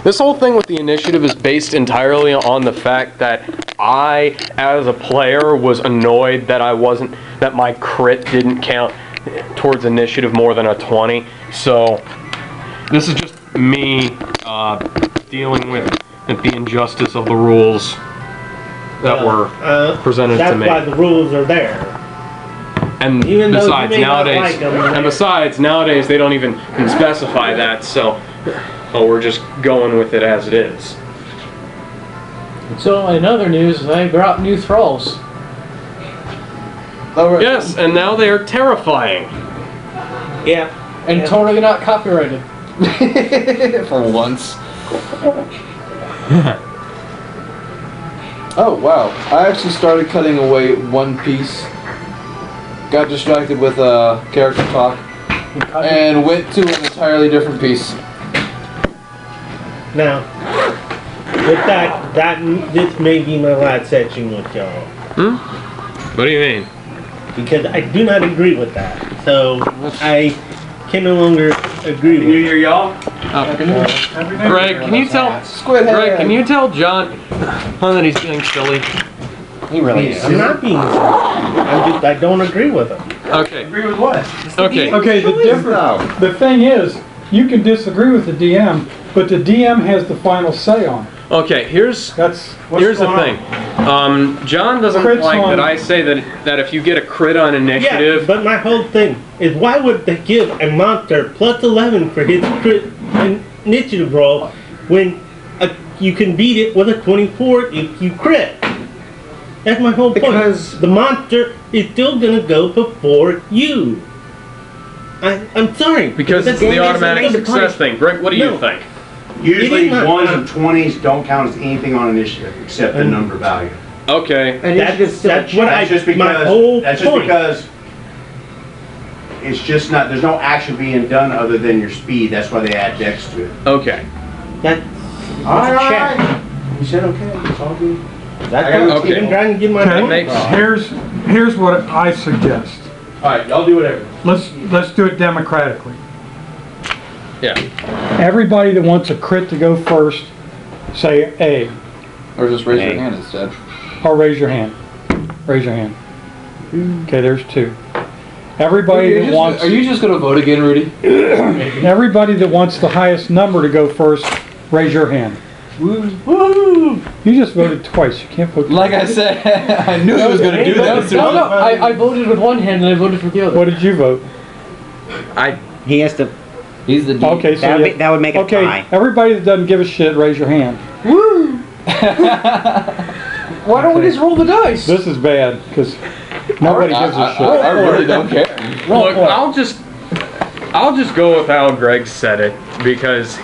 This whole thing with the initiative is based entirely on the fact that I, as a player, was annoyed that that my crit didn't count towards initiative more than a 20. So this is just me dealing with the injustice of the rules that were presented to me. That's why the rules are there. And besides, nowadays they don't even specify that, so we're just going with it as it is. So in other news, they brought new thralls. Yes, and now they are terrifying. Yeah. And totally not copyrighted. For once. Oh wow! I actually started cutting away one piece. Got distracted with character talk, and went to an entirely different piece. Now, with this may be my last section with y'all. What do you mean? Because I do not agree with that. So I can no longer agree with New Year, y'all. Greg, can you tell John that he's being silly? He really is. I'm not being silly. I don't agree with him. Okay. Agree with what? Okay. Okay, the thing is, you can disagree with the DM, but the DM has the final say on it. Okay, here's the thing. John doesn't like that I say that if you get a crit on initiative. Yeah, but my whole thing is, why would they give a monster plus 11 for his crit initiative roll when you can beat it with a 24 if you crit? That's my whole point. Because the monster is still gonna go before you. I'm sorry. Because it's the automatic success thing. Greg, what do you think? Usually 1s and 20s don't count as anything on initiative except the number value. Okay. That's just because it's just not, there's no action being done other than your speed. That's why they add dex to it. Okay. That's a check. You said okay, it's all good. Okay. I'm trying to get my Here's what I suggest. Alright, y'all do whatever. Let's do it democratically. Yeah. Everybody that wants a crit to go first, say A. Or just raise your hand instead. Or raise your hand. Raise your hand. Okay, there's 2. Everybody that wants... Are you just going to vote again, Rudy? Everybody that wants the highest number to go first, raise your hand. Woo! You just voted twice. You can't vote twice. Like I said, I knew he was going to do that. No, I voted with one hand and I voted for the other. What did you vote? He has to... He's the D. Okay, so that would make it tie. Everybody that doesn't give a shit, raise your hand. Woo! Why don't we just roll the dice? This is bad, because nobody gives a shit. I really don't care. Look, I'll just go with how Greg said it, because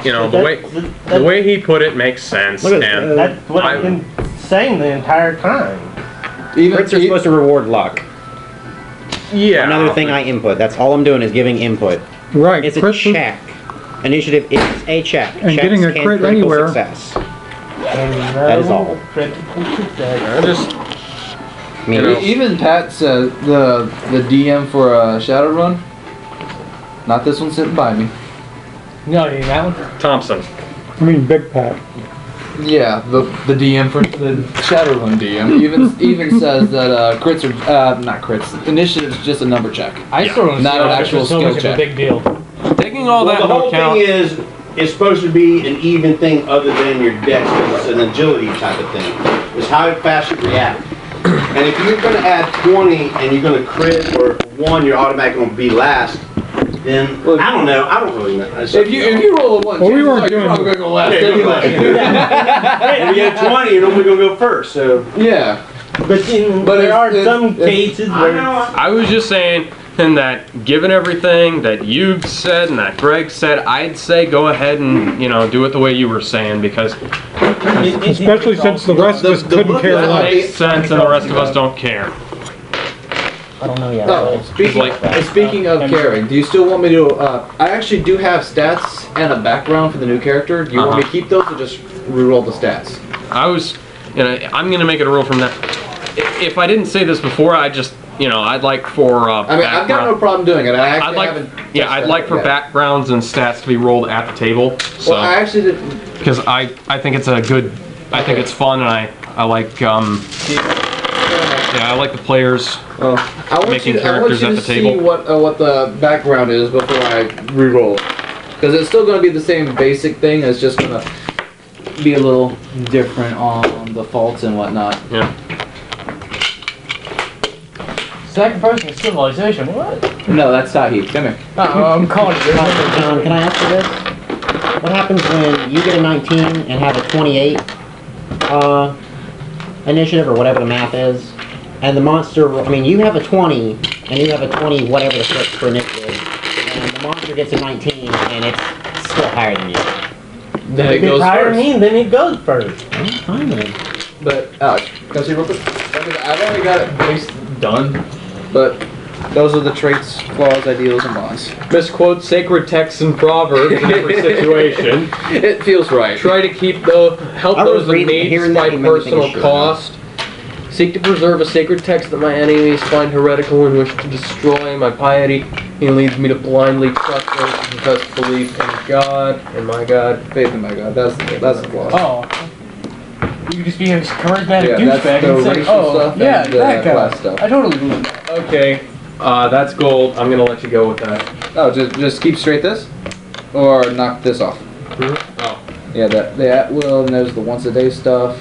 you know the way he put it makes sense. And that's what I've been saying the entire time. Crits are supposed to reward luck. Yeah. Another thing I input. That's all I'm doing is giving input. Right. It's a check. Initiative is a check. And getting a crit anywhere. Success. That is all. Even Pat said the DM for Shadowrun. Not this one sitting by me. No, you mean that one? Thompson. I mean Big Pat. Yeah, the DM for the Shadowrun DM even says that crits are not crits. Initiative's just a number check. I still don't not an actual so skill much check. of a big deal. Taking all that the into whole account. thing is, it's supposed to be an even thing other than your dex. It's an agility type of thing. It's how fast you react. And if you're going to add 20 and you're going to crit, or if 1 you're automatically going to be last, then I don't know. I don't really know. If you roll a 1, well, we weren't you're probably going to go last If you get 20, you're normally going to go first. So yeah. But there are some cases where I was just saying, and that given everything that you've said and that Greg said, I'd say go ahead and do it the way you were saying, because especially since the rest of us couldn't care that less. makes sense and the rest of us don't care. I don't know yet. Oh, speaking of caring, do you still want me to? I actually do have stats and a background for the new character. Do you want me to keep those or just reroll the stats? I'm gonna make it a rule from that. If I didn't say this before, I just you know, I'd like for I mean, I've got no problem doing it. I actually haven't. I'd like for backgrounds and stats to be rolled at the table. So, Well, I actually didn't. because I think it's a good, I think it's fun, and I like I like the players making characters at the table. See what the background is before I re-roll, because it's still going to be the same basic thing. It's just going to be a little different on the faults and whatnot. Yeah. Sacrifice of civilization, what? No, that's Sahib. Come here. I'm calling it. John, can I ask you this? What happens when you get a 19 and have a 28 initiative or whatever the math is, and the monster, I mean, you have a 20 and you have a 20 whatever the flip for initiative, and the monster gets a 19 and it's still higher than you. Then it If it's goes higher than first. me, then it goes first. Fine then. But Alex, can I see real quick? I've already got it based done, but those are the traits, flaws, ideals, and bonds. Misquote sacred texts and proverbs in every situation. It feels right. Try to help I was those in reading need here and despite there, you made me think personal of shit. cost. Seek to preserve a sacred text that my enemies find heretical and wish to destroy. My piety he leads me to blindly trust those who profess belief in God and my God. Faith in my God. That's the flaw. Oh. You could just be a charismatic Yeah, that's douchebag the and say, racial oh, stuff yeah, and, that guy. class stuff. I totally believe that. Okay, that's gold. I'm gonna let you go with that. Oh, just keep straight this, or knock this off. Oh. Yeah, the at will, and there's the once a day stuff.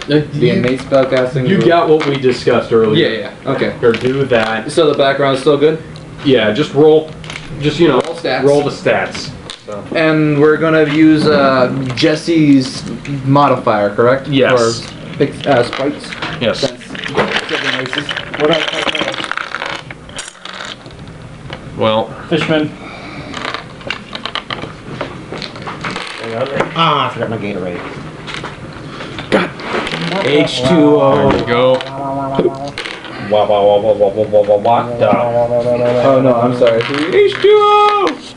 The innate spellcasting. You got what we discussed earlier. Yeah. Okay. Or do that. So the background's still good, Yeah, just roll. Just Roll stats. roll the stats. So. and we're gonna use Jesse's modifier, correct? Yes. Or sprites. Yes. Since seven races. What else? Well. Fishman. Ah, I forgot my Gatorade. H2O. There you go. Oh no, I'm sorry. H2O.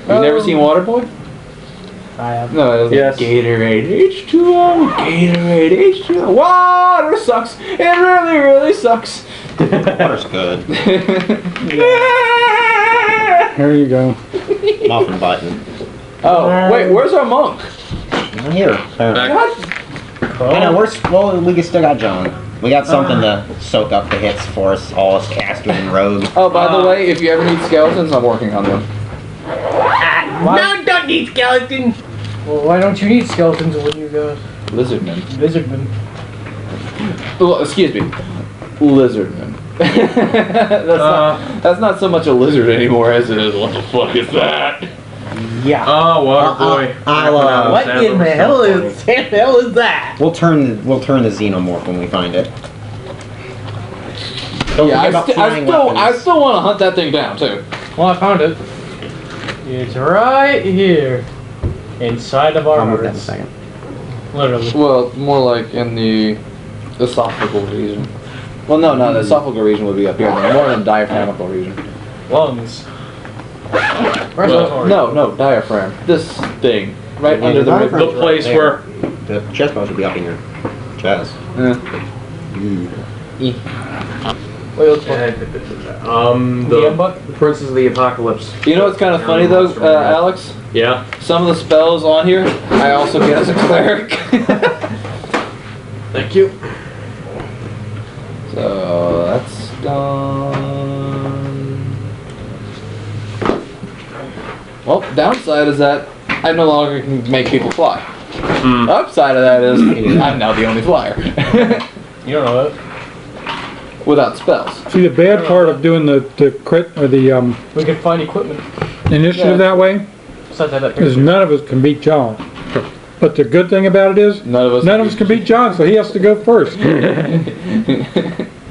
You've never seen Waterboy? I have. No, it was Yes. Gatorade, H2O, Gatorade, H2O. Water sucks. It really, really sucks. Water's good. There you go. Muffin button. Oh, wait, where's our monk? Not here. Back. I know, we still got John. We got something to soak up the hits for us, all us casters and rogues. Oh, by the way, if you ever need skeletons, I'm working on them. No, don't need skeletons. Well, why don't you need skeletons when you go Lizardmen. lizardman? Well, excuse me. Lizardmen. That's not so much a lizard anymore as it is. What the fuck is that? Yeah. Oh, water boy. What in the hell is that? We'll turn the xenomorph when we find it. Don't Yeah, forget about flying I weapons. still want to hunt that thing down too. Well, I found it. It's right here. Inside of our I'll move that in a hearts. second. Literally. Well, more like in the esophageal region. Well, no, the esophageal region would be up here. More than diaphragmical region. Lungs. Where's Well, those hearts? No, diaphragm. This thing. Right Yeah, under the diaphragm. The place There. where. The chest bone should be up in your chest. Yeah. Wait, let's look. The Princes of the Apocalypse. You know what's kind of funny though, Alex? Yeah. Some of the spells on here, I also get as a cleric. Thank you. So that's done. Well, downside is that I no longer can make people fly. Upside of that is I'm now the only flyer. You don't know that. Without spells. See, the bad part of doing the crit or the We can find equipment. initiative that way Besides that is picture. none of us can beat John. But the good thing about it is None of us can beat John, so he has to go first.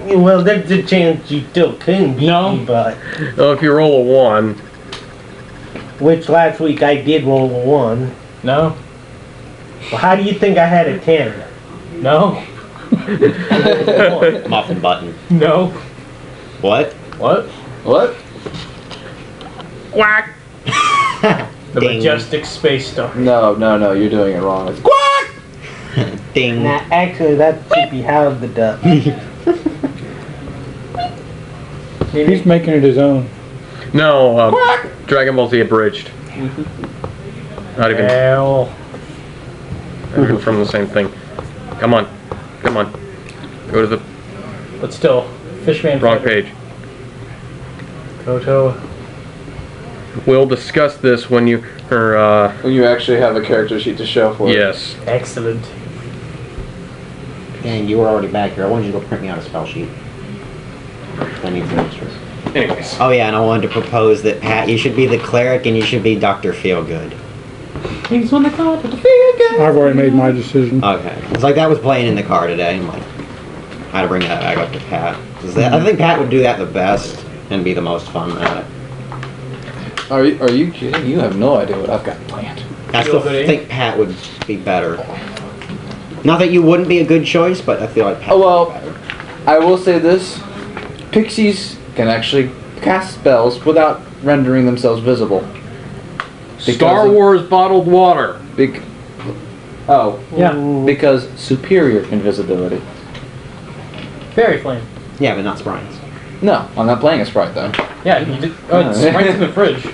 Well, there's a chance you still can beat me, but Oh, if you roll a 1. which last week I did roll a 1. No. Well, how do you think I had a 10? No. Muffin button. No. What? What? What? Quack. The Ding. majestic space star. No, you're doing it wrong. It's Ding. Now, actually, that should be Howard the Duck. He's making it his own. No, Dragon Ball Z abridged. Not even from the same thing. Come on. Come on. Go to the But still, Fishman. wrong page. Koto. We'll discuss this when you When you actually have a character sheet to show for it. yes. Excellent. And you were already back here. I wanted you to go print me out a spell sheet. I need some extras. Anyways. Oh yeah, and I wanted to propose that Pat, you should be the cleric and you should be Dr. Feelgood. He's on the card with the finger. I've already made my decision. Okay. It's like that was playing in the car today. I'm like, I had to bring that back up to Pat. 'Cause I think Pat would do that the best and be the most fun at it. Are you kidding? You have no idea what I've got planned. I still think Pat would be better. Not that you wouldn't be a good choice, but I feel like Pat Oh well, would be better. I will say this: pixies can actually cast spells without rendering themselves visible. Star Wars bottled water. Yeah. Because superior invisibility. Fairy flame. Yeah, but not sprites. No, I'm not playing a sprite though. Yeah, you did. Oh, it's right in the fridge.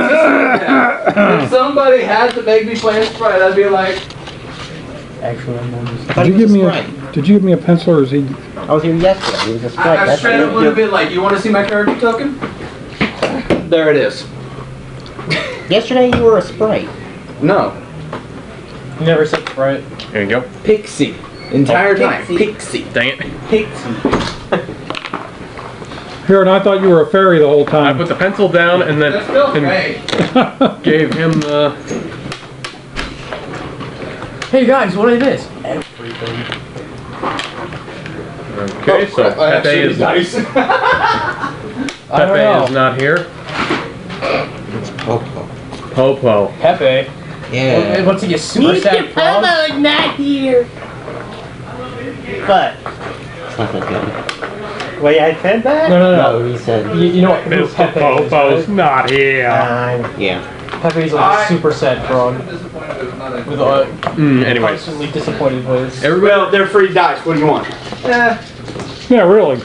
Yeah, if somebody had to make me play a sprite, I'd be like, Actually, I'm more just. I thought he was a sprite. Did you give me a pencil or is he? I was here yesterday. He was a sprite. I That's straight up it. would have been like, you want to see my character token? There it is. Yesterday you were a sprite. No, You never said right. There you go. pixie. Entire time, Pixie. pixie. Dang it. Here, and I thought you were a fairy the whole I time. put the pencil down and then That's still great. gave him the. Hey guys, what it is? Everything. Okay, so Pepe is nice. I don't Pepe know. is not here. It's Popo. Popo. Pepe. Yeah. What's he, a super sad frog? not here. But It's not that good. wait, I said that. No. No, he said. You know what who Pepe is, right? not here. Yeah. Pepe's like a super sad frog. With a Anyways. constantly disappointed voice. Well, they're free dice. What do you want? Yeah, really.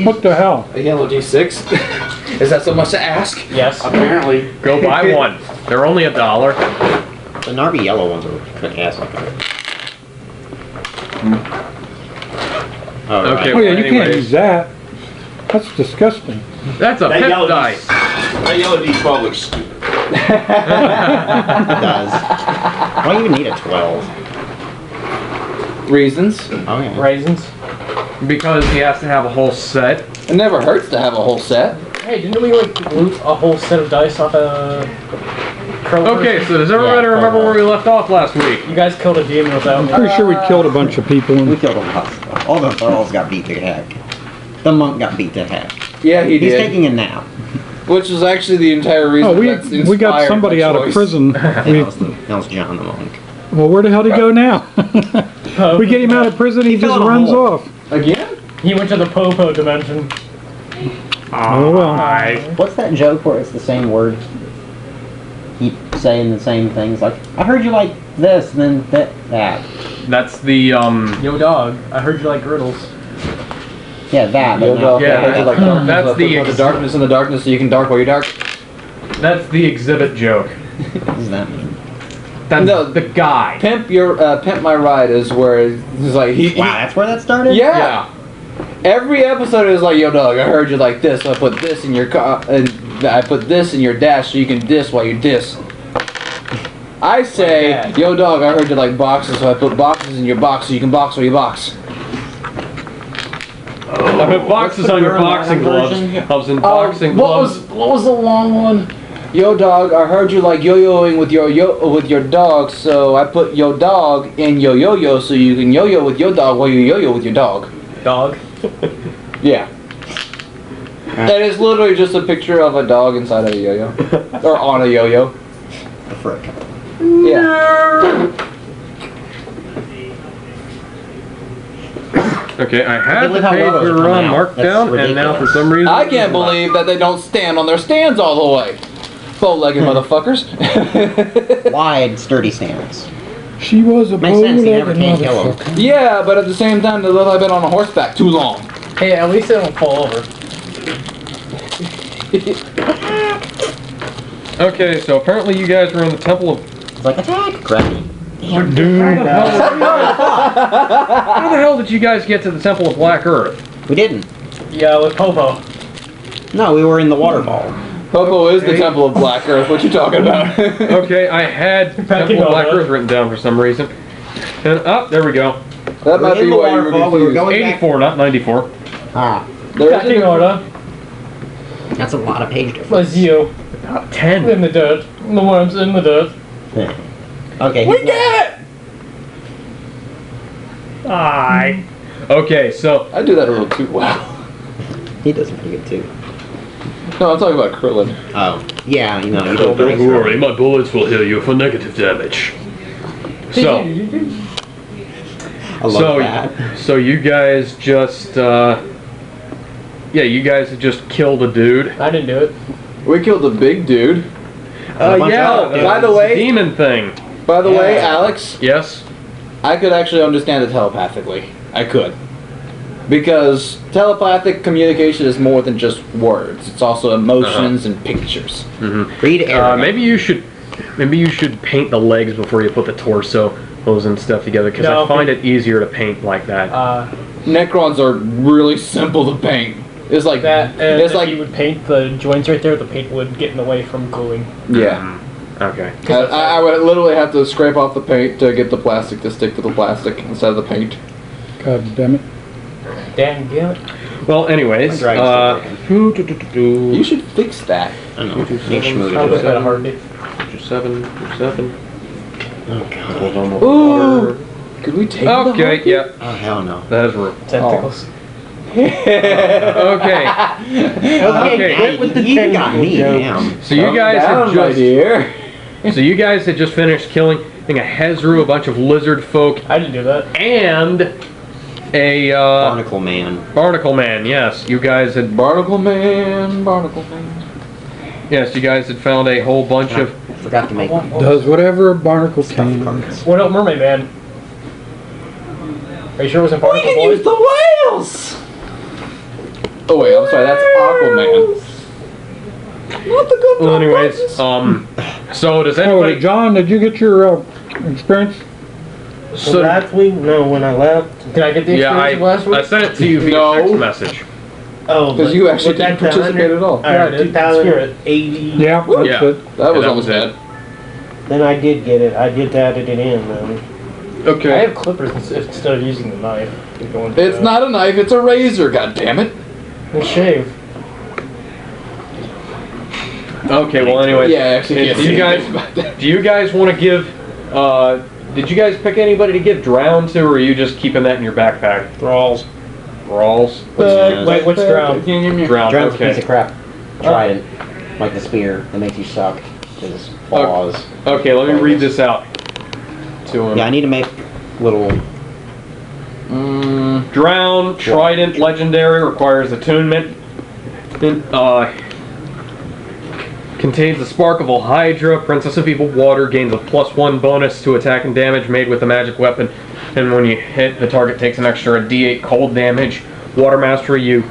What the hell? A yellow D6? Is that so much to ask? Yes. Apparently. Go buy one. They're only $1. The Narby yellow ones are kick-ass looking. Okay. Oh yeah, you can't anyways. use that. That's disgusting. That's a That pep yellow dice. That yellow D12 looks stupid. It does. Why do you even need a 12? Reasons. Oh yeah. Raisins. Because he has to have a whole set. It never hurts to have a whole set. Hey, didn't we like loot a whole set of dice off a crow? Okay, so does everybody remember where we left off last week? You guys killed a demon without me. Pretty sure we killed a bunch of people. We And killed a lot. All the girls got beat to heck. The monk got beat to heck. Yeah, he He's did. taking a nap. Which was actually the entire reason oh, that's we got inspired somebody my out of choice. prison. That was John the monk. Well, where the hell did he go now? We get him out of prison, he fell just in a runs hole. off. Again? He went to the Popo dimension. Oh well. What's that joke where it's the same word? Keep saying the same things. Like, I heard you like this, then that. That's the Yo dog, I heard you like griddles. Yeah, that. Yo, But dog, Yeah, I heard you like that's darkness, the I put the darkness in the darkness so you can dark while you're dark. that's the exhibit joke. what does that mean? That's No. the guy. Pimp my ride is where he's like Wow, that's where that started? yeah. Every episode is like, yo dog, I heard you like this, so I put this in your car, and I put this in your dash so you can diss while you diss. I say, Like that. yo dog, I heard you like boxes, so I put boxes in your box so you can box while you box. I put boxes on your boxing gloves. I was in boxing gloves. What was the long one? Yo dog, I heard you like yo-yoing with your dog, so I put yo dog in yo yo-yo so you can yo-yo with your dog while you yo-yo with your dog. Dog. Yeah. That is literally just a picture of a dog inside of a yo-yo. Or on a yo-yo. The frick. Yeah. Okay, I had believe the how page well we those were come on out. marked That's down, and now for some reason I can't believe that they don't stand on their stands all the way. Bow-legged motherfuckers. Wide, sturdy stance. She was a Makes sense, you never bow-legged can kill him. motherfucker. Yeah, but at the same time, the little I've been on a horseback too long. Hey, at least they don't fall over. Okay, so apparently you guys were in the Temple of... It's like, attack! Gravity. How the hell did you guys get to the Temple of Black Earth? We didn't. Yeah, with Popo. No, we were in the waterfall. Popo is the Temple of Black Earth. What you talking about? Okay, I had Temple of Black Earth written down for some reason. And, there we go. That might in be the why you were waterfall, we were confused. going back. 84, not 94. Ah, There is Pecking a- order. that's a lot of page difference. Was you 10. in the dirt. The worms in the dirt. Okay. We get it! Aye. Okay, so... I do that a little too well. He does pretty good too. No, I'm talking about Krillin. Oh, yeah, you know, you Oh, don't worry, my bullets will heal you for negative damage. So, I love that. so you guys just, you guys have just killed a dude. I didn't do it. We killed a big dude. by the way- demon thing. By the way, Alex, Yes. I could actually understand it telepathically. I could. Because telepathic communication is more than just words. It's also emotions and pictures. Read Arabic. Maybe you should paint the legs before you put the torso, those and stuff together, because No. I find it easier to paint like that. Necrons are really simple to paint. It's like That, and it's if like you would paint the joints right there, the paint would get in the way from gluing. yeah. Okay. I would literally have to scrape off the paint to get the plastic to stick to the plastic instead of the paint. God damn it. Damn it. Well, anyways, My drag's You should fix that. I don't know. Need schmooze I'll to put it. that a heartbeat. seven. Oh, God. Hold on. Ooh. Could we take Okay, yeah, Oh, hell no. that is room. Tentacles. Okay, Okay, quit with the you got me, technical damn. so you guys had just finished killing, I think, a Hezru, a bunch of lizard folk, I didn't do that. and a Barnacle man. barnacle man. Yes, you guys had Barnacle Man. yes, you guys had found a whole bunch of. Forgot to make Does whatever a barnacle can. cards. What about Mermaid Man? Are you sure it wasn't Barnacle Boy? the whales! Oh wait, I'm sorry, that's Aquaman. Not the good Well, anyways, so does Oh, anybody? John, did you get your experience? So, last week? No, when I left. Can I get the yeah, experience of last week? I sent it to you via No. text message. Oh, Because you actually didn't participate at all. Yeah, I did. 2080. Yeah, that's Yeah. it. That was that almost was it. bad. Then I did get it. I did added it in though. I Okay. have clippers instead of using the knife. It's not a knife, it's a razor, god damn it. And shave. Okay. Well, anyways. Yeah, actually, Do you guys want to give? Did you guys pick anybody to give drown to, or are you just keeping that in your backpack? Thralls. Thralls. Wait, what's drown? Drown. Drown's a piece Okay. of crap. Trident. Like the spear that makes you suck. His claws. Okay. Let me read this out to him. Yeah, I need to make little. Drown, Trident, Legendary, requires attunement. Contains the Spark of Hydra, Princess of Evil Water, gains a +1 bonus to attack and damage made with a magic weapon, and when you hit, the target takes an extra D8 cold damage. Water Mastery, you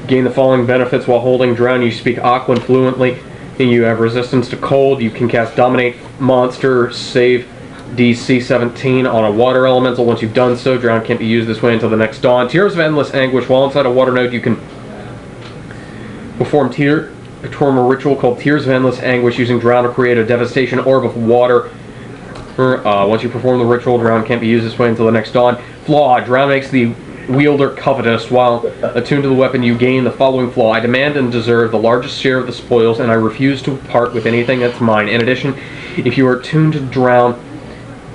gain the following benefits while holding Drown. You speak Aquan fluently, and you have resistance to cold. You can cast Dominate Monster, save DC 17 on a water elemental. Once you've done so, Drown can't be used this way until the next dawn. Tears of Endless Anguish. While inside a water node, you can perform a ritual called Tears of Endless Anguish using Drown to create a devastation orb of water. Once you perform the ritual, Drown can't be used this way until the next dawn. Flaw. Drown makes the wielder covetous. While attuned to the weapon, you gain the following flaw. I demand and deserve the largest share of the spoils, and I refuse to part with anything that's mine. In addition, if you are attuned to Drown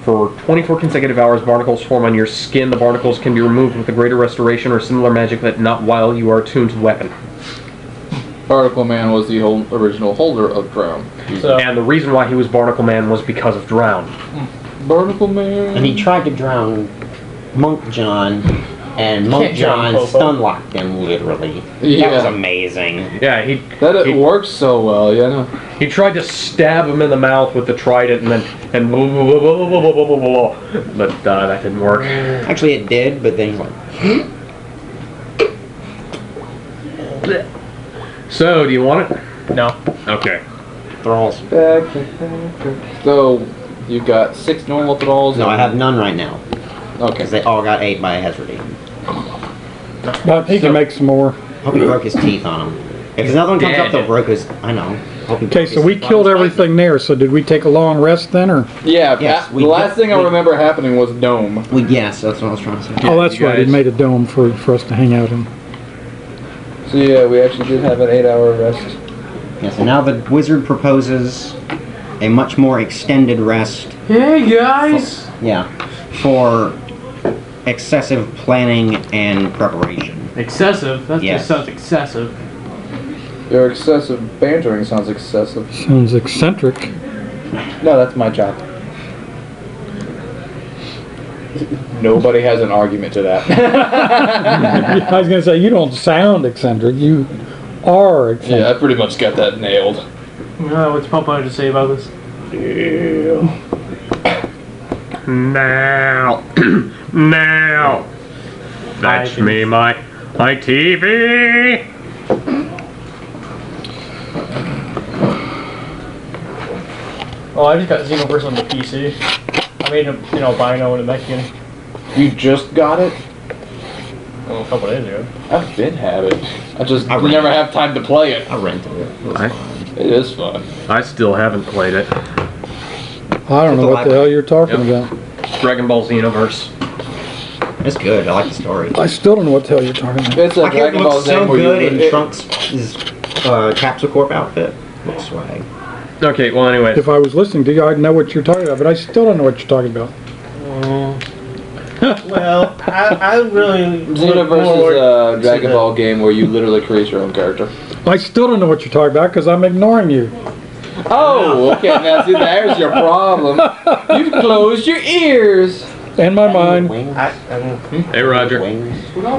for 24 consecutive hours, barnacles form on your skin. The barnacles can be removed with a greater restoration or similar magic, but not while you are attuned to the weapon. Barnacle Man was the original holder of Drown. So, And the reason why he was Barnacle Man was because of Drown. Barnacle Man. And he tried to drown Monk John And Monk Can't jump, John Popo. stun locked him literally. Yeah. That was amazing. Yeah, he That it works so well, yeah. No. he tried to stab him in the mouth with the trident, and then but that didn't work. Actually, it did, but then he's like, So, do you want it? No. Okay. thralls. So, you got 6 normal thralls? No, I have none right now. Okay. Because they all got ate by Hezrody. But he can make some more. Hope he broke his teeth on him. If another one comes up, Dead. they'll broke his. I know. Hope he Okay, broke so his we teeth on killed his everything there. So did we take a long rest then, or? Yeah, Yes, the we last did- thing I we- remember happening was Dome. Yes, that's what I was trying to say. Oh, that's you right. He guys- made a dome for us to hang out in. So yeah, we actually did have an 8-hour rest. Yes, and now the wizard proposes a much more extended rest. Hey guys! Yeah, for excessive planning and preparation. Excessive? That Yes. just sounds excessive. Your excessive bantering sounds excessive. Sounds eccentric. No, that's my job. Nobody has an argument to that. I was gonna say you don't sound eccentric. You are eccentric. Yeah, I pretty much got that nailed. What's Popeye to say about this? Now, now, fetch me my TV. Oh, I just got Xenoverse on the PC. I made a, Bino and a Mexican You just got it? a couple days ago. I've been had it. I just I never have time to play it. I rented it. It was I- fun. It is fun. I still haven't played it. I don't know what the hell you're talking Yep. about. Dragon Ball Xenoverse. It's good. I like the story. I still don't know what the hell you're talking about. It's a My character Dragon Ball looks Z so where good you in Trunks' Capsule Corp outfit. Looks swag. Okay, well, anyway. If I was listening to you, I'd know what you're talking about, but I still don't know what you're talking about. Well, I really look Xenoverse forward is a to Dragon the- Ball game where you literally create your own character. I still don't know what you're talking about because I'm ignoring you. Oh, okay, now see, there's your problem. You've closed your ears. And my mind. Wings. Hey, Roger. Wings. No,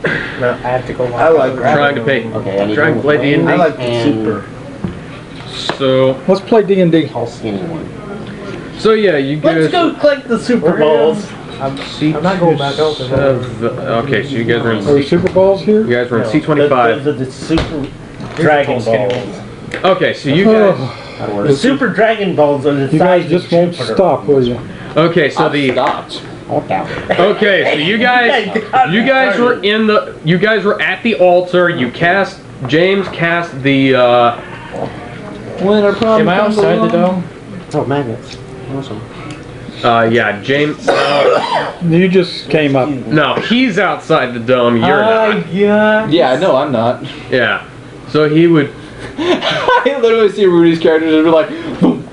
I have to go. I like Trying to pay. Okay, I need Trying to play wings D&D. I like the and super. So, Let's play D&D. tall skinny one. so yeah, you Let's guys go collect the Super Balls. I'm not going back out there. have, okay, so you guys are in Are there Super Balls here? you guys were in Those C25. are the Super Dragon Balls. Okay, so you guys. The Super Dragon Balls are the You guys size just of won't Jupiter. stop, will you? Okay, so the. Stopped. Okay. Okay, so you guys were in the. You guys were at the altar. You cast. James cast the. When our problem Am I comes outside the along- dome? Oh, magnets. Awesome. Yeah, James. You just came up. No, he's outside the dome. You're not. Yeah. Yeah, no, I'm not. Yeah. So he would. I literally see Rudy's character just be like, boom.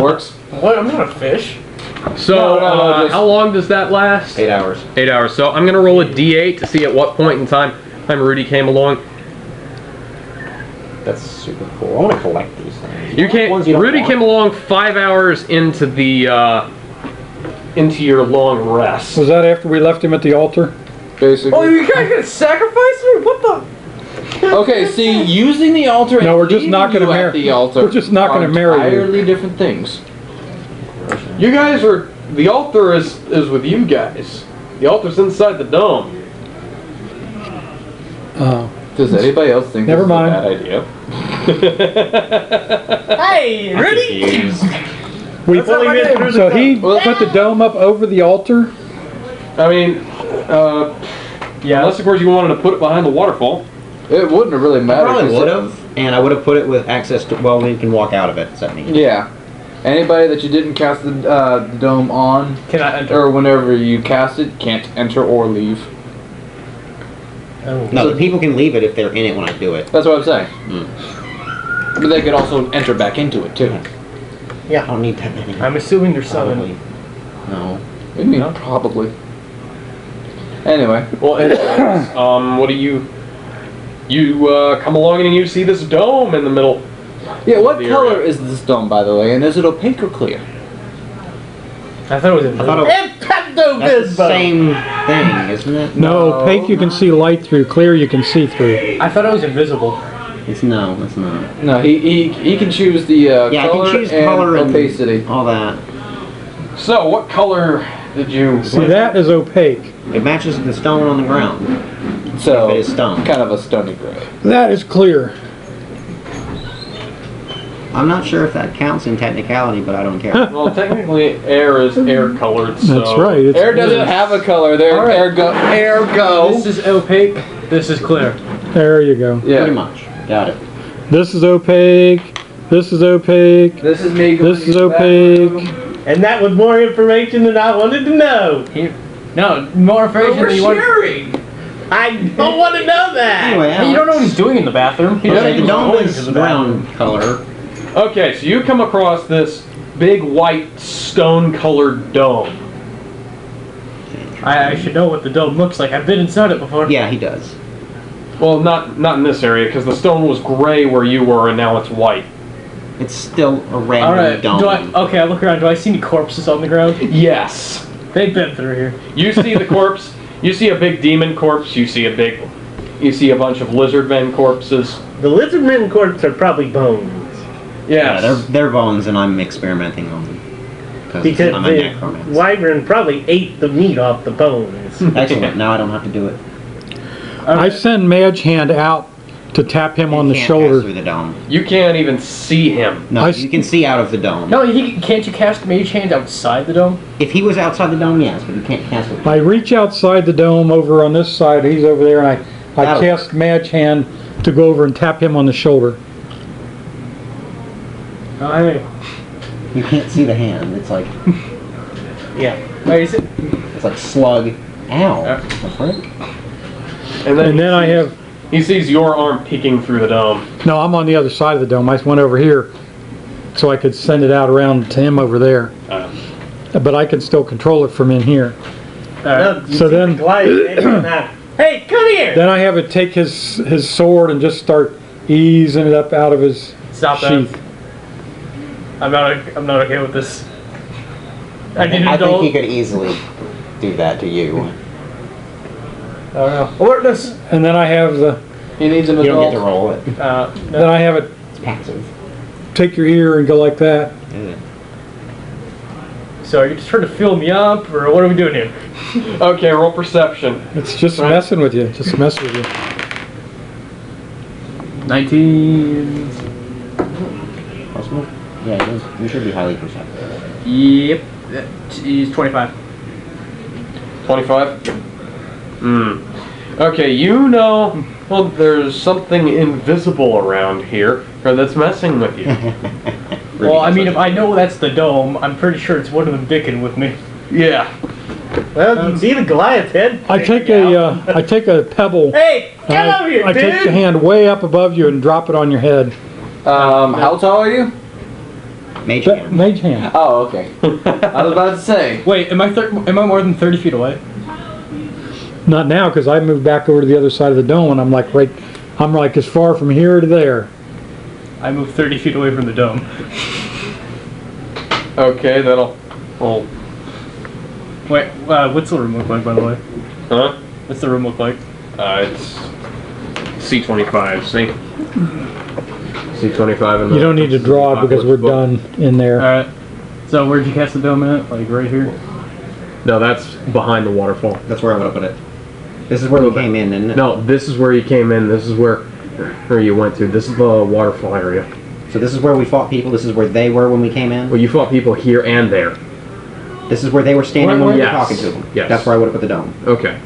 Works. What? I'm not a fish. So No, just- how long does that last? 8 hours. 8 hours. So I'm gonna roll a d8 to see at what point in time Rudy came along. That's super cool. I want to collect these things. You can't. Ones you don't Rudy want. came along 5 hours into the into your long rest. Was that after we left him at the altar? Basically. Oh, you guys gonna sacrifice me? What the? Okay, see, using the altar No, and we're just leaving not gonna you at marry- the altar we're just not are gonna marry you. entirely different things. You guys are. The altar is with you guys. The altar's inside the dome. Oh. Does anybody else think Never this mind. is a bad idea? Hey, ready? We, That's not my name. so he put the dome up over the altar? I mean, Yeah. unless of course you wanted to put it behind the waterfall. It wouldn't have really I mattered. probably 'cause would have, and I would have put it with access to. Well, you can walk out of it. Does that mean? Yeah. Anybody that you didn't cast the dome on, Cannot enter. or whenever you cast it, can't enter or leave. No, the people can leave it if they're in it when I do it. That's what I'm saying. But they could also enter back into it too. I don't need that many. I'm assuming there's seven. Probably. No. I mean, No? probably. Anyway, Well, anyways, what do you? You come along and you see this dome in the middle. yeah. What The color area. is this dome, by the way? And is it opaque or clear? I thought it was in I thought blue. it, no That's the visible. same thing, isn't it? No, opaque you can see light through, clear you can see through. I thought it was invisible. It's not. No, he can choose the Yeah, I color, can choose and color and opacity. all that. So, what color did you... See, that is opaque. It matches the stone on the ground. So It is stone. kind of a stony gray. That is clear. I'm not sure if that counts in technicality, but I don't care. Well, technically, air is air-colored, so... That's right. It's, Air doesn't have a color. There, All right. air go. This is opaque. This is clear. There you go. Pretty Yeah. much. Got it. This is opaque. This is opaque. This is me. Going This is to the opaque. bathroom. And that was more information than I wanted to know. No, more information than you want. I don't want to know that. Anyway, Hey, you don't know what he's doing in the bathroom. He doesn't Okay, the even dome going to is the bathroom. brown color. Okay, so you come across this big white stone-colored dome. I should know what the dome looks like. I've been inside it before. Yeah, he does. Well, not in this area, because the stone was gray where you were, and now it's white. It's still a All random right. dome. Okay, I look around. Do I see any corpses on the ground? Yes. They've been through here. You see the corpse. You see a big demon corpse. You see a bunch of lizard men corpses. The lizard men corpses are probably bones. Yes. Yeah, they're bones, and I'm experimenting on them. Because I'm a the necromancer. wyvern probably ate the meat off the bones. Excellent. Now I don't have to do it. I send Mage Hand out to tap him on the Can't pass shoulder. through the dome. You can't even see him. No, I you can see out of the dome. No, can't you cast Mage Hand outside the dome? If he was outside the dome, yes, but you can't cast it. I reach outside the dome over on this side. He's over there, and I That'll cast Mage Hand to go over and tap him on the shoulder. Oh, hey. You can't see the hand. It's like Yeah. Wait, is it? it's like slug. Ow. Yeah. That's right. And then I have He sees your arm peeking through the dome. no. I'm on the other side of the dome. I went over here, so I could send it out around to him over there. But I can still control it from in here. No, you So see then- the Goliath and now, hey, come here! Then I have it take his sword and just start easing it up out of his Stop that. sheath. I'm not okay with this. I need an I think adult. he could easily do that to you. I don't know. Alertness. And then I have the He needs an You don't adult. get to roll it. then I have it It's passive. take your ear and go like that. Yeah. So are you just trying to fill me up, or what are we doing here? Okay, roll perception. It's just Right. messing with you. Just messing with you. 19. Possible? Yeah, you should be highly perceptive. Yep. He's 25. 25? Okay, you know, well, there's something invisible around here, or that's messing with you. Well, I mean, if I know that's the dome, I'm pretty sure it's one of them dicking with me. Yeah. Well, you see the Goliath head? I take I take a pebble. Hey, come and over here, I take the dude! hand way up above you and drop it on your head. How tall are you? Mage hand. Mage hand. Oh, okay. I was about to say. Wait, am I more than 30 feet away? Not now, because I moved back over to the other side of the dome, and I'm like as far from here to there. I moved 30 feet away from the dome. Okay, that'll. Well, Wait, what's the room look like, by the way? huh? What's the room look like? It's C25. See? C25 and You don't need to draw it because we're done in there. Alright. So where'd you cast the dome at? Like right here? No, that's behind the waterfall. That's where I would have put it. This is where we came in, isn't it? No, this is where you came in. This is where you went to. This is the waterfall area. So this is where we fought people. This is where they were when we came in. Well, you fought people here and there. This is where they were standing when we were Yes. talking to them. Yes. That's where I would have put the dome. Okay.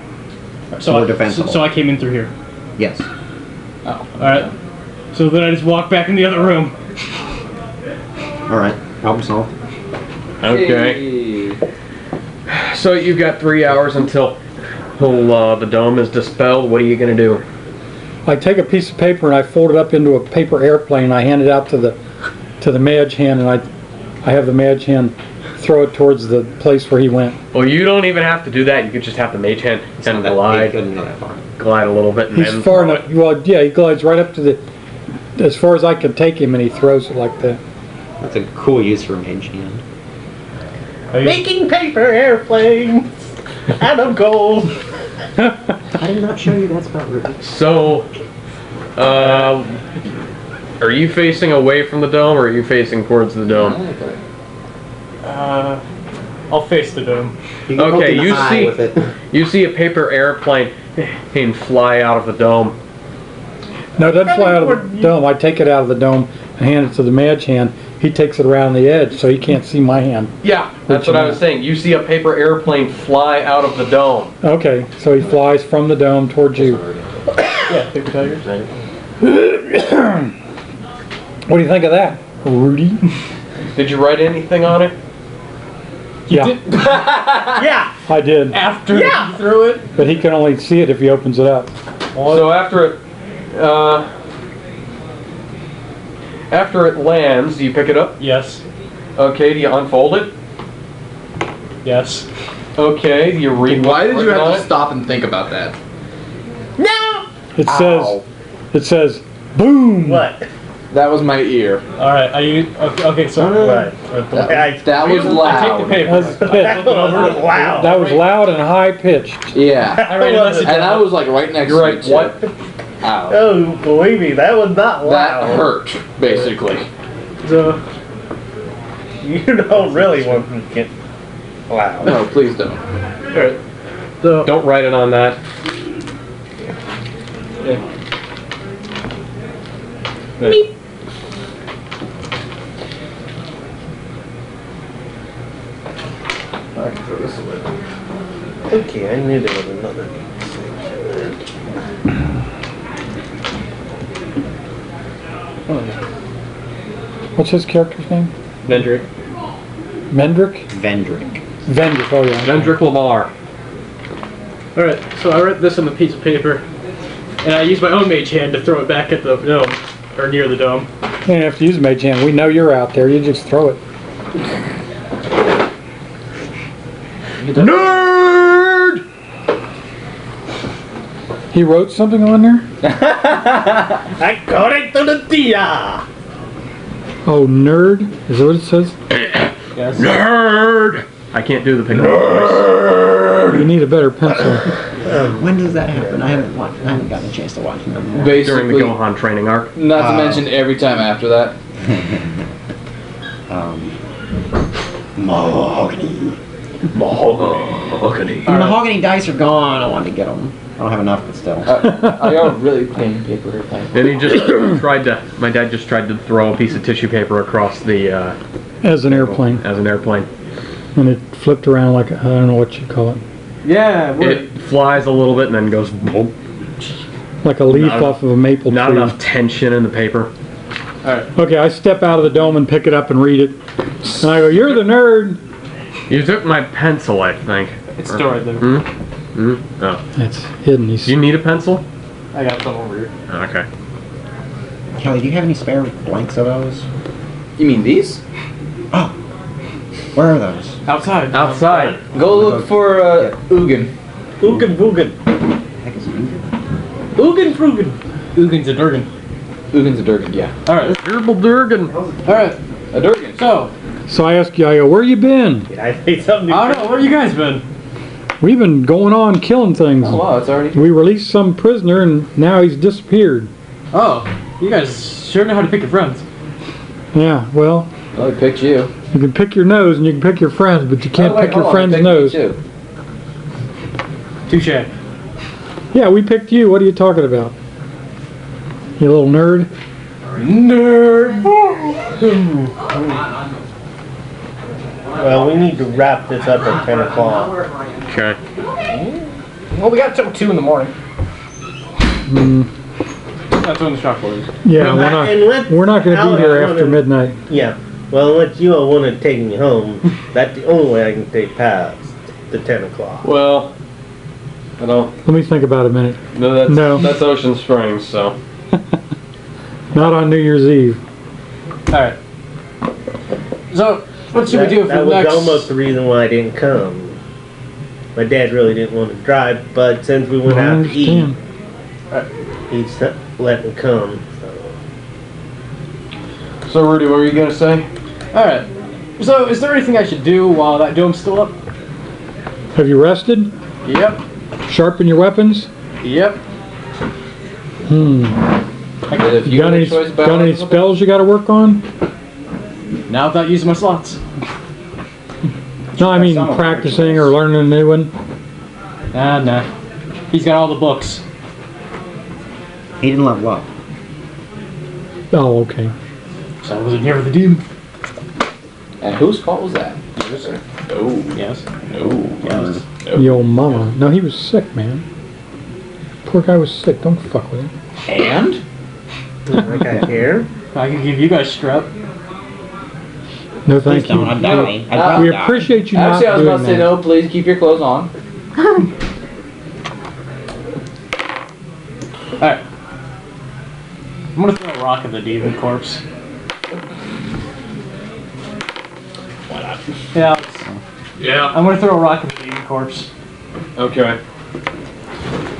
So More defensible. So I came in through here. Yes. Oh, alright. So then I just walk back in the other room. All right. Problem solved. Okay. Hey. So you've got 3 hours until the dome is dispelled. What are you gonna do? I take a piece of paper and I fold it up into a paper airplane. I hand it out to the mage hand, and I have the mage hand throw it towards the place where he went. Well, you don't even have to do that. You could just have the mage hand It's and not that- glide, he couldn't go that far. glide a little bit, and He's then far throw enough. it. Well, yeah, he glides right up to the as far as I can take him, and he throws it like that. That's a cool use for mage hand. Making paper airplanes! Adam Cole. I did not show you that spell, Rudy. So, are you facing away from the dome, or are you facing towards the dome? I'll face the dome. You can poke Okay, in the you eye see, with it. you see a paper airplane and fly out of the dome. No, it doesn't fly out of the dome. I take it out of the dome and hand it to the mage hand. He takes it around the edge so he can't see my hand. Yeah, that's what I was saying. You see a paper airplane fly out of the dome. Okay, so he flies from the dome towards you. Yeah, paper tigers. What do you think of that, Rudy? Did you write anything on it? Yeah, Yeah. I did. After you threw it? But he can only see it if he opens it up. So after it lands, do you pick it up? Yes. Okay, do you unfold it? Yes. Okay, do you read Why did what's you written have on to it? stop and think about that? It says, boom. What? That was my ear. Alright, okay, so. Right. That was I take the loud. paper. That's I flip it over. Wow. That was loud and high pitched. Yeah. I write a message And I down. was like right next You're to right, you. what? Ow. Oh, believe me, that was not That loud. hurt, basically. So, You don't really want to get loud. No, please don't. so Don't write it on that. Okay, I knew there was another What's his character's name? Vendrick. Mendrick? Vendrick. Vendrick, oh yeah. Vendrick Lamar. alright, so I write this on the piece of paper, and I use my own mage hand to throw it back at the dome, or near the dome. You don't have to use mage hand. We know you're out there. You just throw it. Nerd! He wrote something on there? According to the dia. Oh, nerd? Is that what it says? Yes. Nerd! I can't do the pickup voice. You need a better pencil. When does that happen? I haven't gotten a chance to watch it. During the Basically, Gohan training arc. not to mention every time after that. Mahogany. Mahogany. The mahogany dice are gone. I wanted to get them. I don't have enough, but still. I got a really plain paper airplane. And he just my dad just tried to throw a piece of tissue paper across the, As an airplane. as an airplane. And it flipped around like, I don't know what you call it. Yeah, It flies a little bit and then goes boom. Like a leaf Not off of a maple Not tree. enough tension in the paper. Okay, I step out of the dome and pick it up and read it. And I go, you're the nerd. You took my pencil, I think. it's still right there. Oh. It's hidden. Do you need a pencil? I got some over here. Oh, okay. Kelly, do you have any spare blanks of those? You mean these? Oh. Where are those? Outside. Outside. Go look for Ugin. Oogan boogan. Heck is it? Ugin Frugan. Ugin's a Durgan. Ugin's a Durgan, yeah. Alright, Gerbil Durgan. alright. A Durgan. So, I ask you, I go, where you been? Did I say something? I don't know, where you guys been? We've been going on killing things. Oh wow, it's already. We released some prisoner and now he's disappeared. Oh, you guys sure know how to pick your friends. Yeah, well, Oh, I picked you. you can pick your nose and you can pick your friends, but you can't Oh, wait, pick your hold on, I friend's picked nose. you too. Touche. Yeah, we picked you. What are you talking about? You little nerd? Well, we need to wrap this up at 10 o'clock. Okay. Well, we got till 2 in the morning. Mm, That's when the shop closes. yeah, And let we're not going to be Alan here wanna- after midnight. Yeah. Well, unless you all want to take me home, that's the only way I can take past the 10 o'clock. Well, I don't. Let me think about it a minute. No, that's No. that's Ocean Springs. So Not on New Year's Eve. Alright. So, what should we do for That the was next... almost the reason why I didn't come. My dad really didn't want to drive, but since we went I out to eat, understand. he let me come. So Rudy, what were you gonna say? Alright. So, is there anything I should do while that dome's still up? Have you rested? Yep. Sharpen your weapons? Yep. But if You got any, choice got any spells you got to work on? Now without using my slots. No, I mean Some of them are practicing choice. or learning a new one. Nah. He's got all the books. He didn't level up. Oh, okay. So I wasn't here with the demon. And whose fault was that? Yours or? No. Yes. No. Yes. The old mama. No, he was sick, man. Poor guy was sick. Don't fuck with him. And? I got here. I can give you guys strep. No, Please thank don't. I'd you. die. I'd probably We die. appreciate you not Actually, I was about doing to say that. no. Please keep your clothes on. Alright. I'm gonna throw a rock at the demon corpse. Why not? Yeah. Yeah. I'm gonna throw a rock at the demon corpse. Okay.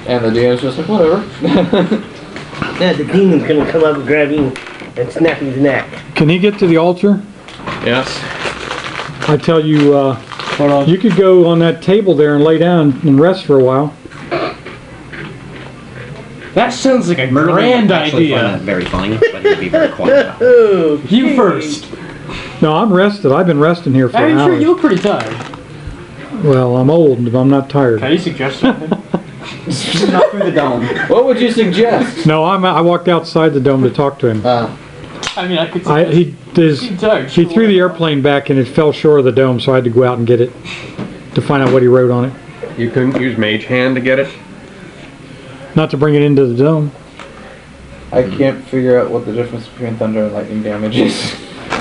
And the DM's just like, whatever. Yeah, the demon's gonna come up and grab you and snap his neck. Can he get to the altar? Yes. I tell you, Hold on. you could go on that table there and lay down and rest for a while. That sounds like a Merlin grand would actually find idea. that very funny, but he'd be very quiet. Oh, You first. No, I'm rested. I've been resting here for I'm an sure hour. you look pretty tired. Well, I'm old, but I'm not tired. Can you suggest something? Not through the dome. What would you suggest? No, I walked outside the dome to talk to him. I mean, I could He tired. he threw the airplane back and it fell short of the dome, so I had to go out and get it to find out what he wrote on it. You couldn't use Mage Hand to get it? Not to bring it into the dome. I can't figure out what the difference between thunder and lightning damage is.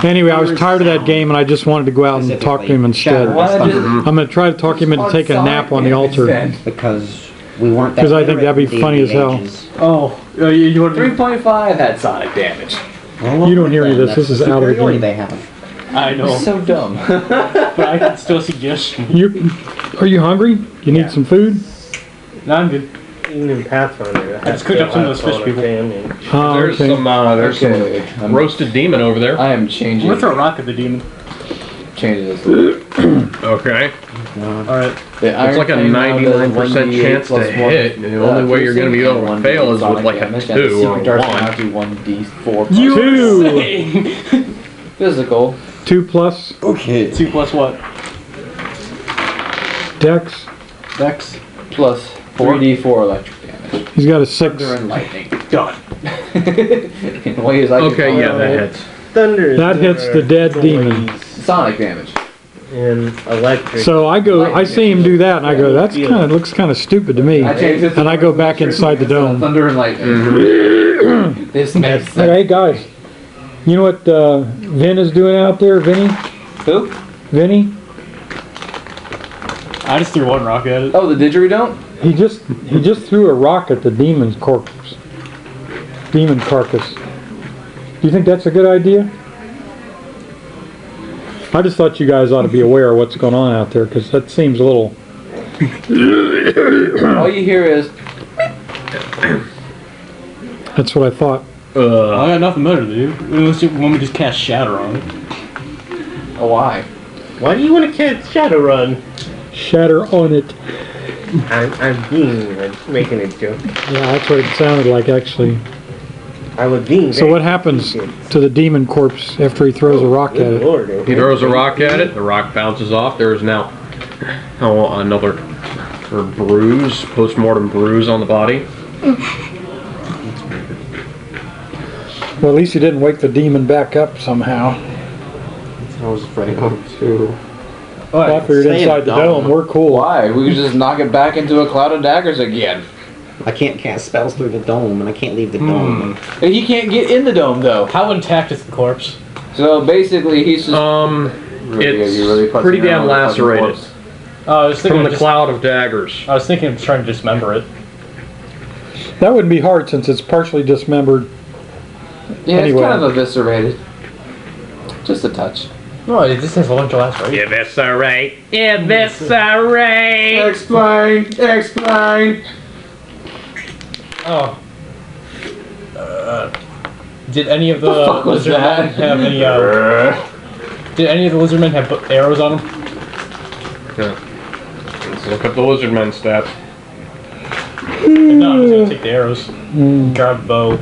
Anyway, I was tired of that game and I just wanted to go out and talk to him instead. Why not just- I'm going to try to talk him into taking a nap on the altar. Because we weren't that 'Cause I think that'd be literate in funny as hell. ages. Oh, you want to? 3.5 had sonic damage. Well, look You don't at hear any of them. this. That's This is out of the superiority game. they have. I know, So dumb. but I can still suggest. Are you hungry? You need some food? No, I'm good. even in Pathfinder. I just cooked up some of those fish people. Oh, There's okay. some Okay, some roasted demon over there. I am I'm changing. gonna throw a rock at the demon. Changing this. Okay. Alright. It's like a 99% chance to hit. The only way you're going to be able to fail is with like a 2 or a 1. 1d4 plus You Two. were saying. physical. 2 plus Okay. 2 plus what? dex. Dex. Plus 3d4 electric damage. He's got a 6. Thunder and lightning. Done. In ways I can Okay, yeah, call that it. hits. Thunder. That hits the dead demon. Sonic damage. And electric. So I see him do that, and I go, that's looks kind of stupid to me. I changed it to And I go back inside the dome. Thunder and lightning. This makes sense. Hey guys, you know what Vin is doing out there, Vinny? Who? Vinny? I just threw one rock at it. Oh, the didgeridoo? He just threw a rock at the demon carcass. Do you think that's a good idea? I just thought you guys ought to be aware of what's going on out there, because that seems a little... All you hear is, That's what I thought. I got nothing better to do. Unless you want me to just cast Shatter on it. oh, why? Why do you want to cast Shadowrun? Shatter on it. I'm making a joke. Yeah, that's what it sounded like, actually. I was being. So what happens to the demon corpse after he throws a rock at it? Lord, He throws a rock at it, the rock bounces off. There is now another bruise, post-mortem bruise on the body. Well, at least you didn't wake the demon back up somehow. I was afraid of too. Well, if you're stay in inside the the dome, dome. we're cool. Why? We could just knock it back into a cloud of daggers again. I can't cast spells through the dome, and I can't leave the dome. And he can't get in the dome, though. How intact is the corpse? So basically, he's just... It's pretty damn lacerated I was thinking from the of cloud of daggers. I was thinking of trying to dismember it. That wouldn't be hard since it's partially dismembered. Yeah, Anyway. it's kind of eviscerated. Just a touch. No, it just has a bunch of laceration. Yeah, that's alright. Yeah, that's alright. Explain! Oh. Did any of the, The fuck was lizard men that? have any? Did any of the lizard men have arrows on them? Let's look up the lizardmen stats. If not, I'm just gonna take the arrows. Grab the bow.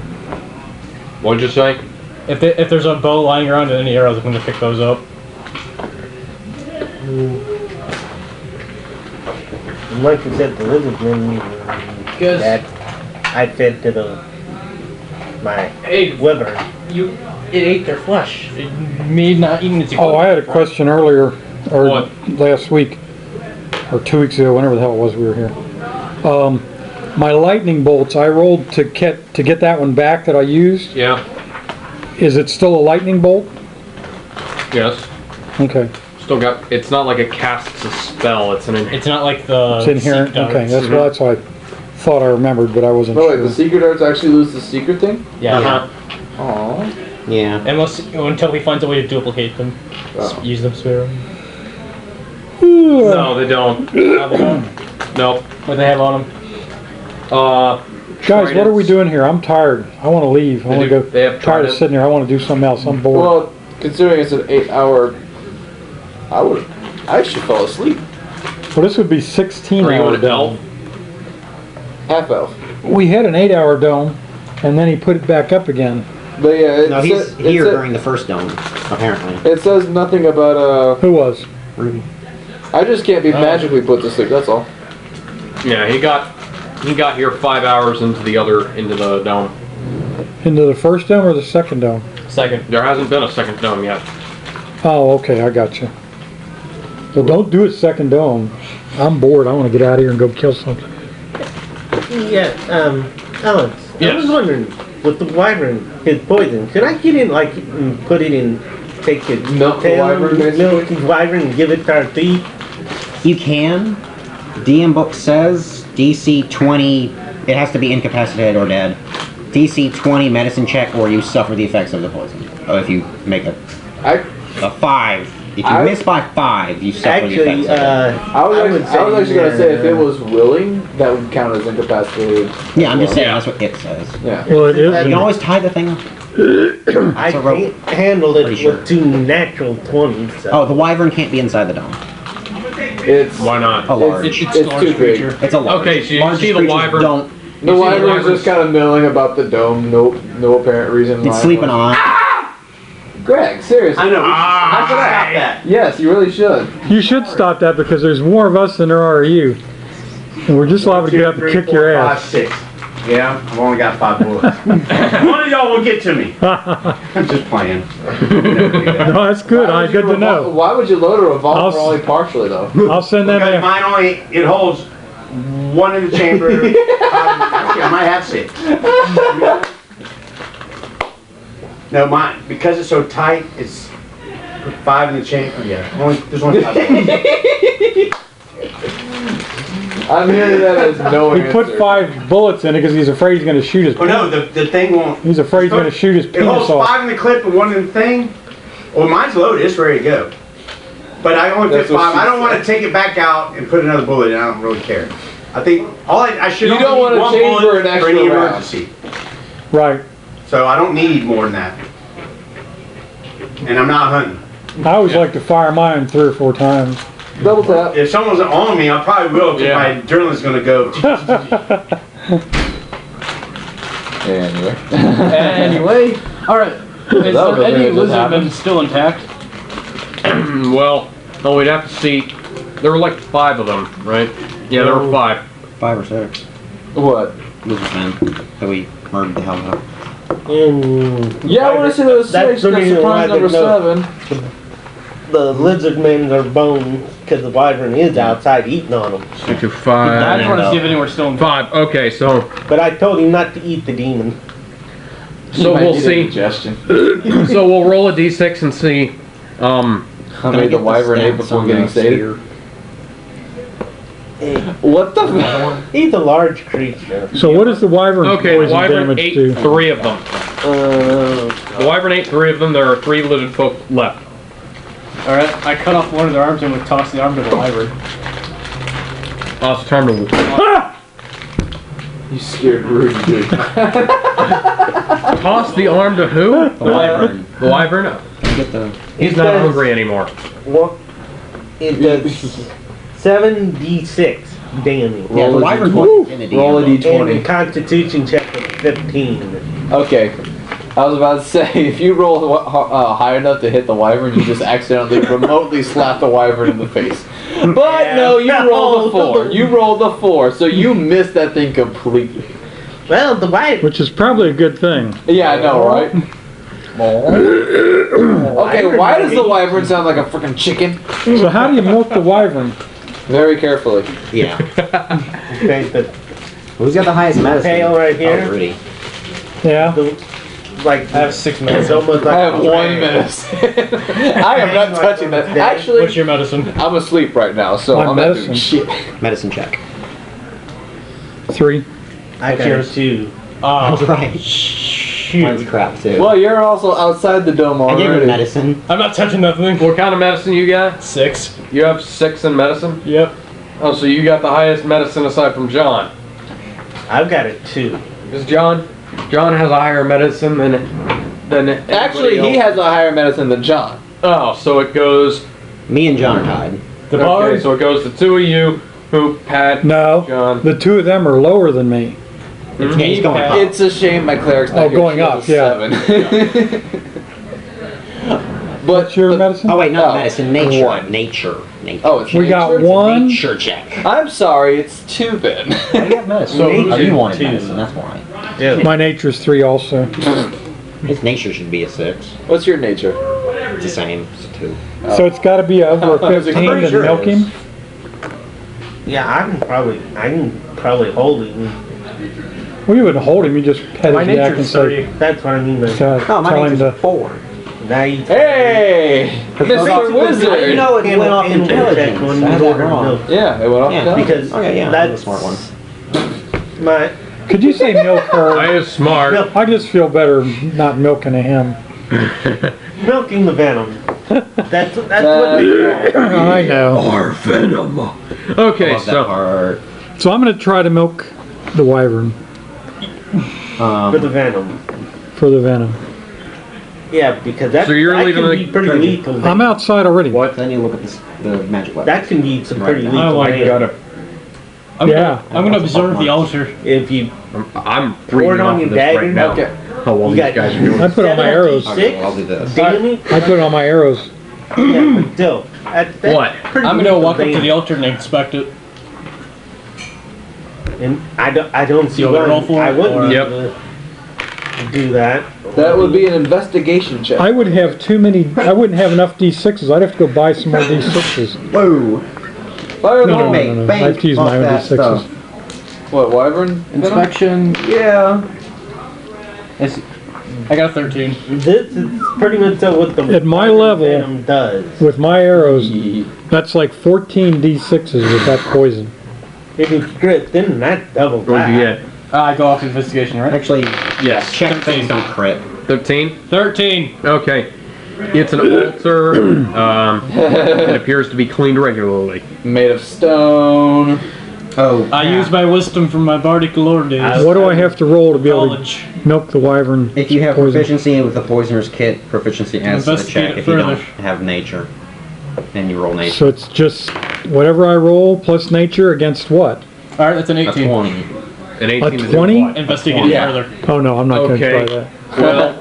What'd you say? If there's a bow lying around and any arrows, I'm gonna pick those up. Like you said, the lizardmen Good. that I fed to my wyvern. It ate their flesh. Me not eating its Oh, I had a question earlier, or What? last week, or 2 weeks ago, whenever the hell it was we were here. My lightning bolts, I rolled to get that one back that I used. Yeah. Is it still a lightning bolt? Yes. Okay. Still got. It's not like it casts a spell. It's an. It's not like the. It's inherent. seek Okay, darts. that's what I thought I remembered, but I wasn't No, wait, sure. the secret darts actually lose the secret thing? Yeah. Uh-huh. Aww. Yeah. Until he finds a way to duplicate them. Oh. Use them spare. No, they don't. No. What they have on them? Guys, what are we doing here? I'm tired. I want to leave. I want to go. They have Tired of trident. sitting here. I want to do something else. I'm bored. Well, considering it's an 8-hour, I should fall asleep. Well, this would be 16 Are you hour an dome. elf? Half elf. We had an 8-hour dome, and then he put it back up again. But yeah, No, he's here during the first dome, apparently. It says nothing about, Who was? Ruby. I just can't be magically put to sleep, that's all. Yeah, he got here 5 hours into the dome. Into the first dome or the second dome? Second. There hasn't been a second dome yet. Oh, okay, I got you. So don't do a second dome. I'm bored. I want to get out of here and go kill something. Yeah, Alex, I Yes. was wondering, with the wyvern, his poison, could I get in, like, and put it in, take it, Milk the wyvern, basically? milk the wyvern and give it to our thief? You can. DM book says DC 20, it has to be incapacitated or dead. DC 20 medicine check or you suffer the effects of the poison. Oh, if you make a 5. If you miss by 5, you suffer the Actually, effects of it. I was actually going to say, if it was. was willing, that would count as incapacitated. Yeah, I'm just saying, Yeah. that's what it says. Yeah. Well, it You is. can always tie the thing up. I So, Rob- can't handle it Pretty sure. with 2 natural 20s. So. Oh, the wyvern can't be inside the dome. It's Why not? A large. It's It's large too big. creature. It's a large. Okay, so you Largest see the creatures wyvern- Don't. the You see the wyvern's wyvern's- just kind of milling about the dome. No apparent reason. It's why. sleeping on. Greg, seriously. I know. How could I stop that? Yes, you really should. You should stop that because there's more of us than there are of you. And we're just liable to get up and kick your 5, ass. 6. Yeah, I've only got 5 bullets. One of y'all will get to me. I'm just playing. No, that's good. Why would Good you to know. Why would you load a revolver I'll- only partially though? I'll send that Because in. mine only, it holds 1 in the chamber. Actually, I might have 6. No, mine, because it's so tight, it's 5 in the chamber. Yeah, there's only 5. I'm hearing that as no He answer. put 5 bullets in it because he's afraid he's going to shoot his. Oh no, the thing won't. He's afraid he's going to shoot his It holds penis off. 5 in the clip and 1 in the thing. Well, mine's loaded. It's ready to go. But I only That's fit what 5. she I don't want said. to take it back out and put another bullet in. I don't really care. I think I should You only don't need want a 1 chamber bullet and extra for any round. emergency. Right. So I don't need more than that. And I'm not hunting. I always like to fire mine 3 or 4 times. Double tap. If someone's on me, I probably will because Yeah. my adrenaline's going to go. Anyway. Anyway, alright. Is That there was any weird that happened. lizardmen still intact? Well, we'd have to see. There were like 5 of them, right? Yeah, there were 5. 5 or 6. What? Lizardmen that we murdered the hell out of. Yeah, I want to see those That's 6. the That's reason why surprise I number didn't 7. The lizardmen are bones because the wyvern is outside eating on them. 6 to I 5. just want to see if anywhere still intact. 5. Okay, so But I told him not to eat the demon. we'll see. Suggestion. So we'll roll a d6 and see. How many the wyvern ate before getting sated? What the fuck? He's a large creature. So what does the wyvern Okay, the poison wyvern damage ate do? 3 of them. The wyvern ate 3 of them. There are 3 lizard folk left. Alright, I cut off one of their arms and would toss the arm to the wyvern. It's time to. You scared Rudy, dude. Toss the arm to who? The wyvern. The wyvern? Get the. He's not hungry anymore. What? It does 7d6 damage. Yeah, the Roll a wyvern's d20. more than a Roll a DM. And a d20. constitution check of 15. Okay. I was about to say, if you roll high enough to hit the wyvern, you just accidentally remotely slap the wyvern in the face. But Yeah. no, you rolled a 4. You rolled a 4, so you missed that thing completely. Well, the wyvern. Which is probably a good thing. Yeah, I know, right? Okay, why does the wyvern sound like a freaking chicken? So how do you milk the wyvern? Very carefully. Yeah. Okay, the Who's got the highest medicine? tail right here. Oh, Rudy. Yeah. Like, I have 6 it's medicine. almost like I have a 1 ram. medicine. I am not touching that. What's Actually, your medicine? I'm asleep right now, so My I'm not doing medicine. shit. Medicine check. 3. I got yours? 2. Oh, Right. shoot. Mine's crap too. Well, you're also outside the dome I gave him already. medicine. I'm not touching that thing. What kind of medicine you got? 6. You have 6 in medicine? Yep. Oh, so you got the highest medicine aside from John. I've got a 2. Because John has a higher medicine than Actually, anybody he else. has a higher medicine than John. Oh, so it goes. Me and John are tied. The Okay, bard. so it goes to 2 of you, who Pat, No. John. The 2 of them are lower than me. Yeah, he's going up. It's a shame my cleric's not Oh, here. going She has up, a yeah. 7. But What's your medicine? Oh wait, not Oh, medicine. Nature. 1. Nature. Nature. Oh, it's We got nature? one. Nature check. I'm sorry, it's 2 then. Oh, you got medicine. So Oh, you wanted two. medicine. That's why. Yeah. My nature's 3 also. His nature should be a 6. What's your nature? It's the same. It's a 2. So it's got to be over a I was 15 pretty to sure it milk is. him? Yeah, I can probably hold him. Well, you wouldn't hold him, you just pet My his neck and nature's say, 30. That's what I mean by Oh, my tell him nature's a to. 4. now you Hey! Mr. Wizard! You know it went off Animal check intelligence. when I you had that order wrong. milk. Yeah, it went off Yeah. down. Because Okay, yeah, I'm that's the smart one. my Could you say milk her? I is smart. Milk. I just feel better not milking a him. milking the venom. That's what they call it. I know. Our venom. I Okay, love that so part. So I'm going to try to milk the wyvern For the venom. for the venom. Yeah, because that, So you're that leaving can the- be pretty lethal. I'm outside already. what? Then you look at this, the magic weapon. That can be some pretty Right. lethal. I damage. Yeah. I'm gonna observe the altar. If you I'm pour it reading on off your of this right dagger, now. Okay. How well you these got guys are doing. I put on my arrows. Okay, well, I'll do this. damage, I put on my arrows. yeah, but still, that's What? pretty I'm gonna lethal walk up to the damage. altar and inspect it. And I don't see You want me to why roll for I it, wouldn't or- be Yep. able to do that. That would be an investigation check. I would have too many, I wouldn't have enough D6s. I'd have to go buy some more D6s. Whoa! Fire No, the no, Bang, no, no. I bang have to use off my own that D6s. stuff. What, wyvern? Inspection. Yeah. I got a 13. This is pretty much what the At my level- venom does. With my arrows, that's like 14 D6s with that poison. If you crit, then that's double What do you get? I go off investigation, right? Actually, Yes. check things don't crit. 13? 13. Okay. It's an altar. It appears to be cleaned regularly. Made of stone. Oh. I use my wisdom from my bardic lore days. What do I have to roll to be able to Knowledge. milk the wyvern? If you have poison? proficiency with the poisoner's kit, proficiency adds to the Investigate check. it If you don't further. have nature, then you roll nature. So it's just whatever I roll plus nature against what? Alright, that's an A 18. 20. An 18 A to do 20? what? Investigate Yeah. further. Oh no, I'm not going to Okay. try that. Well,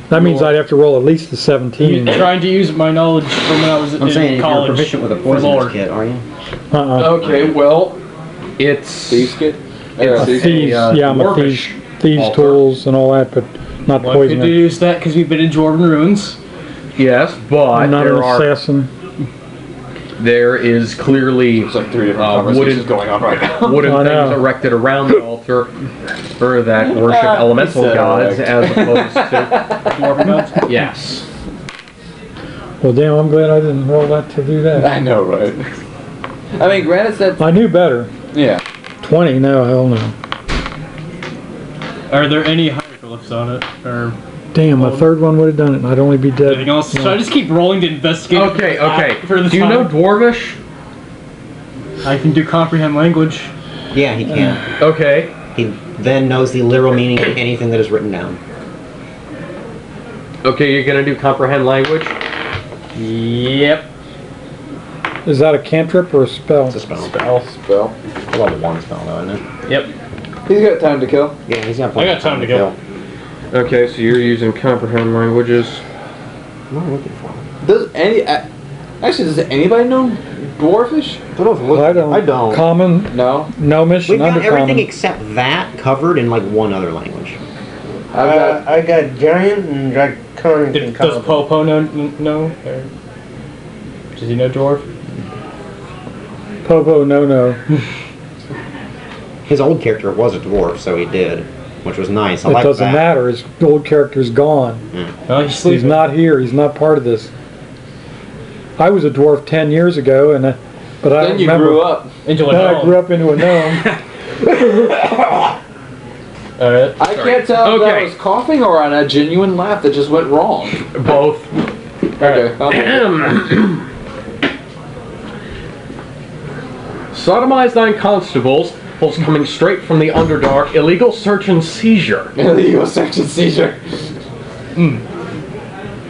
That means I'd have to roll at least the 17. Trying to use my knowledge from when I was I'm saying in if college. you're proficient with a for lore. poisoner's kit, are you? okay, well, it's Thieves kit? It's Thieves, yeah, I'm a dwarvish thieves altar. tools and all that, but not One could poison. use that because we've been in Dwarven ruins. Yes, but I'm not an there are assassin. there is clearly There's like 3 different wooden conversations going on right now. wooden I know. things erected around the altar for that worship elemental said gods erect. as opposed to Dwarven gods. yes. Well, damn, I'm glad I didn't roll that to do that. I know, right? I mean, granted that, I knew better. yeah. 20? No, hell no. Are there any hieroglyphs on it? Or Damn, a third one would have done it, and I'd only be dead. anything else? Should I just keep rolling to investigate? Okay, okay. For the Do you know time? Dwarvish? I can do comprehend language. Yeah, he can. Okay. He then knows the literal meaning of anything that is written down. Okay, you're gonna do comprehend language. Yep. Is that a cantrip or a spell? It's a spell. Spell. A level 1 spell, though, isn't it? Yep. He's got time to kill. Yeah, he's got I got time to kill. Okay, so you're using comprehend languages. What am I looking for? Does anybody know Dwarfish? I don't know. I don't. Common, No. gnomish, We've and got everything undercommon. except that covered in like one other language. I got giant and draconic and Does common. Popo know? Or does he know dwarf? Popo no. His old character was a dwarf, so he did, which was nice. I It like doesn't that. matter. His old character's gone. Oh, he's He's sleeping. not here. He's not part of this. I was a dwarf 10 years ago, and but I Then you remember. grew up. Into a Then I gnome. grew up into a gnome. Alright. I can't tell if that Okay. was coughing or on a genuine laugh that just went wrong. Both. Okay. I'll take it. Sodomize thine constables, was coming straight from the Underdark, illegal search and seizure. Illegal search and seizure.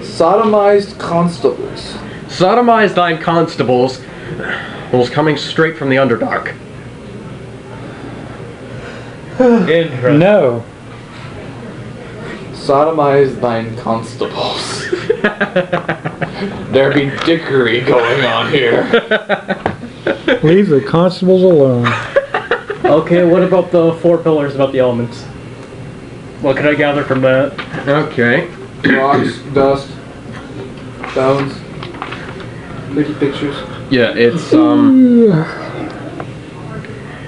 Sodomized constables. Sodomize thine constables, was coming straight from the Underdark. Interesting. No. Sodomize thine constables. There be dickery going on here. Leave the constables alone. Okay, what about the 4 pillars about the elements? What can I gather from that? Okay. Rocks, dust, stones, pretty pictures. Yeah, it's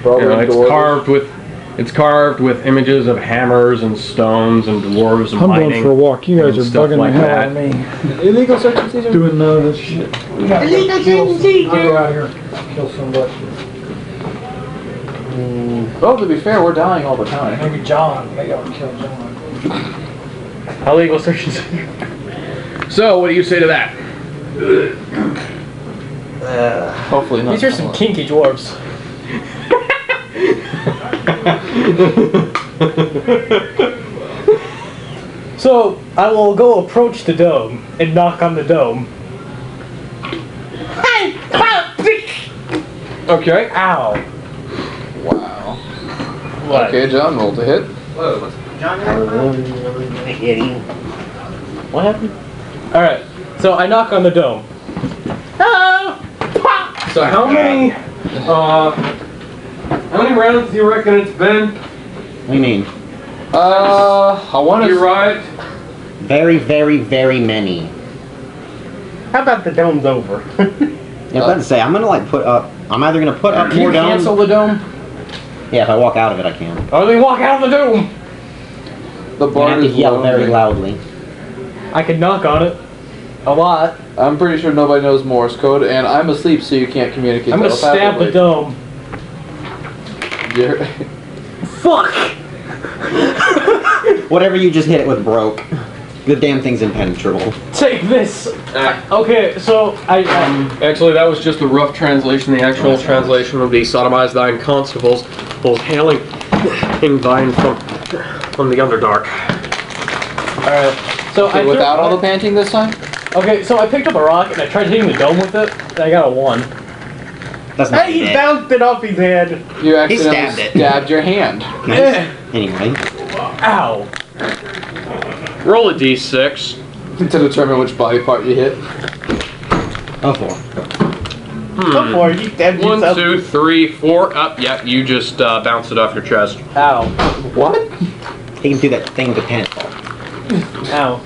Probably it's carved with images of hammers and stones and dwarves and I'm mining. going for a walk. You guys and are stuff bugging like the hell that. out of me. Illegal search and seizure. Doing none of this shit. Illegal seizure. I'll go out here and kill somebody. Well, to be fair, we're dying all the time. Maybe John. Maybe I'll kill John. Illegal search and seizure. So, what do you say to that? Hopefully not. These are some kinky dwarves. So, I will go approach the dome and knock on the dome. Okay. Ow. Wow. What? Okay, John, roll to hit. What happened? Alright, so I knock on the dome. Hello! So how many rounds do you reckon it's been? What do you mean? I want You're to. right. Very, very, very many. How about the dome's over? Yeah, I was about to say, I'm gonna like put up. I'm either gonna put up Can you more domes. cancel the dome? Yeah, if I walk out of it, I can. Oh, they walk out of the dome! The I bar have to is yell very loading. loudly. I can knock on it. A lot. I'm pretty sure nobody knows Morse code, and I'm asleep, so you can't communicate. I'm gonna stab the dome. You're- Fuck! Whatever you just hit it with broke. The damn thing's impenetrable. Take this! Okay, so Actually, that was just a rough translation. The actual translation would be Sodomize thine constables, both hailing thine from the Underdark. Alright. So Okay, without all the panting this time? Okay, so I picked up a rock and I tried hitting the dome with it, and I got a 1. That's not Hey, he it. bounced it off his head. You accidentally stabbed it. stabbed your hand. Nice. Anyway, Ow! Roll a d6. To determine which body part you hit. oh 4. Go for it. You stabbed 1, yourself. 2, 3, 4. Up. Yeah, you just bounced it off your chest. Ow. What? He can do that thing with tentacle. Ow.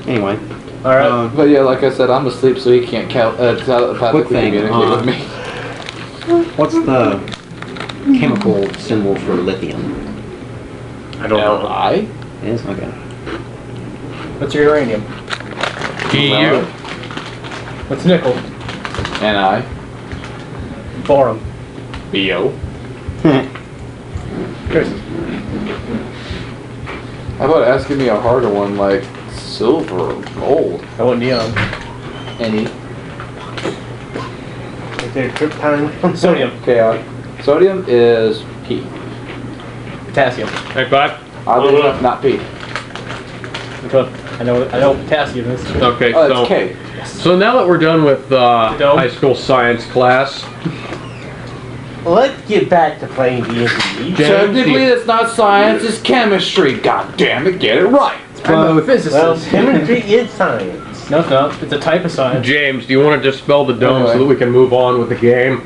Anyway. Alright. But yeah, like I said, I'm asleep, so he can't telepathically Quick thing, communicate with me. What's the chemical symbol for lithium? I don't know. I? It is? Okay. What's your uranium? EU. What's nickel? And I? Borum. BO. How about asking me a harder one like silver or gold? I want neon. Any? Is there krypton? Sodium. Okay, sodium is P. Potassium. Hey, 5. Oddly enough, not P. I know potassium is. Okay, Oh, so it's K. so now that we're done with dome? high school science class, Let's get back to playing D&D. Technically, that's not science, it's chemistry. God damn it, get it right. I'm a physicist. Well, chemistry is science. No, it's not. It's a type of science. James, do you want to dispel the dome Anyway. so that we can move on with the game?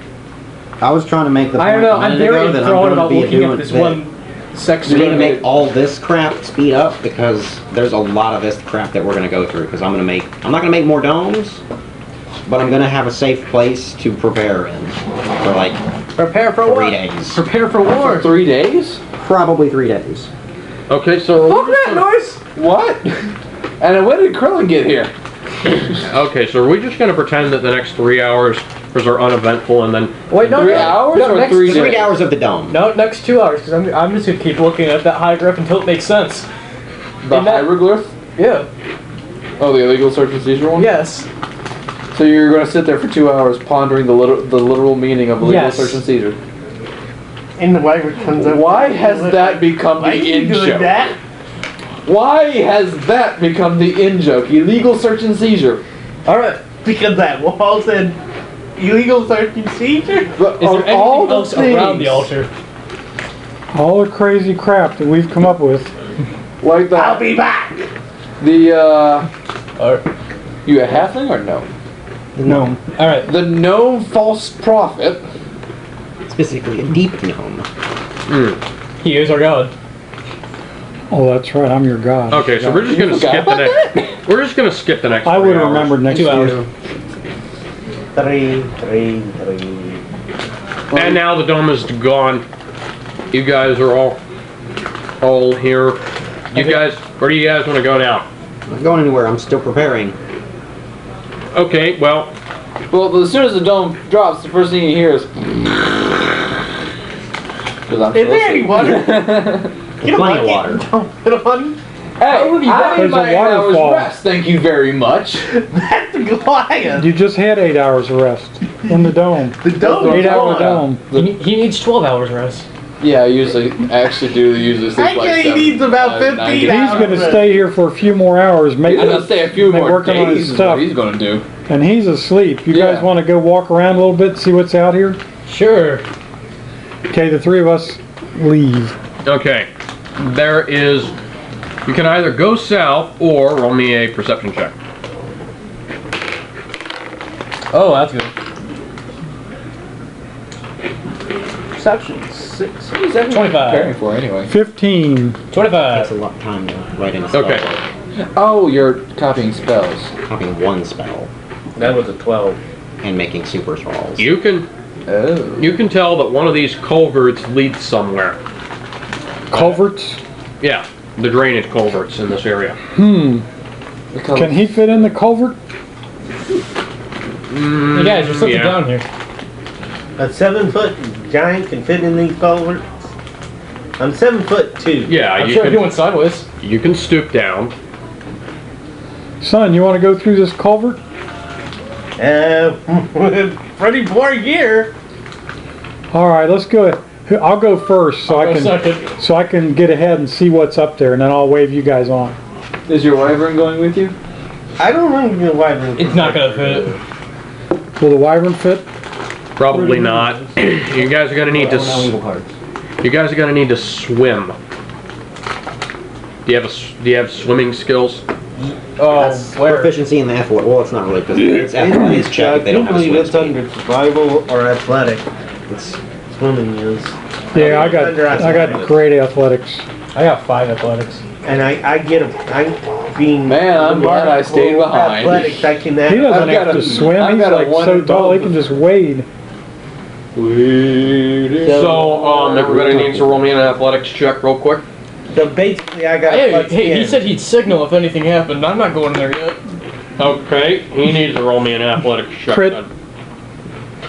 I was trying to make the point I don't know. a I'm minute very ago that I'm enthralled going about to be looking doing at this that. one section. We need to make all this crap speed up because there's a lot of this crap that we're going to go through. Because I'm not going to make more domes, but I'm going to have a safe place to prepare in for like Prepare for 3 what? days. Prepare for war. 3 days? Probably 3 days. Okay, so Fuck that noise! What? And then when did Krillin get here? okay, so are we just gonna pretend that the next 3 hours are uneventful, and then Wait, no, 3 no, hours no, or next 3 days? 3 hours of the dome. No, next 2 hours, because I'm just gonna keep looking at that hieroglyph until it makes sense. The And that- hieroglyph? Yeah. Oh, the illegal search and seizure one? Yes. So you're going to sit there for 2 hours pondering the literal meaning of illegal Yes. search and seizure. And the wyvern comes up. Why has that become Why are the you in doing joke? that? Why has that become the in joke? Illegal search and seizure. Alright, because that wall said illegal search and seizure? But Is of there all anything the else around the things, altar? All the crazy crap that we've come up with. like I'll that, be back! you a halfling or no? No. All right. The gnome false prophet. It's basically a deep gnome. He is our god. Oh, that's right. I'm your god. okay, so we're just gonna forgot skip the about next. We're just gonna skip the next. I 3 would have hours. remembered next 2 to hours. you. Three. And now the dome is gone. You guys are all here. You guys, where do you guys want to go now? I'm not going anywhere. I'm still preparing. Okay, well, Well, as soon as the dome drops, the first thing you hear is. Because Is there any water? Get a Plenty of bucket. water. Don't put a money. Hey, have you I got? need There's a my 8 hours waterfall. rest, thank you very much. That's the Goliath. You just had 8 hours of rest in the dome. The dome. 8 hour dome. He needs 12 hours rest. Yeah, I actually do sleep like Actually, he 7. needs about 15 He's hours. going to stay here for a few more hours. He's Maybe, gonna stay a few They're more working on his days is stuff. what he's gonna do. and he's asleep. You Yeah. guys want to go walk around a little bit and see what's out here? Sure. Okay, the three of us leave. okay. There is. You can either go south or roll me a perception check. Oh, that's good. Perception 6. What is that 25. preparing for anyway? 15. 25. Takes a lot of time to write in a spell. Okay. Oh, you're copying spells. Copying one spell That was a 12. and making super rolls. You can Oh. tell that one of these culverts leads somewhere. Culverts? Yeah, the drainage culverts in this area. Can he fit in the culvert? Hey guys, there's something yeah. down here. A 7-foot giant can fit in these culverts. I'm 7'2". Yeah, I'm you sure can. he went sideways. You can stoop down. Son, you want to go through this culvert? Pretty poor gear. All right, let's go. I'll go first so I'll I go can second. get ahead and see what's up there, and then I'll wave you guys on. Is your wyvern going with you? I don't think the wyvern. It's not gonna fit. Will the wyvern fit? Probably not. You guys are gonna need to. You guys are gonna need to swim. Do you have swimming skills? Oh, That's where? proficiency in the athletic. Well, it's not really because it's athletics check. They don't have a swim it's speed. under survival or athletic. It's Swimming is. Yeah, I Under got athletics. great athletics. I got 5 athletics. And I get a. I'm being. Man, I'm glad I stayed behind. Athletics, I can. He doesn't I've got have to a- swim. I've He's got a like one so and tall he both. can just wade. So, everybody needs to roll me an athletics check real quick. So basically, I got a Hey, plus hey, 10. he said he'd signal if anything happened. I'm not going there yet. Okay, he needs to roll me an athletics check. Crit. then.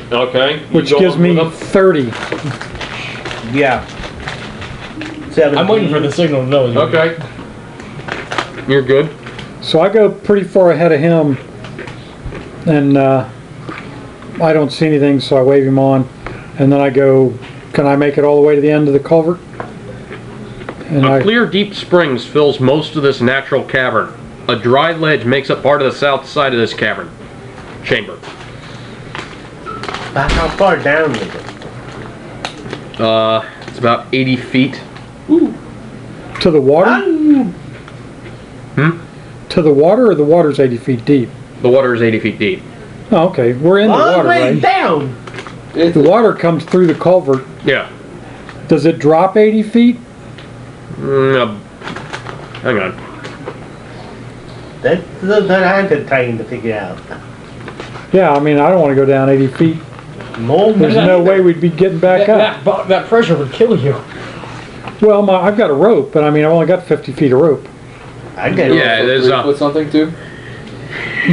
Okay. you Which go gives up me with him. 30. Yeah. 17. I'm waiting for the signal to know. Okay. You're good. So I go pretty far ahead of him, and I don't see anything, so I wave him on, and then I go, can I make it all the way to the end of the culvert? And A clear, deep springs fills most of this natural cavern. A dry ledge makes up part of the south side of this cavern chamber. About how far down is it? It's about 80 feet. To the water? Hmm? To the water, or the water's 80 feet deep? The water is 80 feet deep. Oh, okay. We're in the Long water, way right? down. The water comes through the culvert. Yeah. Does it drop 80 feet? Hang on. That's what I'm trying to figure out. Yeah, I mean, I don't want to go down 80 feet. No, There's no way we'd be getting back up. That pressure would kill you. Well, I've got a rope, but I mean, I've only got 50 feet of rope. I get Yeah, there's 3 foot something too?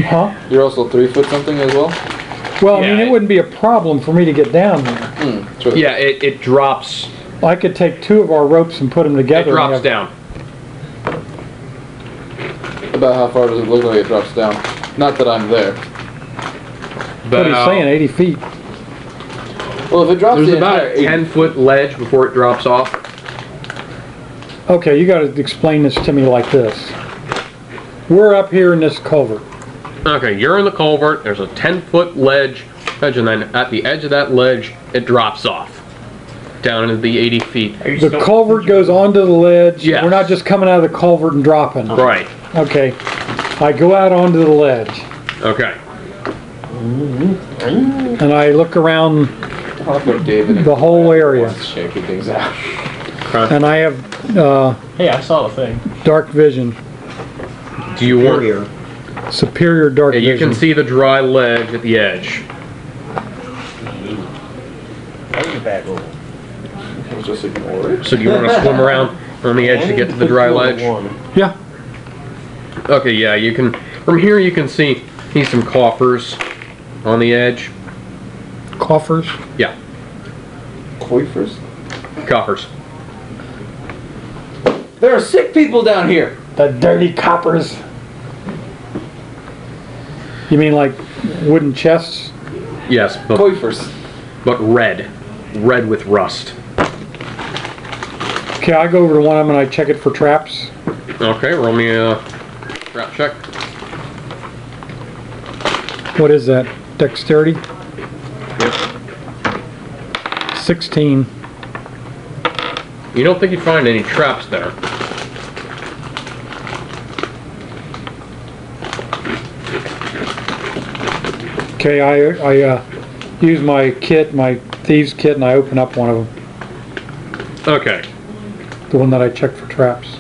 Huh? You're also 3 foot something as well? Well, I mean, Yeah, it wouldn't be a problem for me to get down there. True. Yeah, it drops. I could take 2 of our ropes and put them It together. and drops have- down. About how far does it look like it drops down? Not that I'm there. What are you saying, 80 feet? Well, if it drops There's the about entire a 10-foot ledge before it drops off. Okay, you got to explain this to me like this. We're up here in this culvert. Okay, you're in the culvert. There's a 10-foot ledge, and then at the edge of that ledge, it drops off down into the 80 feet. The culvert goes onto the ledge. Yes. We're not just coming out of the culvert and dropping. Right. Okay. I go out onto the ledge Okay. and I look around I'll put David in the whole area. shaking things out. and I have Hey, I saw the thing. dark vision. Do you want? Superior dark Yeah, you vision. can see the dry ledge at the edge. Just ignore it. So do you want to swim around on the edge to get to the dry ledge? Yeah. Okay, yeah, you can. From here, you can see some coffers on the edge. Coffers. Yeah, Coifers? coffers. There are sick people down here. The dirty coppers. You mean like wooden chests? Yes, Coifers. but red with rust. Okay, I go over to one of them and I check it for traps. Okay, roll me a trap check. What is that? Dexterity? 16. You don't think you'd find any traps there? Okay, I use my kit, my thieves kit, and I open up one of them. Okay. The one that I checked for traps.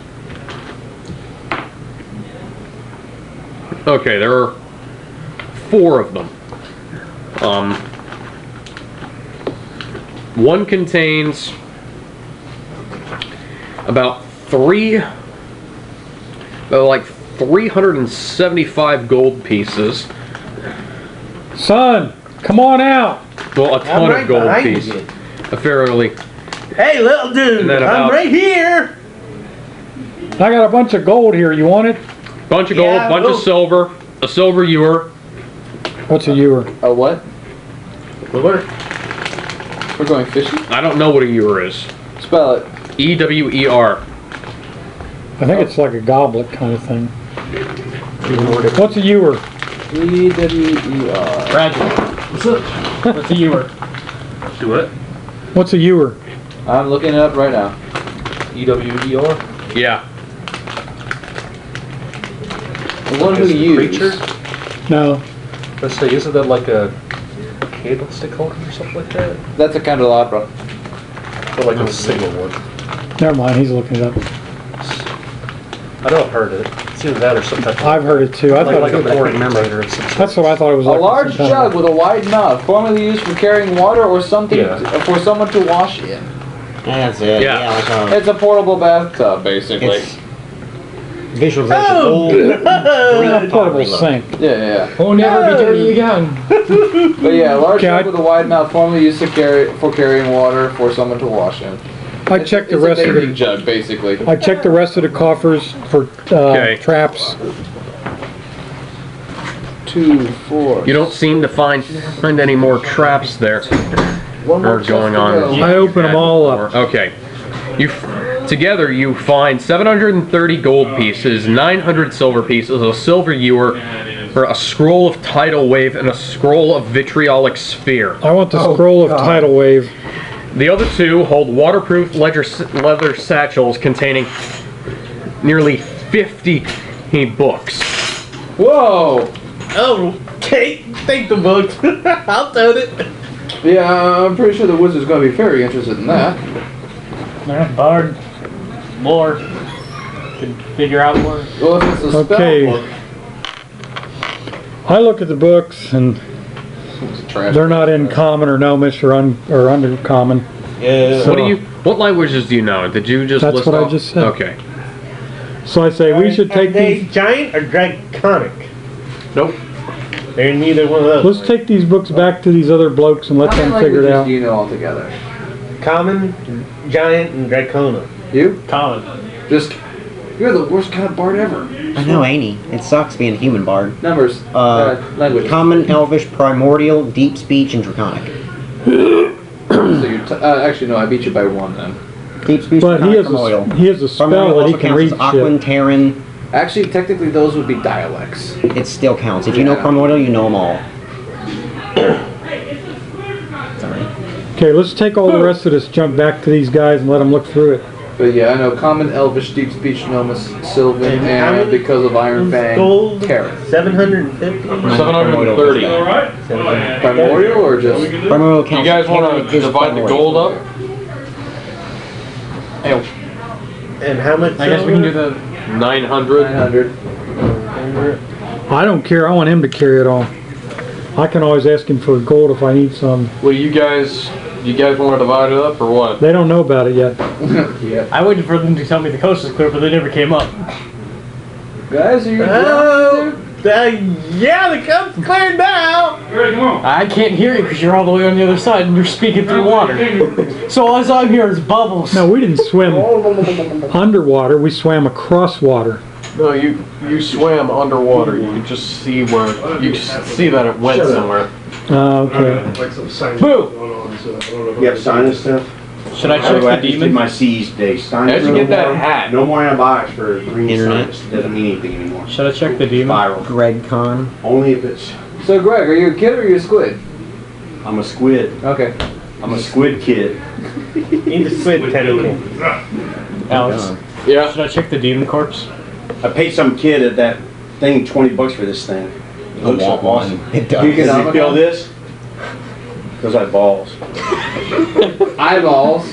Okay, there are 4 of them. One contains about 375 gold pieces. Son, come on out! Well, a ton right of gold behind pieces. you. A fairly. Hey, little dude, And then I'm about- right here. I got a bunch of gold here. You want it? Bunch of gold, Yeah, bunch look. of silver, a silver ewer. What's a ewer? A what? Ewer? We're going fishing? I don't know what a ewer is. Spell it. E-W-E-R. I think it's like a goblet kind of thing. What's a ewer? E-W-E-R. Graduate. What's a ewer? Do it. What's a ewer? I'm looking it up right now. E-W-E-R. Yeah. The one who used. Creature? No. Let's say, isn't that like a candlestick holder or something like that? That's a candelabra. Or like a single one? Never mind, he's looking it up. I know I've heard it. It's either that or some type of... I've heard it too. I like thought a pouring memorator or something. that's what I thought it was A like. large some kind jug of- with a wide mouth, formerly used for carrying water or something Yeah. for someone to wash in. That's it. Yeah. Yeah, like a, It's a portable bathtub, basically. it's visualization. Oh, a portable sink. Yeah. Won't never be dirty again. But yeah, a large Okay, jug I- with a wide mouth, formerly used to for carrying water for someone to wash in. I checked the It's rest a of bathing the. jug, basically. I checked the rest of the coffers for Okay. traps. 2, 4. You don't seem to find any more traps there. One more Or going chest to on. go. I open them all up. Okay. You Together, you find 730 gold pieces, 900 silver pieces, a silver ewer, or a scroll of tidal wave, and a scroll of vitriolic sphere. I want the scroll of tidal wave. The other two hold waterproof leather satchels containing nearly 50 books. Whoa! Oh, okay. Take the books. I'll tote it. Yeah, I'm pretty sure the wizard's gonna be very interested in that. Bard, lore, can figure out more. Well, if it's a spell Okay. book, I look at the books and it's trash. they're not in common or gnomish or undercommon. Yeah. So- What languages do you know? Did you just That's list what I off? just said. Okay. So I say we should Are take they these. giant or draconic? Nope. They're neither one of those. Let's take these books back to these other blokes and let How many them figure it languages out. do you know altogether? Common, giant, and dracona. You? Common. Just, you're the worst kind of bard ever. I know, ain't he? It sucks being a human bard. Numbers. Language. Common, Elvish, Primordial, Deep Speech, and Draconic. So you actually, no, I beat you by one then. Deep Speech, But he Draconic, has Primordial. he has a spell Primordial that he also can counts read as Aquan, shit. Terran. Actually, technically, those would be dialects. It still counts. If you know Yeah. Primordial, you know them all. Sorry. Okay, let's take all the rest of this junk back to these guys and let them look through it. But yeah, I know Common, Elvish, Deep Speech, Gnomus, Sylvan, And how and many because of Iron Fang, gold? Terran. 750? 730. Primordial or just? Primordial You counts. guys want Terran to is divide the Primordial. gold up? And how much? I guess we can do the. 900. 900. I don't care. I want him to carry it all. I can always ask him for gold if I need some. Well, you guys want to divide it up or what? They don't know about it yet. Yeah. I waited for them to tell me the coast is clear, but they never came up. Guys, are you Oh, yeah, the coast's cleared now. I can't hear you because you're all the way on the other side and you're speaking through water. So all I'm hearing is bubbles. No, we didn't swim underwater. We swam across water. No, you swam underwater. You could just see where you could see that it went somewhere. Okay. Boo! You have sign and stuff? Should I By check the way, I the just did demon? my C's today. Sign How'd you no get that more- hat? No more antibiotics for green Internet. sinus. Doesn't mean anything anymore. Should I check the demon? Viral. Greg Con. Only if it's. So Greg, are you a kid or are you a squid? I'm a squid. Okay. I'm a squid kid. Need the squid tentacle. Alex, Yeah. should I check the demon corpse? I paid some kid at that thing $20 for this thing. It looks so want one. awesome. It does. You can feel this? Those are balls. Eyeballs.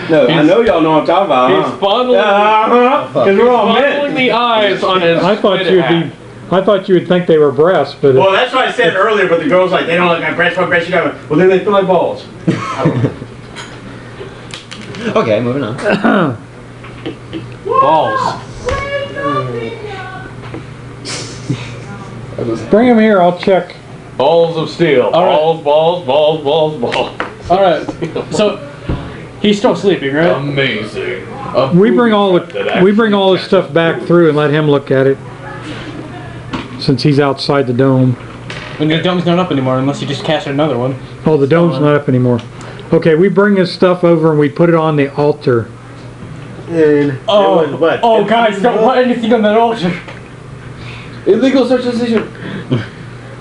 No, I know y'all know what I'm talking about. He's fondling, Because we're all fondling men. the eyes on his. I thought squid you'd hat. be. I thought you would think they were breasts, but Well, that's what I said earlier, but the girls like, they don't look like breast, you got. Well, then they feel like balls. Okay, moving on. Balls. bring them here. I'll check. Balls of steel. All right. Balls. Alright, so he's still sleeping, right? Amazing. We bring all the stuff back through and let him look at it, since he's outside the dome. When the dome's not up anymore, unless you just cast another one. Oh, the dome's not up anymore. Okay, we bring his stuff over and we put it on the altar. And Oh, it was what? oh guys, don't put anything on that altar. Illegal search and seizure.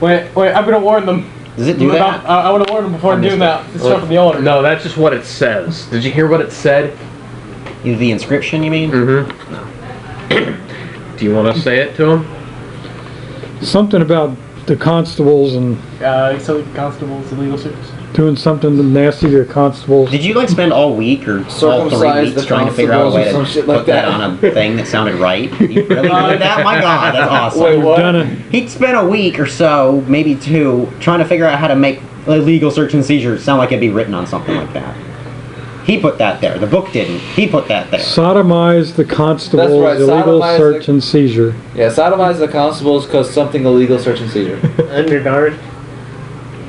Wait, I'm gonna warn them. Does it do that? I want to warn them before doing that. It's stuff on the altar. No, that's just what it says. Did you hear what it said? The inscription, you mean? Mm-hmm. Do you want to say it to him? Something about the constables and So constables, illegal search. doing something nasty to the constables. Did you like spend all week or all 3 Circumcise weeks the trying to figure out a way constables or to some shit like put that that? on a thing that sounded right? You really did that? My God, that's awesome. Wait, what? Done it. He spent a week or so, maybe 2, trying to figure out how to make illegal search and seizure sound like it'd be written on something like that. He put that there. The book didn't. He put that there. Sodomize the constables, That's right, illegal sodomize search the- and seizure. Yeah, sodomize the constables because something illegal search and seizure. Underdark.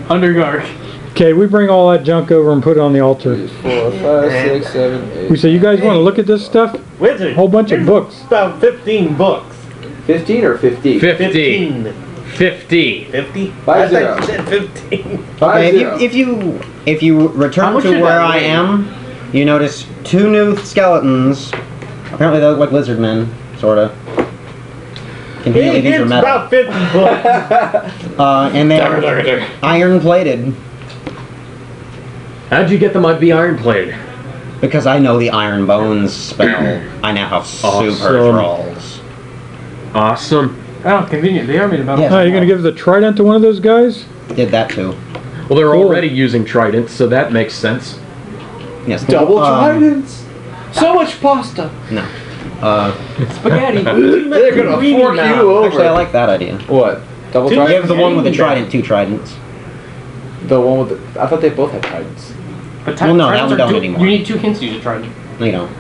Under guard. Okay, we bring all that junk over and put it on the altar. 4, 5, 6, 7, 8. We say, you guys want to look at this stuff? Wizard. Whole bunch of books. About 15 books. 15 or 50? 50. 50. 50. 50? Five I zero. thought you said 15. Okay, 5-0. if you return much to did where that I weigh? am, You notice 2 new skeletons. Apparently they look like lizard men, sorta. Conveniently, these are It's metal. about 50 bucks. And they're iron plated. How'd you get them to be iron plated? Because I know the Iron Bones spell. I now have super Awesome. trolls. Awesome. Oh, convenient. They are made of metal. Yes. Are you going to give the trident to one of those guys? Did that too. Well, they're Cool. already using tridents, so that makes sense. Yes. Double tridents. So much pasta. No. Spaghetti. They're gonna fork you over. Actually, I like that idea. What? Double Two tridents? Give the one with the trident 2 tridents. The one with the... I thought they both had tridents. But Well, no, that tridents one are don't anymore. You need 2 hints to use a trident No, you don't.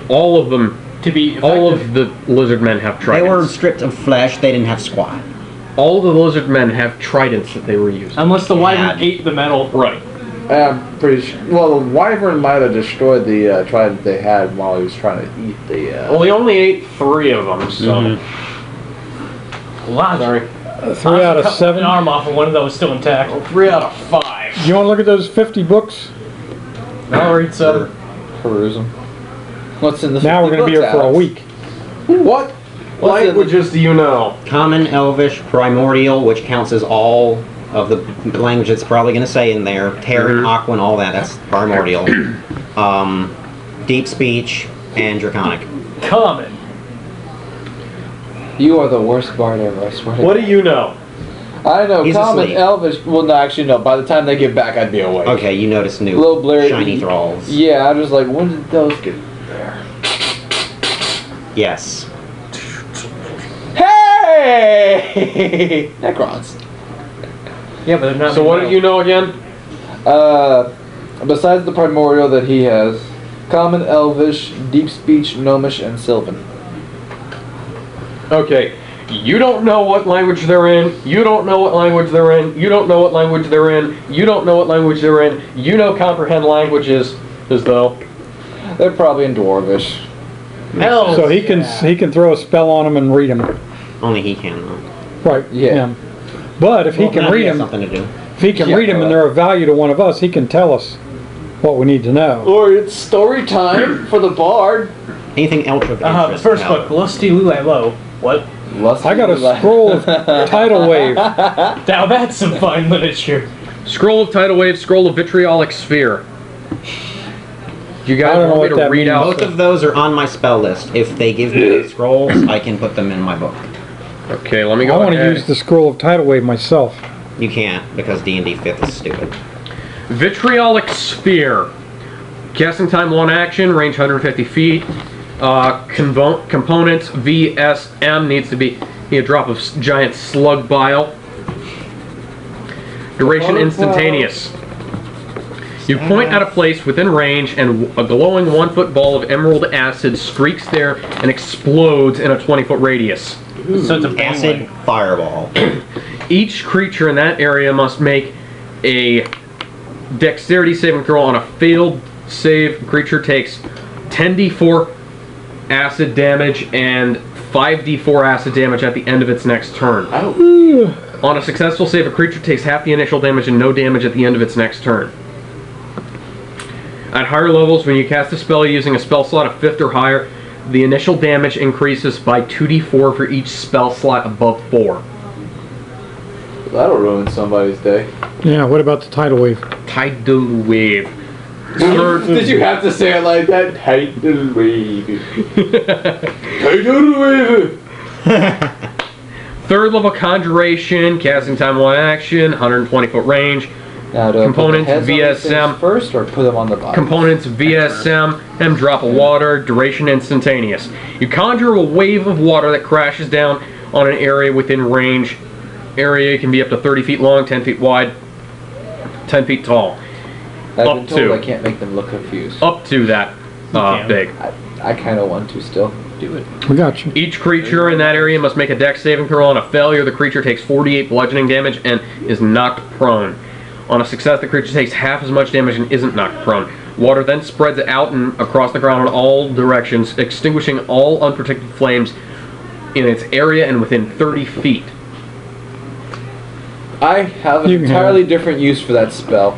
All of them, to be effective. all of the lizard men have They were tridents. stripped of flesh, they didn't have squat. All the lizard men have tridents that they were using. Unless the wyvern Yeah. ate the metal. Right. I'm pretty sure... Well, the wyvern might have destroyed the trident they had while he was trying to eat the... Well, he only ate 3 of them, so. Logic. 3 out of Cut 7. an arm off and one of those still intact. 3 out of 5. You want to look at those 50 books? I'll read some. Peruse them. What's in the Now we're 50 going to be here books, for a Alex? week. What languages do you know? Common, Elvish, Primordial, which counts as all of the language it's probably going to say in there. Terran, Aquan, all that. That's Primordial. Deep Speech, and Draconic. Common. You are the worst bard ever, I swear to What God. do you know? I know, He's common, asleep. elvish... Well, no, actually, no. By the time they get back, I'd be awake. Okay, you notice new Little blurry... shiny thralls. Yeah, I was like, when did those get there? Yes. Hey! Necrons. Yeah, but they're not. So what do you know again? Besides the primordial that he has, common, elvish, deep speech, gnomish, and sylvan. Okay. You don't know what language they're in. You don't know what language they're in. You don't know what language they're in. You don't know what language they're in. You know comprehend languages as though. They're probably in dwarvish. Hell. So he can throw a spell on them and read them. Only he can, though. Right. Yeah. But if he Well, can now read has them, something to do. if he can Yeah, read them and they're of value to one of us, he can tell us what we need to know. Or it's story time for the bard. Anything else of The interest? first Hal? book, Lusty Lulay Low. What? I got a scroll of tidal wave. Now that's some fine literature. Scroll of tidal wave, scroll of vitriolic sphere. You I guys don't know want me what to that read means. out? Both of those are on my spell list. If they give me the scrolls, I can put them in my book. Okay, let me I go want to ahead. use the scroll of tidal wave myself. You can't, because D&D 5th is stupid. Vitriolic sphere. Casting time 1 action, range 150 feet. Components VSM needs to be a drop of giant slug bile. Duration instantaneous. You point at a place within range and a glowing 1-foot ball of emerald acid streaks there and explodes in a 20-foot radius. So it's a Acid fireball. Each creature in that area must make a dexterity saving throw. On a failed save, creature takes 10d4 acid damage and 5d4 acid damage at the end of its next turn. On a successful save, a creature takes half the initial damage and no damage at the end of its next turn. At higher levels, when you cast a spell using a spell slot of 5th or higher, the initial damage increases by 2d4 for each spell slot above 4. That'll ruin somebody's day. Yeah, what about the tidal wave? Tidal wave. Did you have to say it like that? Tidal wave. Tidal wave. Third level conjuration, casting time 1 action, 120-foot range. Now, do I put the Components heads on these VSM. things first, or put them on the bottom? Components VSM, M drop of water, duration instantaneous. You conjure a wave of water that crashes down on an area within range. Area can be up to 30 feet long, 10 feet wide, 10 feet tall. I've been up told to. I can't make them look confused. Up to that big. I kind of want to still do it. We got you. Each creature in that area must make a dex saving throw. On a failure, the creature takes 48 bludgeoning damage and is knocked prone. On a success, the creature takes half as much damage and isn't knocked prone. Water then spreads out and across the ground in all directions, extinguishing all unprotected flames in its area and within 30 feet. I have an You can entirely different use for that spell.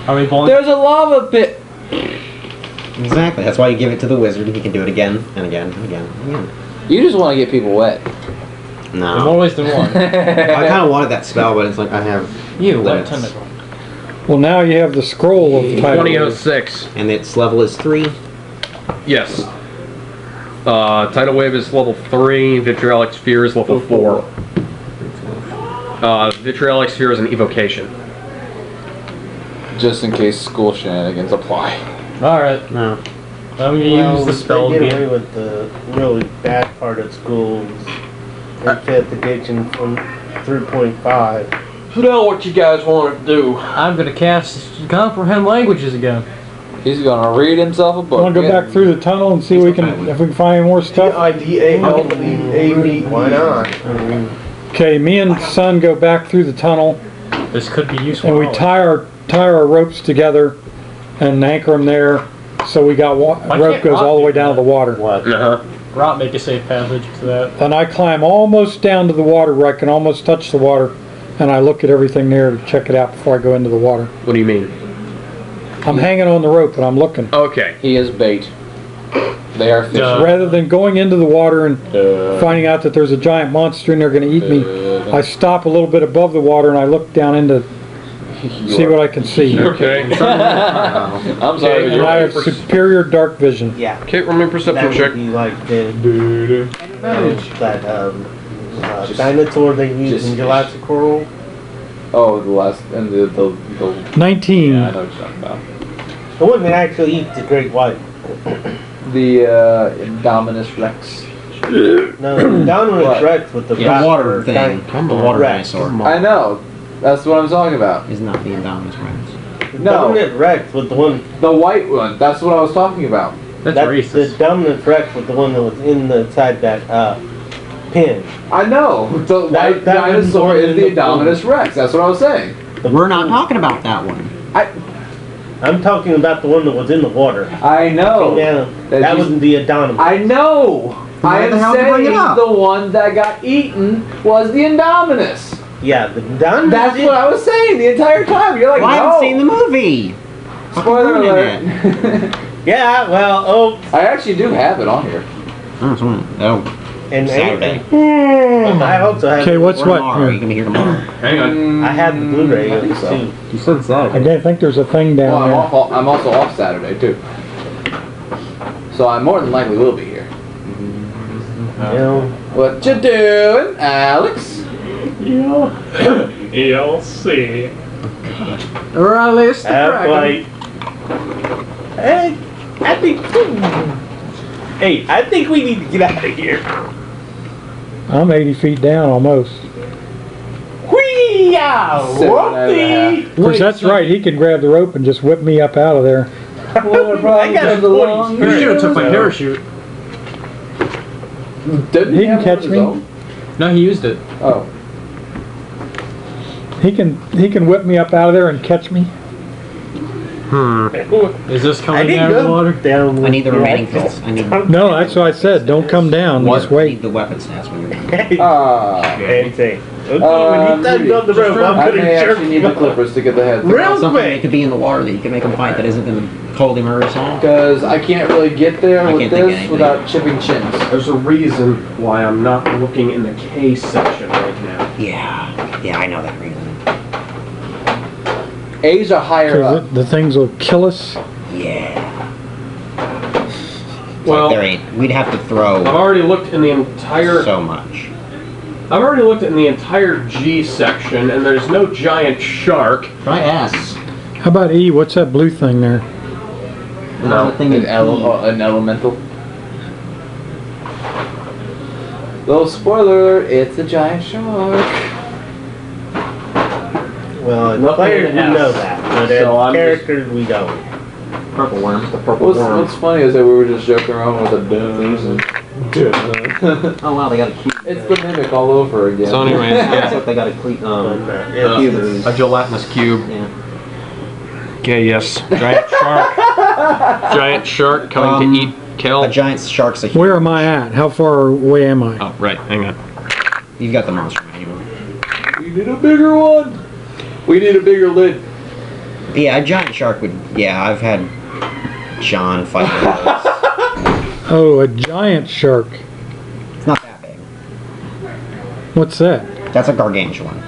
Are we blowing? There's a lava pit. Exactly. That's why you give it to the wizard. He can do it again and again and again and again. You just want to get people wet. In more No. ways than one. I kind of wanted that spell, but it's like I have You, what limits. tentacle? Well, now you have the scroll of tidal wave. 2006. And its level is 3. Yes. Tidal Wave is level 3. Vitriolic Sphere is level 4. Vitriolic Sphere is an evocation. Just in case school shenanigans apply. Alright, No. I'm gonna use the spell they get again. away with the really bad part of schools. Investigation from 3.5. So now what you guys want to do? I'm gonna cast Comprehend Languages again. He's gonna read himself a book. Want to go back through the tunnel and see if we can find any more stuff? IDALEAV. Why not? Okay, me and Son go back through the tunnel This could be useful. and we knowledge. tie our ropes together and anchor them there. So we got rope can't goes all the way Rob do down to the water. What? Uh-huh. Rot make a safe passage to that. And I climb almost down to the water where I can almost touch the water, and I look at everything there to check it out before I go into the water. What do you mean? I'm hanging on the rope and I'm looking. Okay. He is bait. They are fish. Rather than going into the water and finding out that there's a giant monster and they're going to eat me, I stop a little bit above the water and I look down into see what I can see. Okay. I'm sorry. And I have superior dark vision. Yeah. Okay, roll me a perception That would check. be like the dinosaur they use Just in Jurassic World. Oh, the last and the 19. yeah, I know what you're talking about. The one that actually eats the great white. The Indominus Rex. No, the dominant What? Rex with the The water raptor thing. The water Rex. dinosaur. I know. That's what I'm talking about. Is not the Indominus Rex. The No. dominant Rex with the one. The white one. That's what I was talking about. That's The racist. dominant Rex with the one that was inside that pin. I know. The white that dinosaur one's is the in the Indominus Rex. That's what I was saying. We're not talking about that one. I'm talking about the one that was in the water. I know. Yeah, That that you- was the Adonis. I know. Why I the am hell did you bring it saying up? the one that got eaten was the Indominus. Yeah, the Adonis. That's what I was saying the entire time. You're like, Well, I no. haven't seen the movie. Spoiler Fucking alert. ruining Yeah, well, I actually do have it on here. Oh, and Saturday. I also have. Okay, what's Or what? tomorrow. You can be here tomorrow. Hang on. I had the Blu-ray of it so. too. You said I Saturday. didn't think there's a thing Well, down there. I'm also off Saturday too. So I more than likely will be here. You know, What you doing, Alex? You'll see. Release the have dragon. like. Hey, I think. Hey, I think we need to get out of here. I'm 80 feet down almost. Whee-yow! 7.5. Of course, that's right. He can grab the rope and just whip me up out of there. I got a 40. You should have took my parachute. Didn't He have can one catch of me. his own? No, he used it. Oh. He can whip me up out of there and catch me. Is this I coming didn't down of the go water? down. I need the with remaining that. fills. I need, No, that's what I said. Don't come down. Just I wait. need the weapon stats when you're done. And say, okay, when he's done on the rope, I'm I gonna may jerk actually need you the clippers to get the head. Real Something that quick. could be in the water that you can make him fight that isn't going to hold him or his own. Because I can't really get there I with can't think of this anything. without chipping chins. There's a reason why I'm not looking in the K section right now. Yeah, I know that reason. A's are higher up. Because the things will kill us. Yeah. Well, There ain't. We'd have to I've throw already looked in the entire. so much. I've already looked in the entire G section, and there's no giant shark. Try S. How about E? What's that blue thing there? No. Thing An, in an elemental. Little spoiler alert, it's a giant shark. Well, as Nothing players we else. know that, but So I'm as characters we don't. Purple worm. The purple worm. What's funny is that we were just joking around with the duns and Oh wow, they got a cute. it's the mimic all over again. So anyways, Looks yeah. like they got a cleat. Yeah. Cubes. A gelatinous cube. Yeah. Okay, yes. Giant shark. Giant shark coming to eat, kill. A giant shark's a. Where am I at? How far away am I? Oh, right. Hang on. You've got the monster manual. We need a bigger one. We need a bigger lid. Yeah, a giant shark would. Yeah, I've had John fight those. Oh, a giant shark. It's not that big. What's that? That's a gargantuan.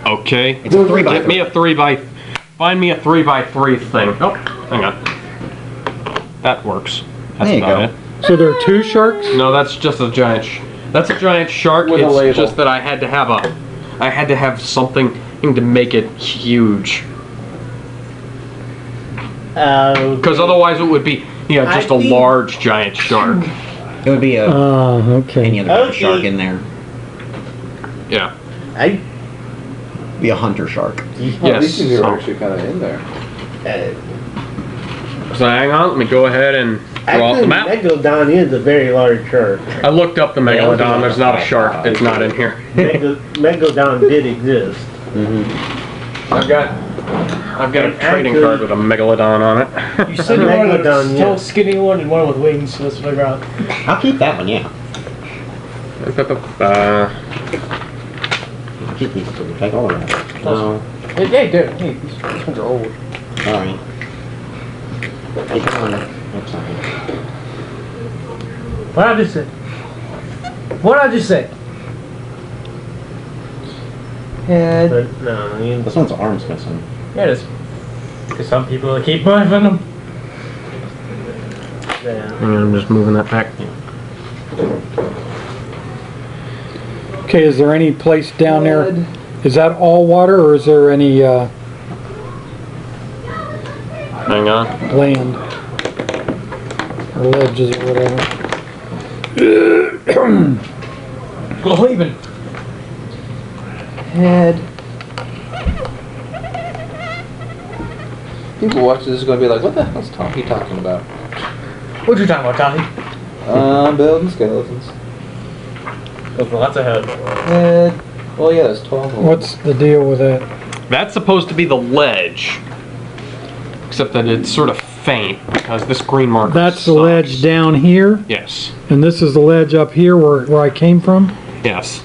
Okay. It's a 3x3. Get me a 3x. Find me a 3x3 thing. Oh, hang on. That works. That's There you about go. it. So there are 2 sharks? No, that's just a giant. That's a giant shark. With a It's label. just that I had to have something to make it huge. Because otherwise it would be, just a large giant shark. It would be a Okay. any other kind of Okay. shark in there. Yeah. Be a hunter shark. Well, these things are so- actually kind of in there. So hang on, let me go ahead and draw up the map. Megalodon is a very large shark. I looked up the megalodon. There's not a shark. It's not in here. Megalodon did exist. I've got a trading card with a megalodon on it. You said you wanted a Megalodon, tall, yeah. skinny one and one with wings, so that's what I got. I'll keep that one, yeah. Keep these two. Take all of that. No. Hey, dude, hey, these ones are old. Alright. Take one. That's fine. What did I just say? What did I just say? Head. But no, This one's arm's missing. Yeah, it is. Because some people keep moving them. yeah. I'm just moving that back. Okay, is there any place down there? Is that all water or is there any Hang on. land? Or ledges or whatever? Well, even. Head. People watching this are going to be like, what the hell's Tommy talking about? What you talking about, Tommy? Building skeletons. There's lots of head. Head. Well, yeah, there's 12 of them. What's the deal with that? That's supposed to be the ledge. Except that it's sort of faint because this green marker That's the sucks. ledge down here, Yes. and this is the ledge up here where I came from? Yes.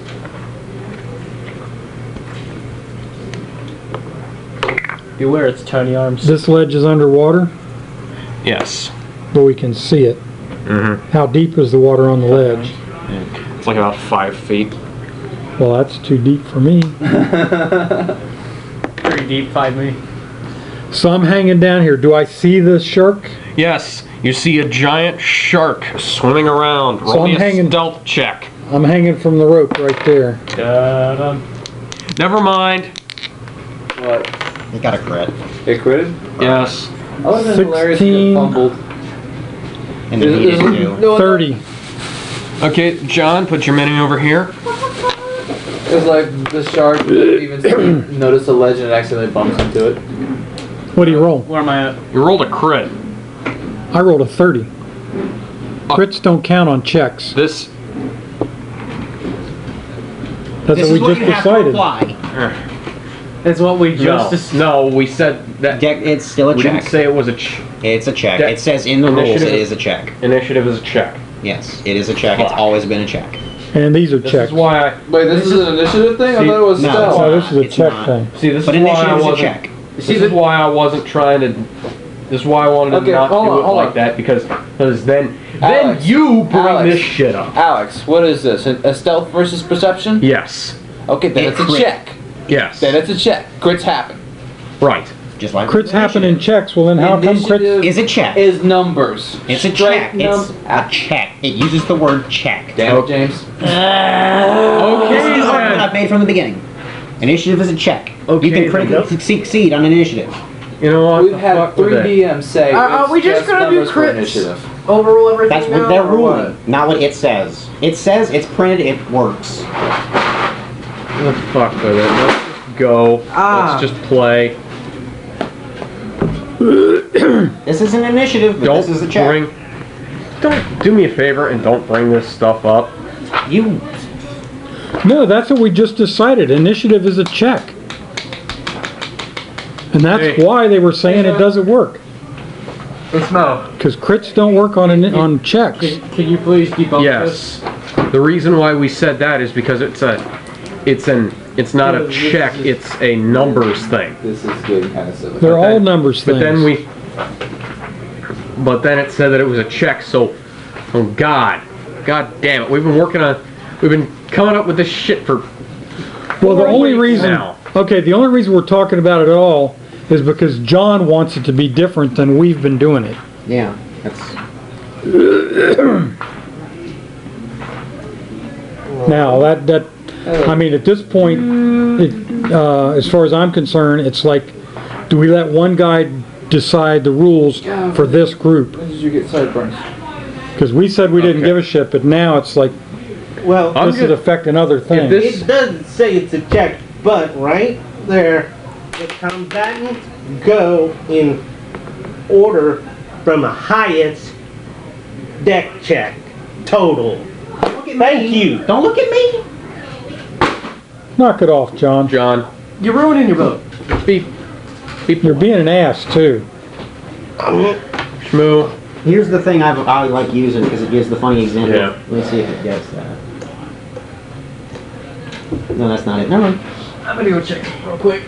Beware, it's tiny arms. This ledge is underwater, Yes. but we can see it. Mm-hmm. How deep is the water on the ledge? It's like about 5 feet. Well, that's too deep for me. Pretty deep, 5 me. So I'm hanging down here. Do I see this shark? Yes. You see a giant shark swimming around. Roll me a stealth check. I'm hanging from the rope right there. Da-dum. Never mind. What? You got a crit. It critted? Yes. I wasn't hilarious if 16. it fumbled. And the beat is too. No, 30. Okay, John, put your mini over here. It's like the shark didn't even notice the ledge and accidentally bumps into it. What do you roll? Where am I at? You rolled a crit. I rolled a 30. Crits don't count on checks. This. That's what we just decided. That's what we just No, we said that. It's still a We check. didn't say it was a It's a check. Deck- It says in the rules Initiative. it is a check. initiative is a check. Yes, it is a check. It's Fuck. always been a check. And these are This checks. is why I. Wait, this is an initiative thing? I See- thought it was No, stealth. Oh, this is a It's check not. thing. See, this But is why I initiative is a wasn't. check. This is why I wasn't trying to. This is why I wanted Okay, to not hold do on, it hold like on. that because then Alex, you bring Alex. this shit up. Alex, what is this? A stealth versus perception? Yes. Okay, then Yeah, it's a crit. check. Yes. Then it's a check. Crits happen. Right. Just like Crits happen in checks. Well, then how come crits? Initiative is a check. is numbers. It's a Straight check. It's a check. It uses the word check. Damn it, James. This is Okay the argument I've then. made from the beginning. Initiative is a check. Okay, You can critically succeed on initiative. You know what? We've The had fuck with 3 it. DMs say Are it's we just gonna do numbers for crits? initiative. overrule everything. That's what now, they're or ruling, what? not what it says. It says it's printed, it works. The fuck with it. Let's just go. Let's just play. This is an initiative, but Don't this is a check. Don't do me a favor and don't bring this stuff up. You No, that's what we just decided. Initiative is a check. And that's Hey. why they were saying it doesn't work. It's Mo. Because crits don't work on checks. Can you please debunk Yes. The reason why we said that is because it's It's not a check, it's a numbers thing. This is getting kind of silly. They're all then- numbers But things. then it said that it was a check, so, oh God damn it, we've been coming up with this shit for Well, the 4 only weeks reason, now. okay, the only reason we're talking about it at all is because John wants it to be different than we've been doing it. Yeah, that's. Now, I mean, at this point, as far as I'm concerned, it's like, do we let one guy decide the rules for this group? When did you get sideburns? Because we said we didn't Okay. give a shit, but now it's like, Well, I'm this is good. affecting other things. this- it does say it's a check, but right there, the combatants go in order from the highest deck check total. Thank you. Don't look at me. Knock it off, John. John, You're ruining your boat. beep, You're being an ass, too. schmoo. Here's the thing I like using because it gives the funny example. Yeah. Let me see if it gets that. No, that's not it. Never mind. I'm gonna go check real quick.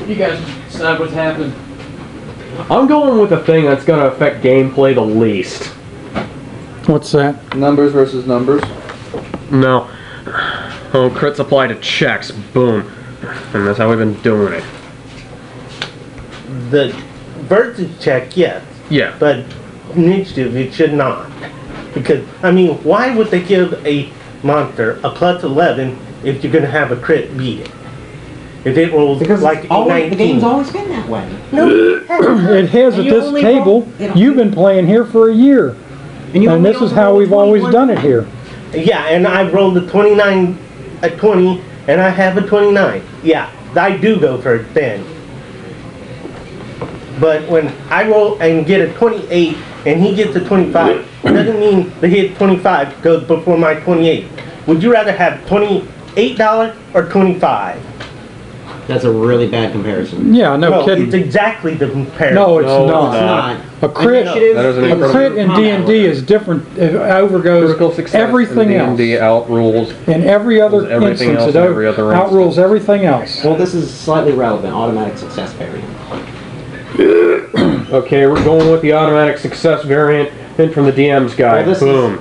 You guys decide what's happening. I'm going with the thing that's gonna affect gameplay the least. What's that? Numbers versus numbers. No. Oh, crits apply to checks. Boom. And that's how we've been doing it. The versus check, yes, Yeah. but initiative it should not. Because I mean, why would they give a monster a plus 11 if you're gonna have a crit beat it? If it rolls Because like a the 19. game's always been that way. No, it hasn't. It has at You this only table. roll- You've been playing here for a year. you And only this is roll how we've always 21. done it here. Yeah, and I rolled a 29, a 20, and I have a 29. Yeah, I do go for it then. But when I roll and get a 28 and he gets a 25, doesn't mean the hit 25 goes before my 28. Would you rather have $28 or 25? That's a really bad comparison. Yeah, no Well, kidding. it's exactly the comparison. No, it's No, not. It's not. A crit, Initiative That is an a incredible- crit in D&D is different. It Critical overgoes success everything in else. D&D outrules. In every other Everything instance, else it in every other instance. outrules everything else. Well, this is slightly relevant. Automatic success variant. Okay, we're going with the automatic success variant in from the DM's guide. Well, this Boom.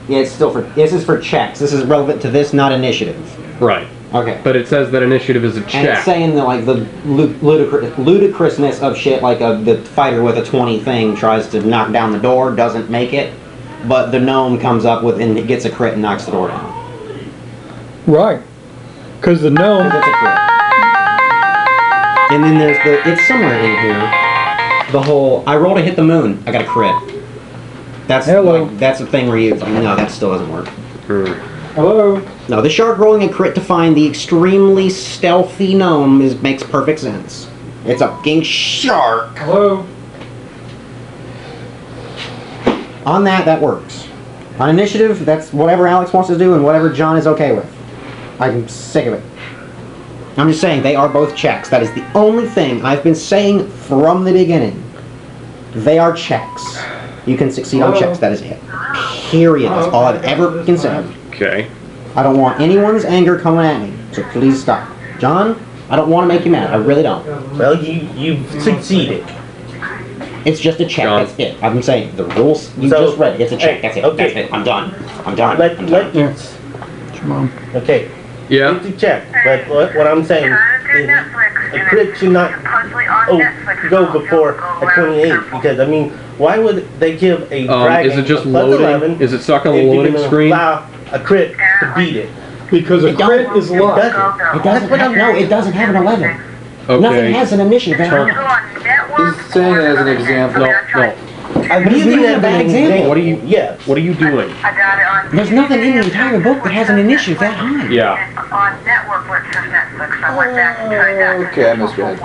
Yeah, it's still for. This is for checks. This is relevant to this, not initiative. Right. Okay. But it says that initiative is a And it's check. saying that like the ludicrousness of shit, like the fighter with a 20 thing tries to knock down the door, doesn't make it, but the gnome comes up with and it gets a crit and knocks the door down. Right. Because the gnome, That's a crit. And then there's it's somewhere in here. The whole I rolled to hit the moon, I got a crit. That's Hello. like, that's a thing where you no, that still doesn't work. hello. No, the shark rolling a crit to find the extremely stealthy gnome makes perfect sense. It's a fucking shark. Hello. On that works. On initiative, that's whatever Alex wants to do and whatever John is okay with. I'm sick of it. I'm just saying, they are both checks. That is the only thing I've been saying from the beginning. They are checks. You can succeed on checks, that is it. Period. That's all I've ever been saying. Okay. I don't want anyone's anger coming at me, so please stop. John, I don't want to make you mad. I really don't. Well, you've succeeded. It's just a check. John. That's it. I've been saying the rules you So, just read. It's a check. hey, That's it. okay. That's it. I'm done. I'm done. Let Yeah. Come on. okay. Yeah. It's a check, but what I'm saying is a crit should not go before a 28 because I mean, why would they give a dragon is it just a plus loading? 11 Is it stuck on the if you're loading gonna screen? Allow a crit to beat it. Because a It don't- crit is It luck. doesn't. It doesn't have, no, it doesn't have an 11. Nothing Okay. has an initiative. He's saying it as an example. No. What do you mean a bad example? What are you? Yes. What are you doing? There's nothing in the entire book that has an initiative that high. Yeah. On network, which is Netflix, I went back and tried that. Okay, I misread.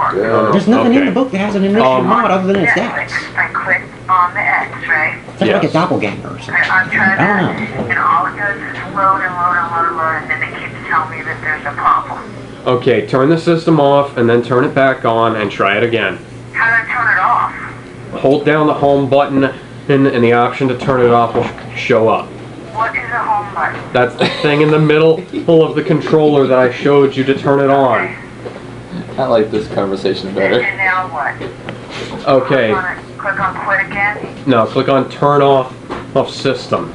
There's nothing in Okay. the book that has an initiative mod other than its Netflix, dex. I clicked on the X, right? It's like a Yes. doppelganger or something. I'm trying I don't know. and all it does is load and load and load and load, and then it keeps telling me that there's a problem. Okay. Turn the system off and then turn it back on and try it again. How do I turn it off? Hold down the home button and the option to turn it off will show up. What is a home button? That's the thing in the middle of the controller that I showed you to turn it on. I like this conversation better. And now what? Okay. Click on quit again? No, click on turn off system.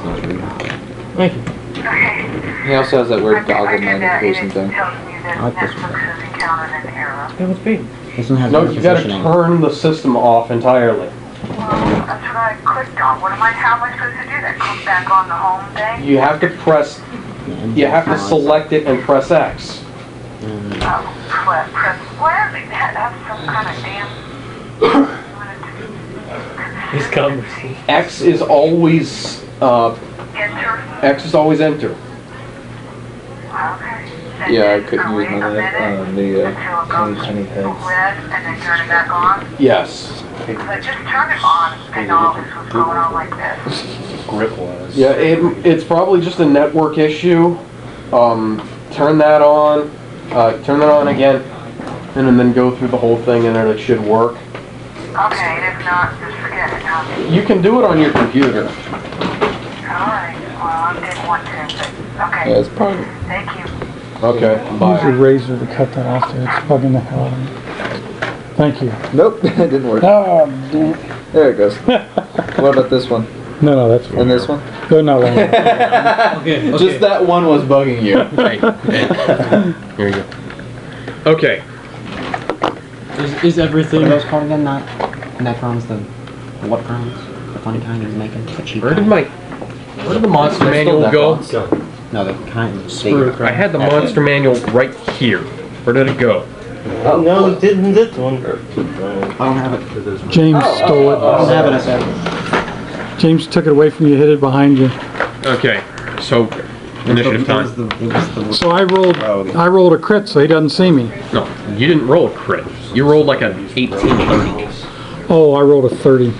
Thank you. Okay. He also has that weird I goggle did that, magnification and it thing. tells me that I like this Netflix has encountered an error. That was paid. Doesn't have No, the you gotta positioning. turn the system off entirely. Well, that's what I clicked on. How am I supposed to do that? Click back on the home thing? You have to press, you have to select it and press X. Oh, press. Where did that have some kind of damn... He's coming. X is always, Enter? X is always enter. Okay. Yeah, I couldn't use none of that on the Until it goes tiny heads. red and then turn it back on? Yes. But just turn it on and all this was going on like this. Grip was. Yeah, it's probably just a network issue. Turn that on again, and then go through the whole thing and then it should work. Okay, and if not, just forget it, huh? You can do it on your computer. Alright, well, I didn't want to, but, okay. Yeah, it's probably. Thank you. Okay, Use a bye. razor to cut that off there. It's bugging the hell out of me. Thank you. Nope, it didn't work. Oh, damn. There it goes. What about this one? No, that's fine. And this one? Go not long. Okay. Just that one was bugging you. Here you go. Okay. Is everything... What are those called again? Not Necrons, the what crowns? The funny kind he's making? The cheap Where did kind? where did the monster They're still manual go? No, the kind... Screw I had the monster manual right here. Where did it go? No, it didn't this one. I don't have it. James stole I it. don't have it, I said. James took it away from you, hid it behind you. Okay, so initiative time. So I rolled a crit, so he doesn't see me. No, you didn't roll a crit. You rolled like an 1830. Oh, I rolled a 30.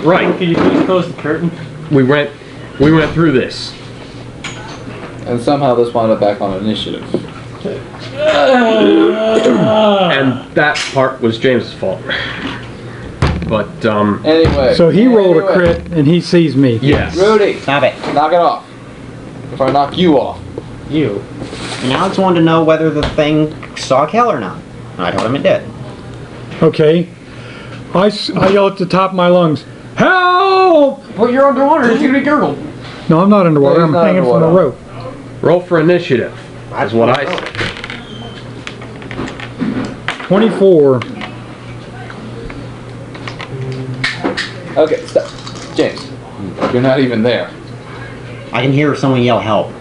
Right. Can you please close the curtain? We went through this. And somehow this wound up back on initiative. And that part was James's fault. But Anyway. So he rolled a crit, and he sees me. yes. Rudy, Stop it. knock it off. If I knock you off. You. And Alex wanted to know whether the thing saw Kel or not. And I told him it did. Okay. I yell at the top of my lungs, help! Well, you're underwater. You're gonna be gurgled. No, I'm not underwater. No, I'm he's not hanging from the underwater. rope. Roll for initiative. That's what I said. 24. Okay, stop. James, you're not even there. I can hear someone yell help.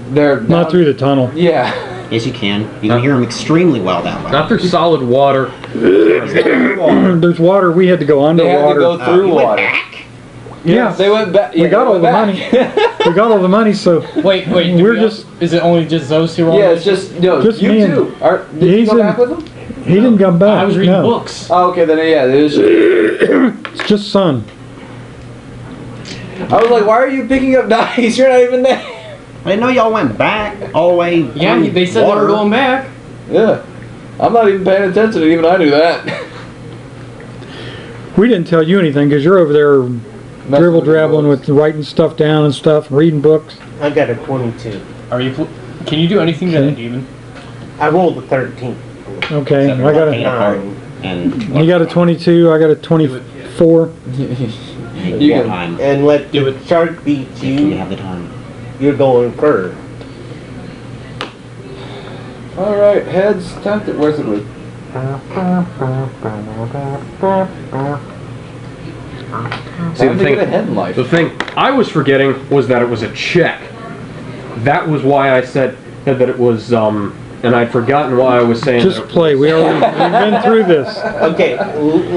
They're Not down- through the tunnel. Yeah. Yes, you can. You can hear him extremely well that way. Not through solid water. There's water. We had to go They had to underwater. go through you went water. back. Yeah. They went back. We got all the money. We got all the money, so Wait. We're just- Is it only just those two? Yeah, it's just Just you me and- two. Did you He's go in- back with them? he didn't come back. I was reading no. books. Oh, okay, then yeah, it is. It's just sun. I was like, why are you picking up dice? You're not even there. I didn't know y'all went back all the way. Yeah, through they said water. they were going back. Yeah. I'm not even paying attention. Even I knew that. We didn't tell you anything because you're over there dribble drabbling with writing stuff down and stuff, reading books. I got a 22. Are you? Can you do anything to that demon? I rolled a 13. Okay, I got a. 9. And You got a 22. I got a 24. You can- time. And let Do the it. shark beat If you you, have the time. you're going first. All right, heads. Time to. Where's the group? See, Time to get ahead in life. the thing I was forgetting was that it was a check. That was why I said that it was, and I'd forgotten why I was saying Just that play. We've been through this. Okay.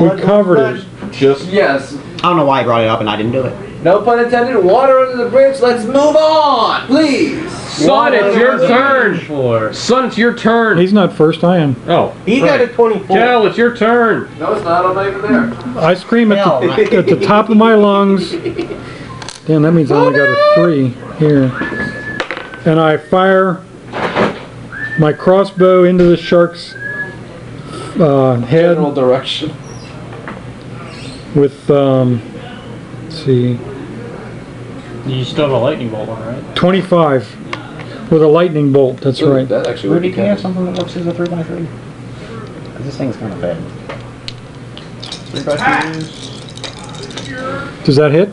We covered it. just Yes. I don't know why he brought it up and I didn't do it. No pun intended. Water under the bridge. Let's move on, please. Son, it's your turn. For Son, it's your turn. He's not first. I am. Oh, He got a 24. Kel, it's your turn. No, it's not. I'm not even there. I scream at the top of my lungs. Damn, that means I only got a 3 here. And I fire my crossbow into the shark's head. General direction. with, let's see, You still have a lightning bolt on, right? 25 with a lightning bolt, that's Ooh, right. That actually would Rudy, be can you have kind something that looks as a 3x3? 'Cause this thing's kind of bad. 3x3s. Does that hit?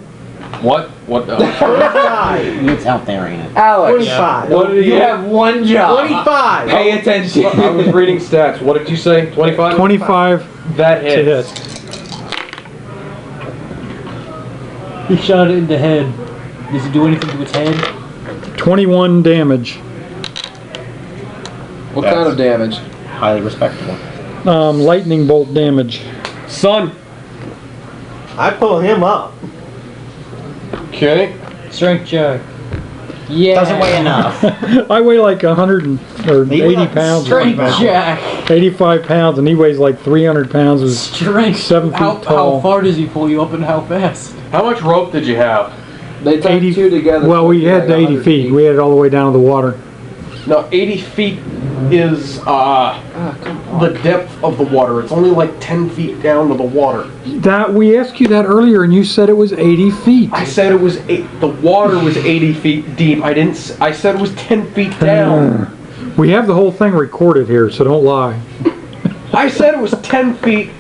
What? What? 25. It's out there, ain't it? Alex, 25. What did he you hit? have one job. 25. Pay attention. I was reading stats. What did you say? 25? 25 That to hits. hit. He shot it in the head. Does it do anything to its head? 21 damage. What kind of damage? Highly respectable. Lightning bolt damage. Son. I pull him up. Okay. Strength check. Yeah. Doesn't weigh enough. I weigh like 80 pounds. Strength check. 85 pounds, and he weighs like 300 pounds. Is Strength. 7 feet How tall. far does he pull you up and how fast? How much rope did you have? They tied 80 two together. Well, we had like 80 100 feet. We had it all the way down to the water. No, 80 feet is the depth of the water. It's only like 10 feet down to the water. That we asked you that earlier, and you said it was 80 feet. I said it was the water was 80 feet deep. I didn't. I said it was 10 feet down. We have the whole thing recorded here, so don't lie. I said it was 10 feet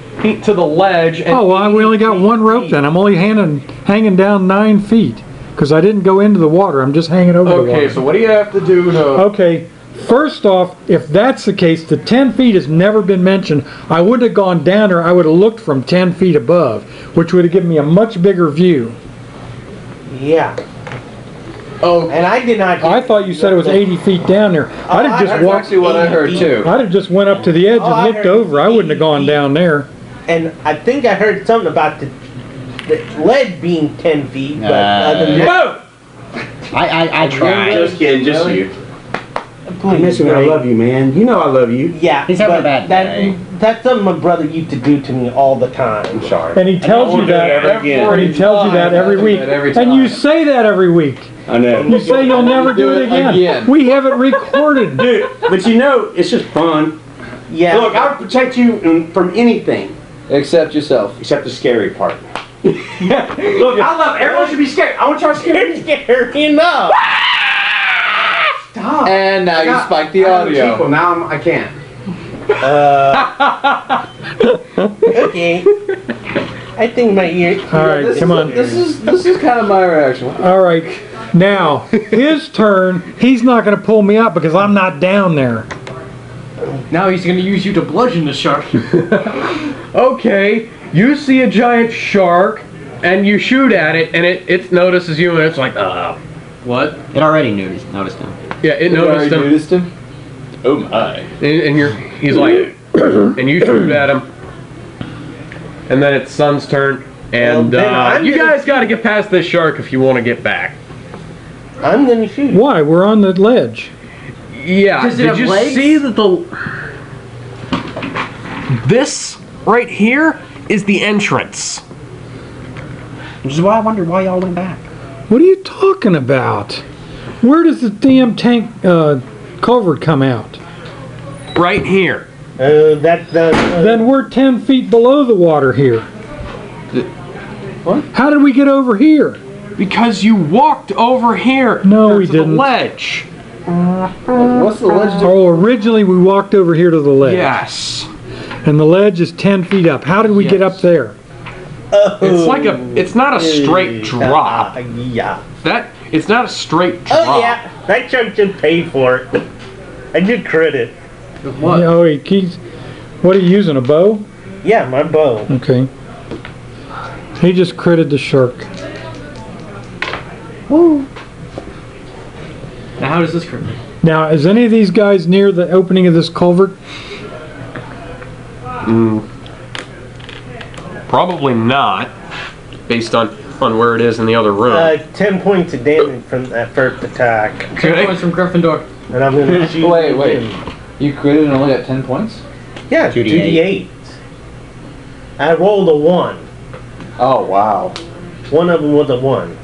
to the ledge. And Oh, well, we only got one rope then. I'm only hanging down 9 feet because I didn't go into the water. I'm just hanging over the water. Okay, so what do you have to do to? Okay, first off, if that's the case, the 10 feet has never been mentioned. I wouldn't have gone down there. I would have looked from 10 feet above, which would have given me a much bigger view. Yeah. Oh, And I did not. I thought you said it was 80 feet down there. I'd have just That's walked. actually what I heard too. I'd have just went up to the edge Oh, and I looked heard over. I wouldn't have gone 80 down there. And I think I heard something about the lead being 10 feet, but other than that, I tried. Just kidding, just you. please, Listen, I Ray. love you, man. You know I love you. Yeah, He's having but a bad day. that's something my brother used to do to me all the time. I'm sorry. And he tells you that. ever again. And he tells you that every week. Every And you time. say that every week. I know. You say you'll never do it again. We have it recorded. Dude, but you know, it's just fun. Yeah. Look, I would protect you from anything Except yourself. except the scary part. Look, I love everyone should be scared. I want y'all scared. Scared enough. Stop. And now you spike the audio. Now I can't. Okay. I think my ear. All right, come on. This is kind of my reaction. All right. Now, his turn. He's not going to pull me up because I'm not down there. Now he's gonna use you to bludgeon the shark. okay. You see a giant shark, and you shoot at it, and it notices you, and it's like, what? It already noticed him. Yeah, it noticed him. Noticed him. Oh my. And he's like, and you shoot at him, and then it's Sun's turn, and Well, then I'm you gonna guys got to get past this shark if you want to get back. I'm gonna shoot. Why? We're on the ledge. Yeah. Does it Did have you legs? see that this right here is the entrance? Which is why I wondered why y'all went back. What are you talking about? Where does the damn tank culvert come out? Right here. Then we're 10 feet below the water here. What? How did we get over here? Because you walked over here. No, we to didn't. The ledge. What's the ledge? Oh, originally we walked over here to the ledge. Yes. And the ledge is 10 feet up. How did we get up there? It's like it's not a straight drop. Yeah. It's not a straight drop. Oh yeah. That chunk just paid for it. I did credit. What? Oh, what are you using, a bow? Yeah, my bow. Okay. He just critted the shark. Now how does this crit? Now, is any of these guys near the opening of this culvert? Probably not, based on where it is in the other room. 10 points of damage from that first attack. 10 points from Gryffindor. And I'm gonna shoot. Wait. You critted and only got 10 points? Yeah, 2d8. I rolled a 1. Oh, wow. One of them was a 1.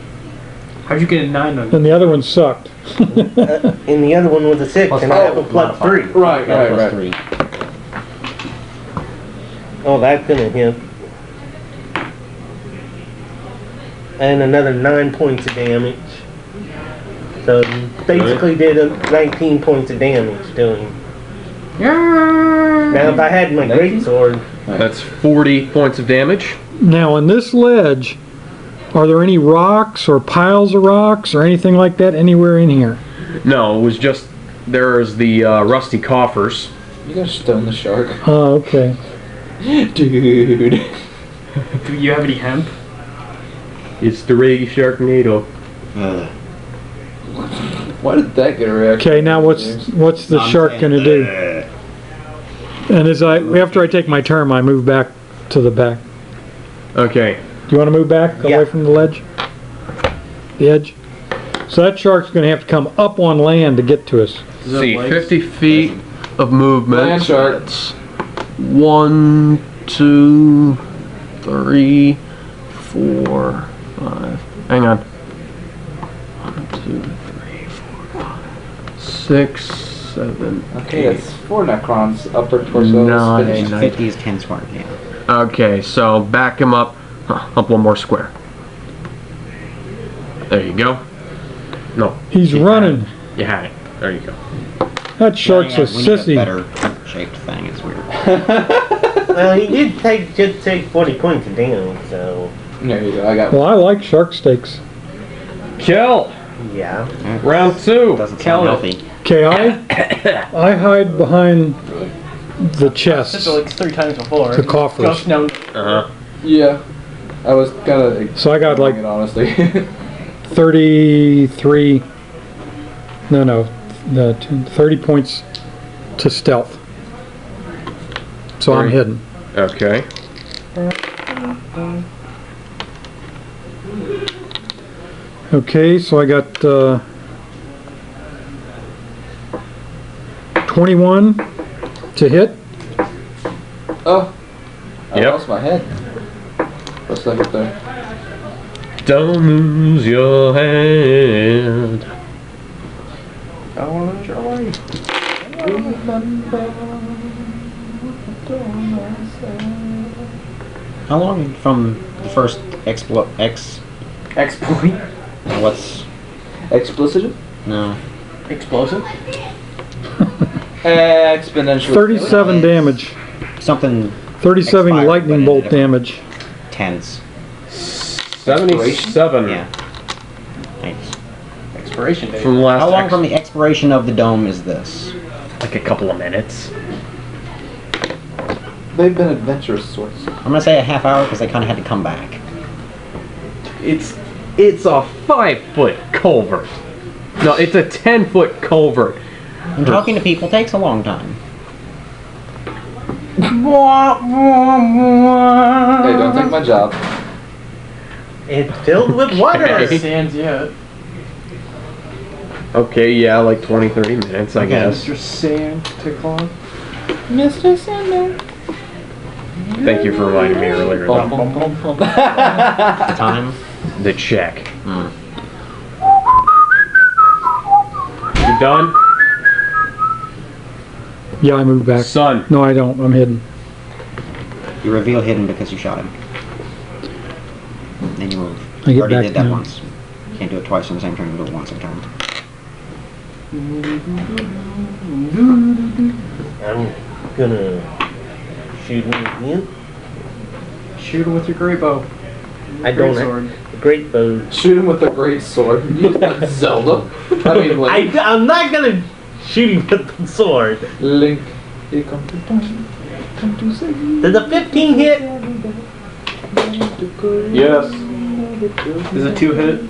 How'd you get a 9 on? And the other one sucked. And the other one was a 6, and I have a plus 3. Right. Plus 3. Oh, that's gonna hit. and another 9 points of damage. So basically did 19 points of damage to him. Now if I had my greatsword, That's 40 points of damage. Now on this ledge, are there any rocks or piles of rocks or anything like that anywhere in here? No, it was just, there's the rusty coffers. You gotta stone the shark. Oh, okay. Dude. Do you have any hemp? It's the Ray Sharknado. Why did that get a reaction? Okay, now what's the shark gonna do? And after I take my turn, I move back to the back. Okay. Do you want to move back away from the ledge? The edge? So that shark's going to have to come up on land to get to us. See, 50 feet of movement. Land shark. That's 1, 2, 3, 4, 5. Hang on. 1, 2, 3, 4, 5, 6, 7. Okay, 8. that's 4 Necrons. Upper torso. 9. 50 is 10 square, yeah. Okay, so back him up. Up one more square. There you go. No. He's running. You had it. There you go. That shark's a We need a sissy. better shaped thing, it's weird. well, he did take 40 points of damage, so There you go. I got Well, I like shark steaks. Kill! yeah. Round 2. Doesn't Count sound it. healthy. Okay, I hide behind the chest, Just like 3 times before. the coffers. Just no. Uh-huh. Yeah. I was kinda So I got like it, honestly. 33, no, 30 points to stealth. So I'm 30. hidden. Okay. Okay, so I got 21 to hit. Oh. I Yep. lost my head. For a second there. Don't lose your head. I don't want to lose your way. How long from the first Exploit. what's, Explicit? no. Explosive. Exponential. 37 damage. Something 37 Expired, lightning but bolt it- damage. tense. 77 Yeah. Thanks. Expiration date. from the last How long from the expiration of the dome is this? like a couple of minutes. They've been adventurous sorts. I'm gonna say a half hour because I kind of had to come back. It's a 5-foot culvert. No, it's a 10-foot culvert. And talking to people takes a long time. Hey, don't take my job. It's filled with water. Okay. Sands yet. Okay, yeah, like 20-30 minutes, I guess. Mr. Sand tick on. Mr. Sandman. Thank you for reminding me earlier. Bum, though. bum, bum, bum. The time? The check. Hmm. You done? Yeah, I moved back. Son. No, I don't. I'm hidden. You reveal hidden because you shot him. Then you move. I get Already back did that now. once. Can't do it twice on the same turn, you do it once at a time. I'm gonna shoot him again. Shoot him with your great bow. I don't Greatsword. have a great bow. Shoot him with a great sword. Zelda. I mean, Link. I'm not gonna shoot him with the sword. Link. Here come to time. Come to say. Does a 15 hit? Yes. Is it 2 hit?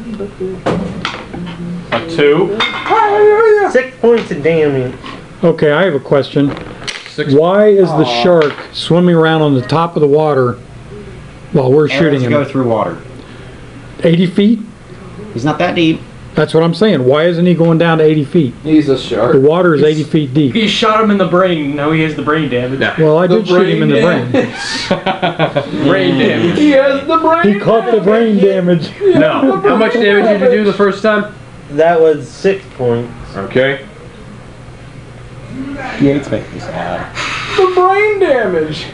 A 2. 6 points of damage. Okay, I have a question. 6. Why is the shark swimming around on the top of the water while we're shooting Arrows go him? through water. 80 feet? He's not that deep. That's what I'm saying. Why isn't he going down to 80 feet? He's a The shark. water is 80 feet deep. You shot him in the brain. Now he has the brain damage. Well, I The did shoot him in the brain. Brain damage. He has the brain. He caught the brain damage. No. How much damage did you do the first time? That was 6 points. Okay. Yeah, it's making me sad. The brain damage.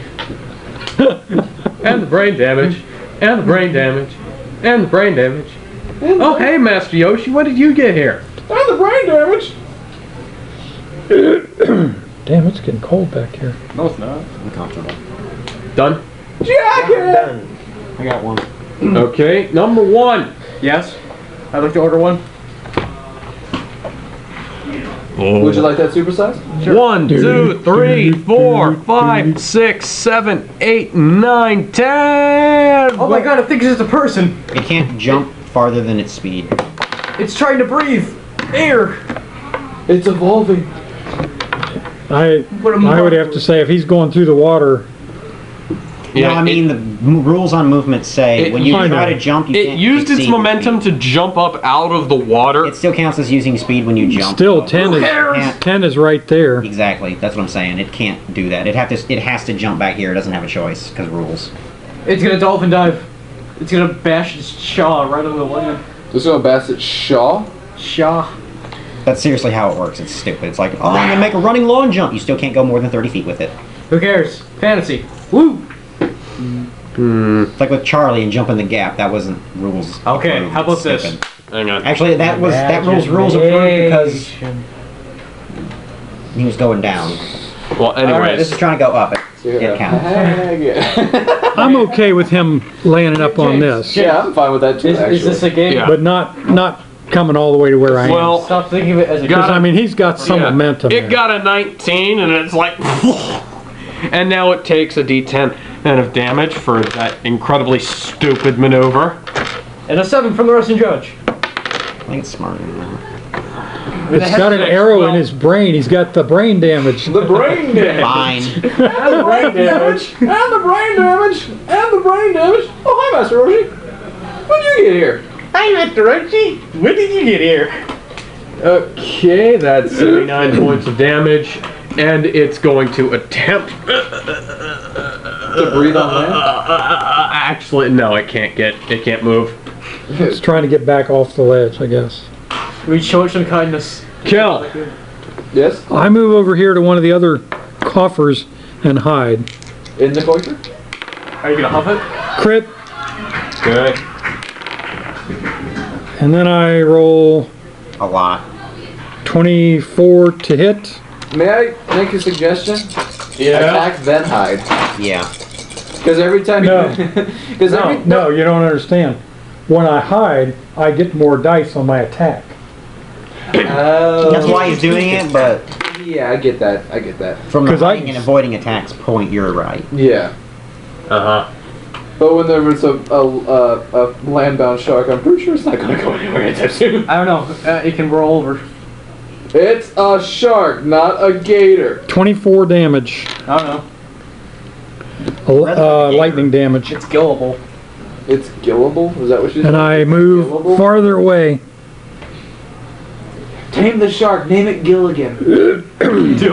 And the brain damage. And the brain damage. And the brain damage. Oh, hey, Master Yoshi, when did you get here? And the brain damage. Damn, it's getting cold back here. No, it's not. Uncomfortable. Done? Done. I got one. Okay, number 1. Yes? I'd like to order one. Would you like that supersized? 1, 2, 3, 4, 5, 6, 7, 8, 9, 10! Oh my god, I think it's just a person. It can't jump farther than its speed. It's trying to breathe air. It's evolving. I would have to say if he's going through the water, Yeah, no, I mean the rules on movement say when you try to jump, you It can't used its exceed your momentum speed. to jump up out of the water. It still counts as using speed when you jump. still 10 is right there. Exactly. That's what I'm saying. It can't do that. It has to jump back here. It doesn't have a choice because rules. It's gonna dolphin dive. It's gonna bash its jaw right on the land. Just gonna bash its shaw. Shaw. That's seriously how it works. It's stupid. It's like, oh, I'm gonna make a running long jump. You still can't go more than 30 feet with it. Who cares? Fantasy. Woo! It's like with Charlie and jumping the gap. That wasn't rules. Okay, approved. how about It's this? stupid. Hang on. Actually, that rules approved because he was going down. Well, anyways. This is trying to go up. It counts. I'm okay with him laying it up on this, Yeah, I'm fine with that too. Is this a game? Yeah. but not coming all the way to where I am. Well, Stop thinking of it as a Because I mean, he's got some yeah, momentum. it there. got a 19, and it's like... And now it takes a d10 of damage for that incredibly stupid maneuver. And a 7 from the wrestling judge. I think it's smarter than that. It's got an arrow in his brain. He's got the brain damage. The brain damage. Fine. And the brain damage. And the brain damage. And the brain damage. Oh, hi, Master Roshi. When did you get here? Hi, Mr. Roshi. When did you get here? Okay, that's 79 points of damage, and it's going to attempt... To breathe on land? Actually, no, it can't move. It's trying to get back off the ledge, I guess. We show it some kindness. Kill! Yes? I move over here to one of the other coffers and hide. In the cloister? Are you gonna huff it? Crit, Good. and then I roll A lot. 24 to hit. May I make a suggestion? Yeah. Attack, then hide. Yeah. Because every time No. Because No, you don't understand. When I hide, I get more dice on my attack. That's why he's doing it, but Yeah, I get that. I get that. from the 'Cause I- hiding and avoiding attacks point, you're right. Yeah. Uh-huh. But when there was a land-bound shark, I'm pretty sure it's not going to go anywhere anytime soon. I don't know. It can roll over. It's a shark, not a gator. 24 damage. I don't know. Lightning damage. It's gillable. It's gillable? Is that what you said? And I move Gillable? farther away. Tame the shark, name it Gilligan. Do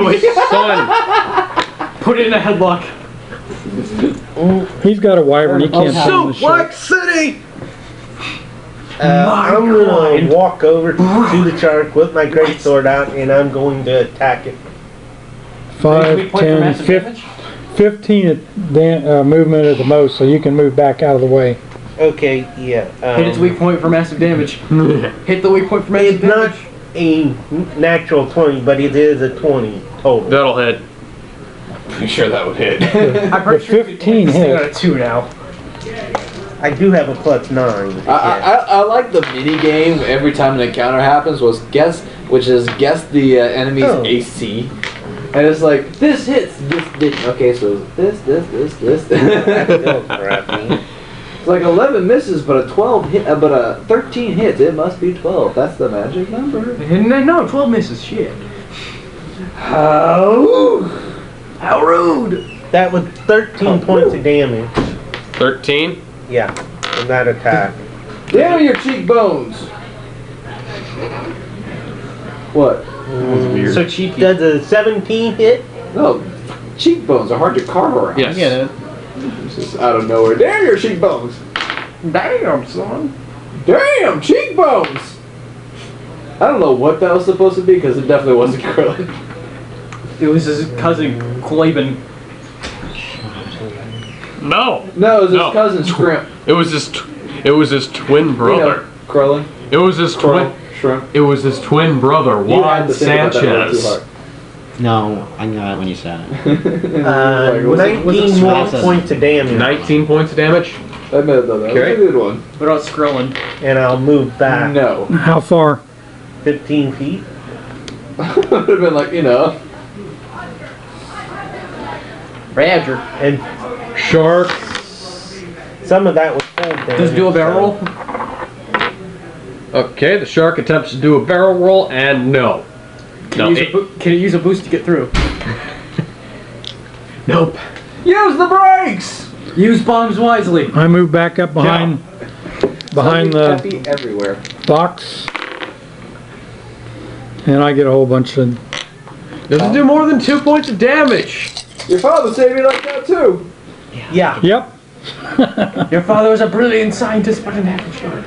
it, son! Put it in a headlock. He's got a wyvern. He can't tame the shark. City! I'm going to walk over to the shark with my greatsword out, and I'm going to attack it. 5, Weak point for 10, massive 15 movement at the most, so you can move back out of the way. Okay, yeah. Hit its weak point for massive damage. Hit the weak point for massive It's not damage. a natural 20, but it is a 20 total. That'll hit. Pretty sure that would hit. I'm pretty sure 15 this thing hit. got a 2 now. I do have a +9. I like the mini game every time an encounter happens was guess the enemy's Oh. AC. And it's like, this hits, this didn't. Okay, so this. Still crappy. It's like 11 misses, but a 12 hit, but a 13 hits. It must be 12. That's the magic number. No, 12 misses. Shit. How rude! That was 13 points of damage. 13? Yeah, from that attack. Damn your cheekbones! What? So cheeky. Does a 17 hit? No, cheekbones are hard to carve around. Yes. It's just out of nowhere. Damn your cheekbones! Damn, son. Damn cheekbones! I don't know what that was supposed to be because it definitely wasn't Krillin. It was his cousin, Glaben. No. No, it was his No. cousin Scrimp. It was just... It was his twin brother. Krillin. It was his twin. Shrimp. It was his twin brother, You had Juan to think about that a little too Sanchez. hard. No, I got it when you said it. Like, what's it- 19 more Scrolls? points of damage. 19 points of damage. I admit though, that was Okay. a good one. What about Skrillin? And I'll move back No. How far? 15 feet. Would have been like, you know. Roger. And Shark. some of that was cold damage. Just do a barrel roll? Okay, the shark attempts to do a barrel roll, and no. No, Can it use a boost to get through? nope. Use the brakes! Use bombs wisely. I move back up behind the Happy everywhere. box, and I get a whole bunch of. Does it do more than 2 points of damage? Your father saved me like that too. Yeah. Yep. Your father was a brilliant scientist, but an average shark.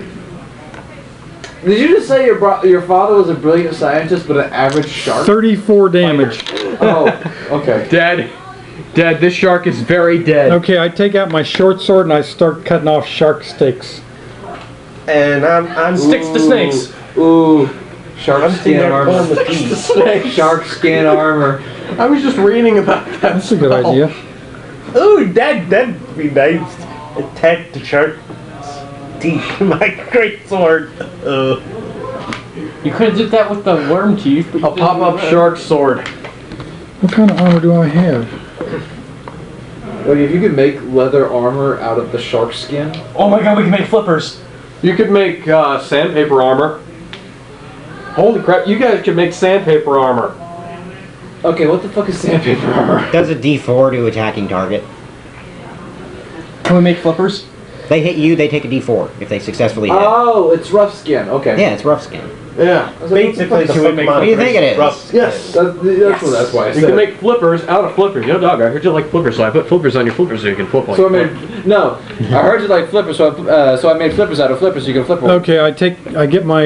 Did you just say your father was a brilliant scientist but an average shark? 34 damage. Oh, okay. Dead. Dead. This shark is very dead. Okay, I take out my short sword and I start cutting off shark sticks. And I'm Sticks to snakes. Ooh. Shark I'm sitting skin there pulling armor. the piece. Shark skin armor. I was just reading about that. That's a good idea. Ooh, that'd be nice. Attack the shark's teeth. My great sword. You could have did that with the worm teeth. But A pop-up shark sword. What kind of armor do I have? Like if you could make leather armor out of the shark skin. Oh my god, we can make flippers. You could make sandpaper armor. Holy crap, you guys could make sandpaper armor. Okay, what the fuck is sandpaper armor? Does a D4 to attacking target? Can we make flippers? They hit you, they take a D4 if they successfully hit. Oh, it's rough skin. Okay. Yeah, it's rough skin. Yeah. Basically, Can we make- What do you think it is? Yes. That's why I You said can it. make flippers out of flippers. Yo, dog, I heard you like flippers, so I put flippers on your flippers so you can flip like So I made no. I heard you like flippers, so I made flippers out of flippers so you can flip one. Okay, I get my.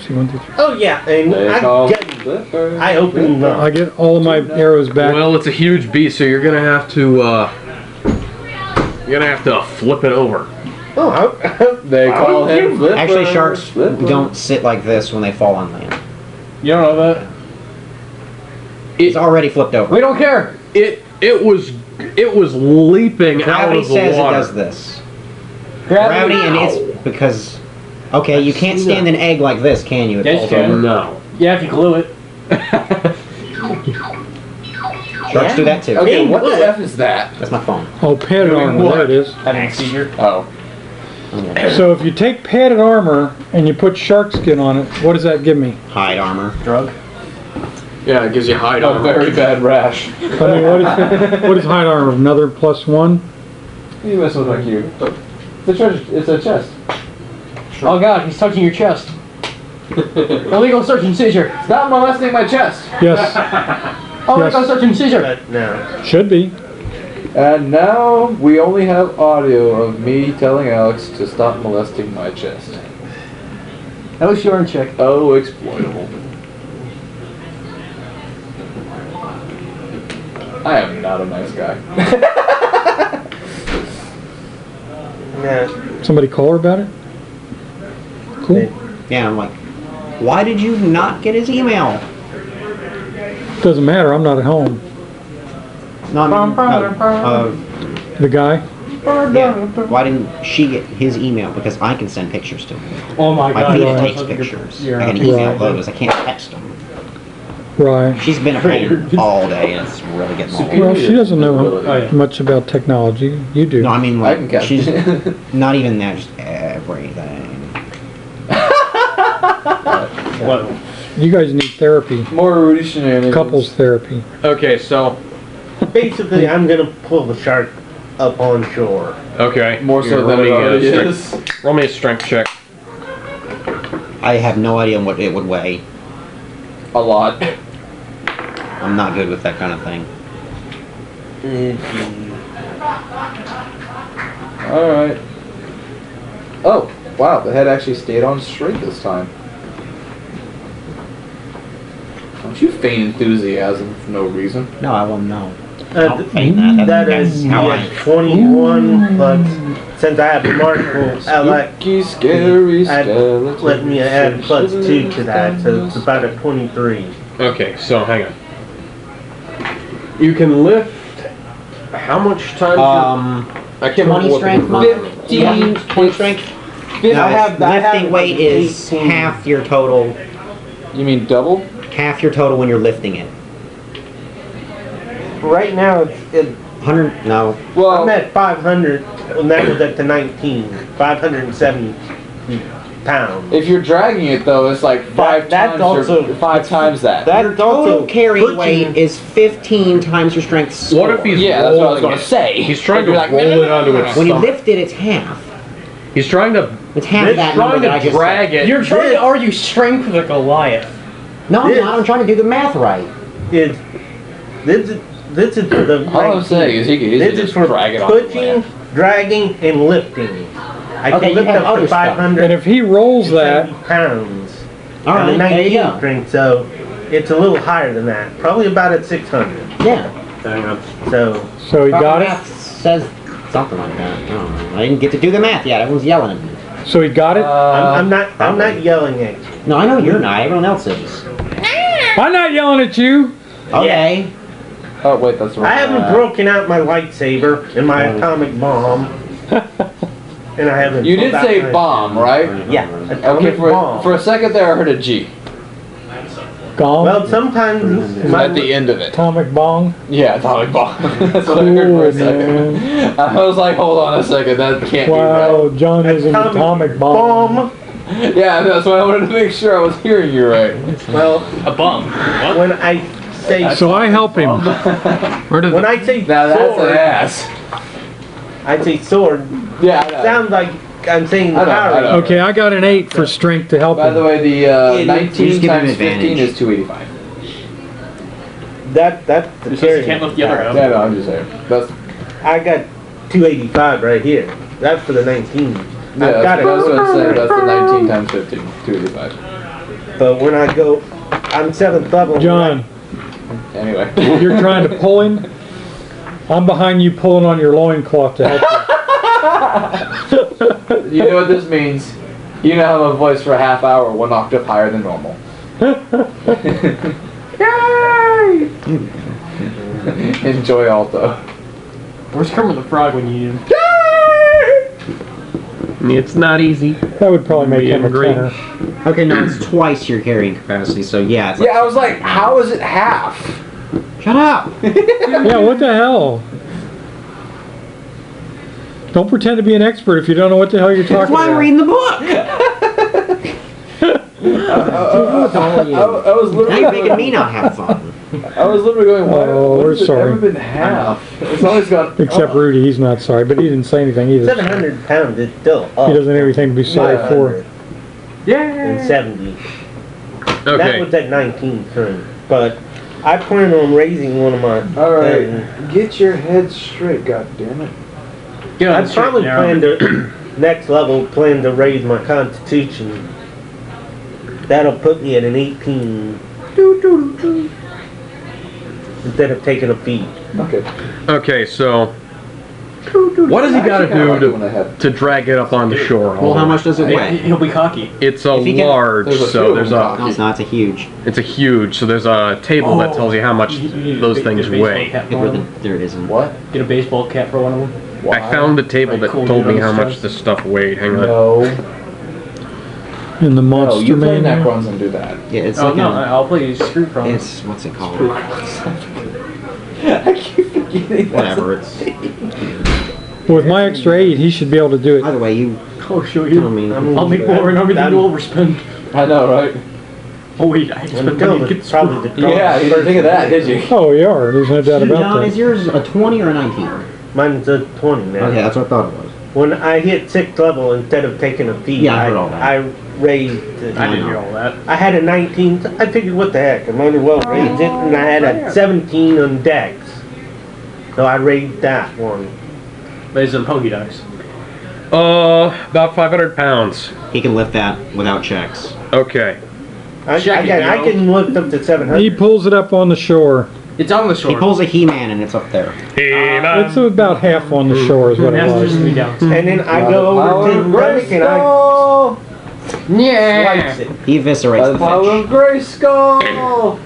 See, 1, 2, 3. Oh yeah, and They I call get flippers. I opened them I up. get all of my arrows back. Well, it's a huge beast, so you're gonna have to flip it over. Oh, They call him flipper. Actually, sharks Flipper. don't sit like this when they fall on land. You don't know that? It's already flipped over. We don't care. It was leaping out Gravity of the says water. it does this. Gravity, and it's because. Okay, you can't stand an egg like this, can you? It Yes, falls you can. over. No. Yeah, if you glue it. Sharks do that too. Okay, Hey, what look. the F is that? That's my phone. Oh, padded armor. There it is. Having a seizure. Oh. So if you take padded armor and you put shark skin on it, what does that give me? Hide armor. Drug. Yeah, it gives you hide A armor. very bad rash. I mean, what is hide armor? Another +1? You mess with my cube. The treasure. It's a chest. Oh god, he's touching your chest. Illegal search and seizure. Stop molesting my chest. Yes, Illegal search and seizure. But no. should be. And now we only have audio of me telling Alex to stop molesting my chest. At least you're in check. Oh, exploitable. I am not a nice guy. No. Somebody call her about it? Cool. Yeah, I'm like, why did you not get his email? Doesn't matter, I'm not at home. No, I mean, The guy? yeah. Why didn't she get his email? Because I can send pictures to him. Oh my My god. Peter right. takes pictures. I can email those. I can't text them. Right. She's been at home all day and it's really getting old. Well, she doesn't know Oh, yeah. much about technology. You do. No, I mean I can like catch she's it. not even that, just everything. What? You guys need therapy. More Rudy shenanigans. Couples therapy. Okay, so Basically, I'm gonna pull the shark up on shore. okay. More so Roll than me it a already strength- is. Roll me a strength check. I have no idea what it would weigh. A lot. I'm not good with that kind of thing. Alright. Oh, wow, the head actually stayed on straight this time. Don't you feign enthusiasm for no reason? No, I won't know. Don't feign that. That is Alright. 21, but since I have Markle, Scary let me add +2 to that, so it's about a 23. Okay, so hang on. You can lift. How much time? I can't 20 remember strength, what the- 15, 20 strength. Lifting weight is half your total. You mean double? Half your total when you're lifting it. Right now, it's 100, no. Well, I'm at 500, and that was at the 19, 570 pounds. if you're dragging it though, it's like five that's times also- that. That's Total carry pushing- weight is 15 times your strength score. What if he's Yeah, that's what I was rolling gonna it? say. He's trying to You're like, roll it onto its When you stomach. lift it, it's half. He's trying to. It's half He's that number trying that I to just drag said. it. You're trying to argue strength with a Goliath. No, I'm This- not. I'm trying to do the math right. Is this is for the All I'm saying is he could easily this is just for drag it on the pushing, land. dragging, and lifting. I Okay, can you lift have up other to stuff. 500 And if he rolls that, pounds. All And right, the there you 19 go. strength, so it's a little higher than that. Probably about at 600. Yeah. So so he got it. Math says something like that. I don't know. I didn't get to do the math yet. Everyone's yelling at me. So he got it. I'm not yelling at you. No, I know you're not. Everyone else is. I'm not yelling at you. Okay. Oh wait, that's right. I haven't broken out my lightsaber and my atomic bomb. And I haven't. You did pulled out say my- bomb, right? Yeah, Okay, atomic bomb. for a second there, I heard a G Gong. Well, sometimes my, at the end of it. Atomic bong. Yeah, atomic bomb. That's what I heard for a second. I was like, hold on a second, that can't Wow, John is an atomic bomb. bomb. be right. Yeah, that's why I wanted to make sure I was hearing you right. Well, A bum. What? when I say So I help him. when I say Now that's an sword, ass. I say sword. Yeah, I know. Sounds like I'm saying the I know, power. I know. Okay, I got an 8 for strength to help By the him. way, the you 19 just give him times advantage. 15 is 285. That's the Just carry. you can't lift the other up. Yeah, no, I'm just saying. That's I got 285 right here. That's for the 19. yeah, I've got that's what I was it. gonna say. That's the 19 times 15, 285. But when I go, I'm 7th level. John, Anyway. you're trying to pull him. I'm behind you pulling on your loincloth to help you. You know what this means? You now have a voice for a half hour, 1 octave higher than normal. Yay! Enjoy alto. Where's Kermit the Frog when you need him? It's not easy. That would probably make him a Great. tenor. Okay, no, it's twice your carrying capacity, so yeah. It's like, Yeah, I was like, how is it half? shut up! Yeah, what the hell? Don't pretend to be an expert if you don't know what the hell you're That's talking why I'm about. reading the book! I was Now you're literally making me not have fun. I was literally going, why Oh, what we're has it sorry. ever been half? It's always gone Except up. Rudy, he's not sorry, but he didn't say anything either. 700 pounds is still up. He doesn't have anything to be sorry Yeah. for. And 70. That Okay. was at 19 turn. But I plan on raising one of my. Alright, things. get your head straight, goddammit. Get on I the straight probably and narrow. plan to next level plan to raise my constitution. That'll put me at an 18. Instead of taking a feat. Okay. Okay, so what does he got to do to drag it up on the shore? Well, how much does it He- weigh? He'll be cocky. It's a If he can- large, There's a few so of there's them. a No, it's not. It's a huge. it's a huge. So there's a table that tells you how much You need those a big- things get a baseball weigh. cap for Where one of the, them. there it isn't. What? Get a baseball cap for one of them. I found the table that Cool, told me you know, how much stuff. this stuff weighed. Hang on. No. In the No, monster you play manual. Necrons and do that. Yeah, it's Oh like no, a, I'll play Screw Pros. it's what's it called? I keep forgetting. Whatever. It's. With my extra 8, he should be able to do By it. the way, you. Oh, show I you. mean, I'll make more and everything to overspend. I know, right? Oh wait, I just spent Until money to get it's the probably the Yeah, you didn't think of that, did you? Oh, you are. There's no doubt about John, is that. yours a 20 or a 19? Mine's a 20 now. Okay, that's what I thought it was. When I hit 6th level, instead of taking a feat, Yeah, I heard all that. I raised. I didn't hear all that. I had a 19. I figured, what the heck? I might as well raise it, and I had a 17 on Dex. So I raised that one. But it's in Pokédex. About 500 pounds. He can lift that without checks. Okay. I Check it, can yo. lift up to 700. He pulls it up on the shore. It's on the He shore. pulls a He-Man and it's up there. It's about half on the shore is what it That's just was. me down. And then I go over to Relic and I slice it. He eviscerates the Power of fish. Grayskull!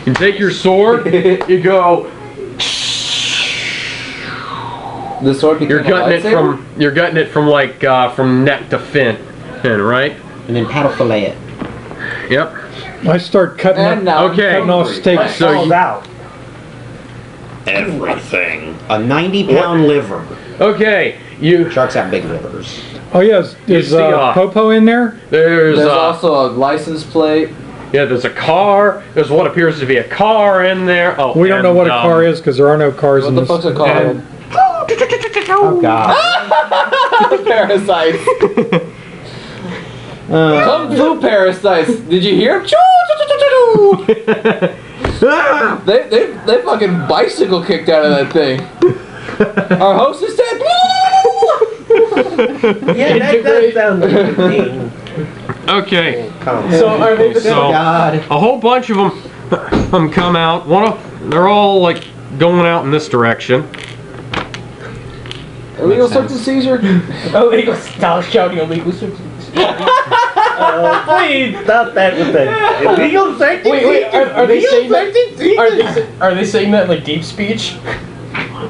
You take your sword, you go. The sword became You're a gutting it from like from neck to fin, right? And then paddle fillet it. Yep. I start cutting And up, now I'm Okay. cutting off hungry. steaks. So Falls you, out. Everything. A 90-pound liver. okay, you. Sharks have big livers. Oh yes, You is see, Popo in there? There's There's also a license plate. yeah, there's a car. There's what appears to be a car in there. Oh, We don't know and, what a car is because there are no cars What in the this. fuck's it called? and- Oh god. Parasites. Kung Fu parasites. Did you hear him? They fucking bicycle kicked out of that thing. Our host is dead. Yeah, that does sound like a thing. Okay, So are they the so a whole bunch of them come out. They're all like going out in this direction. Illegal search and seizure. illegal? Stop shouting illegal search. Please stop that with the illegal search. Wait, are they saying that? Are they saying that in like deep speech?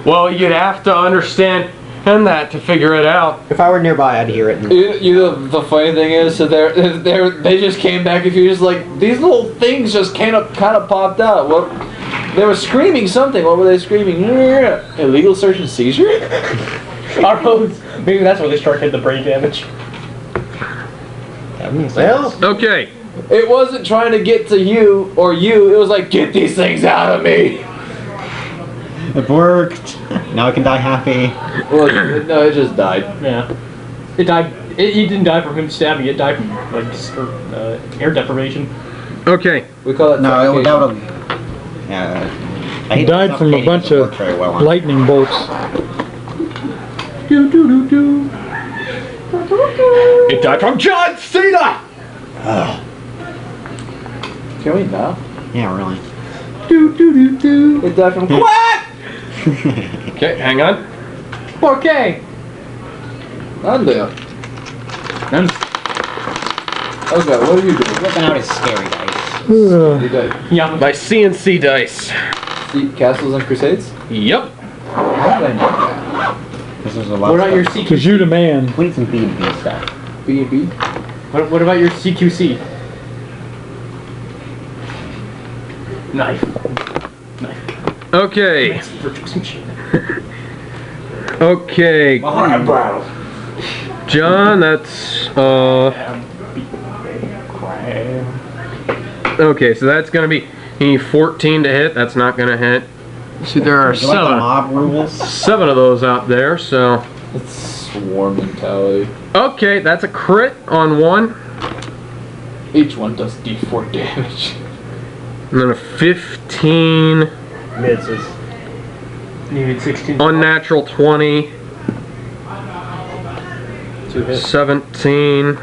Well, you'd have to understand that to figure it out. If I were nearby, I'd hear it. You know the funny thing is, so they just came back and you're just like these little things just kind of popped out. What they were screaming something. What were they screaming? Illegal search and seizure. Our host. Maybe that's where they start hitting the brain damage. Well, Okay, It wasn't trying to get to you or you. It was like get these things out of me. It worked. Now I can die happy. Well, no, it just died. Yeah. It died. It didn't die from him stabbing. It died from like air deprivation. okay. We call it. No, it would. suffocation. That would. Yeah. I He hate died from a suffocating bunch doesn't of work very well on- lightning bolts. It died from John Cena! Can we now? Yeah, really. It died from what? Okay, hang on. 4K. Ande. Okay, what are you doing? Whipping out his scary dice. Ugh. You did. Yeah. My CNC dice. Sea Castles and Crusades? Yep. How did I know that? This is a lot. What about your of stuff. Cause CQC? you the man. We need some B&B stuff. B&B? What about your CQC? Knife. Okay. Massive virtuous machine. Okay. John, that's okay, so that's gonna be 14 to hit. That's not gonna hit. See, there are You like the seven mob rules? of those out there, so It's swarm mentality. okay, that's a crit on one. Each one does D4 damage. And then a 15, misses. You need 16. unnatural 20, 2 hits. 17, Is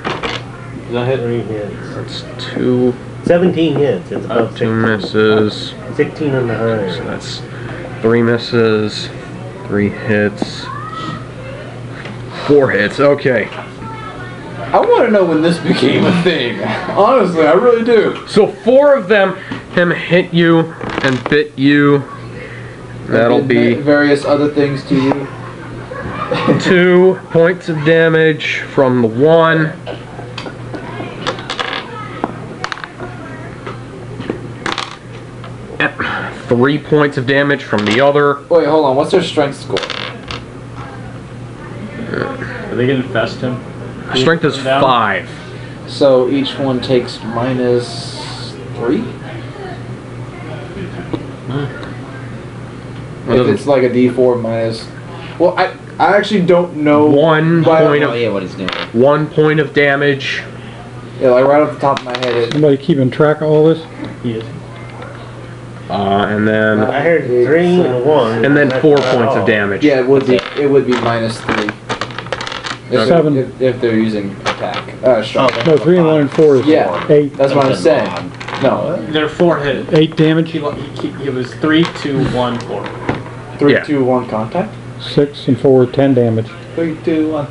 that hit? 3 hits. that's 2, 17 hits. It's about 2 misses, 16 on the so high. that's 3 misses, 3 hits, 4 hits, okay. I want to know when this became a thing. Honestly, I really do. So 4 of them hit you and bit you. That'll And be various other things to you. 2 points of damage from the one. Yep. 3 points of damage from the other. Wait, hold on. What's their strength score? Are they gonna infest him? Strength is Down? 5. So each one takes -3? If it's like a D4 minus... Well, I actually don't know... 1 Why- point Oh of yeah, what he's doing. 1 point of damage. Yeah, like right off the top of my head, it... Somebody keeping track of all this? He is. And then I heard 3 and 1. and then 4 points of damage. Yeah, it would be -3. If, 7. if they're using attack. Strong. No, 3 and 1 and 4 is Yeah. 8. That's what I'm saying. No. They're 4 hit. 8 damage, It was 3, 2, 1, 4. 3, Yeah. 2, 1 contact. 6 and 4, 10 damage. 3, 2, 1.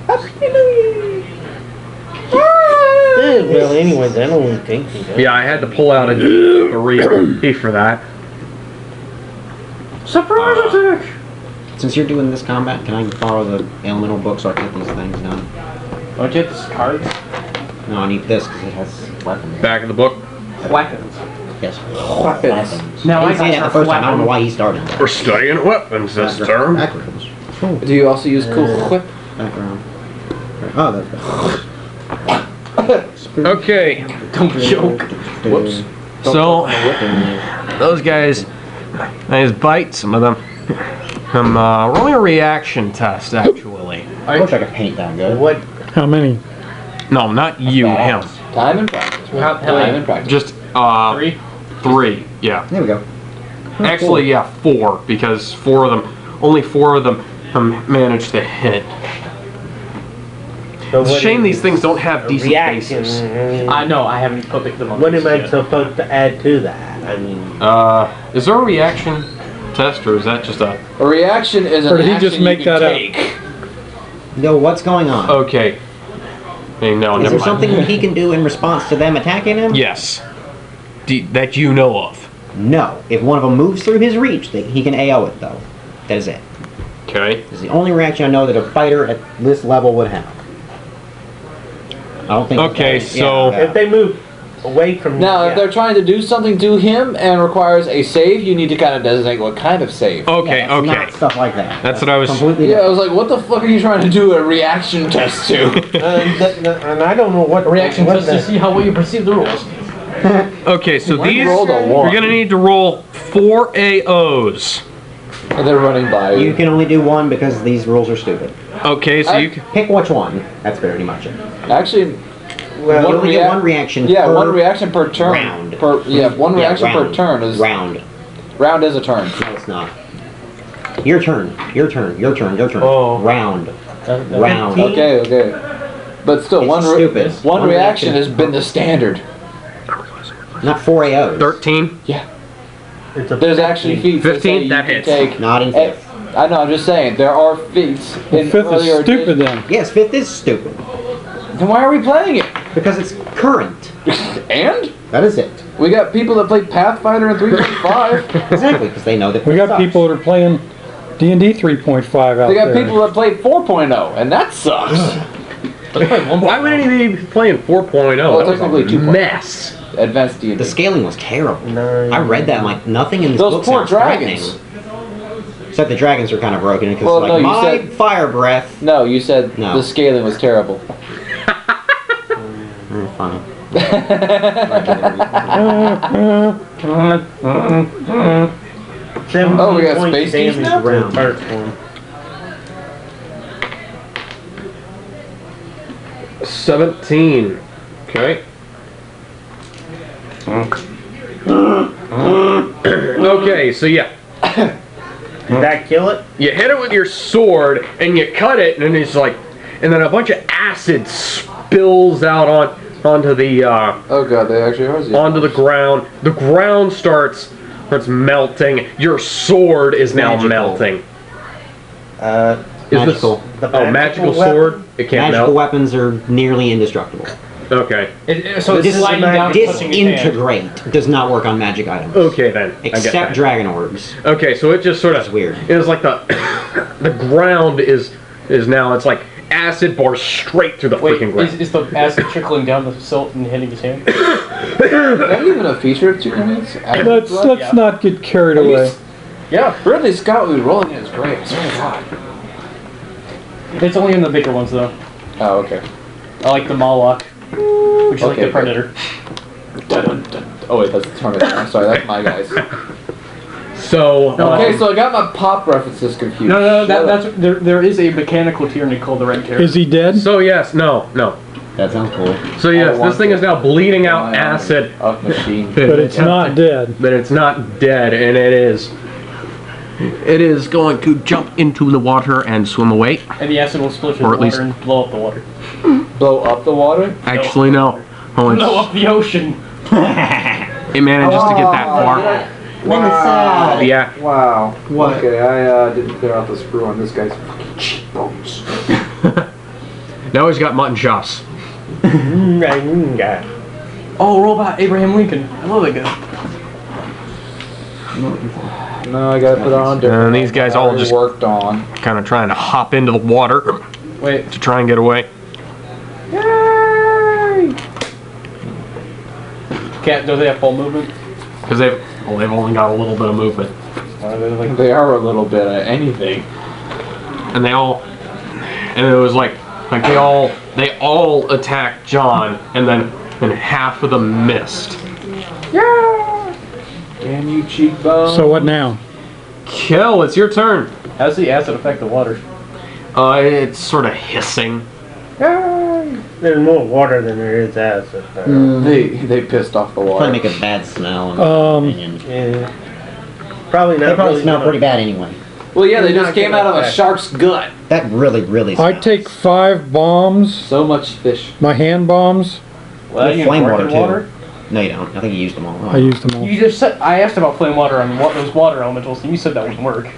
Well, anyways, I don't think he does. Yeah, I had to pull out a 3 for that. Surprise attack! Since you're doing this combat, can I borrow the elemental book so I can get these things done? Don't you have the cards? No, I need this because it has weapons. Back of the book. Weapons. Yes. Weapons. Now He I said got it the first time. I don't know why he started. We're studying weapons this term. Backgrounds. Do you also use cool whip? Background. Oh, that's Okay, Don't joke. Whoops. so those guys, nice bite. Some of them. I'm rolling a reaction test actually. I wish I could paint that good. What? How many? No, not you, him. Time and practice. How Time many? and practice. Just 3? 3. Yeah. There we go. Actually, yeah, 4 because only 4 of them managed to hit. So It's a what shame is these things don't have decent reaction? faces. I know, I haven't put them on. What am I yet. supposed to add to that? I mean, Is there a reaction test or is that just a... A reaction is an Or did he action just make you can that up? take. Yo, what's going on? Okay. Hey, no, Is never there mind. something he can do in response to them attacking him? Yes. That you know of. No. If one of them moves through his reach, he can AO it though. That is it. Okay. It's the only reaction I know that a fighter at this level would have. I don't think. Okay, so- if they move away from Now, yeah. if they're trying to do something to him and requires a save, you need to kind of designate what kind of save. Okay, okay. Not stuff like that. That's what I was... Completely Yeah, I different. was like, what the fuck are you trying to do a reaction test to? and I don't know what Reaction what just to see how well you perceive the rules. Okay, so When these... rolled a one. You're gonna need to roll 4 AOs. And they're running by You you. can only do one because these rules are stupid. Okay, so you can... Pick which one. That's pretty much it. Actually, Well, you only get one reaction. Yeah, per one reaction per turn. round. One Yeah, reaction per round. turn is round. round is a turn. No, it's not. Your turn. Your turn. Your turn. Your turn. Oh. Round. Round. Okay. But still, It's one stupid. one One reaction reaction. has been the standard. Not 4 AOs. 13? Yeah. It's a There's actually feats 15? that That say you hits. can take. Not in Eh, fifth. I know. I'm just saying there are feats in Fifth earlier is stupid editions. then. Yes, fifth is stupid. Then why are we playing it? Because it's current. And That is it. we got people that play Pathfinder and 3.5. Exactly, because they know that We got sucks. people that are playing D&D 3.5 out They got there. people that play 4.0, and that sucks. Why would anybody be playing 4.0? Well, That was technically a 2.0. mess. Advanced D&D. The scaling was terrible. Nine. I read that, I'm like, nothing in this Those book poor sounds dragons. threatening. Except the dragons are kind of broken because Well, like, no, you my said- fire breath. No, you said No. the scaling was terrible. Fine. Oh, we got space keys now? Round. First one. 17. Okay. Okay, so yeah. Did that kill it? You hit it with your sword and you cut it, and it's like, and then a bunch of acid spills out onto the Oh god, they actually are. onto the ground. The ground starts melting. Your sword is now Magical. melting. Is Magical. This, oh, magical sword. It can't Magical melt. weapons are nearly indestructible. Okay. So it's sliding down and touching his hand. Disintegrate does not work on magic items. Okay then. I get Except that. dragon orbs. Okay, so it just sort of That's weird. It was like the the ground is now it's like acid bars straight through the Wait, freaking ground. is the acid trickling down the silt and hitting his hand? Is that even a feature of 2 minutes? Let's not get carried away. Yeah. Ridley Scott was rolling in his grave. I swear to God. It's only in the bigger ones though. Oh, okay. I like the Mawlok, which is like Okay, the Predator. Oh wait, that's the Terminator. I'm sorry, that's my guys. So Okay, so I got my pop references confused. No, Shut up. that's there is a mechanical tyranny called the Red Terror. Is he dead? so yes, no. That sounds cool. So I yes, don't want this thing to. is now bleeding out acid, Off machine. But it's not dead. but it's not dead, and it is going to jump into the water and swim away. And the acid will split Or the at least- water and blow up the water. Blow up the water? Actually, no. Oh, Blow up the ocean. It manages to get that far. Wow. Yeah. Wow. What? Okay, I didn't clear out the screw on this guy's fucking cheekbones. Now he's got mutton chops. Oh, Robot Abraham Lincoln. I love that guy. No, I gotta put it on different. And these guys all just worked on. kind of trying to hop into the water Wait. to try and get away. Yay! Do they have full movement? Because they've only got a little bit of movement. They are a little bit at anything. And it was like they all attacked John, and then half of them missed. Damn you, cheekbones. So what now? Kill, it's your turn. How does the acid affect the water? It's sort of hissing. There's more water than there is acid. They pissed off the water. Probably make a bad smell. In my opinion. Yeah. Probably not. They probably really smell gonna- pretty bad anyway. Well, yeah, they You're just not came gonna out of a affect- shark's gut. That really I smells. take 5 bombs, So much fish. my hand bombs. Well, With you flame working water, too. No, you don't. I think you used them all. I used them all. You just said I asked about flame water on those water elementals, and you said that wouldn't work.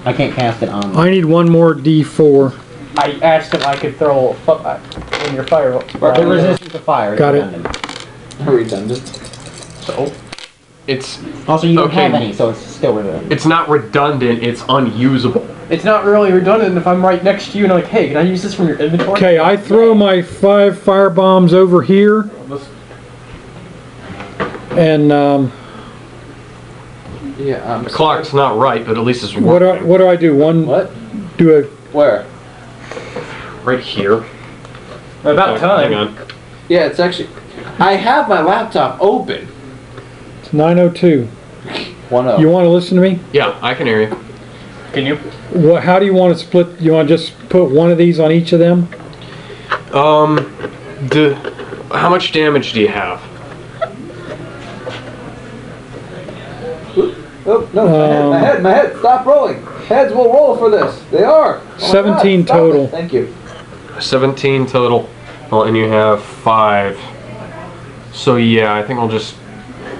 I can't cast it on. I need one more D4. I asked if I could throw in your fire. They're resistant to fire. Got it. Redundant. So It's Also, you don't Okay. have any, so it's still redundant. it's not redundant. It's unusable. it's not really redundant if I'm right next to you and I'm like, hey, can I use this from your inventory? Okay, I throw my 5 fire bombs over here, and Yeah, The clock's not right, but at least it's what working. do I do? One. What? Do a Where? Right here. About Hang time. on. Yeah, it's actually. I have my laptop open. It's 9:02. 1-0. You want to listen to me? Yeah, I can hear you. Can you? What? How do you want to split? You want to just put one of these on each of them? How much damage do you have? Oh, no, my head, stop rolling. Heads will roll for this. They are. Oh my 17 God, stop total. it. Thank you. 17 total. Well, and you have 5. So yeah, I think I'll just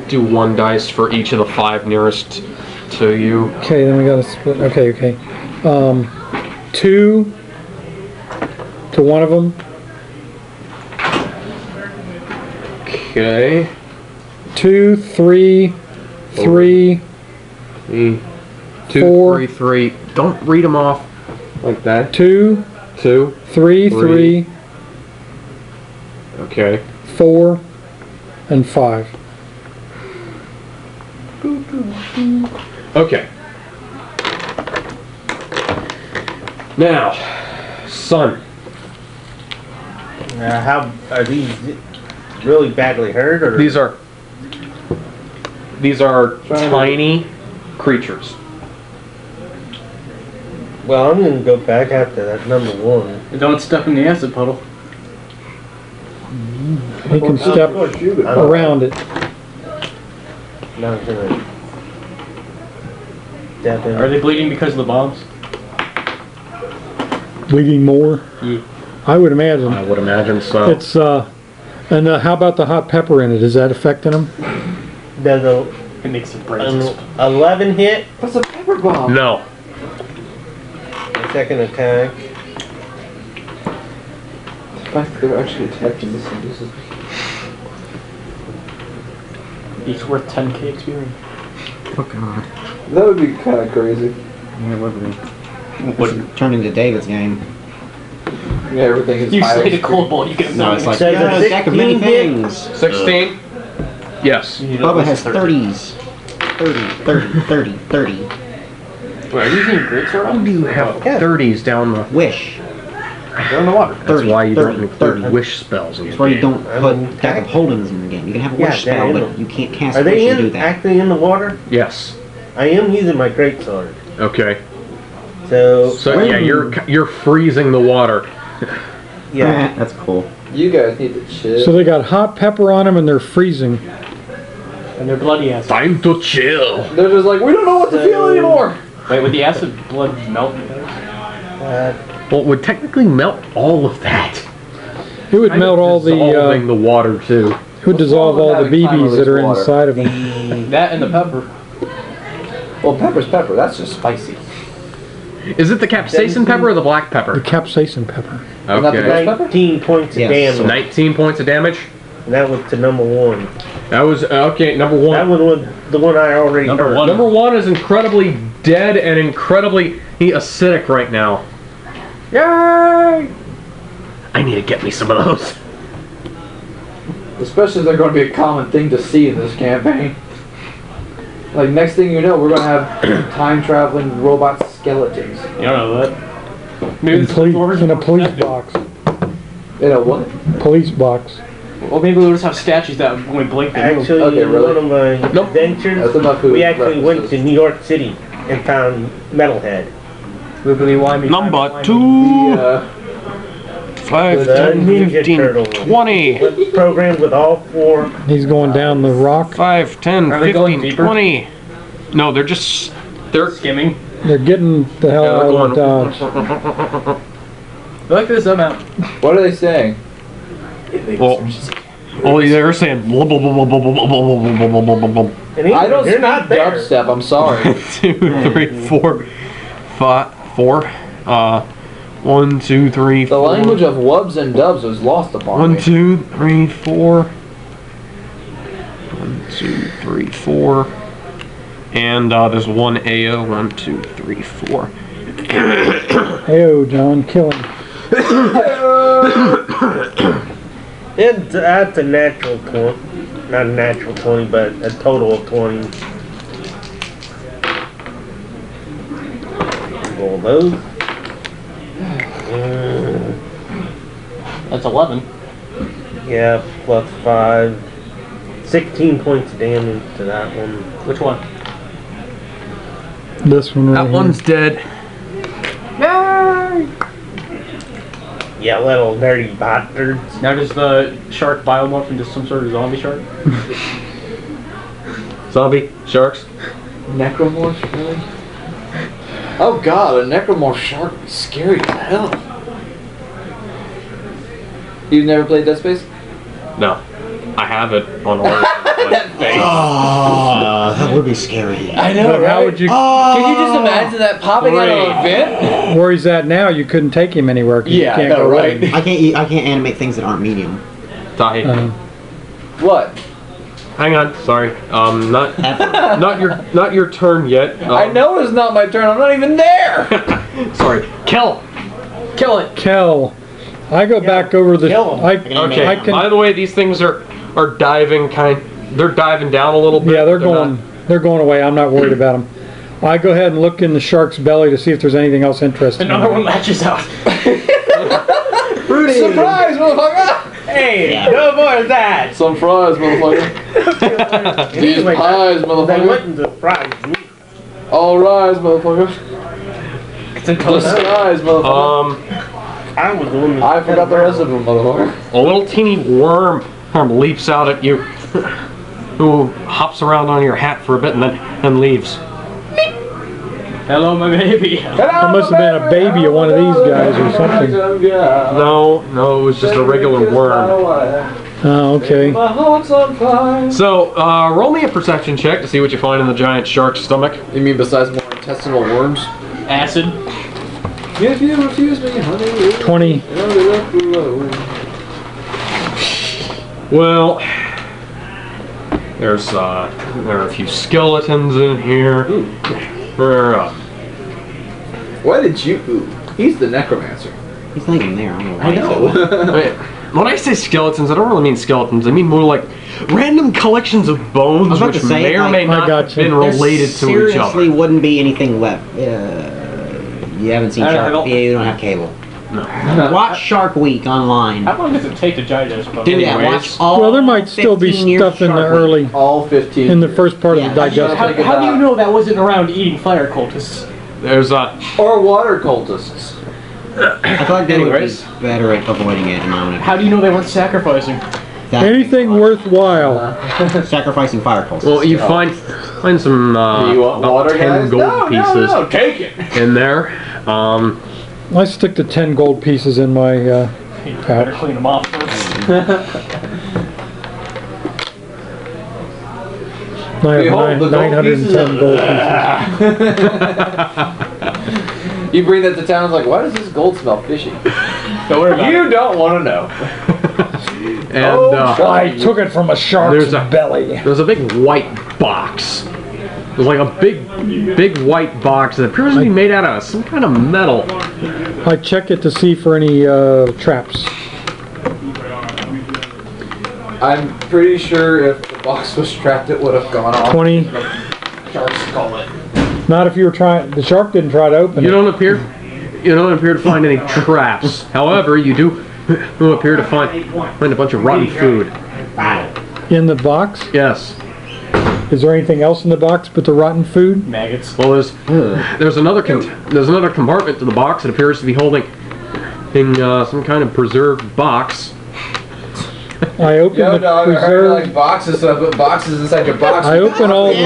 do 1 dice for each of the 5 nearest to you. Okay, then we got to split. Okay. 2 to one of them. Okay. 2, 3, 3. 2, 4. 3, 3. Don't read them off like that. 2, 2. 3, 3, Okay. 4, and 5. Okay. Now, son. How are these really badly hurt, or These are tiny creatures. Well, I'm gonna go back after that number 1. Don't step in the acid puddle. He can step around it. Not gonna step in. Are they bleeding because of the bombs? Bleeding more? Yeah. I would imagine. I would imagine so. It's, and how about the hot pepper in it? Is that affecting them? Does It makes your brains an explode. 11 hit? That's a pepper bomb. No. The second attack. The fact that they're actually attacking this induces me. Each worth 10k experience. Oh God. That would be kind of crazy. Yeah, it would be. Turn into David's game. Yeah, everything is You higher say the speed. cold ball, you get a No, it's like Says a a stack of many 16 hit? things. 16? Yes. Bubba has 30s. 30. Wait, are you using your great sword on? do you have 30s down the... Wish. They're in the water. That's 30, why you 30, don't include 30. wish spells in the That's why you game. don't put Deck of Hold'ems in the game. You can have a Yeah, wish they're spell, in but them. you can't cast Are wish they and do that. actually in the water? Yes. I am using my great sword. Okay. So So yeah, you're freezing the water. yeah. That's cool. You guys need to chill. So they got hot pepper on them and they're freezing. And they're bloody acid. Time to chill. They're just like, we don't know what to feel anymore. Wait, would the acid blood melt? Well, it would technically melt all of that. It would melt all the. Dissolving the water too. It would dissolve all the BBs that are inside of them. That and the pepper. Well, pepper's pepper. That's just spicy. Is it the capsaicin pepper or the black The pepper? capsaicin pepper. Not the Okay. ghost pepper? 19 points of Yes. damage. 19 points of damage. And that was to number 1. That was okay. Number That one. was the one I already heard. Number 1 is incredibly dead and incredibly acidic right now. Yay! I need to get me some of those. Especially if they're going to be a common thing to see in this campaign. Like, next thing you know, we're going to have time-traveling robot skeletons. You don't know that. Maybe In, it's the in a police box. You know what? Police box. Well, maybe we'll just have statues that only blink and move. Actually, Okay, really? one of my adventures, That's enough food we actually went references. to New York City and found Metalhead. Wibbly wimey. Number timey-wimey. 2. Yeah. 5, The 10, Ninja 15, Turtle. 20. Went programmed with all 4. He's going down the rock. 5, 10, Are they going 15, deeper? 20. No, they're just... They're... Skimming. They're getting the hell Yeah, out they're of the going... dodge. Look at this amount. What are they saying? Well, they're saying... blah, blah, blah, blah, blah, blah, blah, blah, blah, blah, blah, blah, blah. And I don't you're speak not there. dubstep, I'm sorry. 2, 3, 4, 5, 4. 1, 2, 3, The 4. language of wubs and dubs was lost upon 1, me. 2, 3, 4. 1, 2, 3, 4. And there's one AO. 1, 2, 3, 4. Hey, John, kill him. That's a natural 20. Not a natural 20, but a total of 20. Roll those. That's 11. Yeah, plus 5. 16 points of damage to that one. Which one? This one right That here. one's dead. Yeah, little dirty bastards. Now does the shark biomorph into some sort of zombie shark? Zombie sharks. Necromorph, really? Oh god, a necromorph shark is scary as hell. You've never played Dead Space? No, I have it on order. Oh, that would be scary. I know, But right? how would you? Can you just imagine that popping out of a vent? Where he's at now, you couldn't take him anywhere. 'Cause Yeah, you I can't know, go right? with him. I can't animate things that aren't medium. Tahi. What? Hang on, sorry. Not Ever. not your turn yet. I know it's not my turn, I'm not even there! Sorry. Kill. Kill it! Kel, I go back over the. kill 'em. Okay. I can. By the way, these things are diving they're diving down a little bit. Yeah, they're not- going away. I'm not worried about them. I go ahead and look in the shark's belly to see if there's anything else interesting. Another one latches out. Rudy! Surprise, motherfucker! Hey, Yeah. no more of that! Some fries, motherfucker. These Anyway, pies, They motherfucker. wouldn't surprise me. All rise, motherfucker. It's a Disguise, motherfucker. I was the one that I forgot the rest of them, motherfucker. A little teeny worm leaps out at you, who hops around on your hat for a bit and then leaves. Hello, my baby. That must have been a baby of one of these guys or something. No, it was just a regular worm. Oh, okay. My heart's on fire. So, roll me a perception check to see what you find in the giant shark's stomach. You mean besides more intestinal worms? Acid. If you refuse me, honey, 20. Well, there are a few skeletons in here. Why did you? Ooh, he's the necromancer. He's not even there. I don't know why. I know. Wait, when I say skeletons, I don't really mean skeletons. I mean more like random collections of bones about which to say, may or like- may not have gotcha. been There related to each seriously other. wouldn't be anything left. You haven't seen I Shark. don't- Yeah, you don't have cable. No. Watch Shark Week online. How long does it take to digest a bone? Didn't- Yeah, Anyways. watch all. Well, there might still be 15 years stuff in the Shark Week. early, All 15. in the first part of Yeah. the digestion. How do you know that wasn't around eating fire cultists? There's Or water cultists. I feel like they would be Anyways. better at avoiding it in my own How do you know they weren't sacrificing? That- Anything worthwhile. Sacrificing fire cultists. well, you find some You want about water, 10 guys? gold No, pieces no, take it. in there. I stick the 10 gold pieces in my You better clean them off first. I Behold, have the gold pieces 910 gold pieces. You bring that to town, it's like, why does this gold smell fishy? Don't worry about You don't want to know. And I took it from a shark's belly. there's a big white box. There's like a big white box that appears to be made out of some kind of metal. I check it to see for any traps. I'm pretty sure if the box was trapped, it would have gone off. 20. Sharks call it. Not if you were trying. The shark didn't try to open You it. don't appear to find any traps. However, you do appear to find a bunch of rotten food. In the box? Yes. Is there anything else in the box but the rotten food? maggots. Well, there's another compartment to the box that appears to be holding some kind of preserved box. I open Yo, the dog, I heard preserved. like boxes, so I put boxes inside your box. I open all the.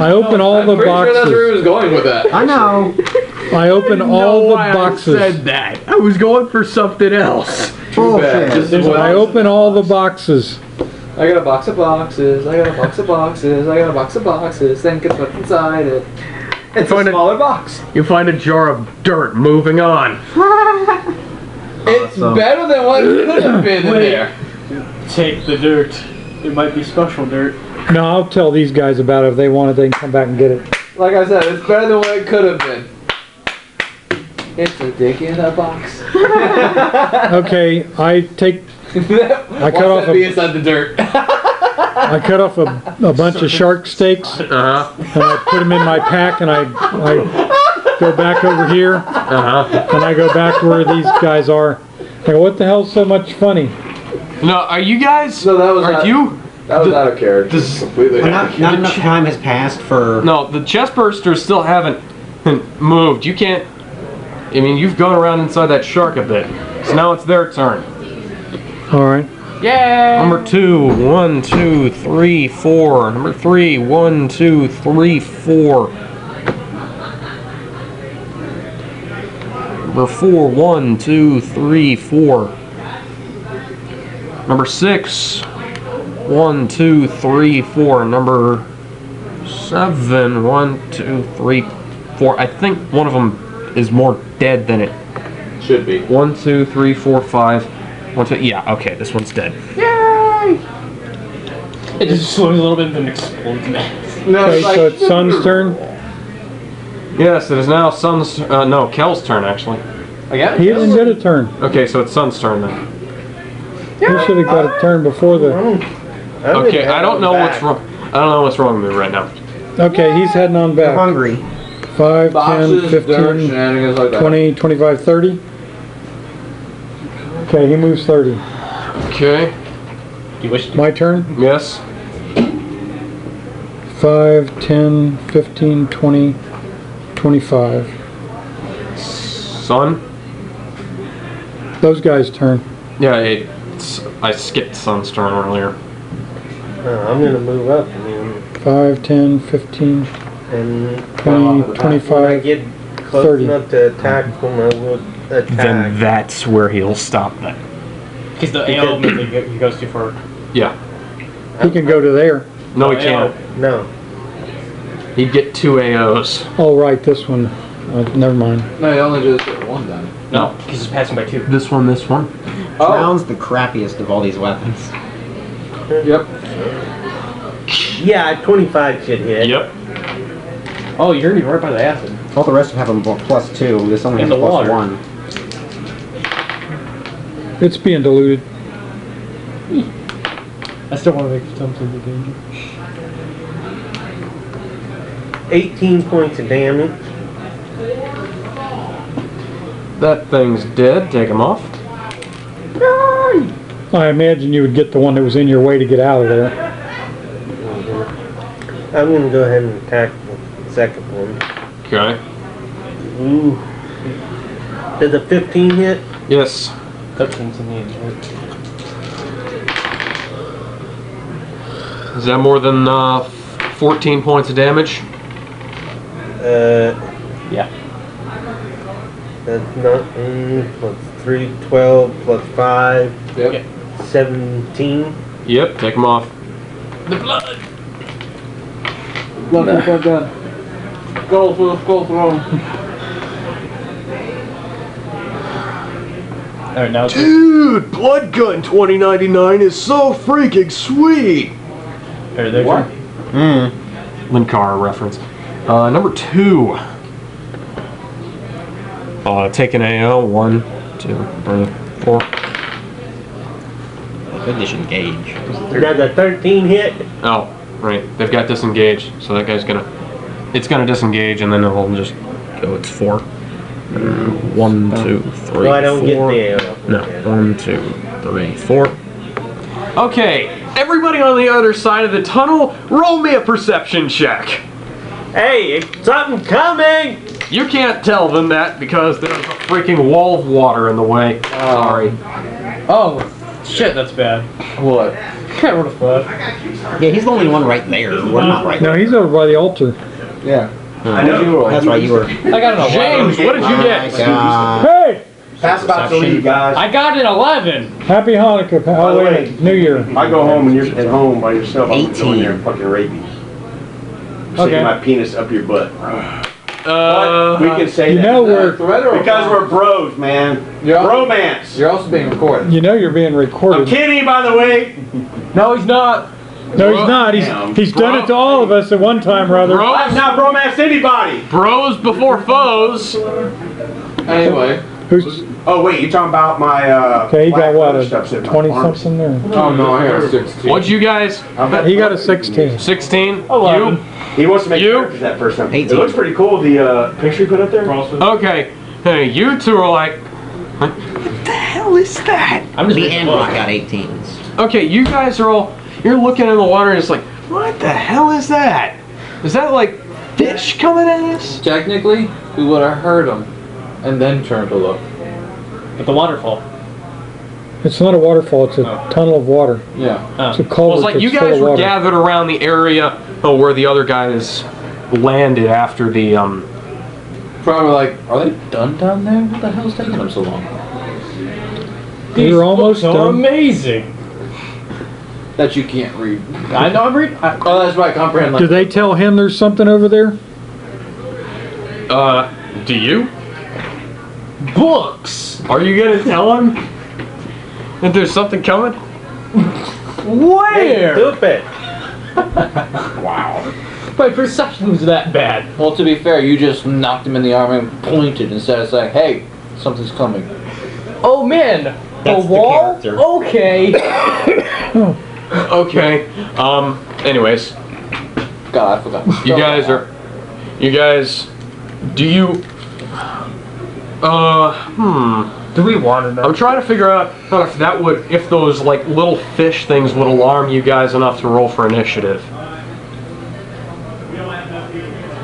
I open all the I'm pretty sure that's where he boxes. was going with that. I know. I open all the boxes. I said that. I was going for something else. Bullshit. I open all the boxes. I got a box of boxes. I got a box of boxes. I got a box of boxes. Think it's what's inside it. It's a smaller box. You find a jar of dirt. Moving on. It's better than what it could have been in there. Take the dirt. It might be special dirt. No, I'll tell these guys about it. If they want it, they can come back and get it. Like I said, it's better than what it could have been. It's a dick in a box. Okay, I take. I cut off be inside the dirt. I cut off a bunch of shark steaks and I put them in my pack and I go back over here and I go back where these guys are. I go, what the hell's so much funny? No, are you guys? No, that was Are not- you? That was out of character. Completely. Not enough time has passed for. No, the chest bursters still haven't moved. You can't. I mean, you've gone around inside that shark a bit, so now it's their turn. All right. Yay! Number 2, 1, 2, 3, 4. Number 3, 1, 2, 3, 4. Number 4, 1, 2, 3, 4. Number 6, 1, 2, 3, 4. Number 7, 1, 2, 3, 4. I think one of them is more dead than it. Should be. 1, 2, 3, 4, 5. 1, 2. Yeah, okay, this one's dead. It just slows a little bit and then explodes. No, Okay, it's like, so it's Sun's turn. Yes, it is now Sun's. No, Kel's turn actually. again? He didn't get a turn. Okay, so it's Sun's turn then. He should have got a turn before the. Okay, I don't know what's wrong. I don't know what's wrong with me right now. Okay, he's heading on back. Hungry. 5, 10, Boxes, dirt, 15, shenanigans like that. 20, 25, 30. Okay, he moves 30. Okay. You wish to My turn. Yes. 5, 10, 15, 20, 25. Sun. Those guys' turn. Yeah, I skipped Sun's turn earlier. I'm gonna move up and 5, 10, 15, then 20, when I 25. get close 30. enough to attack them, I will attack. Then that's where he'll stop then. Because the AO movement he goes too far. Yeah. He can go to there. No, he can't. No. He'd get 2 AOs. Oh, right, this one. Never mind. No, he only just hit one then. No, because he's passing by 2. This one, this one. Oh, Round's the crappiest of all these weapons. yep. Yeah, 25 should hit. Yep. Oh, you're gonna be right by the acid. All the rest of them have a +2. This only In has the water. +1. It's being diluted. I still want to make something to danger. 18 points of damage. That thing's dead. Take him off. I imagine you would get the one that was in your way to get out of there. I'm gonna go ahead and attack the second one. Okay. Ooh. Does a 15 hit? Yes. 13's in the end. Is that more than 14 points of damage? Yeah. That's not, plus 3, 12, plus 5, Yep. 17. Yep. Take him off. The blood. Look, get that done. Go for the skull throne. Alright, now it's Dude, Blood Gun 2099 is so freaking sweet. Alright, there's What? Linkara reference. Number 2. Take an AO. 1, 2, 3, 4. Good disengage. Does a 13 hit? Oh, right. They've got disengage, so that guy's gonna. It's gonna disengage, and then it'll just go. It's 4. 1, 2, 3, No, I don't 4. get there. No, 1, 2, 3, 4. Okay, everybody on the other side of the tunnel, roll me a perception check. Hey, something coming! You can't tell them that because there's a freaking wall of water in the way. Sorry. Oh, shit, that's bad. What? Can't roll a 5. Yeah, he's the only one right there. We're not right No, there. he's over by the altar. Yeah. I know. That's right, you were. I got an 11. James, what did you get? Hey! Pass about to leave, guys. I got an 11. Happy Hanukkah. By the Oh, way, wait, New Year. I go home and you're at home by yourself. I'm going 18. there and fucking rape you. Okay. Sticking my penis up your butt. But we can say You that. know we're, Because we're bros, man. You're also, Bromance. you're also being recorded. you know you're being I'm recorded. kidding, by the way. No, he's not. No, he's not. He's done it to all of us at one time or other. I've not bromance anybody. Bros before foes. Anyway. Who's, Oh wait, you talking about my okay, he got black what, leather stuff a sitting on 20 my arms? something there? Oh no, I got a 16. What'd you guys? He got a 16. 16? 11. You? He wants to make You? characters that first time. 18. It looks pretty cool, the picture you put up there. Okay. Hey, you two are like, what the hell is that? I'm just Me reading and the book. Rock got 18s. Okay, you guys are all, you're looking in the water and it's like, what the hell is that? Is that like fish coming at us? Technically, we would have heard him and then turned to look. At the waterfall. It's not a waterfall, it's a tunnel of water. Yeah. It's a Well, culvert it's like you that's full guys of were water. gathered around the area where the other guys landed after the, Probably like, are they done down there? What the hell's taking them so long? We were almost These books are done. amazing. That you can't read. I know I'm reading. Oh, that's right, comprehend Did like they tell him there's something over there? do you? Books. Are you gonna tell him that there's something coming? Where? Stupid. wow. My perception was that bad. Well, to be fair, you just knocked him in the arm and pointed instead of saying, hey, something's coming. Oh man, That's a the wall? character. Okay. Okay. Anyways, God, I forgot. you guys, do you, Do we want to know? I'm trying to figure out if those like little fish things would alarm you guys enough to roll for initiative.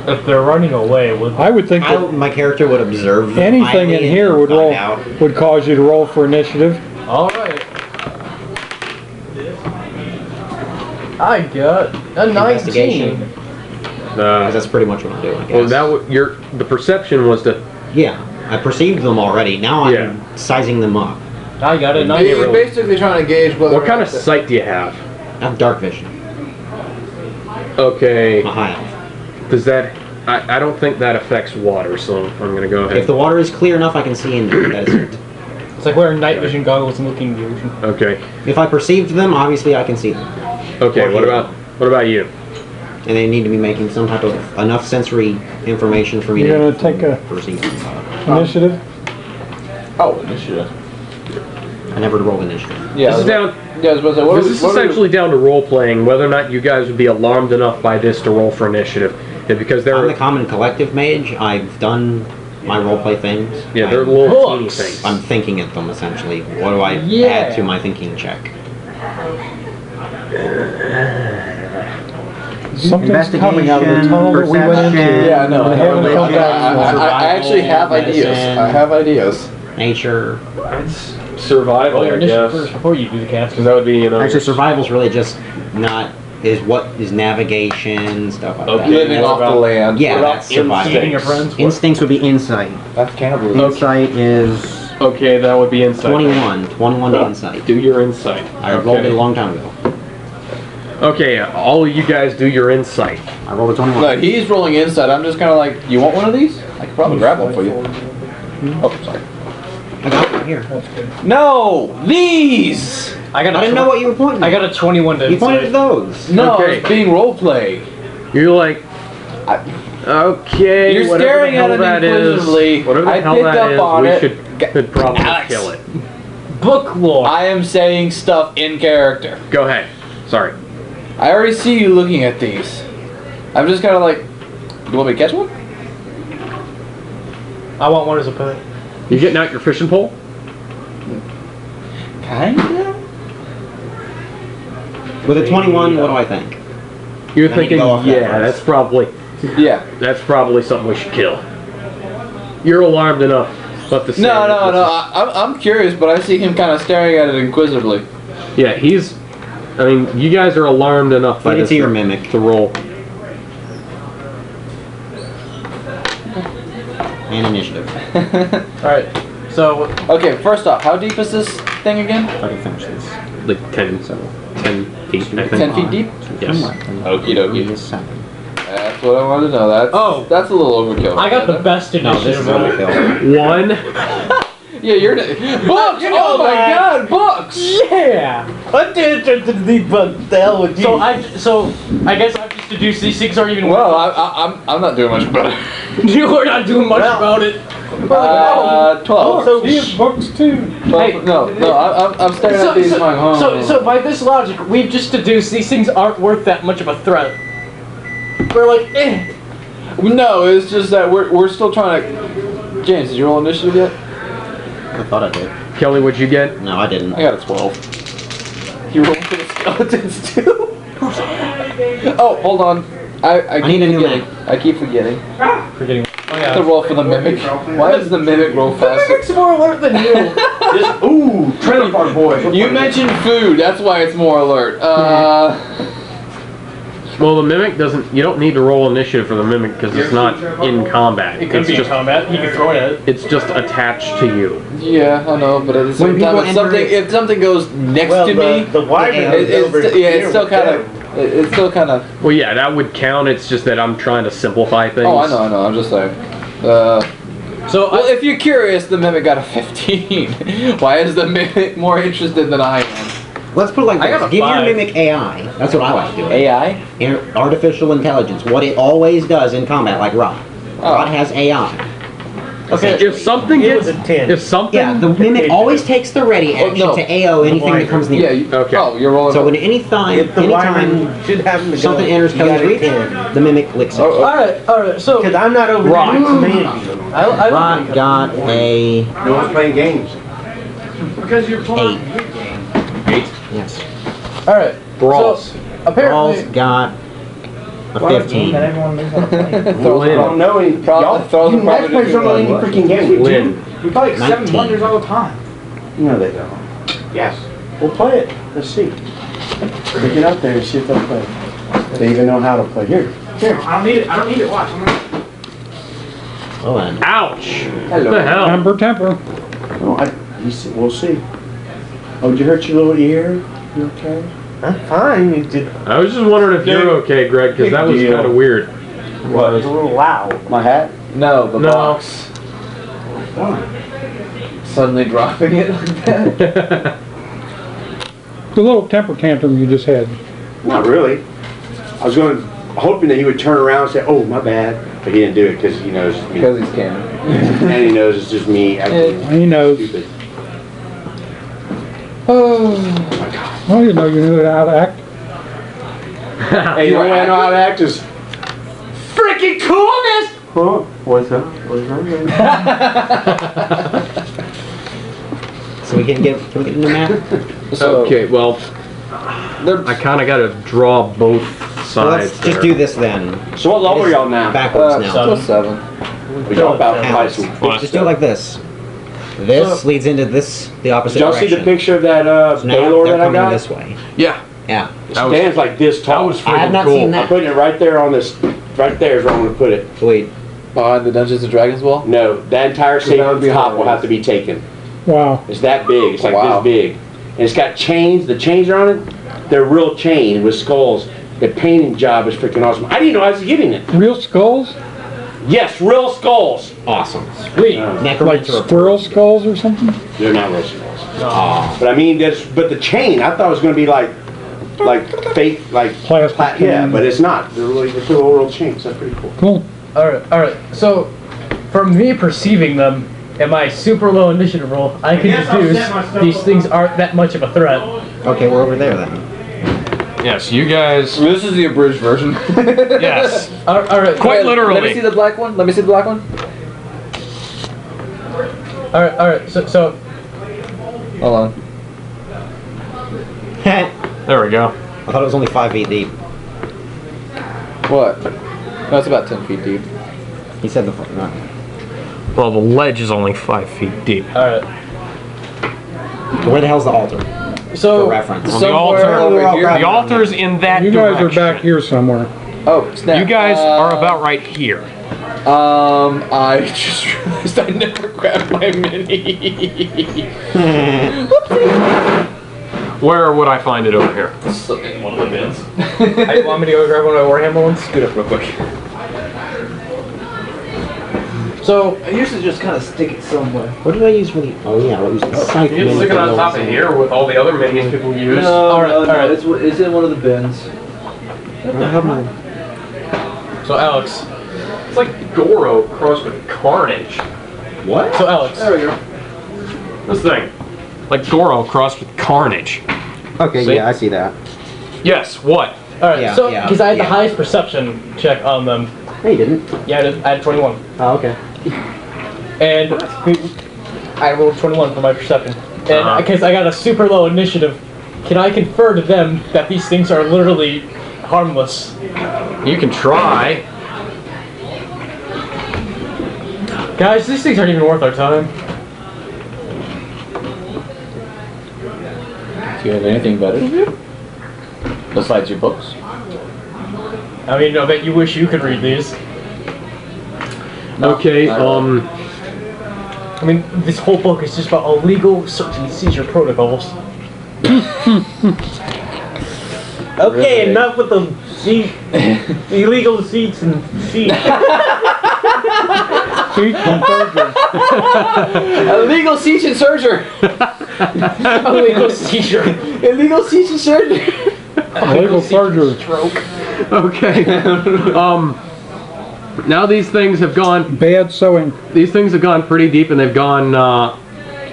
If they're running away, would I would think that My character would observe them anything quietly in and here would find roll out. would cause you to roll for initiative. all right. I got a 19. Investigation. Because that's pretty much what I'm doing, I guess. Well, the perception was to. Yeah, I perceived them already. Now I'm Yeah. sizing them up. I got a You're 9. basically trying to gauge whether. What kind of sight do you have? I have dark vision. Okay. I'm a high elf. Does that? I don't think that affects water, so I'm gonna go ahead. If the water is clear enough, I can see in there. That is it. It's like wearing night vision goggles and looking in the ocean. Okay. If I perceived them, obviously I can see them. Okay. Or What hear about you? And they need to be making some type of enough sensory information for me You're to gonna take a perceive them. initiative. Oh, initiative. I never rolled initiative. Yeah. This is down. Yeah, I was about to say, what This are- is what are- essentially down to role playing. Whether or not you guys would be alarmed enough by this to roll for initiative, yeah, because I'm the they're common collective mage. I've done my roleplay things. yeah they're I'm, little teeny Books. things. I'm thinking at them essentially. What do I Yeah. add to my thinking check? Something's coming out of the tunnel that we went into. Yeah, I know. And they haven't come back. I actually have ideas. Medicine. I have ideas. Nature. It's survival, Roll your I initiative guess. first before you do the cast. Because that would be Actually, survival's really just not what is navigation stuff like that. Living off the land. Yeah, What about that's survival. Eating your friends. Instincts would be insight. That's cannibalism. Insight is Okay, that would be insight. 21 to insight. Do your insight. I rolled it a long time ago. Okay, all of you guys do your insight. I rolled a 21. No, he's rolling inside. I'm just kind of like, you want one of these? I could probably grab one for you. Oh, sorry. I got one here. No, these. I didn't know what you were pointing at. I got a 21 to You pointed at insight. those. No, Okay. it's being role play. You're like, okay, You're whatever staring the hell at it that is, inquisitively. whatever the I hell picked that up is, on we it. could probably Alex. kill it. Book lore. I am saying stuff in character. Go ahead. Sorry. I already see you looking at these. I'm just kind of like, you want me to catch one? I want one as a pet. You getting out your fishing pole? Kinda. With a 21, what do I think? You're Then you thinking, go off that yeah, first. that's probably something we should kill. You're alarmed enough. But the No. I'm curious, but I see him kind of staring at it inquisitively. Yeah, he's. I mean, you guys are alarmed enough by Leave it this to your mimic. to roll. And initiative. Alright, so Okay, first off, how deep is this thing again? If I can finish this. Like 10 feet, I think. 10 feet deep? Yes. Okie dokie. Is 7. That's what I wanted to know. That's a little overkill. I got the best No, this is initiative. overkill. 1. Yeah, you're books. Oh my God, books. Yeah! What the hell with you? So I guess I just deduce these things aren't even Well, I'm not doing much better. You are not doing much about it. 12. Also, books too. 12. No, I'm staring at these going home. So by this logic, we've just deduced these things aren't worth that much of a threat. We're like, eh. No, it's just that we're still trying to. James, did you roll initiative yet? I thought I did. Kelly, what'd you get? No, I didn't. I got a 12. You rolling for the skeletons too? Oh, hold on. I keep need a new forgetting. map. I keep forgetting. Forgetting. Oh I have to roll for the mimic. Why does the mimic roll The faster? mimic's more alert than you. ooh, trailer park boy. You mentioned food. That's why it's more alert. Well, the mimic doesn't. You don't need to roll initiative for the mimic because it's not in combat. It could It's be just. in combat. He could throw it at it. It's just attached to you. Yeah, I know, but at the same When time, people if something goes next to me, the wyvern it's still kind of. It's still kind of. Well, yeah, that would count. It's just that I'm trying to simplify things. Oh, I know. I'm just saying. So Well, if you're curious, the mimic got a 15. Why is the mimic more interested than I am? Let's put it like I got this. a Give your 5. mimic AI. That's what I like to do. AI? Artificial intelligence. What it always does in combat, like Rod. Rod has AI. Okay, If something It gets. was a 10. If something. Yeah, the mimic always takes the ready action no. to AO anything that comes near. Yeah. Okay. Oh, you're rolling. So when anytime If the anytime wyvern should happen to something go, enters you got Kelly's a reach, 10. the mimic licks it. alright. So Because I'm not over Right. there commanding them. I Rod got a No one's playing games. Because you're playing 8. Yes. alright. Brawls. So, apparently, Rawls got a 15. don't know any. Y'all, throws you are match probably players don't know any freaking game. Lynn. We play like 7 19. wonders all the time. No, they don't. Yes. We'll play it. Let's see. We'll get out there and see if they'll play. They even know how to play. Here. I don't need it. I don't need it. Watch. I'm gonna... Well then. Ouch! What the hell? Temper. Oh, we'll see. Oh, did you hurt your little ear? You okay? I'm fine. You did I was just wondering if you're okay, Greg, because that was Big deal. kind of weird. What? a little loud. My hat? No, the No. box. Suddenly dropping it like that. The little temper tantrum you just had. Not really. I was hoping that he would turn around and say, "Oh, my bad," but he didn't do it because he knows it's me, Because he's canon. and he knows it's just me acting He knows. stupid. Oh, I didn't know you knew how to act. Hey, the only way I know how to act is Freaking coolness! huh? What's up? So we can get a new map? Okay, well, I kind of got to draw both So sides. let's just do this then. So what level are y'all now? Backwards now. Still 7. We y'all about to fight Alex, some. just do it like this. This leads into this, the opposite Did y'all see direction. the picture of that So now Baylor they're that I coming got? this way. Yeah, Yeah. It stands like this tall. was I have not cool. seen I'm that. putting it right there on this. Right there is where I'm going to put it. Sweet. Behind the Dungeons and Dragons wall? No, that entire that would be safe top will hilarious. have to be taken. Wow. It's that big. It's like Wow. this big. And it's got chains. The chains are on it. They're real chain with skulls. The painting job is freaking awesome. I didn't know I was getting it. Real skulls? Yes, real skulls. Awesome. Sweet. Like squirrel skulls or something? They're not real skulls. But I mean, but the chain, I thought it was going to be like fake, like Plastic yeah, chain. but it's not. They're real chains. That's pretty cool. Cool. Alright. So, from me perceiving them in my super low initiative roll, I can deduce these things aren't that much of a threat. Okay, we're over there then. Yes, you guys. This is the abridged version. Yes. Alright. Quite literally. Let me see the black one. Let me see the black one. Alright. So. Hold on. There we go. I thought it was only 5 feet deep. What? No, it's about 10 feet deep. He said the Well, the ledge is only 5 feet deep. Alright. Where the hell's the altar? So. For reference. Well, the altar over here. The altar's in that You guys direction. are back here somewhere. Oh, snap. You guys are about right here. I just realized I never grabbed my mini. Where would I find it over here? It's in one of the bins. I want me to go grab one of my Warhammer ones? Scoot up real quick. So, I usually just kind of stick it somewhere. What did I use for the... Oh yeah, I used the scythe. You can stick it on top of here with all the other minis people use. Alright. It's in one of the bins. I have mine. So Alex. It's like Goro crossed with Carnage. What? So Alex. There we go. This thing. Like Goro crossed with Carnage. Okay, See? yeah, I see that. Yes, what? Alright, Yeah, so, yeah, because I had the yeah. highest perception check on them. No, you didn't. Yeah, I had 21. Oh, okay. And I rolled 21 for my perception. And because I got a super low initiative, can I confer to them that these things are literally harmless? You can try. Guys, these things aren't even worth our time. Do you have anything better to do? Besides your books? I mean, I bet you wish you could read these. Okay, I mean, this whole book is just about illegal search and seizure protocols. Okay, Really? enough with the illegal seats and seats. Illegal siege and searcher. Illegal seizure. Illegal siege and surgery. Illegal surgery. Stroke. Okay. Now these things have gone. Bad sewing. These things have gone pretty deep, and they've gone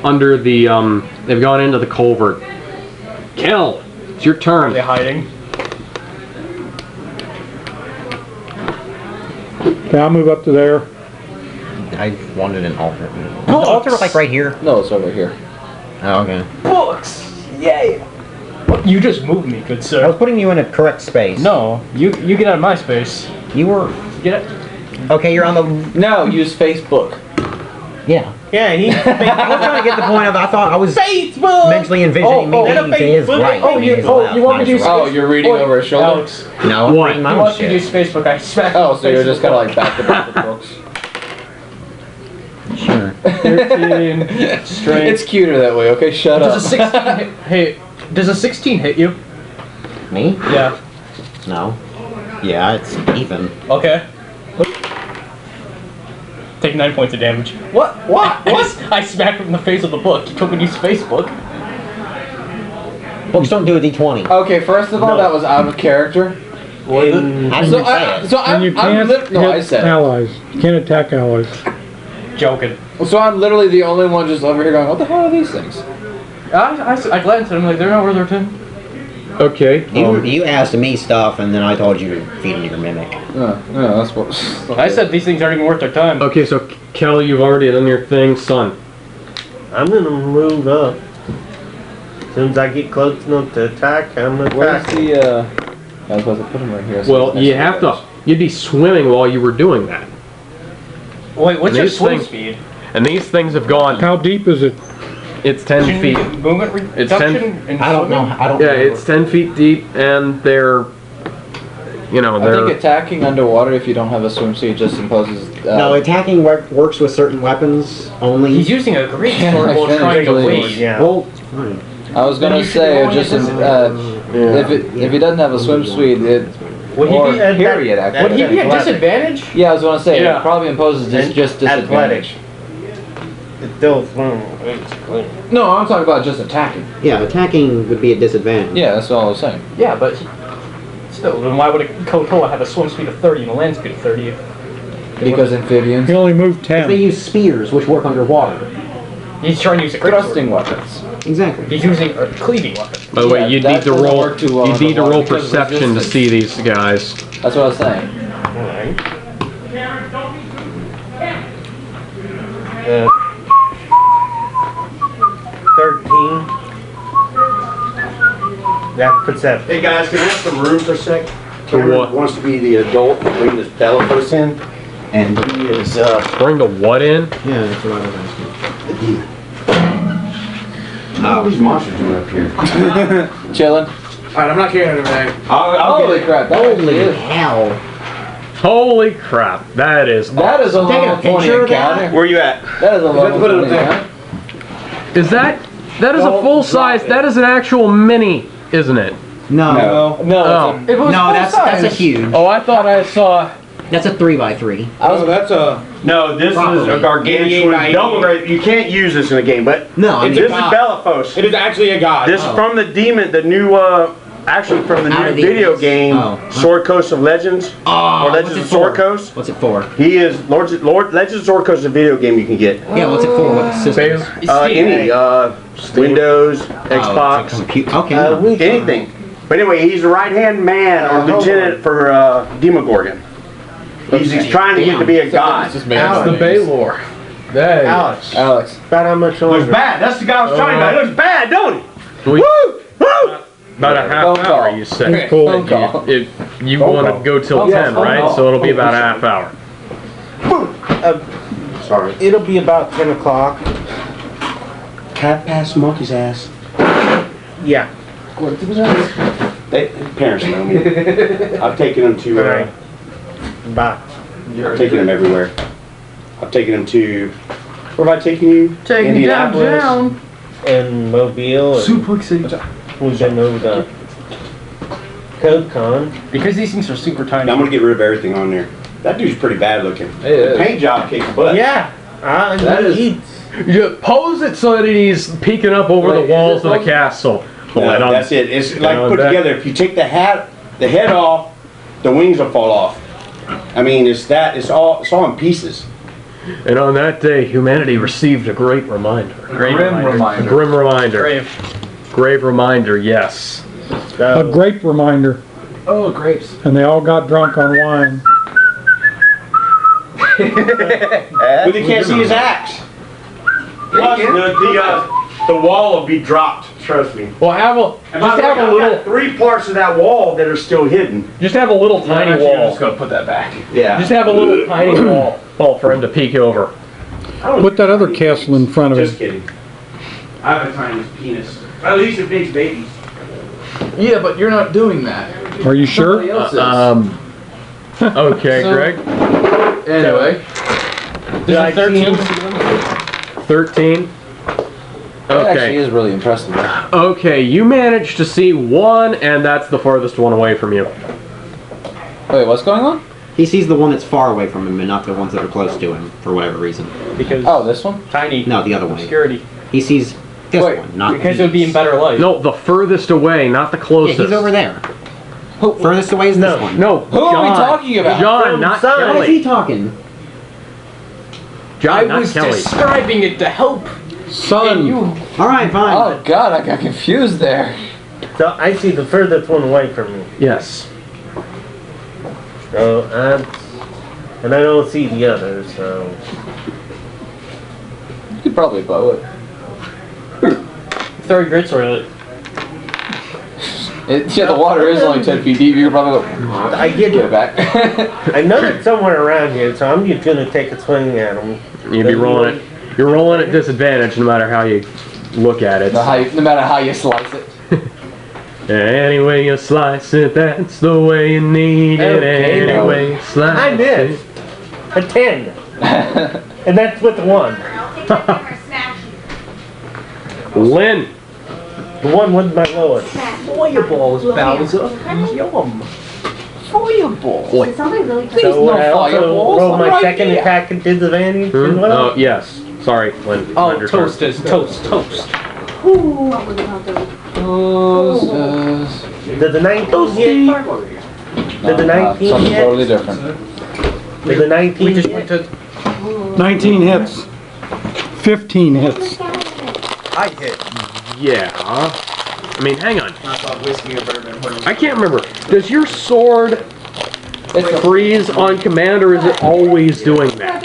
under the. They've gone into the culvert. Kel, it's your turn. Are they hiding? Okay, I'll move up to there. I wanted an altar. Is the altar like right here? No, it's over here. Oh, okay. Books! Yay! You just moved me, good I sir. was putting you in a correct space. No, you get out of my space. You were... Get it? Okay, you're on the... No, use Facebook. Yeah. Yeah, he. I was trying to get the point of, I thought I was Facebook. mentally envisioning me and a being to his Facebook. right. Oh, you- his oh, left, you want me not to his use- right. Oh, you're reading over his shoulder? Alex, No, I'm What? reading my I own want you to shit. use Facebook. I smacked Oh, the so you're face just with kind the of like back to back with books. Sure. 13 strength. It's cuter that way, okay? Shut up. Does a 16 hit? Hey, does a 16 hit you? Me? Yeah. No. Yeah, it's even. Okay. Take 9 points of damage. What? What? I smacked him in the face with the book. You told me to use Facebook. Books don't do a d20. Okay, first of all, that was out of character. How did you say it? So And you can't no, I hit said it. allies. You can't attack allies. Joking. So I'm literally the only one just over here going, what the hell are these things? I glanced at him like, they're not worth their time. Okay. You asked me stuff, and then I told you to feed into your mimic. No, that's what... I said these things aren't even worth their time. Okay, so Kel, you've already done your thing, son. I'm gonna move up. As soon as I get close enough to attack, I'm gonna Where's attack. the, I was supposed to put him right here. so Well, it's you next have those. to. You'd be swimming while you were doing that. Wait, what's your These swim things- speed? And these things have gone. How deep is it? It's 10 feet. Movement It's reduction in I don't know. swimming? I don't Yeah, remember. it's 10 feet deep, and they're. You know, I they're. think attacking underwater, if you don't have a swimsuit, just imposes... No, attacking works with certain weapons only. He's using a great Yeah, sword while I trying to finished wade. Yeah. Well, fine. I was gonna say just if he doesn't have a swim speed, Would he be at period. Actually, Would he be at disadvantage? Yeah, I was gonna say Yeah. it probably imposes just disadvantage. It's still basically. No, I'm talking about just attacking. Yeah, attacking would be a disadvantage. Yeah, that's all I was saying. Yeah, but still, then why would a Kotoa have a swim speed of 30 and a land speed of 30? Because amphibians. He only moved They 10. use spears, which work underwater. He's trying to use a great Thrusting weapons. Exactly. He's using a cleaving weapon. By the way, Yeah, you'd that need to doesn't roll. work too well You'd need to underwater roll because perception to resistance. see these guys. That's what I was saying. Alright. 13. That puts that. Hey guys, can I have some room for a sec? For Cameron what? wants to be the adult and bring this Bellaphos in, and he is Bring the what in? Yeah, that's what I was asking. the demon. Oh, these monsters doing up here. Chilling. Alright, I'm not carrying everything. Holy crap! That Holy is. hell. Holy crap! That is. That is a Taking a level 20 picture of that? encounter. Where you at? That is a level put it up 20 there. encounter. Is that? That is a Don't full size. drop it. That is an actual mini, isn't it? No. No, Oh. It was No, that's a huge. Oh, I thought I saw. That's a 3x3. Oh, that's a. No, this Properly. is a gargantuan double ray. You can't use this in a game, but No, I mean, this is Bellaphos. It is actually a god. This is from the demon, the new, actually from the Out new of the video Abyss. game, Oh. Sword Coast of Legends, Oh, or Legends of Sword Coast. What's it for? He is Lord Legends of Sword Coast is a video game you can get. Yeah, what's it for? What systems? Any, Windows, Xbox, Okay. anything. But anyway, he's the right-hand man or lieutenant for Demogorgon. He's trying to get to be a god. Just That's the Baylor. That Alex. Alex. About how much It was longer? bad. That's the guy I was talking about. It was bad, don't it? We, Woo! about a half Phone call. hour, you said. Cool. Phone call. If you Phone want call. to go till Phone 10, call. right? Phone So it'll be call. about a half hour. Sorry. It'll be about 10 o'clock. Cat past monkey's ass. Yeah. They, parents know me. I've taken them to. Alright. Bye. I've taken them everywhere. I've taken them to. Where have I taken you? Taking you downtown. And Mobile. And we've been over the CodeCon. Because these things are super tiny. I'm gonna get rid of everything on there. That dude's pretty bad looking. It The is. paint job kicks butt. Yeah. That is- You pose it so that he's peeking up over Wait, the walls is of it the castle. No, Let on- that's it. It's like on put that. together. If you take the head off, the wings will fall off. I mean, it's all in pieces. And on that day, humanity received a great reminder. Grim reminder. A grim reminder. Grave. Grave reminder, yes. A grape reminder. Oh, grapes. And they all got drunk on wine. But you can't see his axe. Plus, the wall will be dropped. Trust me. Well, have a And by just the way, have a I've little got 3 parts of that wall that are still hidden. just have a little tiny wall. gonna put that back. Yeah. Just have a little tiny wall for him to peek over. Put that other castle in front of Just it. kidding. I have a tiny penis. At least it makes babies. Yeah, but you're not doing that. Are you sure? Somebody else is. Okay, So- Greg. Anyway. This is 13. 13. That actually Okay. is really impressive. though. Okay, you managed to see one, and that's the farthest one away from you. Wait, what's going on? He sees the one that's far away from him and not the ones that are close to him, for whatever reason. Because Oh, this one? tiny. No, the other way. Obscurity. He sees this Wait, one, not Because it would be in these. better light. No, the furthest away, not the Yeah, closest. he's over there. Furthest away is this one. No, Who are we talking about? John, not Why is Kelly. he talking? John, I not was Kelly. describing it to help. Son. You. Alright, fine. Oh god, I got confused there. So I see the furthest one away from me. Yes. So and I don't see the others, so. You could probably bow it. Throw your greatsword at it. Yeah, the water is only 10 feet deep. You could probably go. I get Get it. it back. I know it's somewhere around here, so I'm just gonna take a swing at them. You'd be rolling it. You're rolling at disadvantage no matter how you look at it. No matter how you slice it. Any way you slice it, that's the way you need it. Okay, Any no. way you slice I did. it. A 10. And that's with 1. Lynn, The one with my lowest. Fireballs, Bowser. Yum. Fireballs. Boy. It sounds like really Please, So no I also fireballs. roll my Right second here. attack at disadvantage as well. Oh, yes. Sorry, Lynn. Oh, Your turn. toast is toast. What was it called? Did the 19 hit? Did the 19 something hit? totally different. Did the 19 We just hit? went to. 19 hits. 15 hits. I hit. Yeah. I mean, hang on. I can't remember. Does your sword freeze on command, or is it always doing that?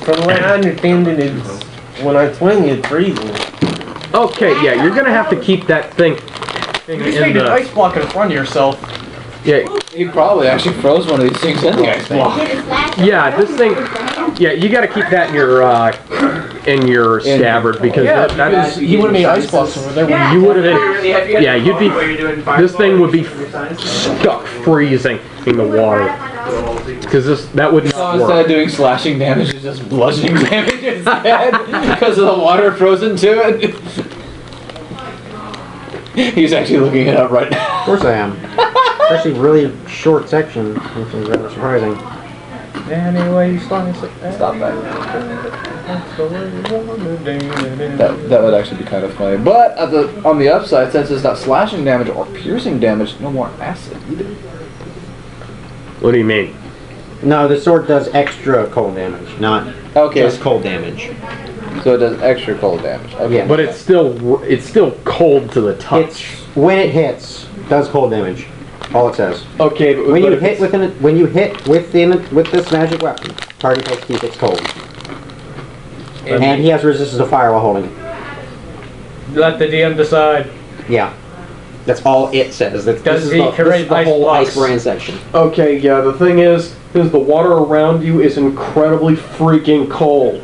From what I understand it is, when I swing it's freezing. Okay, yeah, you're gonna have to keep that thing You just in made an the... ice block in front of yourself. Yeah, He probably actually froze one of these things in the ice block. yeah, this thing... Yeah, you gotta keep that in your scabbard, because Yeah, that because he would have made ice blocks over there. When you would have been... Yeah, you'd be... This thing would be stuck freezing in the water. Because that would So not instead work. of doing slashing damage, it's just bludgeoning damage instead because of the water frozen to it. He's actually looking it up right now. Of course I am. Especially really short section, which is rather surprising. Anyway, you slice it. Stop that. That would actually be kind of funny. But on the upside, since it's not slashing damage or piercing damage, no more acid either. What do you mean? No, the sword does extra cold damage, not just cold damage. So it does extra cold damage. Okay. Yeah. But it's still cold to the touch. It's when it hits, does cold damage. All it says. Okay, but When you if hit it's- with this magic weapon, target takes keep its cold. And he has resistance to fire while holding it. Let the DM decide. Yeah. That's all it says. This Does is he the create ice whole blocks? ice brand section. Okay, yeah, the thing is the water around you is incredibly freaking cold.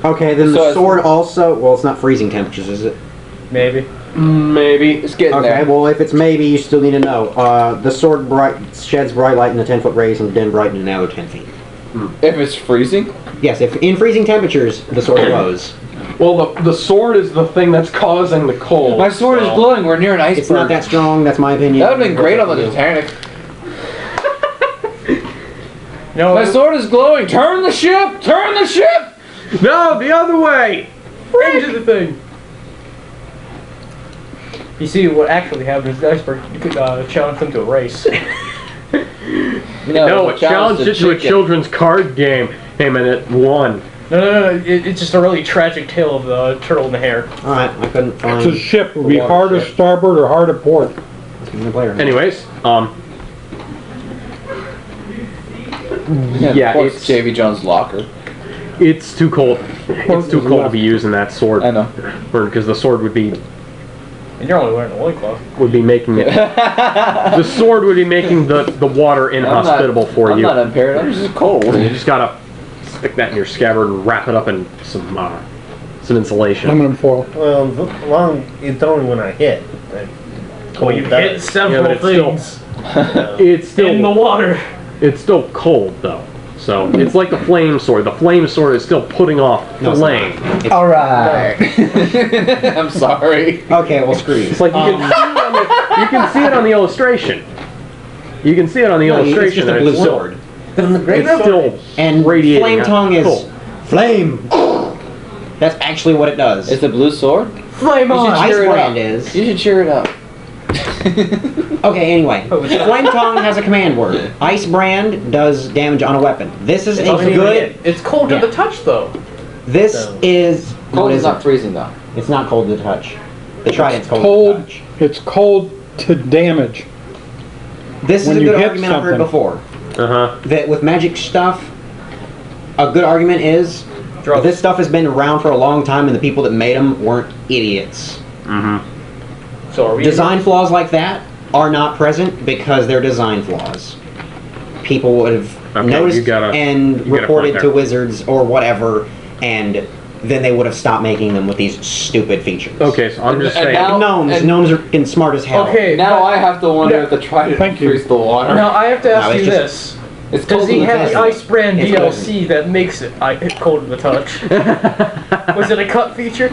Okay, then So the it's- sword also, well, it's not freezing temperatures, is it? Maybe. Maybe. It's getting Okay, there. well, if it's maybe, you still need to know. The sword sheds bright light in a 10-foot radius and then bright in another 10 feet. If it's freezing? Yes, if in freezing temperatures, the sword glows. Well, the sword is the thing that's causing the cold. My sword is glowing. We're near an iceberg. It's not that strong, that's my opinion. That would have been great on the Titanic. No. My sword is glowing. Turn the ship! Turn the ship! No, the other way! Into the thing. You see, what actually happened is the iceberg challenged them to a race. No, it challenged it to a chicken. children's card game. Hey man, it won. No. It's just a really tragic tale of the turtle and the hare. Alright, I couldn't It's find a ship. It would be the hard water to starboard or hard to port. player. Anyways, Yeah, yeah, it's JV Jones' locker. it's too cold. It's too cold to be using that sword. I know. Because the sword would be And you're only wearing a loincloth. making it. The sword would be making the water inhospitable for I'm you. not impaired. I'm just cold. You just gotta stick that in your scabbard and wrap it up in some insulation. Aluminum foil. Well, it's only when I hit. Well, you hit several but it's still- things It's still in the water. It's still cold though. So it's like the flame sword. The flame sword is still putting off flame. Alright. I'm sorry. Okay, well, screw you. It's like you can see it on the illustration. You can see it on the No, it's illustration. just a and blue it's still, sword. it's still And radiating. flame tongue is Cool. flame. That's actually what it does. It's a blue sword? Flame You should on! Ice cheer it brand up. is. You should cheer it up. Okay, anyway. Flame tongue has a command word. Ice brand does damage on a weapon. This is a good. It's cold to Yeah. the touch, though. This is. Cold what is is not it? freezing though. It's not cold to the touch. The trident's cold, Cold. to the touch. It's cold to damage. This is When a you good hit argument I've heard something. before. Uh-huh. That with magic stuff, a good argument is Drugs. this stuff has been around for a long time and the people that made them weren't idiots. So are we? Design flaws like that are not present because they're design flaws. People would have Okay, noticed you got a and point reported there. to wizards or whatever, and then they would have stopped making them with these stupid features. Okay, so I'm just And saying. now- Gnomes. and- Gnomes are fucking smart as hell. Okay, Now but- I have to wonder if the trident Thank you. freeze the water. Now I have to ask No, you it's this. It's Does cold he to the have the touch. Ice Brand It's DLC that makes it cold to the touch? Was it a cut feature?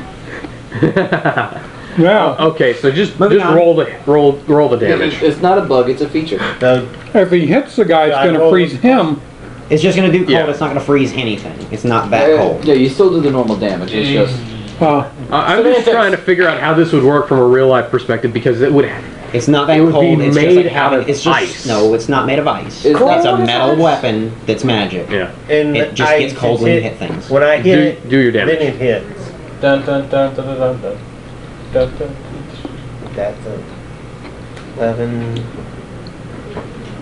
Yeah. Okay, so just Moving on. roll the damage. It's not a bug, it's a feature. If he hits the guy, it's Yeah, I going to rolled- freeze him. It's just gonna do cold. Yeah. It's not gonna freeze anything. It's not that cold. Yeah, you still do the normal damage. It's just I'm just trying to figure out how this would work from a real life perspective because it would. It's not that It would cold. be It's made just like out having, of it's just, ice. No, it's not made of ice. It's It's not- a metal weapon that's magic. Yeah. And It just I gets cold just when you hit things. When I hit Do- it, do your damage. then it hits. Dun dun dun dun dun dun dun. Dun dun. That's a 11.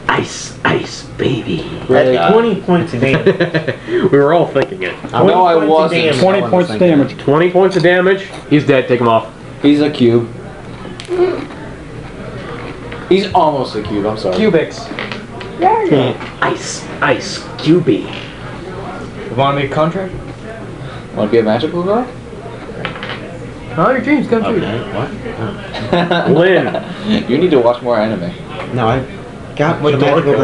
Ice, baby. That's 20 points of damage. We were all thinking it. No, I 20 points of wasn't. damage. 20 points of damage. 20 points of damage. He's dead. Take him off. He's a cube. He's almost a cube, I'm sorry. Cubics. Ice, QB. Want to make a contract? Want to be a magical girl? All your dreams come true. Okay, what? Lynn. You need to watch more anime. No, I got What the door magical code?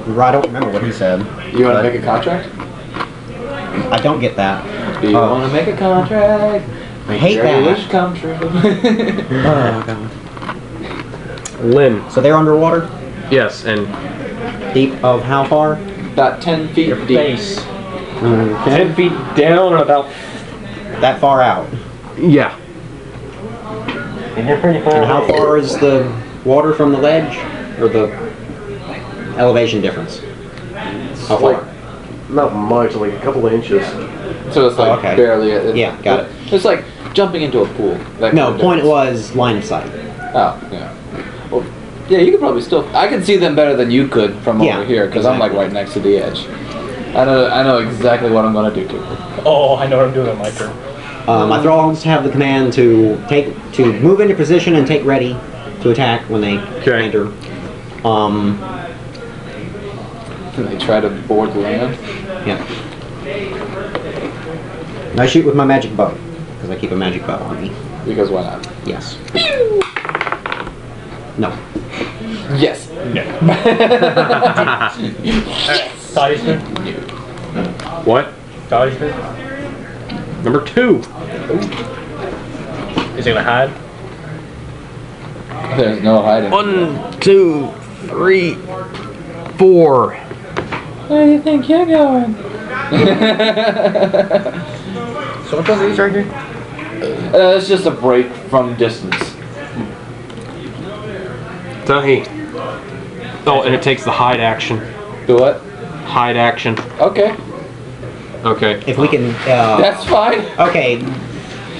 girl. I don't remember what he said. You want to make a contract? I don't get that. Do you want to make a contract? I hate Your that. wish come true. Oh, God. Lynn. So they're underwater? Yes, and Deep of how far? About 10 feet Your deep. face. Okay. 10 feet down and about. That far out. Yeah. And you're pretty far And how away. far is the water from the ledge? Or the elevation difference? How far? Not much, like a couple of inches. So it's like Oh, okay. barely. Yeah, got it. It's like jumping into a pool. That No, kind of point difference. was line of sight. Oh, yeah. Well, yeah, you could probably still. I can see them better than you could from Yeah, over here because I'm like exactly. right next to the edge. I know exactly what I'm gonna do to her. Oh, I know what I'm doing on my turn. My thralls have the command to move into position and take ready to attack when they Okay. enter. Can they try to board the land? Yeah. And I shoot with my magic bow because I keep a magic bow on me. Because why not? Yes. No. Yes. Dottie spin. What? Dottie spin. Number 2. Is it gonna hide? There's no hiding. 1, 2, 3, 4. Where do you think you're going? So what does these right here? It's just a break from distance. Dahi. Oh, and it takes the hide action. Do what? Hide action. Okay. Okay. If we can. That's fine. Okay.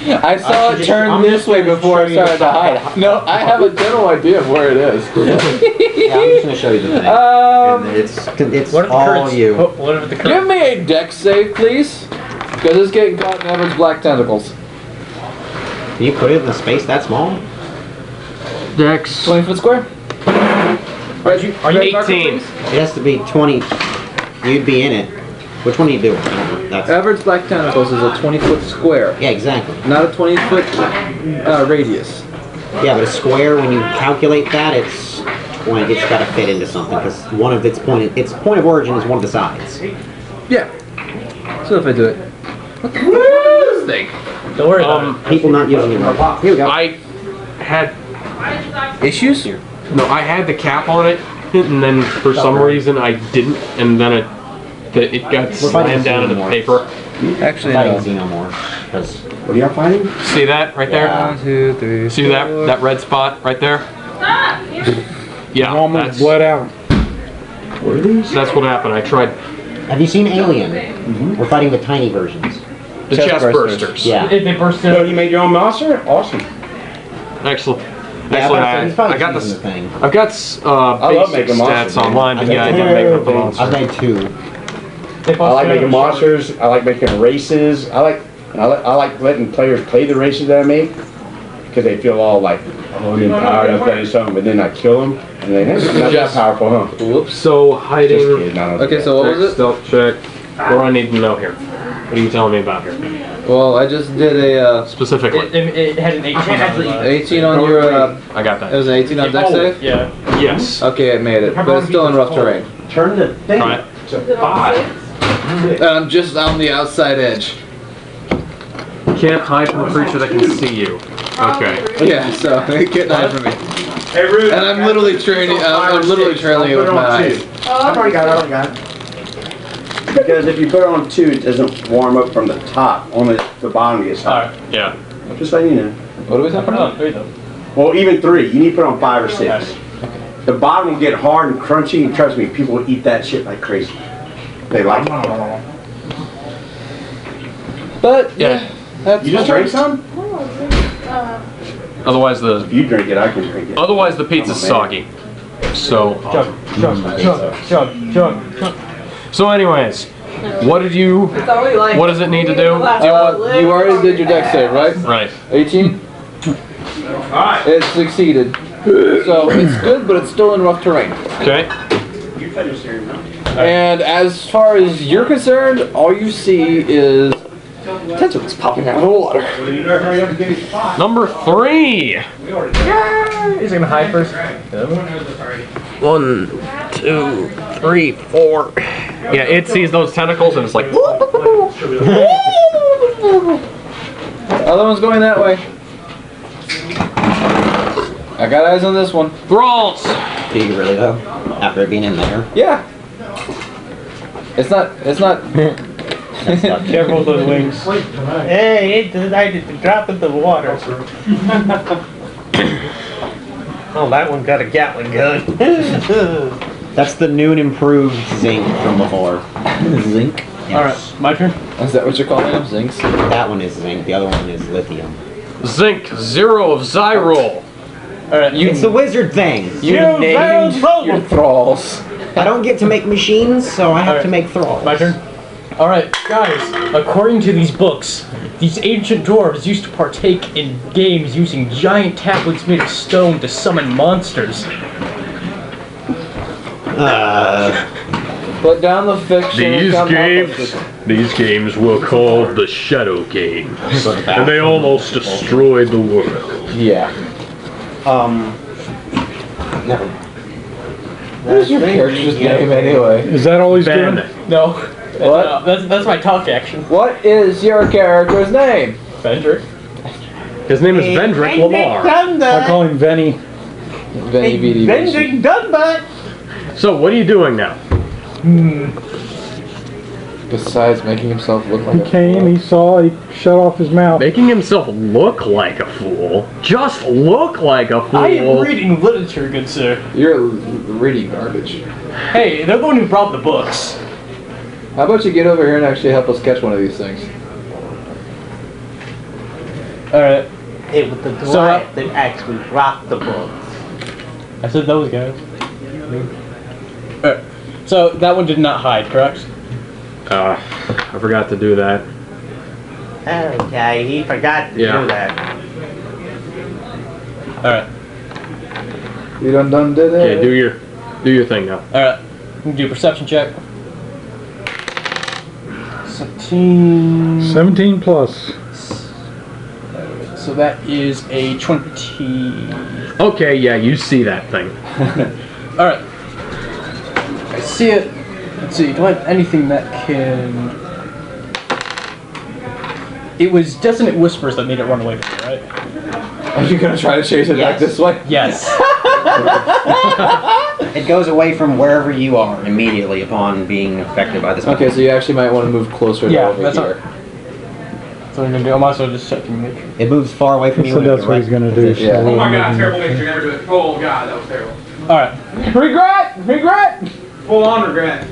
I saw it turn this way before I started to hide. No, I have a general idea of where it is. Yeah, I'm just gonna show you the thing. And it's What are the all currents? you. What are the Give currents? me a dex save, please. Because it's getting caught in Everett's black tentacles. Can you put it in the space that small? Dex. 20 foot square? Are you 18. It has to be 20. You'd be in it. Which one are you doing? That's, Everett's black tentacles is a 20-foot square, yeah, exactly. not a 20-foot radius. Yeah, but a square, when you calculate that, it's got to fit into something because one of its point of origin is one of the sides. Yeah. So if I do it. What the fuck is this thing? Don't worry about it. People not using it right. Here we go. I had Issues? no, I had the cap on it, and then for some reason I didn't, and then it got fighting slammed down into the Xenomorphs. Actually, paper. Fighting no. Xenomorphs. Because What are y'all fighting? See that right there? 1, 2, 3. See that red spot right there? Yeah, Almost that's, bled out. What are these? that's what happened. I tried have you seen Alien? We're fighting the tiny versions. the Chest chest bursters. bursters. Yeah. If they burst So in, you made your own monster? Awesome. Excellent. Yeah, Excellent. he's probably I got using this. the thing. I've got love basic making monsters, stats man. online, but yeah, I did make up the monster. I've made 2. they I like making monsters. monsters. I like making races. I like letting players play the races that I make because they feel all like, oh, I'm empowered. I'm playing something, but then I kill them and they hey, it's not that Just- powerful, huh? Whoops. So Just hiding. kidding. I don't do Okay, that. so what was it? Stealth check. What do I need to know here? What are you telling me about here? Well, I just did a Specifically. It had an 18 on it. 18 on your. I got It that. was an 18 on dex save? Yeah. Yes. Okay, it made it. But it's still in rough terrain. Turn the thing Try it. to 5. And I'm just on the outside edge. Can't hide from a creature that can see you. Okay. Yeah, so it can't hide from me. Hey, Rude. And I'm literally trailing. I'm literally trailing it with my eyes. I've already got it. Because if you put it on 2, it doesn't warm up from the top. Only the bottom gets hot. Yeah. Just so you know. What are we talking about? 3 though. Well, even 3. You need to put on 5 or 6. The bottom will get hard and crunchy, and trust me, people will eat that shit like crazy. They like it. But yeah, that's You just drank some? Otherwise If you drink it, I can drink it. otherwise the pizza's soggy. So. Chug. So anyways, what did you? What does it need to do? you already did your deck save, right? Right. 18. Alright. It succeeded. So it's good, but it's still in rough terrain. Okay. You finish here now. And as far as you're concerned, all you see is tentacles popping out of the water. Number 3. He's gonna hide first. 1, 2, 3, 4. Yeah, it sees those tentacles and it's like. Other one's going that way. I got eyes on this one. Thralls. Do you really though? After being in there? Yeah. It's not. Careful with those wings. Hey, it decided to drop in the water. Oh, that one got a Gatling gun. That's the new and improved zinc from before. Zinc? Yes. Alright, my turn. Is that what you're calling them? Zincs? That one is zinc, the other one is lithium. Zinc 0 of Zyrol. Alright, It's the wizard thing! You named your thralls. I don't get to make machines, so I have to make thralls. My turn. Alright, guys, according to these books, these ancient dwarves used to partake in games using giant tablets made of stone to summon monsters. Put down the fiction. These games were called the Shadow Games, and they almost destroyed the world. Yeah. Never. What is your character's name anyway? Is that all he's Ben. doing? No. What? That's my talk action. What is your character's name? Vendrick. His name is Vendrick Lamar. I call him Venny. Benny BD. Vendrick Dunbutt! So what are you doing now? Besides making himself look like He a came, he saw, he shut off his mouth. Making himself look like a fool. Just look like a fool. I am reading literature, good sir. You're reading garbage. Hey, they're the one who brought the books. How about you get over here and actually help us catch one of these things? Alright. It was the Goliath that actually dropped the books. I said those guys. Alright. So that one did not hide, correct? I forgot to do that. Okay, he forgot to Yeah. do that. Alright. You done did it. Okay, do your thing now. Alright. You can do a perception check. 17. 17 plus. So that is a 20. Okay, yeah, you see that thing. Alright. I see it. Let's see, do I have anything that can... It was Dissonant Whispers that made it run away from me, right? Are you gonna try to chase it back this way? Yes. It goes away from wherever you are immediately upon being affected by this. Okay, so you actually might want to move closer to over that's here. That's what I'm gonna do. I'm also just checking the picture. It moves far away from you. So in a that's what he's direct gonna do. position. Yeah. Oh my god, terrible picture, never do it. Oh god, that was terrible. Alright. Regret! Full on regret.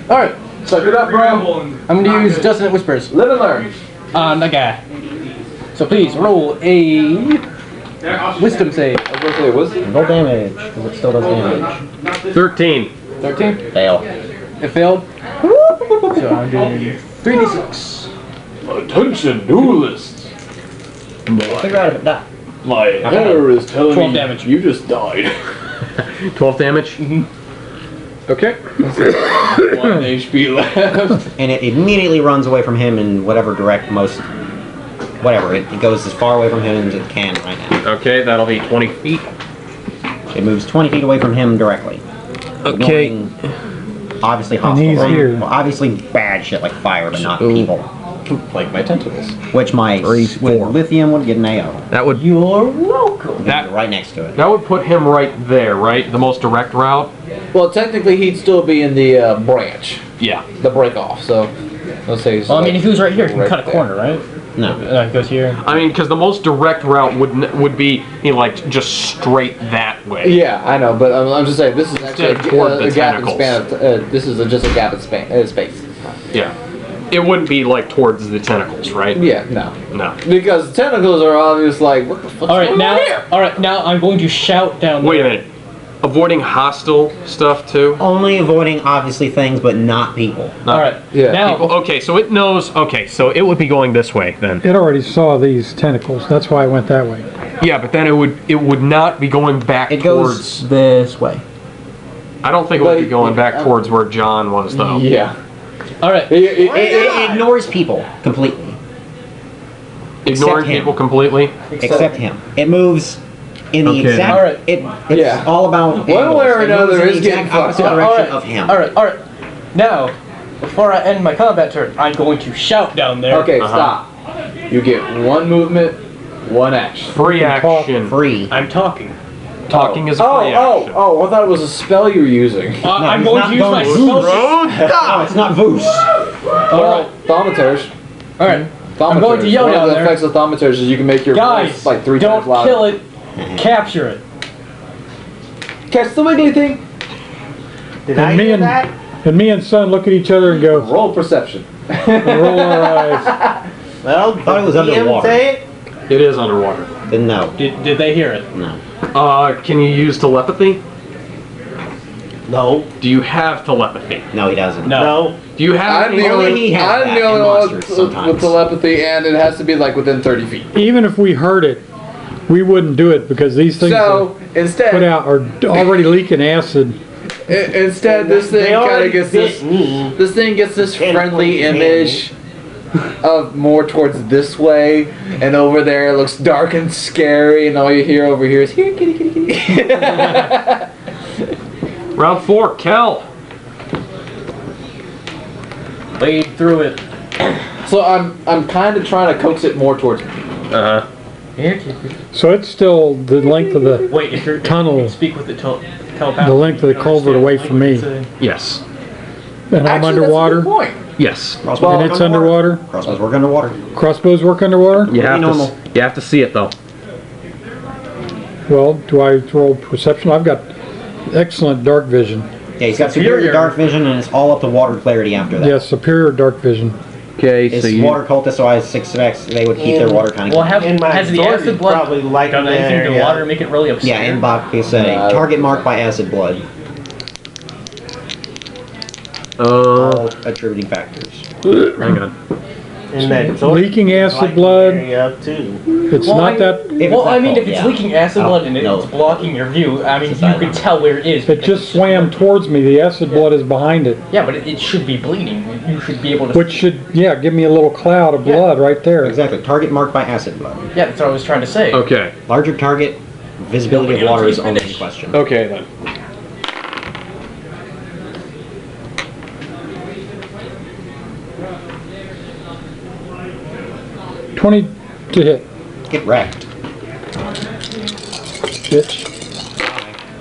Alright. Suck it up, bro. I'm gonna use Dissonant Whispers Live and learn. on the guy. So please roll a Wisdom save. I was gonna say, wisdom. Roll damage, because it still does damage. 13. 13. Fail. It failed. So I'm doing 3d6. Attention, duelists. Figure out if it died. My hair is telling 12 damage. you just died. 12 damage? Mm-hmm. Okay. 1 HP left. And it immediately runs away from him in whatever direct most... Whatever, it goes as far away from him as it can right now. Okay, that'll be 20 feet. It moves 20 feet away from him directly. Okay. Ignoring obviously hostile. he's here. Well, obviously bad shit like fire, but not people. Like my tentacles. Which my with lithium would get an AO. That would You're welcome. that Right next to it. that would put him right there, right? The most direct route. Well, technically, he'd still be in the branch, Yeah. the break off. So, let's say. He's Well, I mean, like if he was right here, he can right cut a there. corner, right? No. It goes here. I mean, because the most direct route would be like just straight that way. Yeah, I know, but I'm just saying this is actually Instead toward the a gap in tentacles. span. This is just a gap in space. Yeah. It wouldn't be like towards the tentacles, right? Yeah, no, No. because tentacles are obvious. Like, what the fuck's All right, going now. on here? All right, now I'm going to shout down. Wait a there. minute. Avoiding hostile stuff too. Only avoiding obviously things, but not people. All right. Yeah. Now. People, okay, so it knows. Okay, so it would be going this way then. It already saw these tentacles. That's why I went that way. Yeah, but then it would not be going back It towards. goes This way. I don't think it would be going back towards where John was though. Yeah. All right. It ignores people completely, Ignoring Except him. people completely. except him. It moves in the Okay, exact. All right. It's Yeah. all about One angles. way or It moves another, in the it's getting exact opposite fucked up. direction All right. of him. All right. All right. Now, before I end my combat turn, I'm going to shout down there. Okay, stop. You get one movement, one action. Free action. Free. I'm talking. Talking is a free action. Oh! I thought it was a spell you were using. I'm he's going not to use my going spell. No, it's not Voos. All right. Thaumaturge. All right. I'm going to yell One down of the there. effects of Thaumaturge is you can make your Guys, voice like 3 don't times louder. kill it. Capture it. Catch the wiggly thing. Did I And me hear and that? me and Son look at each other and go, Roll perception. and roll our eyes. Well, thought it was did the DM underwater. say it? It is underwater. Then no. Did they hear it? No. Can you use telepathy? No. Do you have telepathy? No, he doesn't. No. Do you have I'm any? the Only only, he has I'm that the only in one monsters with sometimes. telepathy, and it has to be like within 30 feet. Even if we heard it, we wouldn't do it because these things So that instead, put out are already leaking acid. instead this They thing kind already of gets bit this. me. This thing gets this Can't friendly point image of more towards this way, and over there it looks dark and scary, and all you hear over here is here, kitty, kitty, kitty. Round 4, Kel. Wade through it. So I'm kind of trying to coax it more towards me. Here. So it's still the length of the Wait, if you're Tunnel. if you speak with the telepath. the length of the culvert away from me, Yes. and I'm Actually, underwater. That's a good point. Yes. Crossbows And work it's underwater. Crossbows work underwater. Crossbows work underwater. You have normal. you have to see it though. Well, do I roll perception? I've got excellent dark vision. Yeah, he's got superior dark vision, and it's all up to water clarity after that. Yes, superior dark vision. Okay, It's water cultists, so I suspect they would keep their water kind of. Well, In my has the authority, acid blood probably like done anything there, to yeah. water, make it really obscure? Yeah, in Bach, they say target marked by acid blood. All attributing factors. hang on. And that Leaking acid like blood. area too. It's Well, not I- that. If Well, it's I that mean, cold, if it's yeah. leaking acid blood and no. it's blocking your view, I mean, It's you a could tell where it is. It because just it's swam towards me. The acid blood is behind it, Yeah, but it should be bleeding. You should be able to. which should, yeah, give me a little cloud of blood right there. Exactly. Target marked by acid blood. Yeah, that's what I was trying to say. Okay. Larger target, visibility of water is only in question. Okay then. $20 to hit, Get wrecked. bitch.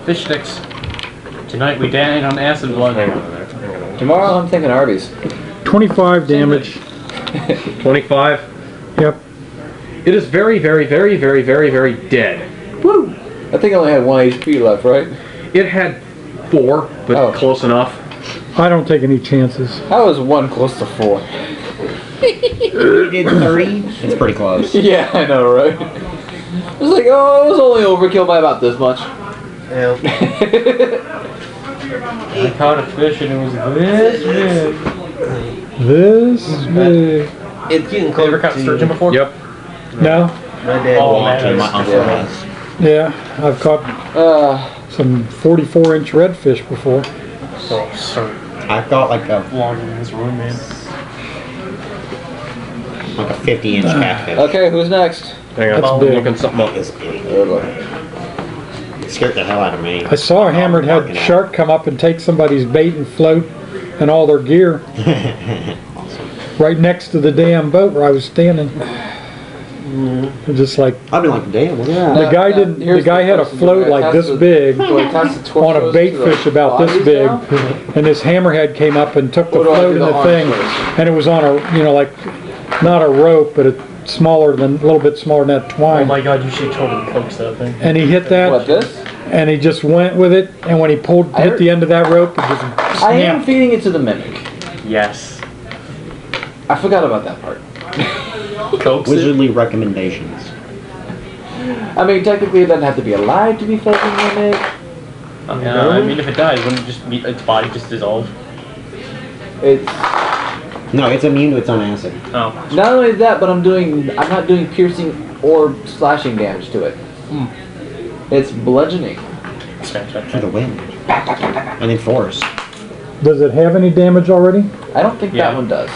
Fish sticks. Tonight we dine on acid blood. Tomorrow I'm thinking Arby's. 25 damage. 25. Yep. It is very, very, very, very, very, very dead. Woo! I think I only had 1 HP left, right? It had 4, but Oh. close enough. I don't take any chances. How is 1 close to 4? You did 3. It's pretty close. Yeah, I know, right? It was like, oh, it was only overkill by about this much. Yeah. I caught a fish and it was this big. This big. It's getting Have you close ever caught to sturgeon before? Yep. No? my dad. Oh, Actually, man. my uncle Yeah. has. Yeah, I've caught some 44-inch redfish before. So absurd. I've got like a Longer than this room, man. 50-inch catfish. Okay, who's next? Hang on. That's I'm big. looking something up. This big. It scared the hell out of me. I saw a hammered-head shark come up and take somebody's bait and float and all their gear. right next to the damn boat where I was standing. Just like I'd be like, damn. the guy didn't. The guy had a float like this big on a bait fish about this big, and this hammerhead came up and took the float in the thing, and it was on a like not a rope, but a little bit smaller than that twine. Oh my god, you should totally coax that thing. And he hit that. What, this? And he just went with it, and when he hit the end of that rope, it just snapped. I am feeding it to the mimic. Yes. I forgot about that part. Coax Wizardly recommendations. I mean, technically, it doesn't have to be alive to be fed to the mimic. I mean, if it dies, wouldn't it just be, its body just dissolve? It's No, it's immune to its own acid. Oh. not only that, but I'm not doing piercing or slashing damage to it. It's bludgeoning. To the wind. And then force. Does it have any damage already? I don't think that one does.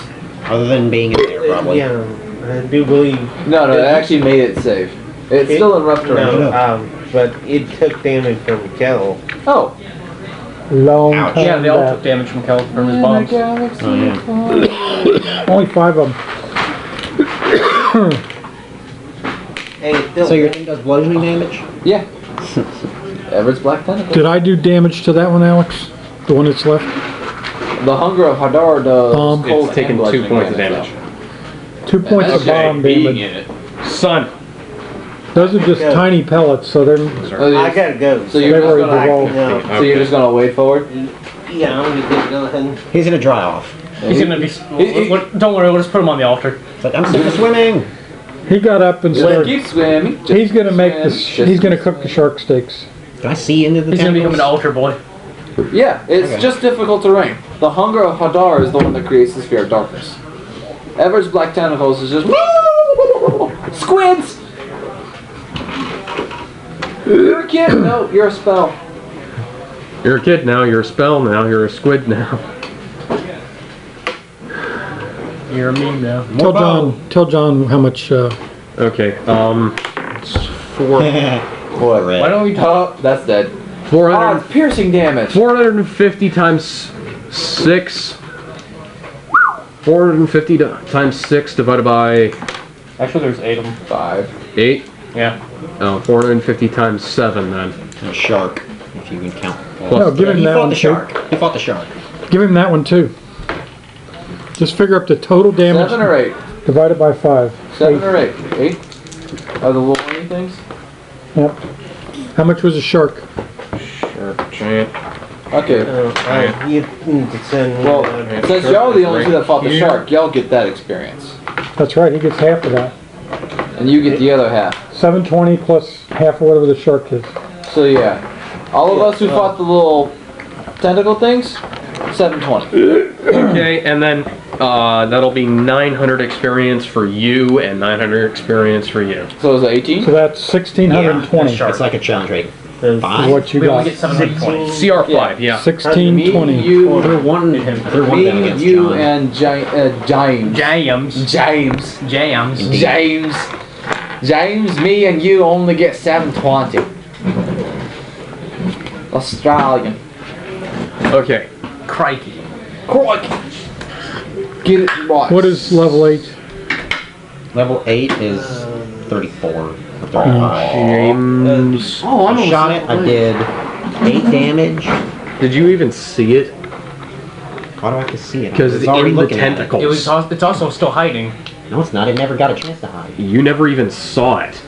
Other than being in there, probably. Yeah, I do believe. No, it actually made it safe. It's still in rough terrain. No, but it took damage from Kel. Oh. Long Ouch. time Yeah, they all back. took damage from Kel from his bombs. Oh, yeah. Only 5 of them. Hey, still, So your thing does bludgeoning damage? Yeah. Everett's Black Tentacle. Did I do damage to that one, Alex? The one that's left? The Hunger of Hadar does cold It's taken and 2 points of bludgeoning damage. 2 points of bomb damage. Son. Those are just Okay. tiny pellets, so they're. I gotta go. So you're They've just already gonna devolved. so you're just gonna wade forward? Yeah, I'm gonna get going. He's gonna dry off. He's gonna be. Don't worry, we'll just put him on the altar. But I'm sick of swimming. He got up and started. Keep swimming. He's gonna make the. He's gonna cook the shark steaks. Do I see into the He's gonna become an tentacles? altar boy. Yeah, it's Okay. just difficult terrain. The Hunger of Hadar is the one that creates the sphere of darkness. Everett's Black Tentacles is just squids. You're a kid. No, you're a spell. You're a kid now, you're a spell now, you're a squid now. You're a meme now. Tell John how much. Okay, it's 4. What? Red. Why don't we talk? That's dead. 400, It's piercing damage. 450 times 6. 450 times 6 divided by Actually, there's 8 of them. 5. 8. Yeah. Oh, 450 times 7 then. A shark, if you can count. No, give him He that fought one the too. shark. He fought the shark. Give him that one too. Just figure up the total damage 7 or 8. divided by 5. 7 or 8. 8. Are the little whiny things? Yep. How much was a shark? Sure, giant. Okay. You need to send me Well, that. since y'all are the only two that fought the shark, y'all get that experience, That's right. He gets half of that. and you get the other half. 720 plus half of whatever the shark is. So yeah, all of us who fought the little tentacle things, 720. Okay, and then that'll be 900 experience for you and 900 experience for you. So is it 18? So that's 1620. It's like a challenge rate. Is what you We only got. get 720. CR5, yeah. 1620. You, They're one down me, against you, John. and James. James, me and you only get 720. Australian. Okay. Crikey. Crikey. Get it right. What is level 8? Level 8 is 34 or 35. James. Oh, I shot it. I did 8 damage. Did you even see it? Why do I have to see it? Because it's already in the looking at it. tentacles. It's also still hiding. No, it's not. It never got a chance to hide. You never even saw it.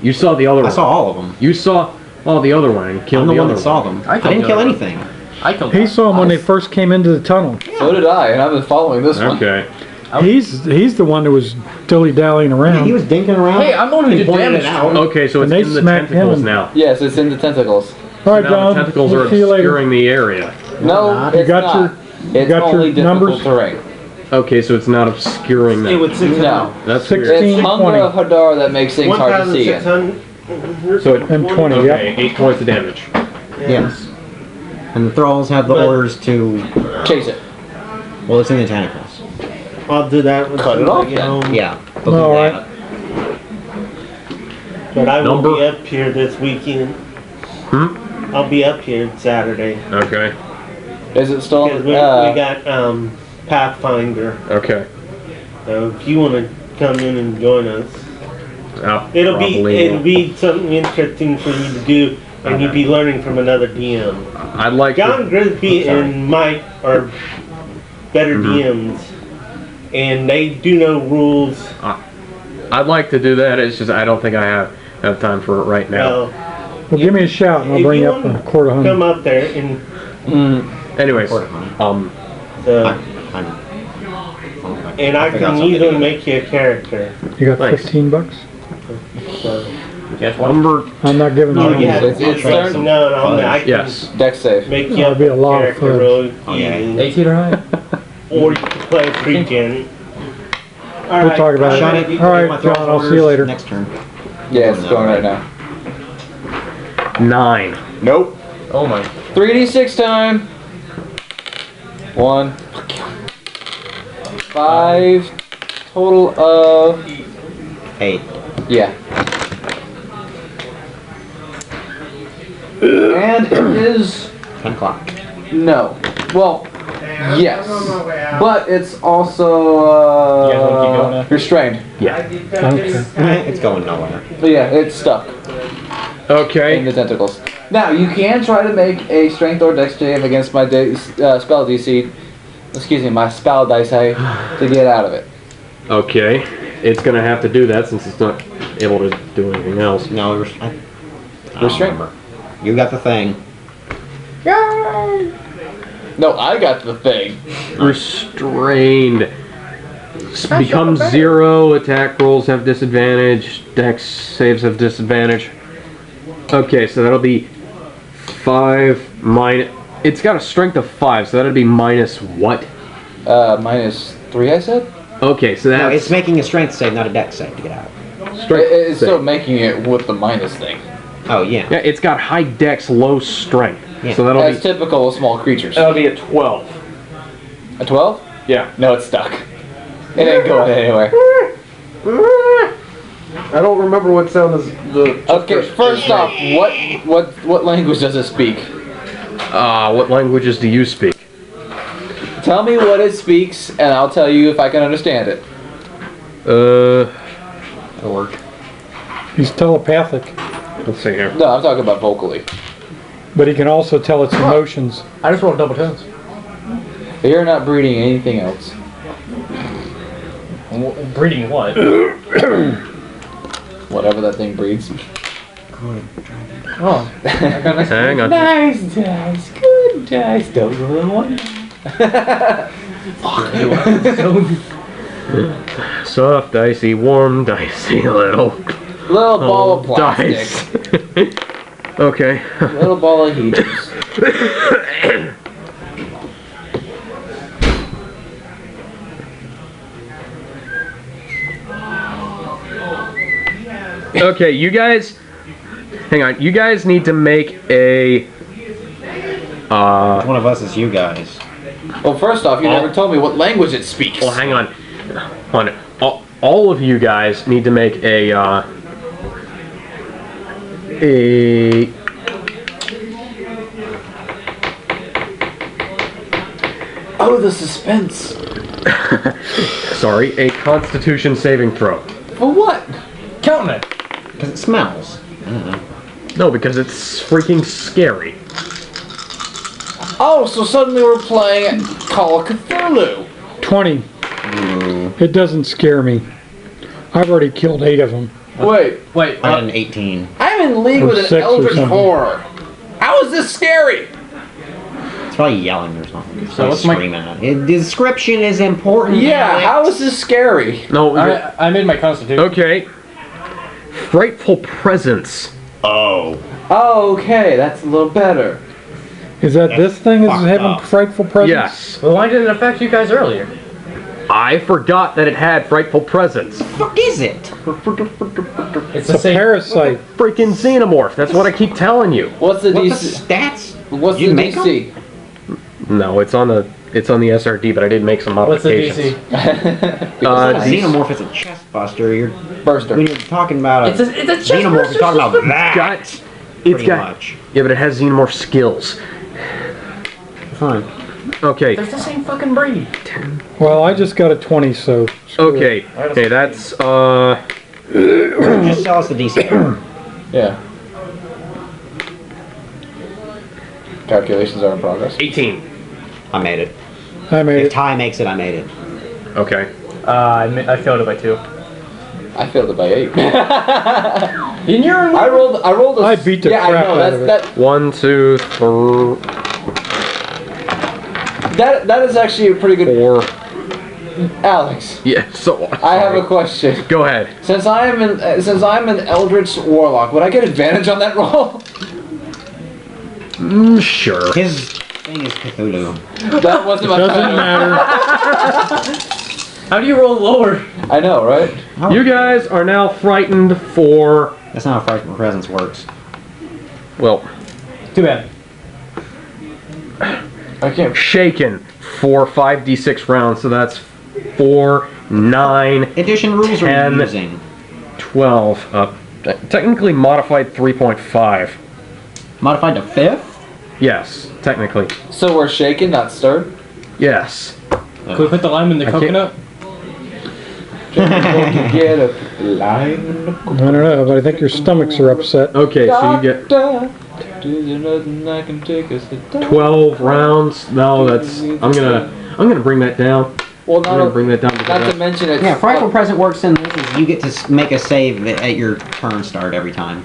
You saw the other I one. saw all of them. You saw the other one and killed I'm the the one other that saw them. I didn't kill anything. I killed He saw them when they first came into the tunnel. So did I, and I've been following this one. Okay. He's the one that was dilly-dallying around. He was dinking around. Hey, I'm the one who He did pointed damage it out. Okay, so And it's they in the smacked tentacles him. now. Yes, it's in the tentacles. All right, Now John. the tentacles We'll are see you later. obscuring the area. No, You it's got not. your- It's got your only difficult numbers? terrain. Okay, so it's not obscuring It them. was 600. No. That's 16. weird. It's Hunger of Hadar that makes things hard to see in. 1,600. So it, And 20, okay, yep. 8 points of damage. Yes. And the thralls have the But- orders to. Chase it. Well, it's in the tentacles. I'll do that when Cut it I off get then. home. Yeah. they'll do All that. right. But I will Number? be up here this weekend. I'll be up here Saturday. Okay. Is it still Because we got Pathfinder. Okay. So if you want to come in and join us, it'll be something interesting for you to do, and you'll be learning from another DM. I'd like John Grisby and Mike are better DMs, and they do know rules. I'd like to do that. It's just I don't think I have time for it right now. Well, give me a shout, and I'll bring you up a quart of honey. Come up there and. Anyways, and I can easily make you a character. You got $15? I'm not giving you. money. No, I can Dex save. make you That'll up be a lot of character fun. real easy. 18 or higher? Or you can play a pre-gen. We'll talk about it. All right, John, I'll see you later. Next turn. Yeah, it's going right now. 9. Nope. Oh my. 3d6 time. 1. 5. Total of 8. Yeah. And it is 10 o'clock. no. Well, yes, but it's also You guys wanna keep going now? restrained. It's going nowhere. But yeah, it's stuck Okay. in the tentacles. Now you can try to make a strength or dex save against my spell DC. Excuse me, my spell dice to get out of it. Okay. It's gonna have to do that since it's not able to do anything else. No, Restraint. You got the thing. No, I got the thing. Restrained. Becomes 0. Attack rolls have disadvantage. Dex saves have disadvantage. Okay, so that'll be 5 minus. It's got a strength of 5, so that'll be minus what? Minus 3, I said? Okay, so that's. No, it's making a strength save, not a dex save to get out. It's still making it with the minus thing. Oh, yeah. Yeah, it's got high dex, low strength. Yeah. So that'll That's be. typical of small creatures. That'll be a 12. A 12? Yeah. No, it's stuck. It ain't going anywhere. I don't remember what sound is the. Okay, first off, what language does it speak? What languages do you speak? Tell me what it speaks, and I'll tell you if I can understand it. That'll work. He's telepathic, Let's see here. No, I'm talking about vocally. but he can also tell its emotions. I just rolled double 10s. You're not breeding anything else. Breeding what? Whatever that thing breeds. Oh, I got nice. Hang on. Nice dice, good dice. Don't roll on one. Soft, dicey, warm, dicey, little. Little ball of plastic. Dice. Okay. Little ball of heat. Okay, you guys. Hang on. You guys need to make a. One of us is you guys. Well, first off, you never told me what language it speaks. Well, hang on. All of you guys need to make a. Oh, the suspense. Sorry, a Constitution saving throw. For what? Counting it. Because it smells. I don't know. No, because it's freaking scary. Oh, so suddenly we're playing Call of Cthulhu. 20. It doesn't scare me. I've already killed 8 of them. Wait. I had an 18. I'm in league Or with an 6 or eldritch something. horror. How is this scary? It's probably yelling or something. It's So like what's my- screaming at it. Description is important. Yeah, Alex. how is this scary? No. I made my constitution. Okay. Frightful presence. Oh. Oh, okay, that's a little better. Is that this thing is fucked having up. frightful presence? Yes. Well, why did it affect you guys earlier? I forgot that it had frightful presence. What is it? It's It's the a same. parasite. Freaking xenomorph. That's what I keep telling you. What's the What's DC? the stats? What's You the make 'em? DC? No, it's on the SRD, but I did make some What's the modifications. DC? It's not a xenomorph, it's a chest buster. You're Burster. when you're talking about a It's a chest xenomorph, burster you're talking about system. that. It's Pretty got. much. Yeah, but it has xenomorph skills. Fine. Okay. They're the same fucking breed. Well, I just got a 20, so. screw it. Okay, that's Just sell us the DC. Yeah. Calculations are in progress. 18. I made it. I made If it. Ty makes it, I made it. Okay. I failed it by 2. I failed it by 8. In your I rolled a... I beat the yeah, crap I know, out of it. that, 1, 2, 3, that is actually a pretty good... 4. Alex, Yeah, so. I have a question. Go ahead. Since I'm an Eldritch Warlock, would I get advantage on that roll? Sure. His thing is Cthulhu. That wasn't my Doesn't matter. How do you roll lower? I know, right? You guys are now frightened for. That's not how Frightful Presence works. Well, Too bad. I can't. shaken for 5d6 rounds, so that's 4, 9, Edition rules are 10. using. 12. Technically modified 3.5. Modified to 5th? Yes, technically. So we're shaken, not stirred? Yes. Can we put the lime in the can't- coconut? Get a lime in the I don't know, but I think your stomachs are upset. Okay, so you get Doctor, is there nothing I can take us to 12 rounds. No, that's. I'm gonna bring that down. Well, I'm gonna bring that down to not to mention it's... Yeah, Frightful Present works in this is you get to make a save at your turn start every time.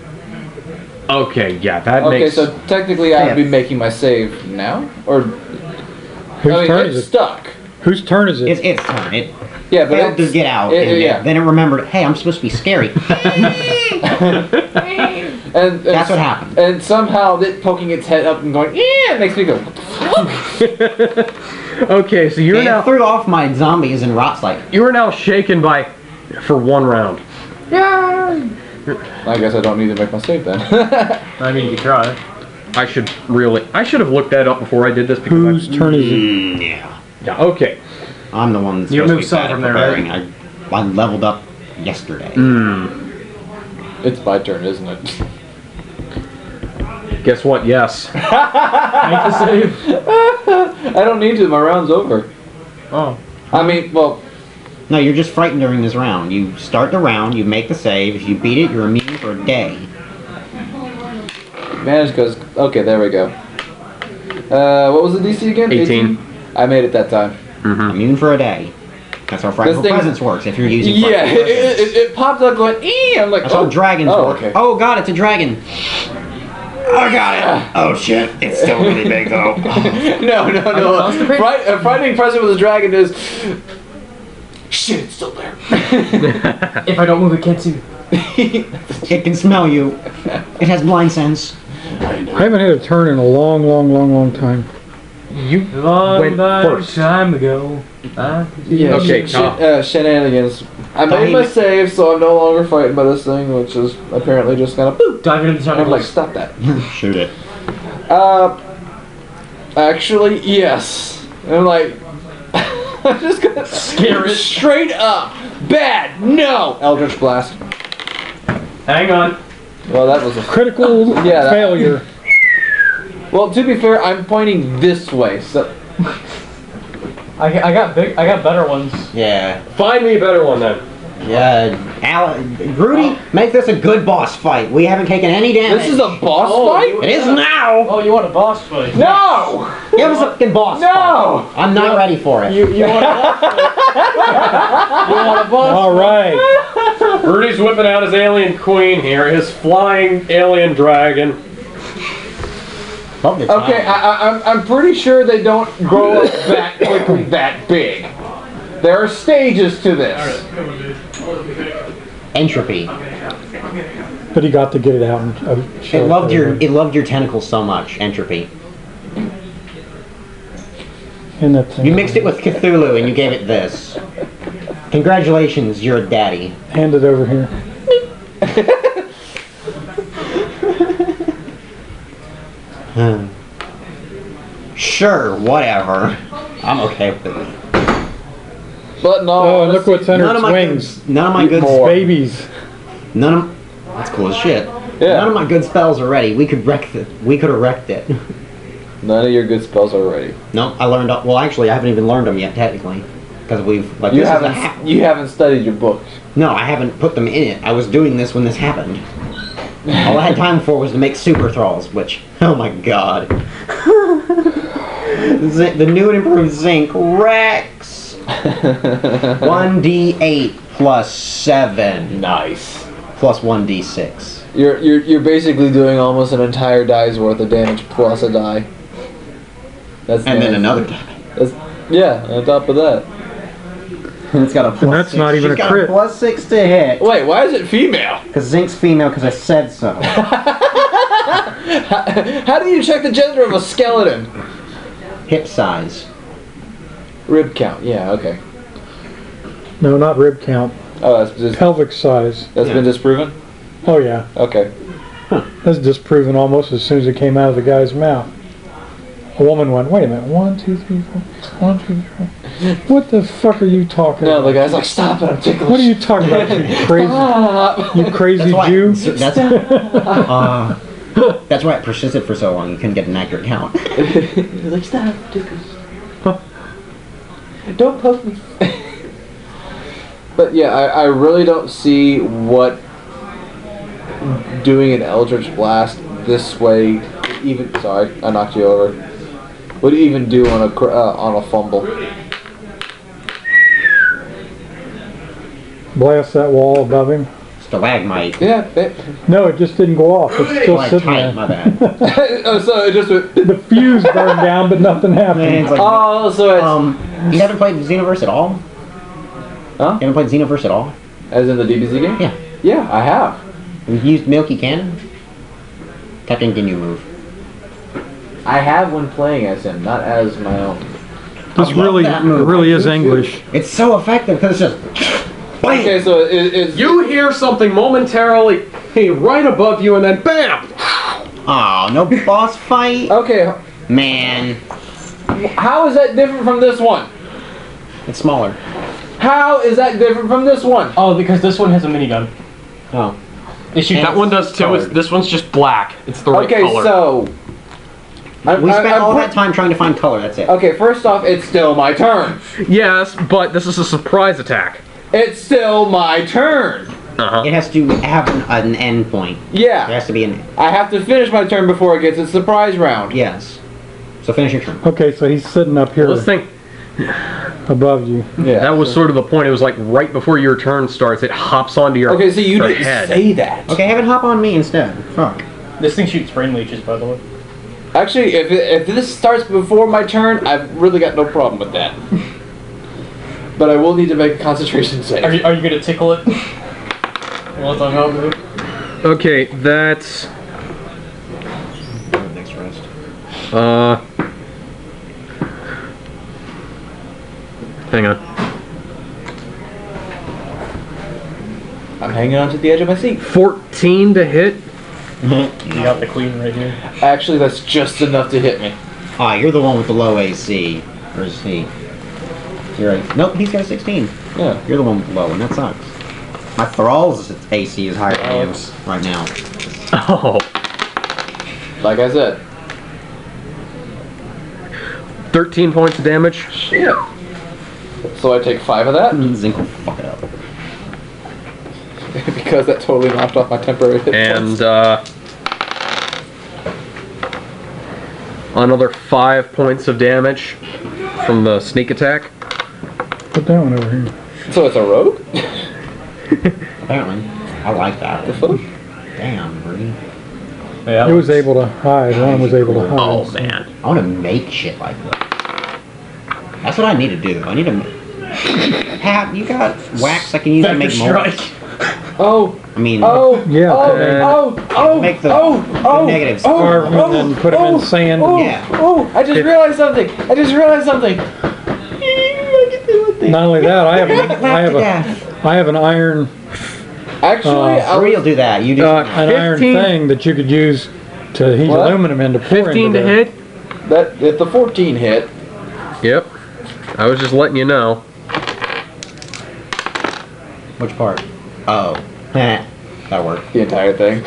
Okay, yeah, that Okay, makes. so technically I would be making my save now? Or... Whose turn it's is it? stuck. Whose turn is it? It's its turn. It Yeah, but failed to get out. And yeah. then it remembered, hey, I'm supposed to be scary. And That's what happened. And somehow it poking its head up and going, yeah, makes me go, what the fuck? Okay, so you're And now. it threw off my zombies and rots like, You are now shaken by. For 1 round. I guess I don't need to make my save then. I mean, you can try. I should have looked that up before I did this because Whose turn is it? yeah. Yeah, okay. I'm the one that's You supposed to moved be some bad at from there, preparing. I leveled up yesterday. It's my turn, isn't it? Guess what? Yes. Make the save. I don't need to, my round's over. Oh. I mean, well, No, you're just frightened during this round. You start the round, you make the save. If you beat it, you're immune for a day. manage goes, okay, there we go. What was the DC again? 18. I made it that time. Immune for a day. That's how Frightful This thing- Presence works. If you're using Yeah, Frightful Presence. it popped up going, I'm like, That's how dragons work. okay. Oh god, it's a dragon. I got it. Oh shit, it's still really big though. No. Frightening present with a dragon is, shit, it's still there. If I don't move, it can't see me. It can smell you. It has blind sense. I haven't had a turn in a long time. You Long went first. time ago. Yeah, Okay, shenanigans. I made my save, so I'm no longer frightened by this thing, which is apparently just gonna boop. Dive into the I'm like, tentacle. stop that. Shoot it. Actually, yes. And I'm like, I'm just gonna Scare it. straight up. Bad. No. Eldritch Blast. Hang on. Well, that was a Critical Yeah, that- failure. Well, to be fair, I'm pointing this way, so I got better ones. Yeah. Find me a better one then. Yeah. Rudy, make this a good boss fight. We haven't taken any damage. this is a boss fight. It is now. Oh, you want a boss fight? No. Give us a fucking boss No. fight. I'm not ready for it. You want a boss fight? You want a boss All right. Rudy's whipping out his alien queen here, his flying alien dragon. Okay, I'm pretty sure they don't grow up that quickly, that big. There are stages to this. Entropy. But he got to get it out and show It loved to your everyone. tentacles so much. Entropy. In that thing. You mixed it with Cthulhu and you gave it this. Congratulations, you're a daddy. Hand it over here. Sure, whatever. I'm okay with it. But no. Oh, look what's under None of its my wings. good, none of my good Babies. none of that's cool as shit. Yeah. None of my good spells are ready. We could have wrecked it. None of your good spells are ready. No, I learned. Well, actually, I haven't even learned them yet, technically, because we've like. You haven't studied your books. No, I haven't put them in it. I was doing this when this happened. All I had time for was to make super thralls, which, oh my god. The new and improved Zinc Rex. 1d8 plus 7. Nice. Plus 1d6. You're basically doing almost an entire die's worth of damage plus a die. That's And then nasty. another die. Yeah, on top of that. And it's got a plus And that's 6. not even She's a got crit. plus 6 to hit. Wait, why is it female? Because Zinc's female, because I said so. How do you check the gender of a skeleton? Hip size. Rib count, yeah, okay. No, not rib count. Oh, that's just Pelvic size. that's been disproven? Oh yeah. Okay. That's disproven almost as soon as it came out of the guy's mouth. A woman went, wait a minute, 1, 2, 3, 4, 1, 2, 3. What the fuck are you talking No, about? the guy's like, stop it, I'm ticklish. What are you talking about, you crazy, you crazy That's why, Jew? That's why it persisted for so long. You couldn't get an accurate count. Like, stop, ticklish. Don't poke me. But yeah, I really don't see what doing an Eldritch Blast this way, even, sorry, I knocked you over, would even do on a fumble. Blast that wall above him. Stalagmite. Yeah. No, it just didn't go off. It's still sitting Tight, there. my bad. Oh, so it just went. The fuse burned down, but nothing Man, happened. it's like, Oh, so it's you haven't played Xenoverse at all? Huh? You haven't played Xenoverse at all? as in the DBZ game. Yeah. Yeah, I have. You used Milky Cannon? Captain, can you move? I have when playing as him, not as my own. This I love really, that move. it really is English. It's so effective because it's just. Bam! Okay, so it's You hear something momentarily right above you, and then BAM! Oh, no boss fight? okay. Man, How is that different from this one? it's smaller. How is that different from this one? Oh, because this one has a minigun. Oh. It shoots. That one does too. This one's just black. It's the right Okay, color. so We spent all that time trying to find color, that's it. Okay, first off, it's still my turn. Yes, but this is a surprise attack. It's still my turn. Uh-huh. It has to have an end point. Yeah. There has to be an. I have to finish my turn before it gets its surprise round. Yes. So finish your turn. Okay, so he's sitting up here Let's think. above you. Yeah. That was sort of the point. It was like right before your turn starts, it hops onto your Okay, so you your didn't head. say that. Okay, have it hop on me instead. Fuck. This thing shoots brain leeches, by the way. Actually, if this starts before my turn, I've really got no problem with that. But I will need to make a concentration save. Are you gonna tickle it? While it's on top of it? Okay, that's Next rest. hang on. I'm hanging on to the edge of my seat. 14 to hit. You got the queen right here. Actually, that's just enough to hit me. Ah, you're the one with the low AC. Or is he? You're right. Nope, he's got a 16. Yeah. You're the one with the low, and that sucks. My Thrall's AC is higher than yours right now. Oh. Like I said. 13 points of damage. Shit. So I take 5 of that? Zinc will fuck it up. Because that totally knocked off my temporary hit points. And another 5 points of damage from the sneak attack. Put that one over here. So it's a rogue? Apparently. I like that. The fuck? Damn, Bree. Yeah. It was able to hide. One was able to hide. Oh so- man. I want to make shit like that. That's what I need to do. I need to. Pat, you got wax I can use to make molds. Oh. I mean, Oh. Yeah. make the negatives. Carve them and then put them in sand. Yeah. Oh, I just realized something. Not only that, I have an iron Actually, Or you'll do that. You do. an iron 15. thing that you could use to heat What? aluminum into pour 15 into to there. hit. that if the 14 hit, Yep. I was just letting you know. Which part? Oh. That worked. the entire thing.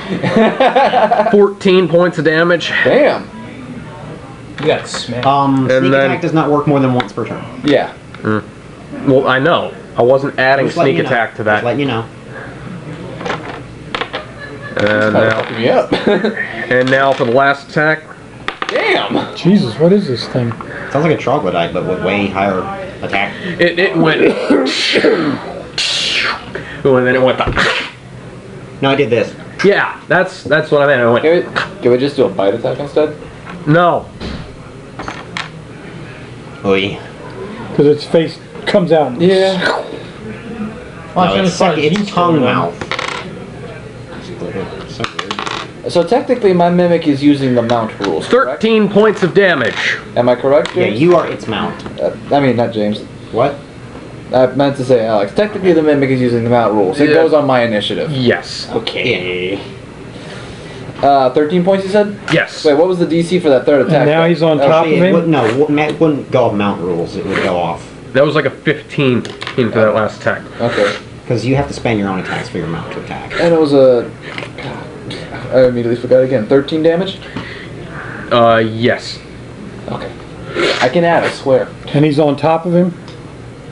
14 points of damage. Damn. You got smacked. Sneak then- attack does not work more than once per turn. Yeah. Well, I know. I wasn't adding Just letting sneak you know. attack to Just that. letting you know. And now, Fucking me up. and now for the last attack. Damn. Jesus, what is this thing? Sounds like a troglodyte, but with way higher attack. It went. Oh, and then it went. No, I did this. Yeah, that's what I meant. I went. Can we just do a bite attack instead? No. Oy. Because its face comes out. Yeah. No, it's tongue mouth. So weird. So technically, my mimic is using the mount rules. Correct? 13 points of damage. Am I correct, Yeah, James? you are its mount. I mean, not James. What? I meant to say Alex. Technically, the mimic is using the mount rules. It Yeah. goes on my initiative. Yes. Okay. 13 points, you said? Yes. Wait, what was the DC for that third attack? And now he's on top of Actually, it him. wouldn't, no, it wouldn't go off mount rules. It would go off. That was like a 15 into that last attack. Okay. Because you have to spend your own attacks for your mount to attack. And it was a... God, I immediately forgot again. 13 damage? Yes. Okay. I can add, I swear. And he's on top of him.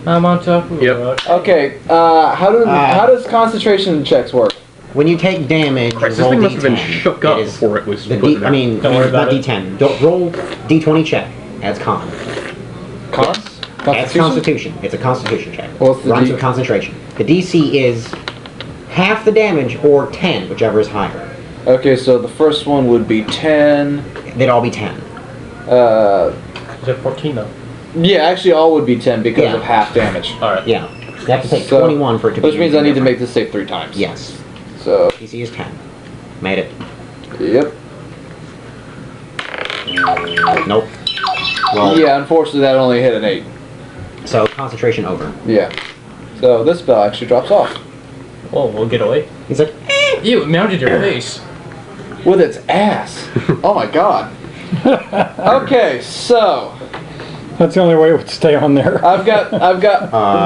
I'm on top of Yep. Okay, how does concentration checks work? When you take damage, Christ, roll this thing must have been D10. shook up It is before it was the put in D, there. I mean, Don't worry not about it. D10. Don't roll D20 check. That's con. Cons? That's Constitution. It's a Constitution check. What's the Runs D- with concentration. The DC is half the damage or 10, whichever is higher. Okay, so the first one would be 10. They'd all be 10. Is it 14 though? Yeah, actually all would be 10 because Yeah. of half damage. Alright. Yeah. You have to take So- 21 for it to be. Which means I need to different. make this save 3 times. Yes. So, DC is 10. Made it. yep. Nope. Well, Yeah, unfortunately that only hit an 8. so concentration over. Yeah. So this spell actually drops off. Oh, we'll get away. He's like, Ew, it mounted your face. With its ass. Oh my god. Okay, so That's the only way it would stay on there. I've got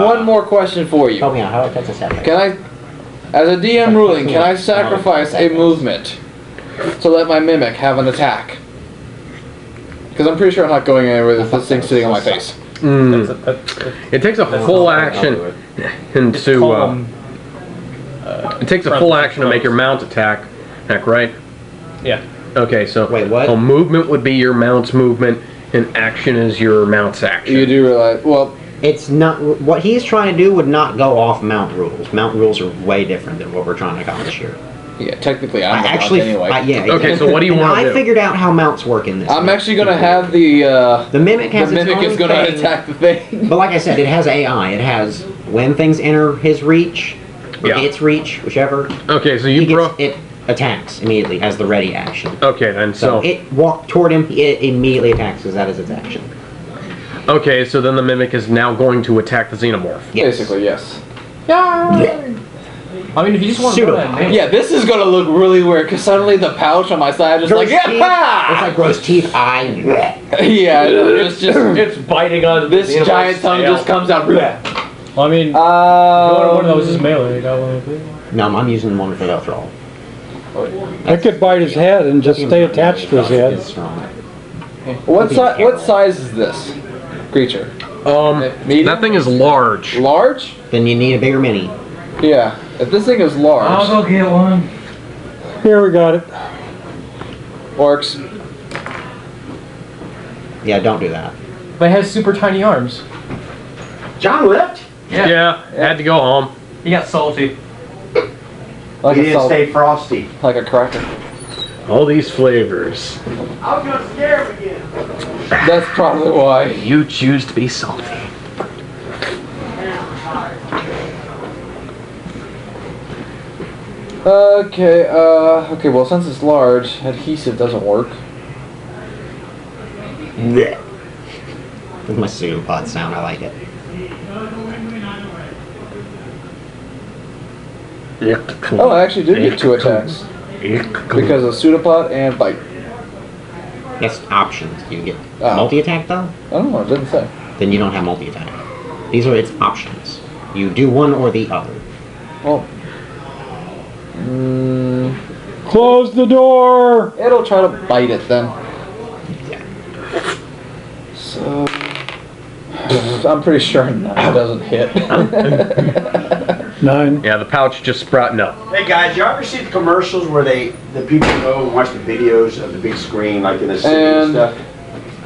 one more question for you. oh yeah, how affects this happening? Can I, as a DM ruling, can I sacrifice a movement to let my mimic have an attack? Because I'm pretty sure I'm not going anywhere with this thing sitting on my face. It takes a full action into. It takes a full action to make your mount attack, right? Yeah. Okay, so Wait, what? movement would be your mount's movement, and action is your mount's action. You do realize, well, It's not what he's trying to do would not go off mount rules. Mount rules are way different than what we're trying to accomplish here. yeah, technically I'm the Actually, mount anyway. yeah. Okay, so what do you and want to I do? figured out how mounts work in this. I'm actually gonna have the mimic has its mimic own is gonna thing. attack the thing. But like I said, it has AI. It has when things enter his reach, or Yeah. its reach, whichever. Okay, so He you gets, broke. it attacks immediately as the ready action. Okay, then So so it walked toward him. It immediately attacks because that is its action. okay, so then the mimic is now going to attack the xenomorph. Yes. Basically, yes. I mean, if you just want to Pseudo. go ahead, Yeah, this is gonna look really weird because suddenly the pouch on my side is like, Gross teeth. It's yeah, like gross teeth. yeah, it's just It's biting on this giant tongue just comes out. well, I mean, if you wanted one of those is melee, you got one of those. No, I'm using one for the throw. It could bite his head and just stay attached to his head. It's strong. What size is this creature? Medium? that thing is large. Large? Then you need a bigger mini. Yeah. If this thing is large, I'll go get one. Here, we got it. works. Yeah, don't do that. But it has super tiny arms. John left? Yeah, had to go home. He got salty. Like He a didn't salt, stay frosty. like a cracker. All these flavors. I was gonna scare him again. That's probably why. You choose to be salty. Okay. Okay. Well, since it's large, adhesive doesn't work. With my pseudopod sound, I like it. Oh, I actually did get 2 attacks because of pseudopod and bite. That's options. You get Oh. multi-attack though? I don't know. It didn't say. Then you don't have multi-attack. These are its options. You do one or the other. Well, Close the door! it'll try to bite it then. So I'm pretty sure no, it doesn't hit. 9. Yeah, the pouch just sprout. No. Hey guys, you ever see the commercials where the people go and watch the videos of the big screen, like in the city and stuff?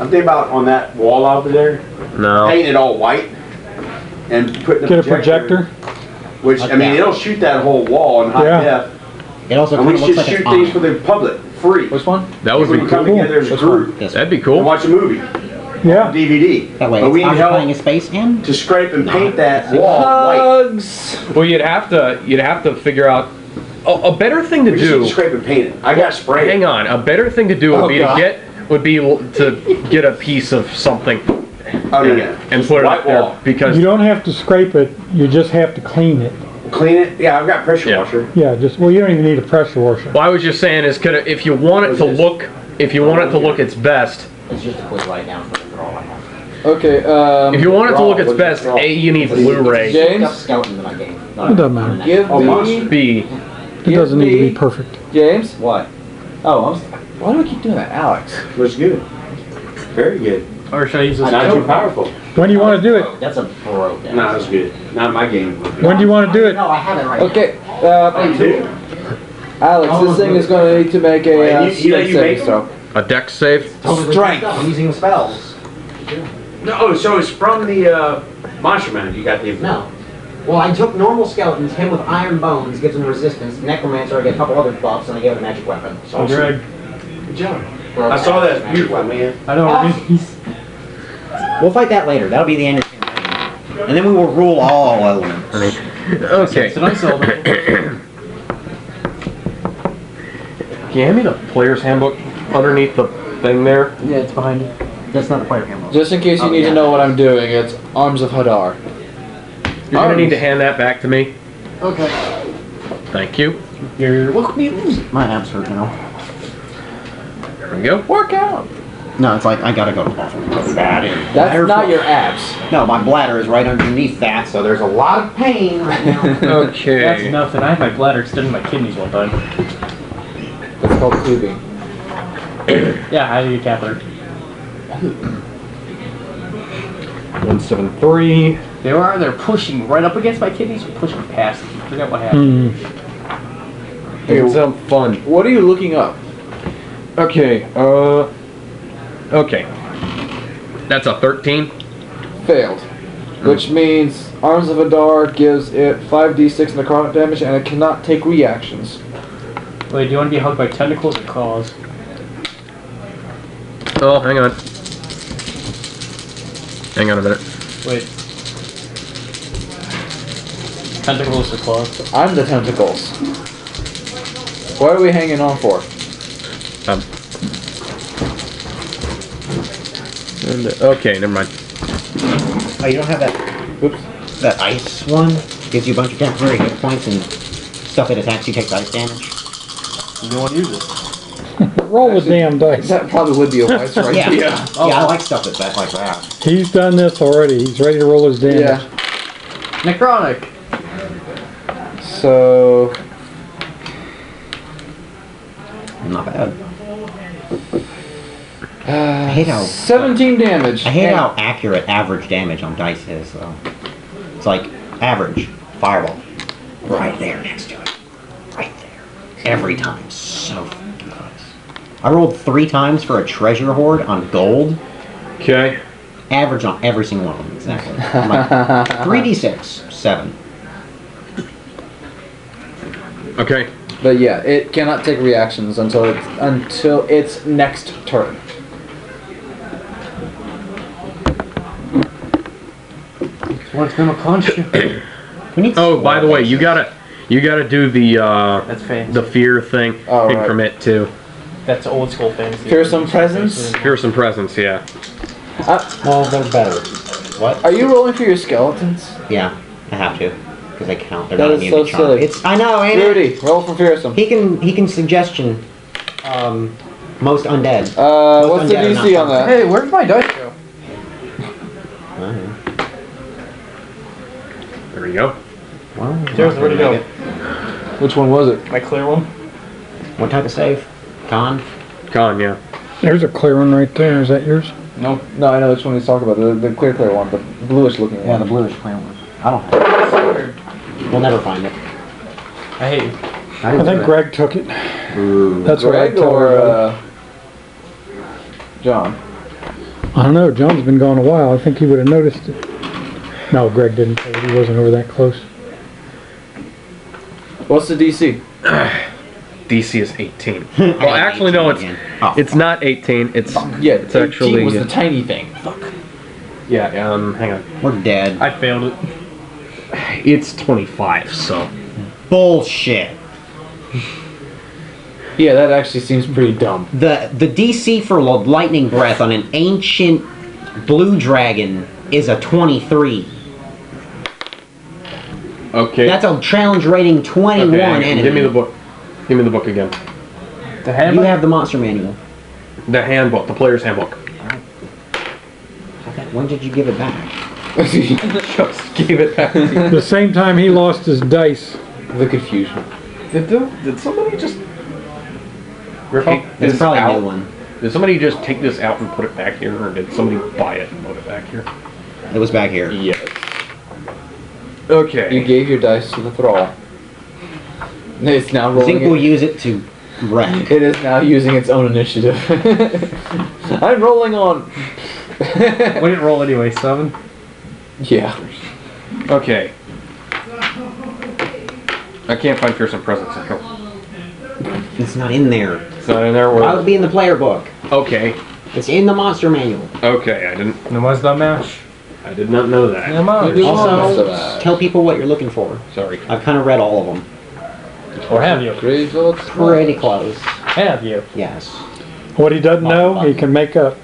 I'm thinking about on that wall out there, No. painting it all white and putting Get a projector. Which I mean, it'll shoot that whole wall in high def. It also And kind we of should looks like shoot it's these on. for the public, free. Which one? That would be People come cool. together as a group That'd be and cool. watch a movie, Yeah. DVD. That way, But we it's need occupying a help space and to scrape and paint that wall white. Hugs. Well, you'd have to figure out a better thing to We just need do. to scrape and paint it. I got spray. Hang on. A better thing to do would Oh, be God. to get a piece of something Oh, no, no. and Just put it white up there wall. because You don't have to scrape it, you just have to clean it. Clean it. Yeah, I've got pressure Yeah. washer. Yeah, well, you don't even need a pressure washer. Well, I was just saying is if you want it to look its best, it's just a quick light down for the draw. Okay. if you want it to look its best, A, you need Blu-ray. James, Skeleton in my game. It doesn't matter. give me. B, It doesn't need to be perfect. James. What? Oh, Why do we keep doing that, Alex? Looks good. Very good. Or should I use this? Not too powerful. When do you want to do it? that's a broke. No, that's good. Not my game. When do you want to do it? No, I have it right Okay. Dude. Alex, this thing is going to need to make a Wait, you let you saving make throw. a deck save. Strength. I'm using spells. No, so it's from the Monster Man. You got the. No. Well, I took normal skeletons, him with iron bones, gives him resistance. Necromancer, I get a couple other buffs, and I gave it a magic weapon. So Greg. Good job. I saw that. It's beautiful, man. I know. He's we'll fight that later. That'll be the end of the campaign. And then we will rule all elements. Okay. so nice old. Can you hand me the player's handbook underneath the thing there? Yeah, it's behind you. That's not the player handbook. Just in case you need to know what I'm doing, it's Arms of Hadar. You're gonna need to hand that back to me. Okay. Thank you. Look at me losing. My abs hurt now. There we go. Work out. No, it's like I gotta go to the bathroom. That's bad. That's not your abs. No, my bladder is right underneath that, so there's a lot of pain right now. Okay. That's nothing. I had my bladder extended my kidneys one time. It's called tubing. Yeah, I had a catheter. 173. They're pushing right up against my kidneys or pushing past. I forget what happened. It sounds fun. What are you looking up? Okay. Okay. That's a 13. Failed. Which means Arms of Hadar gives it 5d6 necrotic damage and it cannot take reactions. Wait, do you want to be hugged by tentacles or claws? Oh, hang on. Hang on a minute. Wait. Tentacles or claws? I'm the tentacles. What are we hanging on for? Okay, never mind. Oh, you don't have that. Oops. That ice one gives you a bunch of temporary hit points and stuff that attacks you takes ice damage. You don't want to use it. Roll the damn dice. That probably would be a wise right Yeah. idea. Yeah, I like stuff that's like that. He's done this already. He's ready to roll his damage. Yeah. Necrotic. So Not bad. I hate how 17 damage. I hate And- how accurate average damage on dice is, though. It's like average fireball, right there next to it, right there, every time. So fucking nice. I rolled 3 times for a treasure hoard on gold. Okay. Average on every single one of them, exactly. I'm like, 3d6, 7. Okay. But yeah, it cannot take reactions until its next turn. What's gonna punch you? Oh, by the way, you gotta do the That's fancy. the fear thing Oh, right. from it too. That's old school fantasy. Fearsome presence. Fearsome presence, yeah. Well, they're better. What? Are you rolling for your skeletons? Yeah, I have to, because they count. They're That not is immune so to charm. silly. It's I know, ain't it? Rudy, roll for fearsome. He can suggestion. Most undead. What's the undead are not DC on that? Hey, where'd my dice go? There we go. Well, There's where'd it go? Which one was it? My clear one? What type of save? Con? Con, yeah. There's a clear one right there. Is that yours? No, I know which one he's talking about. The clear one, the bluish looking one. Yeah, the bluish clear one. I don't have it. We'll never find it. I hate you. I think Greg took it. That's what I Greg tell or her. John? I don't know. John's been gone a while. I think he would have noticed it. No, Greg didn't take it. He wasn't over that close. What's the DC? DC is 18. Well, actually, no, it's not 18. It's it's 18 actually was the tiny thing. Fuck. Yeah. Hang on. We're dead. I failed it. It's 25. So. Bullshit. Yeah, that actually seems pretty dumb. The DC for lightning breath on an ancient blue dragon is a 23. Okay. That's a challenge rating 21 enemy. Give me the book. Give me the book again. The handbook? You have the monster manual. The handbook. The player's handbook. When did you give it back? Just gave it back. The same time he lost his dice. The confusion. Did somebody just take It's this probably out? a new one. Did somebody just take this out and put it back here, or did somebody buy it and put it back here? It was back here. Yes. Okay. You gave your dice to the thrall. It's now rolling. Zink will use it to wreck. It is now using its own initiative. I'm rolling on. We didn't roll anyway, 7? Yeah. Okay. I can't find Fearsome Presence. It's not in there. It's not in there. Why would it be in the player book? Okay. It's in the monster manual. Okay, I didn't. No one's done mash. I did not know that. Also, tell people what you're looking for. Sorry. I've kind of read all of them. Or have you? Pretty close. Have you? Yes. What he doesn't know, he can make up.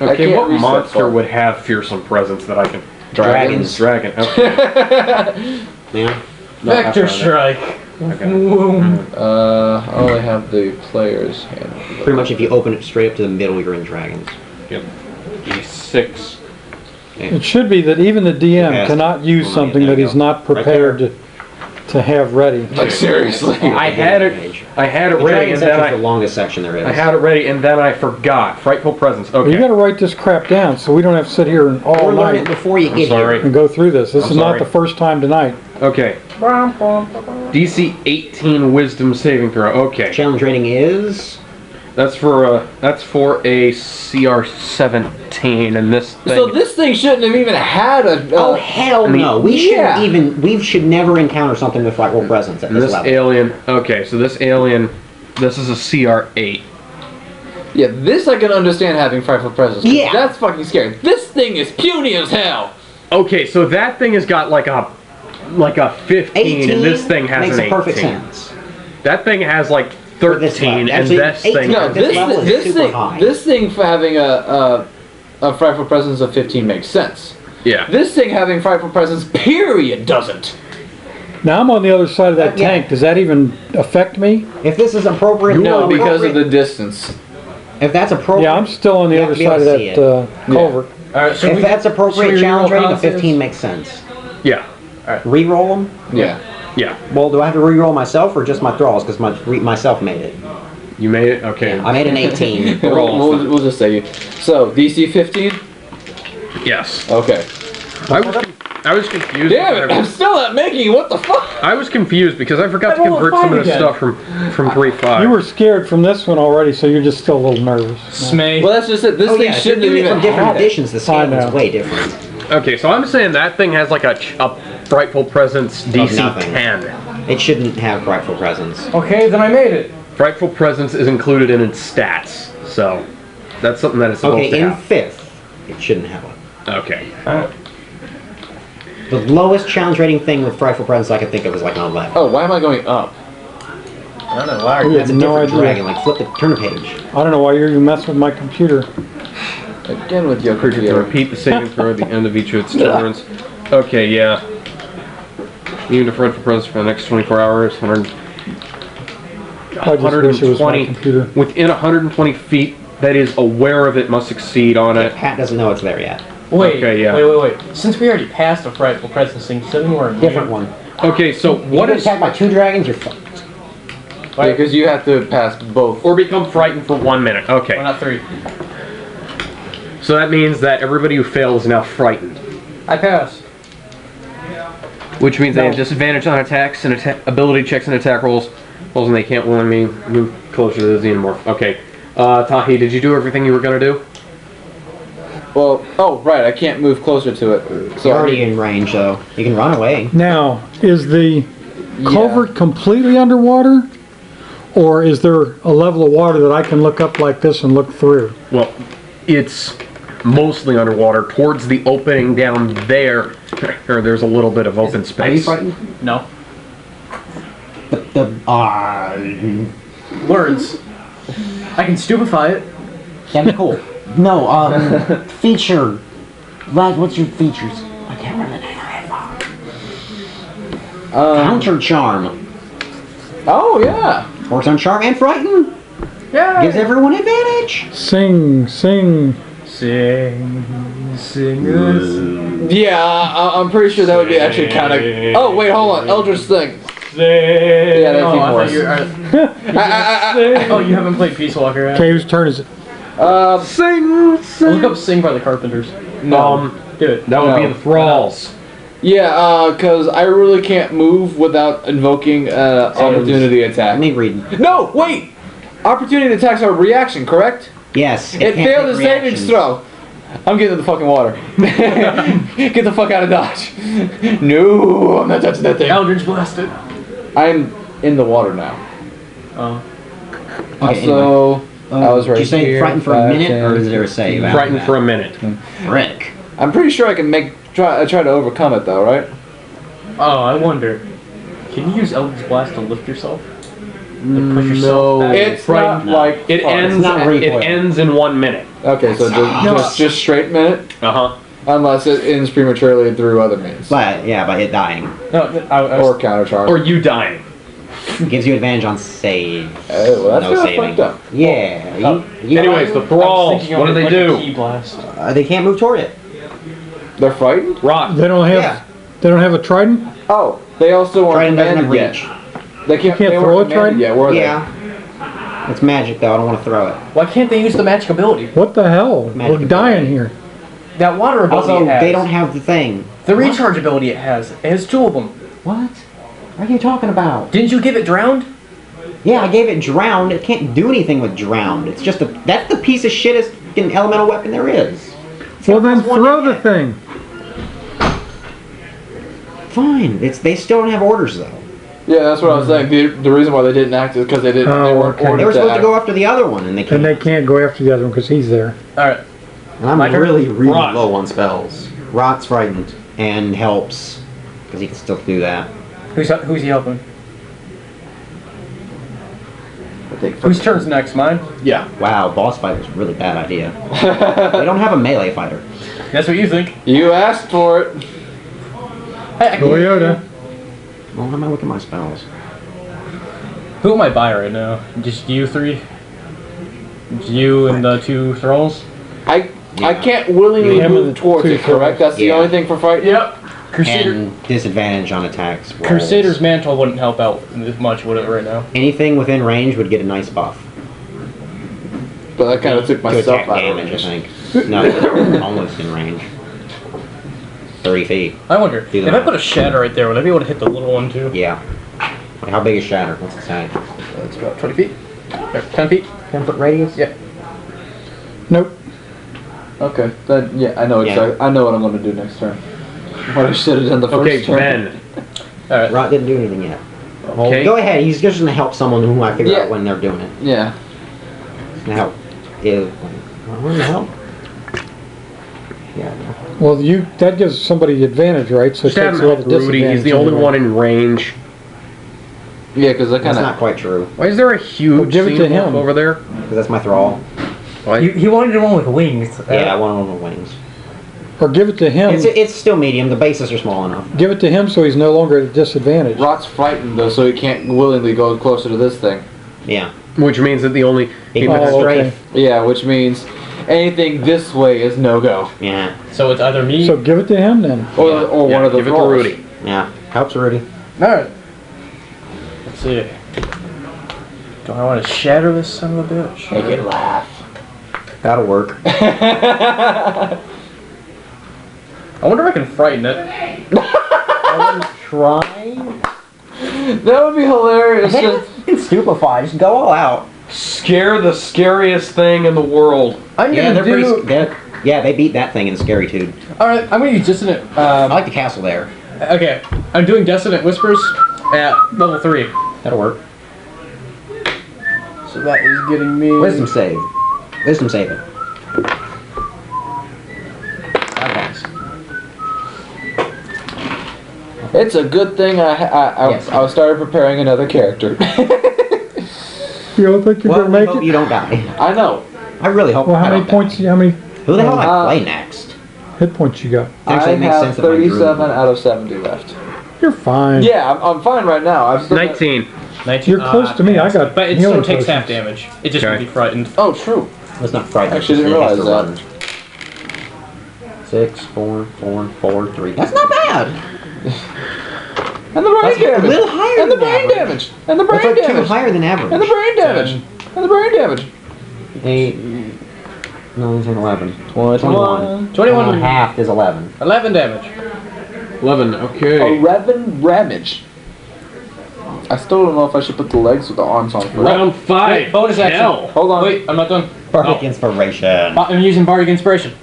Okay, what monster would have Fearsome Presence that I can... Dragons. Dragon, okay. Yeah. Vector Strike. Okay. I only have the player's hand. Pretty much if you open it straight up to the middle, you're in dragons. Yep. E6. It should be that even the DM Yes. cannot use Well, something yeah, there that you he's go. not prepared to have ready. Like seriously. I had it The ready, dragon and then section is the longest section there is. I had it ready, and then I forgot. Frightful Presence. You Okay. got to write this crap down so we don't have to sit here and all Or learn it night before you get sorry. here. and go through this. This I'm is not sorry. the first time tonight. Okay. DC 18 Wisdom saving throw. Okay. Challenge rating is... That's for a CR 17, and this thing. So this thing shouldn't have even had a. Oh hell no! We yeah. shouldn't even. We should never encounter something with frightful presence at and this this level. alien. Okay, so this alien. This is a CR 8. Yeah, this I can understand having frightful presence. 'Cause Yeah. That's fucking scary. This thing is puny as hell. Okay, so that thing has got like a 15, 18 and this thing has makes an 18. perfect sense. That thing has like For this 13, level. and Actually, this 18. thing. No, This level is this super thing, high. this thing for having a frightful presence of 15 makes sense. Yeah. This thing having frightful presence, period, doesn't. Now I'm on the other side of that Yeah. tank. Does that even affect me? If this is appropriate, No, because of the distance. If that's appropriate, Yeah, I'm still on the You other have to be side of able to that see culvert. Alright, so if that's appropriate challenge rating, a 15 15 makes sense. Yeah. Reroll them. Yeah. Yeah. Well, do I have to reroll myself or just my thralls? Because myself made it. You made it? Okay. I made an 18. We'll just say you. So, DC 15? Yes. Okay. I was confused. Damn it, because I'm still not making it, what the fuck? I was confused because I forgot to I rolled a convert some of 5 the again. stuff from 3.5. You were scared from this one already, so you're just still a little nervous. Smay. Well, that's just it. This Oh thing yeah, if you're shouldn't have doing it even from different had it. editions. The I scale know. is way different. Okay, so I'm saying that thing has like a Frightful Presence DC nothing. 10. It shouldn't have frightful presence. Okay, then I made it. Frightful Presence is included in its stats, so that's something that it's supposed Okay, to in have. 5th, it shouldn't have it. Okay. The lowest challenge rating thing with frightful presence I could think of is like an 11. Oh, why am I going up? I don't know why. We That's have a no different idea. dragon. Like turn a page. I don't know why you're even messing with my computer. Again with your Creature to repeat the saving throw at the end of each of its turns. Okay, yeah. Even to Frightful Presence for the next 24 hours. I just wish it was my computer. Within 120 feet that is aware of it must succeed on it. Pat doesn't know it's there yet. Wait, Okay, yeah. wait. Since we already passed the frightful presence thing, shouldn't we Different one. Okay, so what If is... you get attacked by 2 dragons, you're fucked. Because you have to pass both. Or become frightened for 1 minute. Okay. Why not 3? So that means that everybody who fails is now frightened. I pass. Which means they have disadvantage on attacks and ability checks and attack rolls. And they can't willingly move closer to the xenomorph. Okay. Tahi, did you do everything you were going to do? Well, oh, right, I can't move closer to it. So You're already in range, though. You can run away. Now, is the culvert completely underwater? Or is there a level of water that I can look up like this and look through? Well, it's mostly underwater. Towards the opening down there, there's a little bit of open space. Are you frightened? No. Words. I can stupefy it. That'd be cool. No, feature. Lad, what's your features? I can't remember the name of it. Counter charm. Oh, yeah. Works on charm and frighten. Yeah. Gives everyone advantage. Sing, sing. Sing, sing us. Yeah, I'm pretty sure that would be actually kind of. Oh, wait, hold on. Eldritch thing. Yeah, that'd be more. Oh, you haven't played Peace Walker yet? Okay, whose turn is it? Sing, sing. Look up Sing by the Carpenters. No. Do it. That would be the Thralls. Yeah, because I really can't move without invoking opportunity attack. Let me read. No, wait! Opportunity attacks are a reaction, correct? Yes. It failed the savings throw. I'm getting in the fucking water. Get the fuck out of Dodge. No, I'm not touching that thing. Eldritch blasted. I'm in the water now. Oh. Okay, So, anyway. I was right Did you say here, frightened for a 5, minute, 10, or is there a save? after Frightened that? for a minute. Frick. I'm pretty sure I can try to overcome it though, right? Oh, I wonder. Can you use Eldritch Blast to lift yourself? To push yourself back? It's not like It ends. not It recoil. ends in 1 minute. Okay, so just straight minute, unless it ends prematurely through other means But yeah, by it dying. No, or counter charge. Or you dying. Gives you advantage on save. Oh, well, that's No kinda saving. fucked up. Yeah. Anyways, the Thralls. What do they do? Key blast. They can't move toward it. They're frightened? Rock. They don't have. Yeah. They don't have a trident. Oh, they also aren't Trident doesn't commanded have yet. reach. They can't, You can't they throw weren't a commanded trident? yet, were they? Yeah. It's magic though. I don't want to throw it. Why can't they use the magic ability? What the hell? Magic We're dying here. That water ability Also, it has. they don't have the thing. The recharge ability it has. It has 2 of them. What? What are you talking about? Didn't you give it drowned? Yeah, I gave it drowned. It can't do anything with drowned. It's just that's the piece of shittest fucking elemental weapon there is. Well, then throw the thing. Fine. They still don't have orders though. Yeah, that's what I was saying. The reason why they didn't act is because they didn't. Oh, they weren't okay. ordered They were supposed to act. go after the other one, and they can't. And they can't go after the other one because he's there. Alright. And I'm My turn? really Rot. low on spells. Rot's frightened and helps because he can still do that. Who's he helping? But they Whose turn's next? Mine? Yeah. Wow, boss fight was a really bad idea. They don't have a melee fighter. That's what you think. You asked for it. Hey, Toyota. Well, how am I looking at my spells? who am I by right now? Just you 3? You and the 2 thralls? I can't willingly Him and move the towards two it, correct? That's the Yeah. only thing for fighting? Yep. Crusader. And disadvantage on attacks. rolls. Crusader's Mantle wouldn't help out as much, would it, right now? Anything within range would get a nice buff. But that kind of took To myself attack out of damage, I range. think. No, almost in range. 30 feet. I wonder, Do if that. I put a shatter right there, would I be able to hit the little one too? Yeah. How big is Shatter? What's it say? It's about 20 feet. Or 10 feet. 10-foot radius? Yeah. Nope. Okay, then yeah, I know Yeah. exactly. I know what I'm going to do next turn. What I should have done the first Okay, turn. Ben. Alright. Rot didn't do anything yet. Okay. Go ahead. He's just gonna help someone who I figure Yeah. out when they're doing it. Yeah. He's gonna help. Where the hell? Yeah. Well, that gives somebody advantage, right? So it Just have takes him away help the Rudy. disadvantage. He's the only anyway. one in range. Yeah, because I That's kind not of. quite true. Why is there a huge Well, give it to xenomorph him. over there? Because that's my thrall. Why? He wanted one with wings. Yeah, I want one with wings. Or give it to him. It's still medium. The bases are small enough. Give it to him so he's no longer at a disadvantage. Rot's frightened though, so he can't willingly go closer to this thing. Yeah. Which means that the only He Oh, can okay. strafe. Yeah, which means anything this way is no go. Yeah. So it's either me. So give it to him then. Or Yeah, one of the give it to thralls. Rudy. Yeah. Helps Rudy. Alright. Let's see. Do I want to shatter this son of a bitch? Make it laugh. That'll work. I wonder if I can frighten it. I wouldn't try. That would be hilarious. It's stupefy. Just go all out. Scare the scariest thing in the world. I'm Yeah, gonna they beat that thing in Scarytude. Alright, I'm gonna use Dissonant. I like the castle there. Okay, I'm doing Dissonant Whispers at level 3. That'll work. So that is getting me... Wisdom save. Wisdom save it. It's a good thing I started preparing another character. You don't think you're Well, gonna make hope it? you don't die. I know. I really hope. Well, how I many don't points? die. How many Who the hell do I play next? hit points you got? Actually, I it makes have sense that my 37 druid- out of 70 left. You're fine. Yeah, I'm fine right now. I've still got- 19. 19. You're close to me. I got But it healing still takes half potions. damage. It just Okay. would be frightened. Oh, true. Let's not frighten. Actually, us, didn't it has realize to that. run. 6, 4, 4, 4, 3. That's not bad. And the brain That's damage. a little higher And the than brain average. damage. And the brain That's like 2 damage. higher than average. And the brain damage. And the brain damage. 8, 9, 10, 11. 21. 21. And half is 11. 11 damage. 11. Okay. 11 damage. I still don't know if I should put the legs or the arms on first. Round 5. Wait, bonus action. Hell. Hold on. Wait, I'm not done. Bardic Inspiration. I'm using Bardic Inspiration.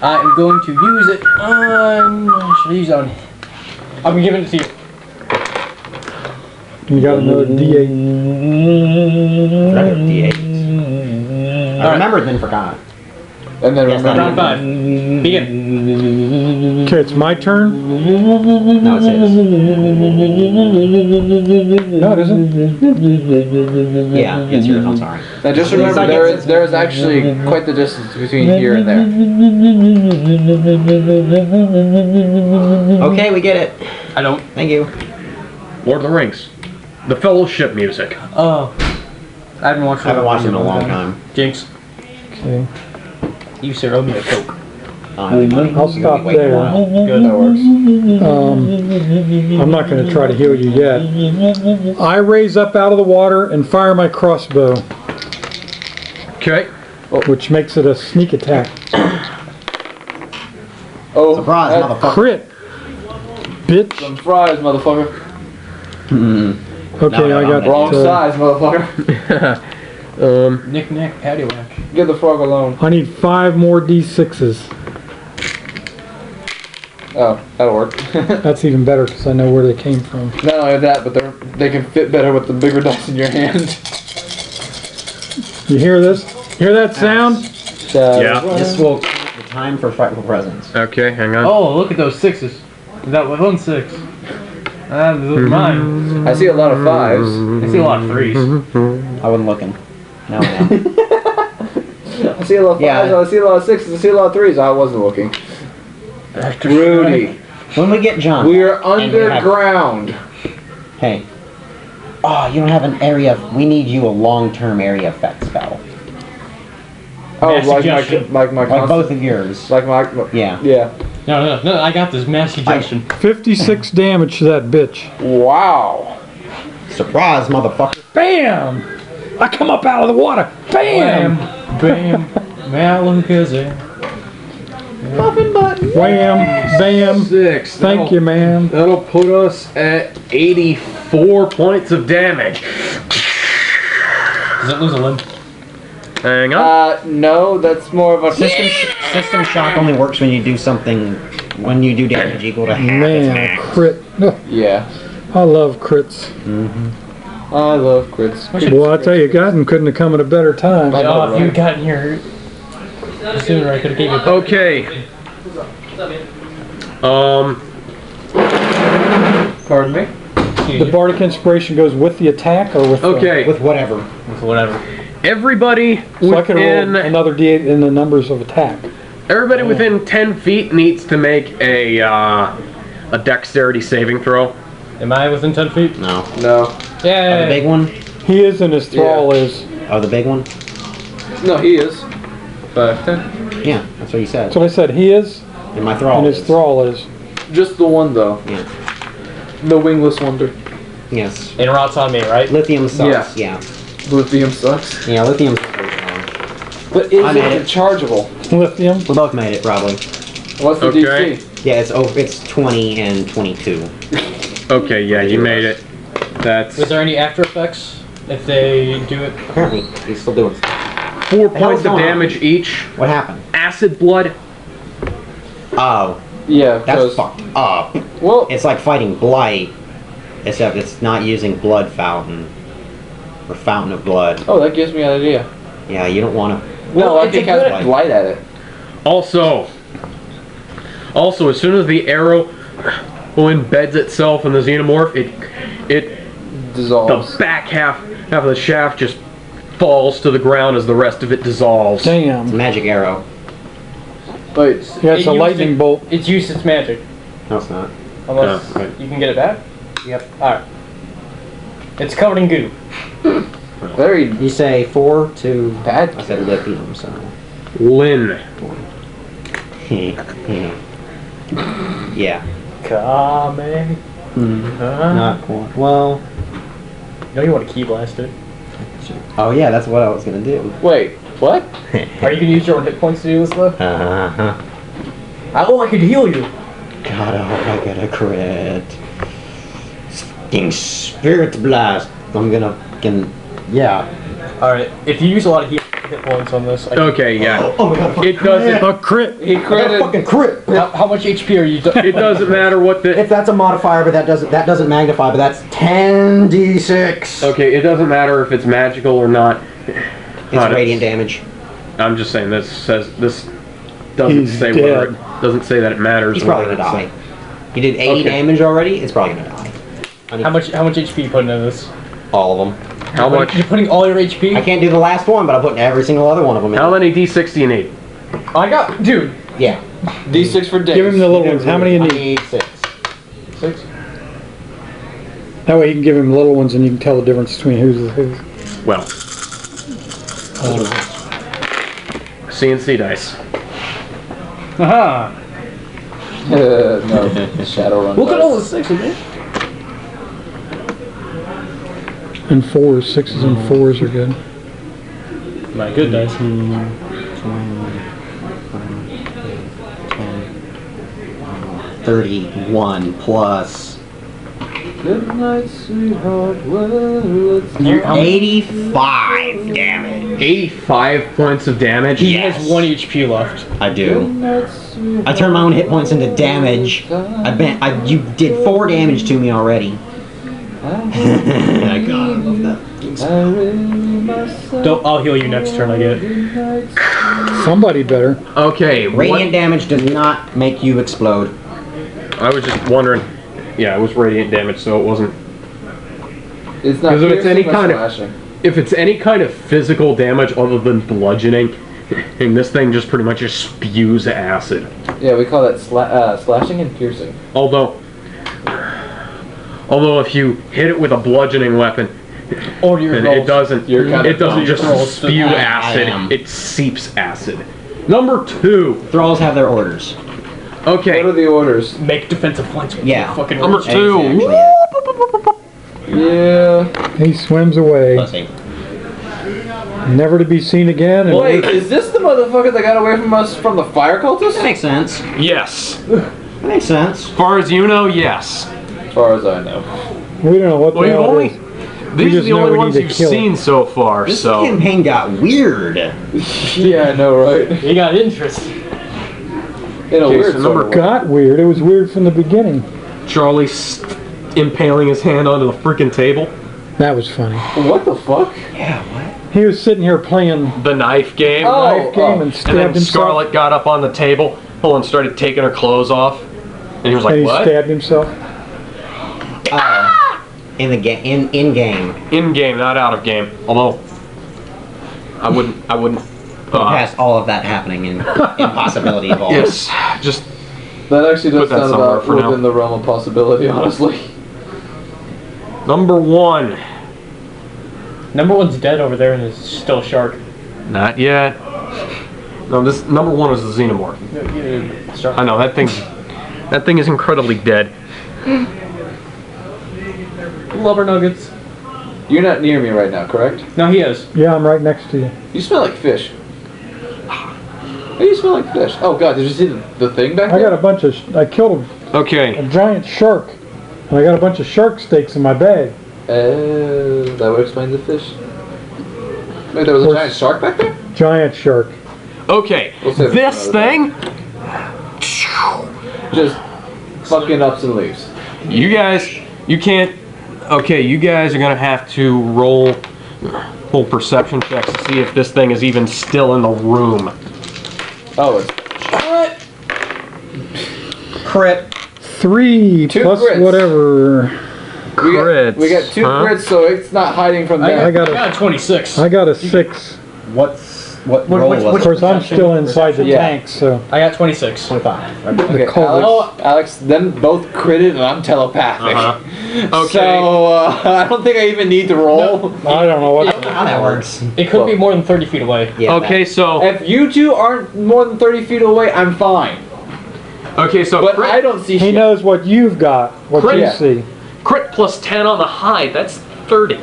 I am going to use it on... Should I use it on... I'm giving it to you. You got another D8. Another D8. I remembered, then forgot. And then Yes, remember. Round 5. Begin. Okay, it's my turn. No, it's his. No, it isn't. Yeah, it's yours. I'm sorry. Now just It's remember, like there is actually quite the distance between here and there. Okay, we get it. I don't. Thank you. Lord of the Rings. The Fellowship music. Oh. I haven't watched I haven't watched it in a long time. Jinx. Okay. You sir owe me a Coke. I'll stop there. Good, that works. I'm not going to try to heal you yet. I raise up out of the water and fire my crossbow, Okay. which makes it a sneak attack. Oh, Surprise, motherfucker. Crit. Bitch. some fries, motherfucker. Okay, I got Wrong size, motherfucker. Knick knack, paddywhack. Get the frog alone. I need 5 more D6s. Oh, that'll work. That's even better because I know where they came from. Not only that, but they can fit better with the bigger dice in your hand. You hear this? Hear that sound? Yeah. This will count the time for frightful presence. Okay, hang on. Oh, look at those 6s. That was 1 6. Those are mine. I see a lot of 5s. I see a lot of 3s. I wasn't looking. Now I know. I see a lot of 5s, Yeah. I see a lot of 6s, I see a lot of 3s. I wasn't looking. Rudy, When we get John, we are and we have- underground. Hey. Oh, you don't have an area. We need you a long-term area effect spell. Oh, Mass like suggestion. my Like both of yours. Like my Yeah. yeah. No, I got this mass suggestion. 56 damage to that bitch. Wow. Surprise, motherfucker. Bam! I come up out of the water. Bam! Bam. Malukazam. Muffin button. Wham! Bam! 6. Thank you, man. That'll put us at 84 points of damage. Does it lose a limb? Hang on. No, that's more of a System shock only works when you do something, when you do damage equal to half its Man, max. crit. Yeah. I love crits. I love crits. Well, I tell you, Gotten couldn't have come at a better time. I know, Oh, if right? you'd gotten here sooner, I could have gave you a Coke. Okay. Pardon me? The Bardic Inspiration goes with the attack or with Okay. With whatever. With whatever. Everybody so I can roll within another D8 in the numbers of attack. everybody within 10 feet needs to make a dexterity saving throw. Am I within 10 feet? No. No. Oh, the Yeah. big one? He is and his thrall is. Oh, the big one? No, he is. 5, 10. Yeah, that's what you said. That's what I said. He is And my thrall and his is. thrall is. Just the one though. Yeah. The wingless wonder. Yes. And Rot's on me, right? Lithium cells, Yeah. yeah. Lithium sucks. Yeah, lithium. But is I made it it. chargeable? Lithium. We both made it, probably. What's the Okay. DC? Yeah, it's 20 and 22. Okay, yeah, you made it. That's Was there any after effects if they do it? Apparently, he's still doing stuff. 4 The hell points is of going on? damage each. What happened? Acid blood. Oh, Yeah, that's because fucked up. well, It's like fighting blight, except it's not using blood fountain or fountain of blood. oh, that gives me an idea. Yeah, you don't want to. No, I it's think a has good- blight at it. Also, as soon as the arrow embeds itself in the xenomorph, the Dissolves. back half of the shaft just falls to the ground as the rest of it dissolves. Damn. Magic arrow. Wait, Yeah, it's a used lightning bolt. It's used its magic. No, it's not. Unless Oh, right. you can get it back? Yep. Alright. It's covered in goo. very You say 4 to. bad. I said lithium, so. Lynn. Yeah. Kame. Not quite. Well. You know you want to key blast it. Oh yeah, that's what I was gonna do. Wait, what? Are you gonna use your own hit points to do this though? Uh-huh. Oh, I could heal you. God, I hope I get a crit. Fucking spirit blast. I'm gonna fucking. Yeah. Alright, if you use a lot of hit points on this, I can... Okay, yeah. Oh my god. It doesn't. A crit. He I got a critted. fucking crit. How much HP are you? It doesn't matter what the. If that's a modifier, but that doesn't magnify, but that's 10d6. Okay, it doesn't matter if it's magical or not. It's radiant damage. I'm just saying this doesn't He's say dead. whether it doesn't say that it matters. He's or probably whether gonna it's die. He did 80 Okay. damage already. It's probably gonna die. How much HP you putting into this? All of them. How much? You're putting all your HP? I can't do the last one, but I'm putting every single other one of them in. How many d6 do you need? I got... Dude. Yeah. D6 for days. Give him the little ones. How many you I need? need 6. 6? That way you can give him little ones and you can tell the difference between who's who's. Well, CNC dice. Aha! No, Shadowrun. Look at all the 6s, man. And 4s, 6s and 4s are good. My good dice. 31 plus Good night, sweetheart. Well, let's 85 damage. 85 points of damage. He has 1 HP left. I do. I turned my own hit points into damage. You did 4 damage to me already. I love that. I'll heal you next turn, I get. Somebody better. Okay, Radiant damage does not make you explode. I was just wondering. Yeah, it was radiant damage, so it wasn't. It's not Because if it's any piercing or kind of slashing. if it's any kind of physical damage other than bludgeoning, and this thing just pretty much just spews acid. Yeah, we call that slashing and piercing. Although if you hit it with a bludgeoning weapon, Or your and rolls. it doesn't just spew I acid, am. it seeps acid. Number 2. Thralls have their orders. Okay. What are the orders? Make defensive points with Yeah. your fucking Number rolls. 2. Exactly. Yeah. He swims away, Pussy. never to be seen again. And Wait, is this the motherfucker that got away from us from the fire That cultists? makes sense. Yes. That makes sense. As far as you know, yes. As far as I know. we don't know what the Well, you've hell only it is. these are just the know only we ones need to you've kill it. seen so far. This So campaign got weird. Yeah, I know, right? He got interest. In a Okay, weird so sort number of way. Got weird. It was weird from the beginning. Charlie's impaling his hand onto the freaking table. That was funny. What the fuck? Yeah, what? He was sitting here playing The knife game. Oh, knife game and And stabbed then himself. Scarlett got up on the table and started taking her clothes off. And he was like, and he what? stabbed himself. In the game, in game, In game, not out of game. Although, I wouldn't. past all of that happening in impossibility of all. Yes, just That actually does Put that sound somewhere about for now. within the realm of possibility, honestly. number 1. Number 1's dead over there and is still a shark. Not yet. No, this number 1 is the xenomorph. I know that thing is incredibly dead. Blubber nuggets. You're not near me right now, correct? No, he is. Yeah, I'm right next to you. You smell like fish. Hey, you smell like fish. Oh god, did you see the thing back there? I got a bunch of. I killed Okay. a giant shark, and I got a bunch of shark steaks in my bag. That would explain the fish. Wait, there was a giant shark back there? Giant shark. Okay. We'll save it This for another thing. Just fucking ups and leaves. You guys, you can't. Okay, you guys are gonna have to roll perception checks to see if this thing is even still in the room. Oh, it's Crit. 3 2 plus crits. whatever. we got 2 huh? crits, so it's not hiding from I there. I got got a 26. I got a 6. What roll was Of it? course, I'm still inside the Yeah. tank, so. I got 26. 25. Okay, Alex, them both critted, and I'm telepathic. Okay. So I don't think I even need to roll. I don't know what. How that works. It could be more than 30 feet away. Yeah. Okay, so If you two aren't more than 30 feet away, I'm fine. so But I don't see He shit. knows what you've got, what Crit. you Yeah. see. crit plus 10 on the hide. That's 30.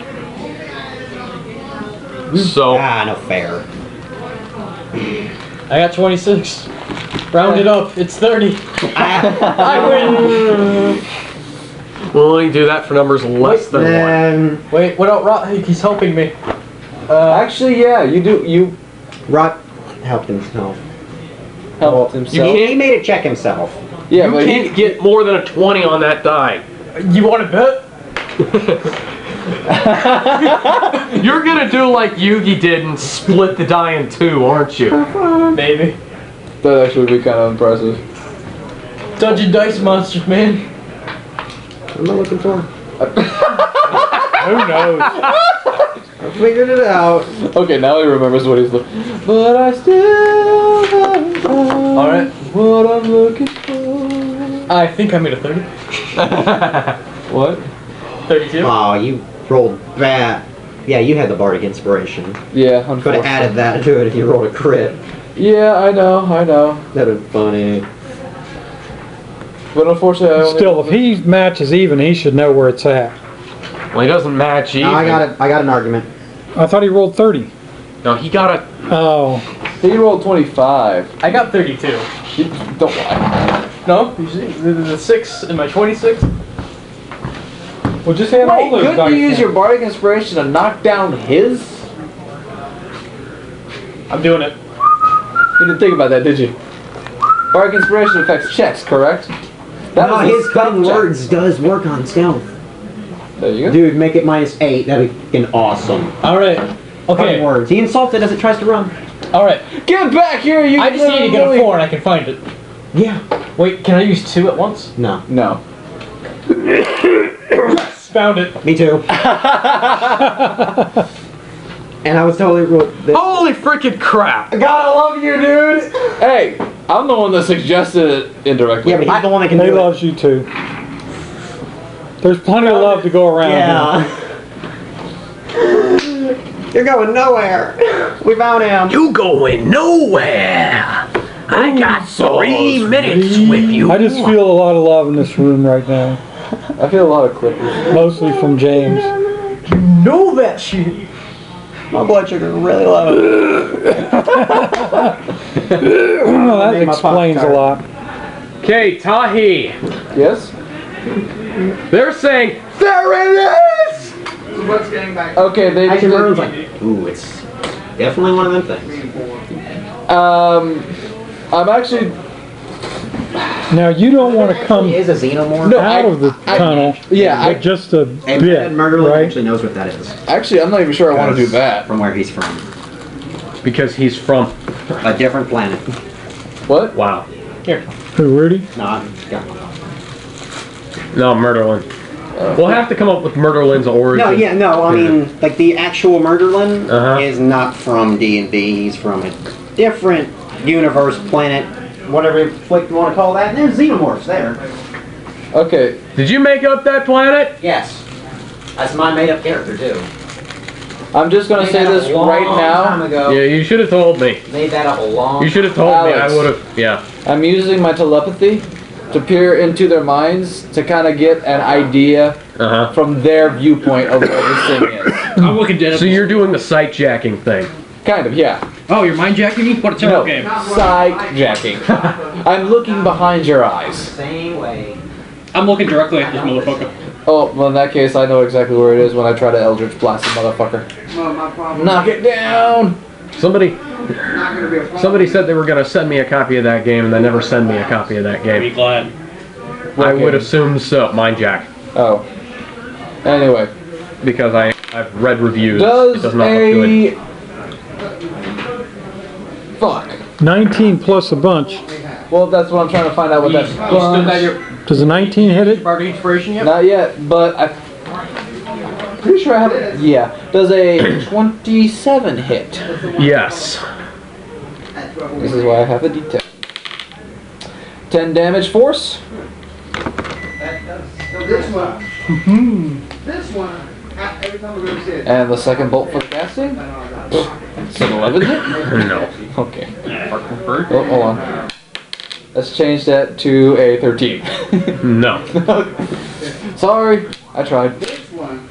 So No fair. I got 26. Round it up. It's 30. I win. we'll only do that for numbers less than 1. Wait, what else? He's helping me. Actually, yeah, you do. You Rot helped himself. helped himself. He made it check himself. Yeah, You but can't get more than a 20 on that die. You want to bet? You're gonna do like Yugi did and split the die in 2, aren't you? Maybe. that actually would be kind of impressive. Dungeon dice monsters, man. What am I looking for? Who knows? I figured it out. Okay, now he remembers what he's looking. But I still haven't found All right. what I'm looking for. I think I made a 30. What? 32. Oh, you rolled bad. Yeah, you had the bardic inspiration. Yeah, Could have unfortunately. added that to it if you rolled a crit. Yeah, I know. That'd been funny. But unfortunately, I only. Still, if he matches even, he should know where it's at. Well, he doesn't match either. No, I got it. I got an argument. I thought he rolled 30. No, he got a. Oh, He rolled 25. I got 32. You, don't lie. No? You see, the 6 in my 26? well, just hand all Wait, those couldn't dice you use in. your bardic inspiration to knock down his? I'm doing it. You didn't think about that, did you? Bardic inspiration affects checks, correct? That No, was a his cutting stealth check. words does work on stealth. There you go. Dude, make it -8. That'd be awesome. All right. Cutting Okay. words. He insults it as it tries to run. All right. Get back here, you! I just need to get a 4 and I can find it. Yeah. Wait, can I use 2 at once? No. No. Found it. Me too. And I was totally Holy freaking crap! God, I love you, dude. Hey, I'm the one that suggested it indirectly. Yeah, but he's the one that can He do it. loves you too. There's plenty of love to go around. Yeah. You're going nowhere. We found him. You going nowhere. I got 3 minutes with you. I just feel a lot of love in this room right now. I feel a lot of clippers. Mostly from James. Know that shit. My blood sugar is really low. Well, that made my explains a Pop-Tart. lot. Okay, Tahi. Yes? They're saying, there it is! What's getting back? Okay, they Actually, did. Merlin's like, ooh, it's definitely one of them things. I'm actually. Now, you don't want to come He is a xenomorph. No, out of the tunnel. Yeah, but just a And bit, Murderlin right? actually knows what that is. Actually, I'm not even sure I want to do that. From where he's from. Because he's from. A different planet. What? Wow. Here. Who, Rudy? No, I'm No, Murderlin. We'll have to come up with Murderlin's origin. No, yeah, no, I mean, like the actual Murderlin Uh-huh. is not from D&D. He's from a different universe, planet, whatever flick you want to call that. And there's xenomorphs there. Okay. Did you make up that planet? Yes. That's my made-up character, too. I'm just gonna say this right Time now. ago. Yeah, you should have told me. Made that up a long You should have told me. I Alex. would have. Yeah. I'm using my telepathy to peer into their minds to kind of get an idea from their viewpoint of where this thing is. I'm looking dead. So you're doing the sight jacking thing. Kind of, yeah. Oh, you're mind jacking me? What a terrible game. Sight jacking. I'm looking behind your eyes. Same way. I'm looking directly at this motherfucker. Oh, well in that case I know exactly where it is when I try to Eldritch Blast the motherfucker. Knock it down! Somebody said they were going to send me a copy of that game, and they never send me a copy of that Be game. glad. I would assume so. Mind Jack. Oh. Anyway. Because I've read reviews. It Does does not look good. Fuck. 19 plus a bunch. Well, that's what I'm trying to find out what that Does a 19 hit it? Bargain inspiration yet? Not yet, but I'm pretty sure I have it. Yeah. Does a 27 hit? Yes. This is why I have a detail. 10 damage force. This one. This one. Every time we go to see it. And the second bolt for casting? It's an 11 hit? No. Okay. Oh, hold on. Let's change that to a 13. No. Sorry, I tried. This one,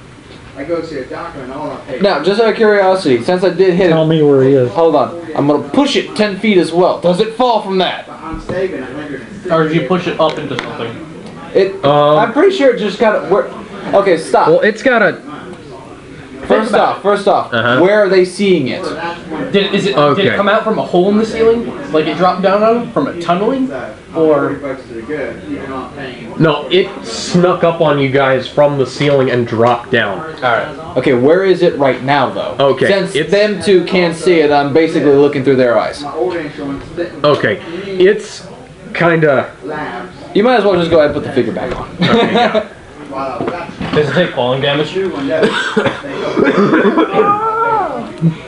I go see a doctor and all I pay. Now, just out of curiosity, since I did hit Tell it, me where he is. hold on. I'm gonna push it 10 feet as well. Does it fall from that? I'm saving 160. Or did you push it up into something? I'm pretty sure it just kind of. Okay, stop. Well, it's got a... First off, where are they seeing it? Did it come out from a hole in the ceiling? Like it dropped down on them from a tunneling? Or... No, it snuck up on you guys from the ceiling and dropped down. Alright. Okay, where is it right now, though? Okay. Since them two can't see it, I'm basically looking through their eyes. Okay. It's kinda... You might as well just go ahead and put the figure back on. Okay, yeah. Does it take falling damage?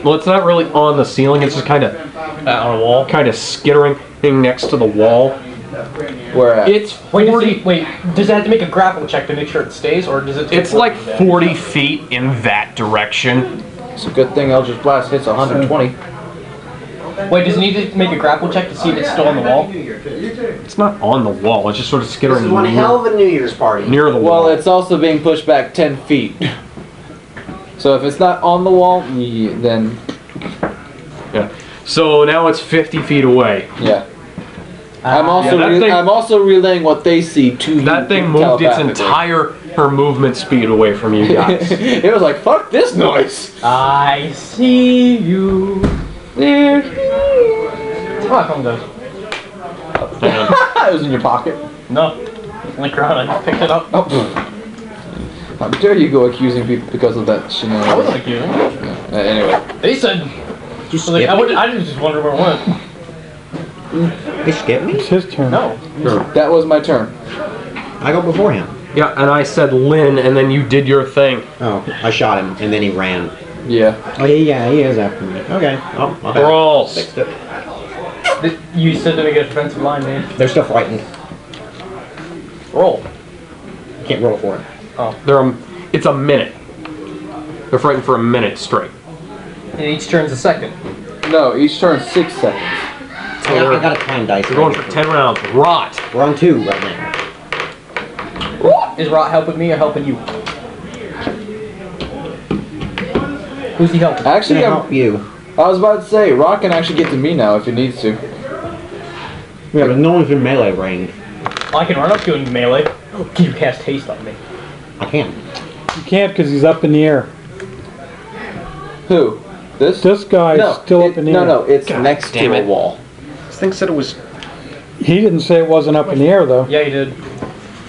Well, it's not really on the ceiling, it's just kinda... on a wall? Kinda skittering next to the wall. Where at? It's 40... Wait, does it have to make a grapple check to make sure it stays, or does it take It's like 40 feet in that direction. It's a good thing Eldritch Blast hits 120. Wait, does it need to make a grapple check to see if it's still on the wall? It's not on the wall, it's just sort of skittering This is one hell of a New Year's party. near the wall. Well, it's also being pushed back 10 feet. So if it's not on the wall, then... Yeah. So now it's 50 feet away. Yeah. I'm also relaying what they see to you. That thing moved its entire movement speed away from you guys. It was like, fuck this noise! I see you. There. Oh, I found those. It was in your pocket. No. Link around, I just picked it up. Oh. How dare you go accusing people because of that shenanigans? I wasn't accusing. Anyway. They said... I didn't just wonder where it went. He skipped me? It's his turn. No. That was my turn. I go before him. Yeah, and I said Lynn, and then you did your thing. Oh, I shot him, and then he ran. Yeah. Oh, yeah, he is after me. Okay. Oh, okay. Brawls. Fixed it. You said to make a defensive line, man. They're still frightened. Roll. You can't roll for it. Oh. It's a minute. They're frightened for a minute straight. And each turn's a second. No, each turn 6 seconds. I got a time dice. We're going for 10 rounds. Rot. We're on 2 right now. Is Rot helping me or helping you? Who's he helping? Actually, Gonna help you. I was about to say, Rock can actually get to me now if he needs to. Yeah, but no one's in melee range. I can run up to him in melee. Can you cast haste on me? I can. You can't because he's up in the air. Who? This? This guy's still up in the air. No, it's next to a wall. This thing said it was... He didn't say it wasn't up in the air, though. Yeah, he did.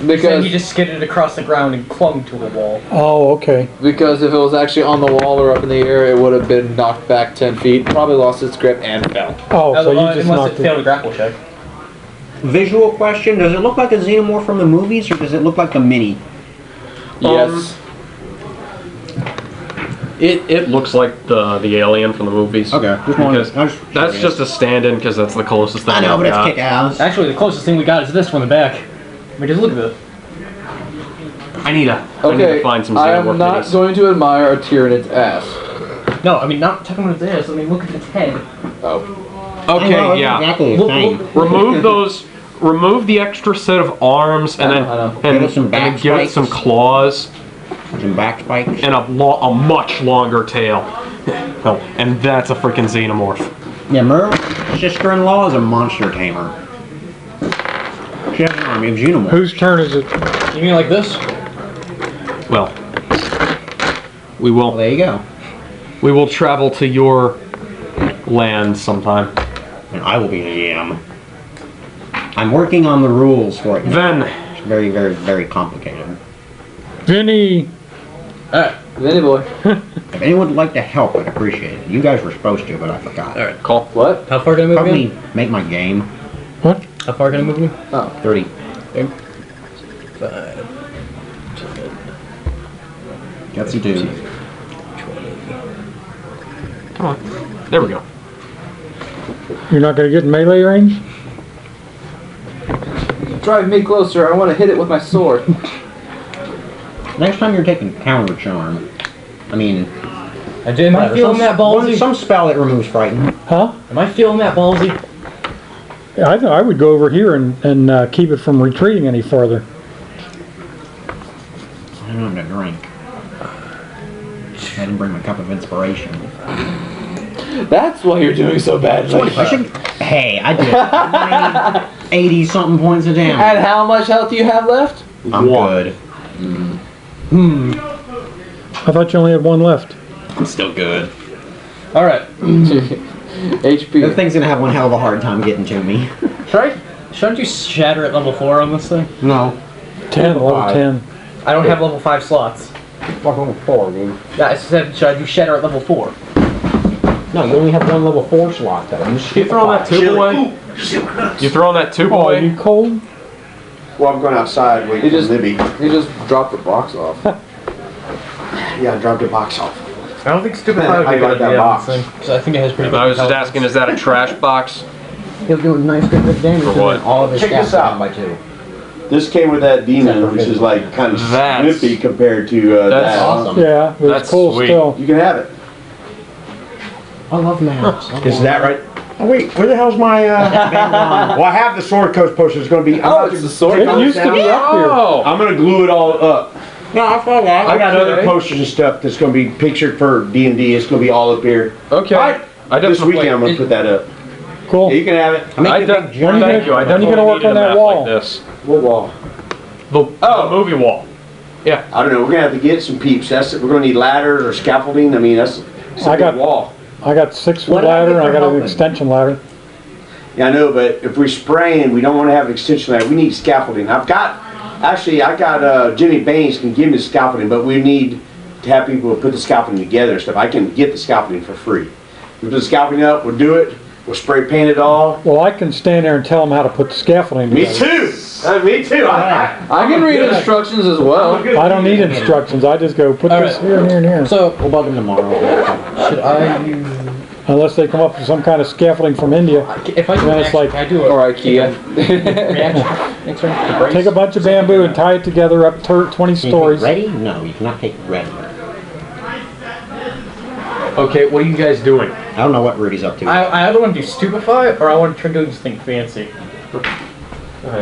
Because he just skidded across the ground and clung to a wall. Oh, okay. Because if it was actually on the wall or up in the air, it would have been knocked back 10 feet, probably lost its grip, and fell. Oh, so you just unless knocked it failed a grapple check. Visual question: does it look like a xenomorph from the movies, or does it look like the mini? Yes. It looks like the alien from the movies. Okay. Because that's just a stand-in because that's the closest thing I know, I've but it's got. kick-ass. Actually, the closest thing we got is this from the back. I mean, just look at this. I need to find some I xenomorph am not minis. going to admire a Tyranid's ass. No, I mean, not talking about its ass. I mean, look at its head. Oh. Okay, I know, yeah. Exactly. Look, Same. Remove those remove the extra set of arms and I know. then Give it some back give it some spikes. claws Some back spikes. and a much longer tail. Oh, and that's a freaking xenomorph. Yeah, Merle's sister-in-law is a monster tamer. She has an army of xenomorphs. Whose turn is it? You mean like this? Well, we Well, will there you go. travel to your land sometime. And I will be the GM. I'm working on the rules for it. Then, It's very, very, very complicated. Vinny! Alright. Vinny boy. If anyone would like to help, I'd appreciate it. You guys were supposed to, but I forgot. Alright. call. What? How far can I move Probably again? make my game What? How far can I move again? 30. 5, Gutsy dude. 20. Come on. There we go. You're not going to get in melee range? Drive me closer. I want to hit it with my sword. Next time you're taking counter charm, I mean, Am I feeling that ballsy? some spell that removes frighten. Huh? Am I feeling that ballsy? I would go over here and keep it from retreating any further. I don't have to drink. I didn't bring my cup of inspiration. That's why you're doing so badly. Hey, I did 80 something points of damage. And how much health do you have left? I'm good. I thought you only had one left. I'm still good. Alright. HP. The thing's gonna have one hell of a hard time getting to me. Shouldn't you shatter at level 4 on this thing? No. 10, level Five. 10. I don't have level 5 slots. Level 4, dude. Yeah, I said, should I do shatter at level 4? No, you only have one level 4 slot though. You throwing that tube away? You throwing that tube Oh, are away? you cold? Well, I'm going outside waiting for Libby. He just dropped the box off. Yeah, I dropped the box off. I don't think stupid Man, 5 would I be a got good that idea on box. this thing. 'Cause I think it has pretty good I was just intelligence. asking, is that a trash box? He'll do a nice good bit of damage For to what? it. All of his Check stats this are out. down by 2. This came with that demon, which is like kind of That's- snippy compared to that's that. awesome. Yeah, but That's it's cool sweet. still. You can have it. I love maps. Is that right? Oh wait, where the hell's my? Well, I have the sword coast poster. It's going to be. I'm about it's to the sword take It all used this to be down. up here. Oh! I'm going to glue it all up. No, I saw that. I got other Okay. posters and stuff that's going to be pictured for D&D. It's going to be all up here. Okay. Alright, I This definitely. weekend I'm going to put that up. Cool. Yeah, you can have it. I make I a big thank giant When are you. I when are you definitely gonna work needed on a that map wall? like this. What wall? The movie wall. Yeah. I don't know. We're going to have to get some peeps. That's it. We're going to need ladders or scaffolding. I mean, that's a I big got- wall. I got 6-foot What happened ladder and I for got an helping? extension ladder. Yeah, I know, but if we're spraying, we don't want to have an extension ladder. We need scaffolding. I got Jimmy Baines can give me the scaffolding, but we need to have people put the scaffolding together and stuff. I can get the scaffolding for free. We put the scaffolding up, we'll do it, we'll spray paint it all. Well, I can stand there and tell them how to put the scaffolding Me together. too! Me too! I can read instructions as well. I don't need instructions. I just go put this Alright. here and here and here. So, We'll bug him tomorrow. should I use... Unless they come up with some kind of scaffolding from India. If I do Then an it's action, like- can I do it? Or IKEA. Reaction. Next turn. Take a bunch of bamboo and tie it together up 20 Can you take stories. ready? No, you cannot take ready. Okay, what are you guys doing? I don't know what Rudy's up to. I either want to do stupefy or I want to try doing something fancy.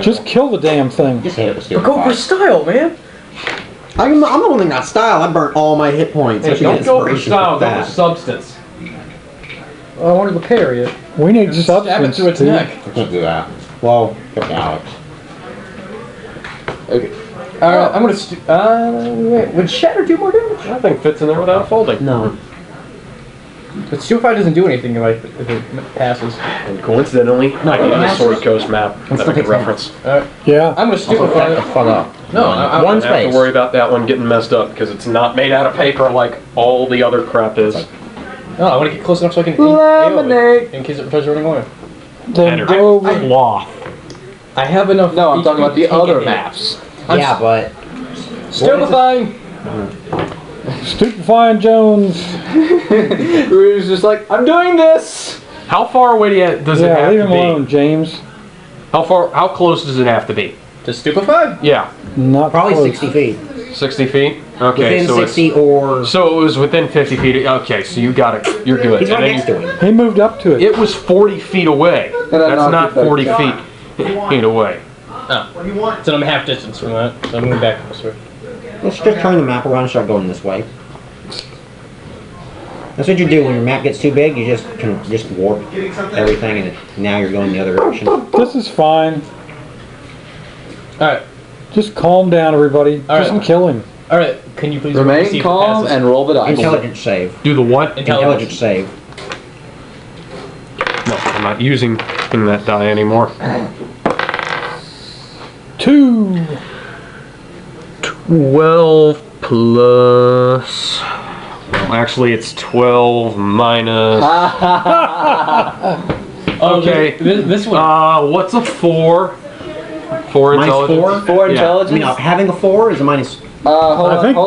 Just kill the damn thing. Just hit it with But stupid go for fire. style, man. I'm the one that got style. I burnt all my hit points. I should get inspiration for that. substance. I wanted to parry it. We need Stab it substance through its too. neck. I can't do that. Well, pick Alex. Okay. Alright, I'm gonna wait, would shatter do more damage? That thing fits in there without folding. No. But stupefy doesn't do anything like if it passes. And coincidentally, I needed a Sword Coast map that I still could takes reference. Alright. Yeah. I'm gonna Also, stupefy back the it. fuck up. No, I one I have space. to worry about that one getting messed up because it's not made out of paper like all the other crap is. No, I want to get close enough so I can Laminate. in case it tries running away. Then Energy. go with cloth. I have enough. No, I'm talking about the HP to other take it. maps. Yeah, but Stupefying. Stupefying Jones. Rudy's just like, I'm doing this. How far away does it Yeah, have leave to him be? alone, James. How close does it have to be? To stupefy? Yeah, Not probably close. 60 feet. 60 feet. Okay, Within so 60 or... so it was within 50 feet. Okay, so you got it. You're good. He's And right then next to him. He moved up to it. It was 40 feet away. And I That's knocked not it back. 40 feet. feet away. Oh. So I'm half distance from that, so I'm moving back closer. Let's just turn the map around and start going this way. That's what you do when your map gets too big. You just can just warp everything, and now you're going the other direction. This is fine. Alright. Just calm down, everybody. Just kill him. Alright, can you please remain calm and roll the dice. Intelligence save. Do the what? Intelligence save. No, I'm not using that die anymore. 2. 12 plus. Well, actually, it's 12 minus. Okay. This one. What's a 4? 4 intelligence. Minus 4? Intelligence? I mean, having a 4 is a minus. Hold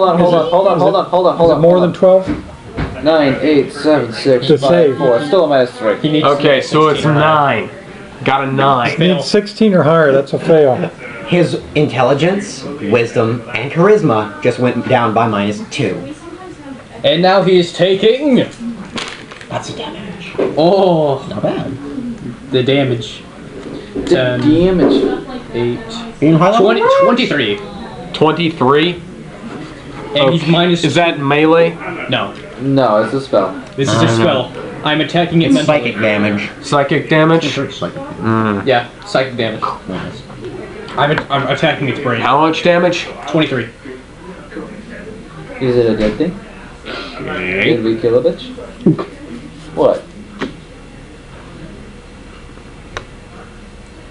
on. More than 12? 9, 8, 7, 6, To 5, save. 4. Still a minus 3. Okay, so it's 9. Got a 9. You need 16 or higher. That's a fail. His intelligence, wisdom, and charisma just went down by minus 2. And now he is taking. That's the damage. Oh, not bad. The damage. The damage. 8. 23. 23. And he's minus. Is that melee? No. No, it's a spell. This is a spell. I'm attacking it It's mentally. psychic damage. Psychic damage? Yeah, psychic damage. Nice. I'm attacking its brain. How much damage? 23. Is it a dead thing? Did we kill a bitch? What?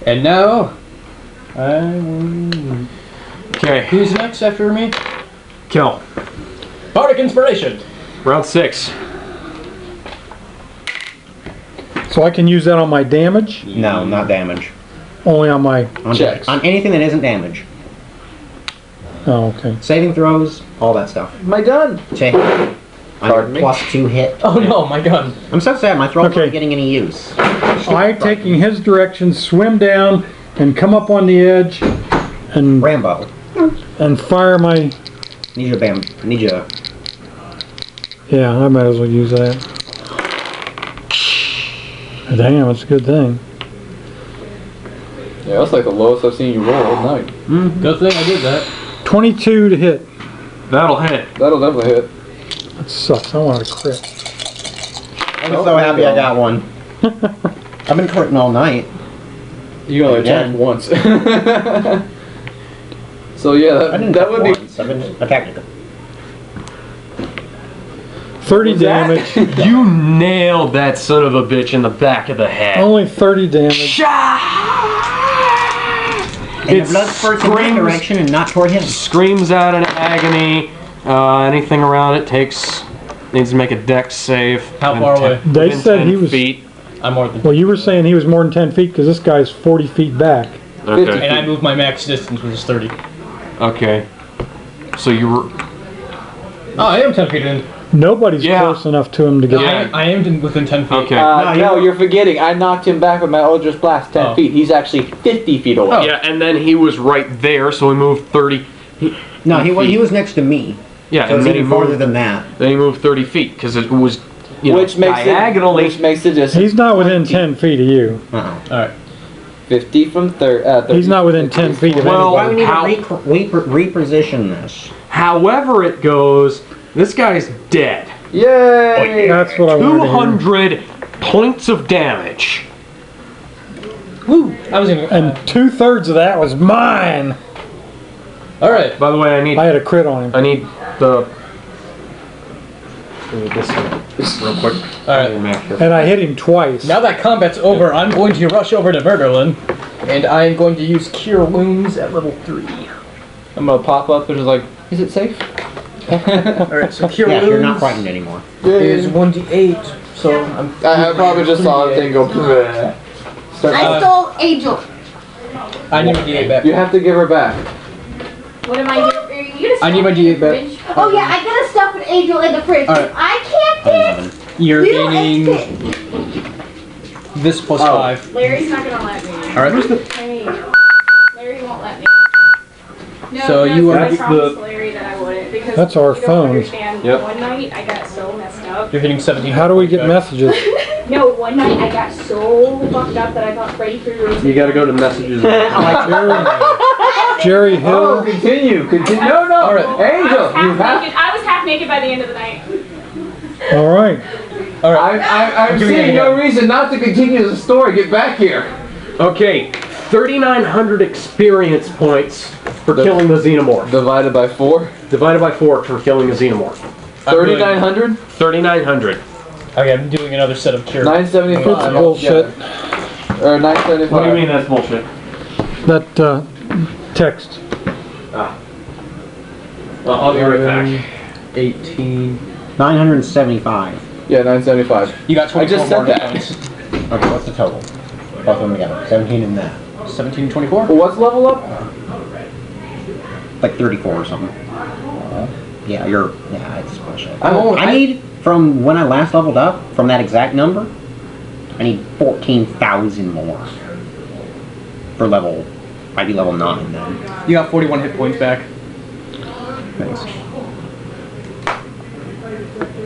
And now, Okay. who's next after me? Kill. Bardic Inspiration. Round 6. So I can use that on my damage? No, not damage. Only on my... Checks. On anything that isn't damage. Oh, okay. Saving throws, all that stuff. Am I done? Check. Pardon me? Plus 2 hit. Oh no, my gun. I'm so sad, my throat's Okay. not getting any use. I, taking his direction, swim down and come up on the edge and Rambo. and fire my... Need you, bam. Need you. Yeah, I might as well use that. Damn, it's a good thing. Yeah, that's like the lowest I've seen you roll all night. Good thing I did that. 22 to hit. That'll hit. That'll definitely hit. That sucks. I want a crit. I'm so happy I got one. I've been critting all night. You only attacked Again. once. So yeah, I didn't that would be. once. I've been attacked. 30 damage. You nailed that son of a bitch in the back of the head. Only 30 damage. And the blood spurts in my direction and not toward him. Screams out in agony. Anything around it needs to make a dex save. How far away? They Within said 10 he was... feet. I'm more than. Well, you were saying he was more than 10 feet because this guy's 40 feet back. Okay. And I moved my max distance, which is 30. Okay. So you were. Oh, I am 10 feet in. Nobody's close enough to him to get... Yeah. I am within 10 feet. Okay. No, you're forgetting. I knocked him back with my Eldritch Blast 10 feet. He's actually 50 feet away. Yeah, and then he was right there, so we moved 30. No, he was next to me. Yeah, So and it's then he even farther moved. than that. Then he moved 30 feet because it was, Which makes diagonally. Which makes it just He's not within 10 feet of you. Alright. 50 from 30. He's not within 10 feet of Well, Why we need how- to reposition this? However it goes, this guy's dead. Yay! That's what I wanted to hear. 200 points of damage. Woo! I was even. And 2/3 of that was mine. Alright. By the way, I had a crit on him. I need the. This real quick. Alright. And I hit him twice. Now that combat's over, I'm going to rush over to Verderlin, and I'm going to use Cure Wounds at level 3. I'm gonna pop up and just like, is it safe? Alright, so Cure Yeah, Wounds you're not frightened anymore. is 1d8, so I'm... I probably just saw the thing go. I stole Angel. I need my d8 back. You have to give her back. What am I doing? I need my d8 back. Oh yeah, I gotta stuff an Angel in the fridge. Alright. I can't pick. You're You gaining ain't this plus 5. Larry's not gonna let me. Alright. Hey, Larry won't let me. No, So you are- I That's promised the- Larry that I wouldn't because That's our you don't phone. understand. Yep. One night I got so messed up. You're hitting 17. How do we get messages? No, one night I got so fucked up that I thought Freddy Krueger was. You gotta go to messages. Jerry Hill. Oh, continue. No, All right. Angel, you have. I was half naked by the end of the night. All right. All right. I'm seeing no reason not to continue the story. Get back here. Okay, 3,900 experience points for killing the Xenomorph. Divided by 4. Divided by 4 for killing the Xenomorph. 3,900. 3,900. Okay, I'm doing another set of cure. 975. It's bullshit. Yeah. Or 975. What do you mean that's bullshit? That text. I'll be right back. 18. 975. Yeah, 975. You got 24 I just said more that. points. Okay, what's the total? Both of them together. 17 and that. 17 and 24? Well, what's level up? Like 34 or something. Yeah, it's bullshit. I need, from when I last leveled up, from that exact number, I need 14,000 more. For level, I'd be level 9 then. You got 41 hit points back. Thanks.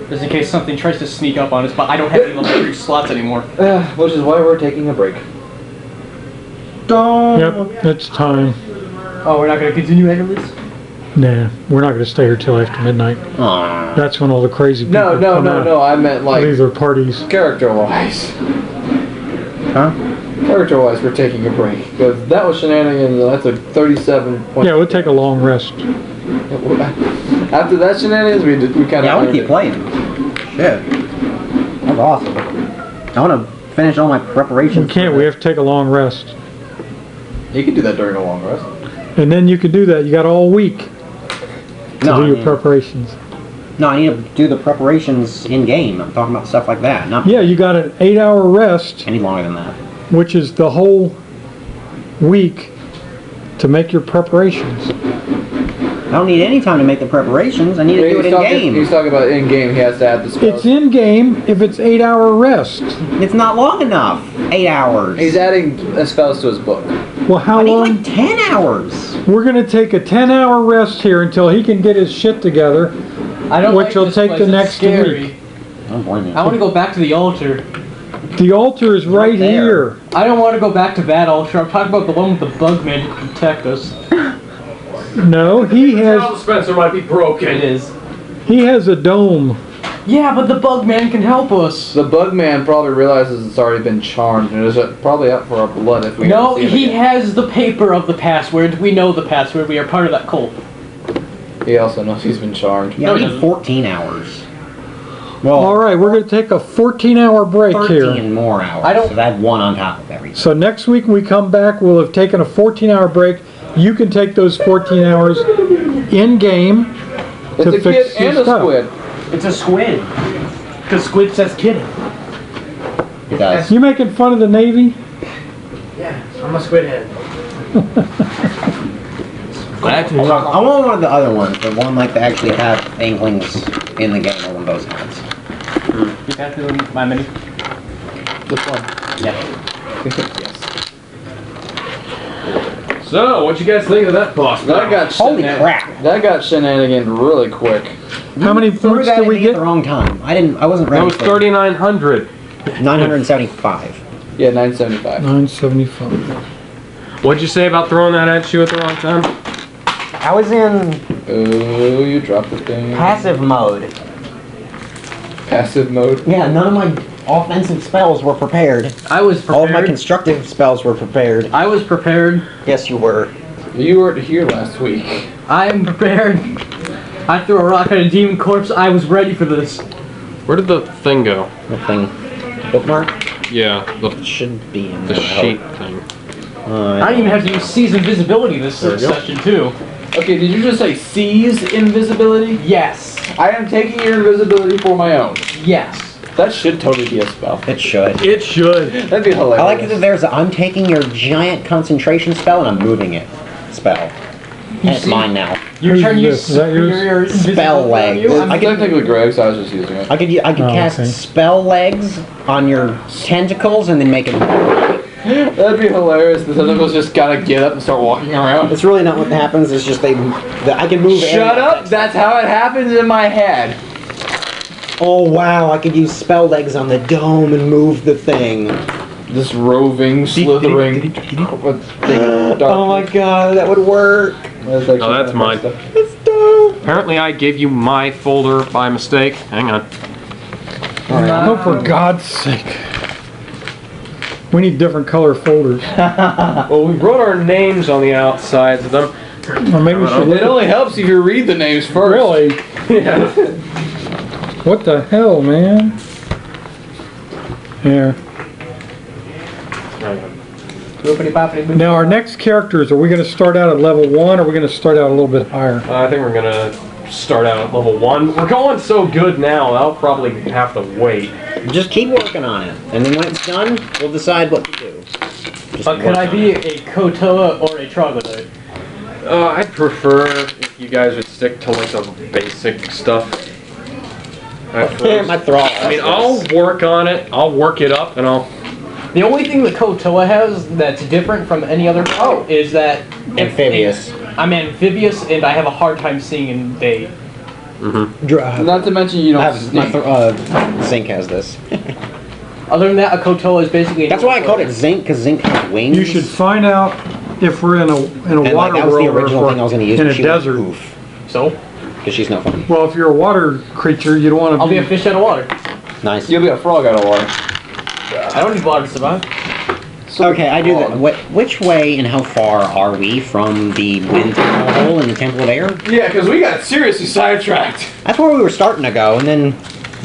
Just in case something tries to sneak up on us, but I don't have any level 3 slots anymore. Which is why we're taking a break. Yep, it's time. Oh, we're not going to continue after this? Nah, we're not going to stay here till after midnight. Aww. That's when all the crazy people come out. No. I meant like These are parties. character-wise. Huh? Character-wise, we're taking a break because that was shenanigans. And that's a 37 point. Yeah, we'll take a long rest. After that shenanigans, we kind of. Yeah, I want to keep playing. Shit. That's awesome. I want to finish all my preparations. We can't, we have to take a long rest. You can do that during a long rest. And then you can do that. You got all week to do your preparations. No, I need to do the preparations in game. I'm talking about stuff like that. Not Yeah, you got an 8-hour rest, any longer than that. which is the whole week to make your preparations. I don't need any time to make the preparations. I need to do it in game. He's talking about in game. He has to add the spells. It's in game if it's 8-hour rest. It's not long enough. 8 hours. He's adding spells to his book. Well, how I need long? like 10 hours. We're going to take a 10-hour rest here until he can get his shit together, I don't which like will this take place. the It's next scary. week. Don't blame me. I want to go back to the altar. The altar is right there. here. I don't want to go back to that altar. I'm talking about the one with the bug man who can protect us. No, he has Spencer might be broken. It is. a dome. Yeah, but the bug man can help us. The bug man probably realizes it's already been charmed and is probably out for our blood if we. No, ever see him he again. has the paper of the password. We know the password. We are part of that cult. He also knows he's been charmed. Yeah, No, I he need doesn't. 14 hours. Well, All right, we're going to take a 14-hour break 13 here. more hours. I don't- So that's one on top of everything. So next week when we come back, we'll have taken a 14-hour break. You can take those 14 hours in-game It's to a kid fix your and a stuff. squid. It's a squid. Because squid says kidding. It does. You making fun of the Navy? Yeah, I'm a squid head. I want one of the other ones, the one like that actually have anglings in the game. I want those ones. You got to my mini. This one. Yeah. Yes. So, what you guys think of that boss? That got Holy crap! That got shenanigan really quick. How many Threw points that did at we me at get? the wrong time. I wasn't That ready. was for it. 3,900. 975. Yeah, 975. 975. What'd you say about throwing that at you at the wrong time? I was in Oh, you dropped the thing. passive mode. Passive mode. Yeah, none of my offensive spells were prepared. I was prepared. All of my constructive spells were prepared. I was prepared. Yes, you were. You weren't here last week. I am prepared. I threw a rock at a demon corpse. I was ready for this. Where did the thing go? The thing. Bookmark? Yeah, It should be in the there. sheet thing. I didn't even have to use Seize Invisibility this There we go. session, too. Okay, did you just say seize invisibility? Yes. I am taking your invisibility for my own. Yes. That should totally be a spell. It should. It should. That'd be hilarious. I like that there's a I'm taking your giant concentration spell and I'm moving it spell. And it's see- mine now. You're Who's trying to use this? Is that yours? superior Spell invisibility on legs. you? It's I can- technically Greg's, I was just using it. I could Oh, cast okay. spell legs on your tentacles and then make it. That'd be hilarious. The tentacles just gotta get up and start walking around. It's really not what happens. It's just I can move. Shut up! That's how it happens in my head. Oh wow, I could use spell legs on the dome and move the thing. This roving, slithering. Oh my god, that would work. Oh, that's mine. That's dope. Apparently I gave you my folder by mistake. Hang on. Oh, for God's sake. We need different color folders. Well, we wrote our names on the outsides of them. Or maybe we should look It only helps if you read the names first. Really? Yeah. What the hell, man? Here. Now our next characters, are we going to start out at level 1 or are we going to start out a little bit higher? I think we're gonna start out at level 1. We're going so good now, I'll probably have to wait. Just keep working on it, and then when it's done, we'll decide what to do. But could I be a Kotoa or a Troglodyte? I'd prefer if you guys would stick to like the basic stuff. My thrall. I mean, I'll work on it. I'll work it up, and I'll. The only thing that Kotoa has that's different from any other dog is that amphibious. I'm amphibious, and I have a hard time seeing in day. Not to mention you don't. Zinc has this. Other than that, a Kotoa is basically. That's why I called it Zinc, because Zinc has wings. You should find out if we're in a And, water that was world the original or thing I was going to use. in but a she went desert. poof, So? because she's not fun. Well, if you're a water creature, you don't want to I'll be a fish out of water. Nice. You'll be a frog out of water. I don't need water to survive. Okay, I do that. Which way and how far are we from the wind hole in the Temple of Air? Yeah, because we got seriously sidetracked. That's where we were starting to go, and then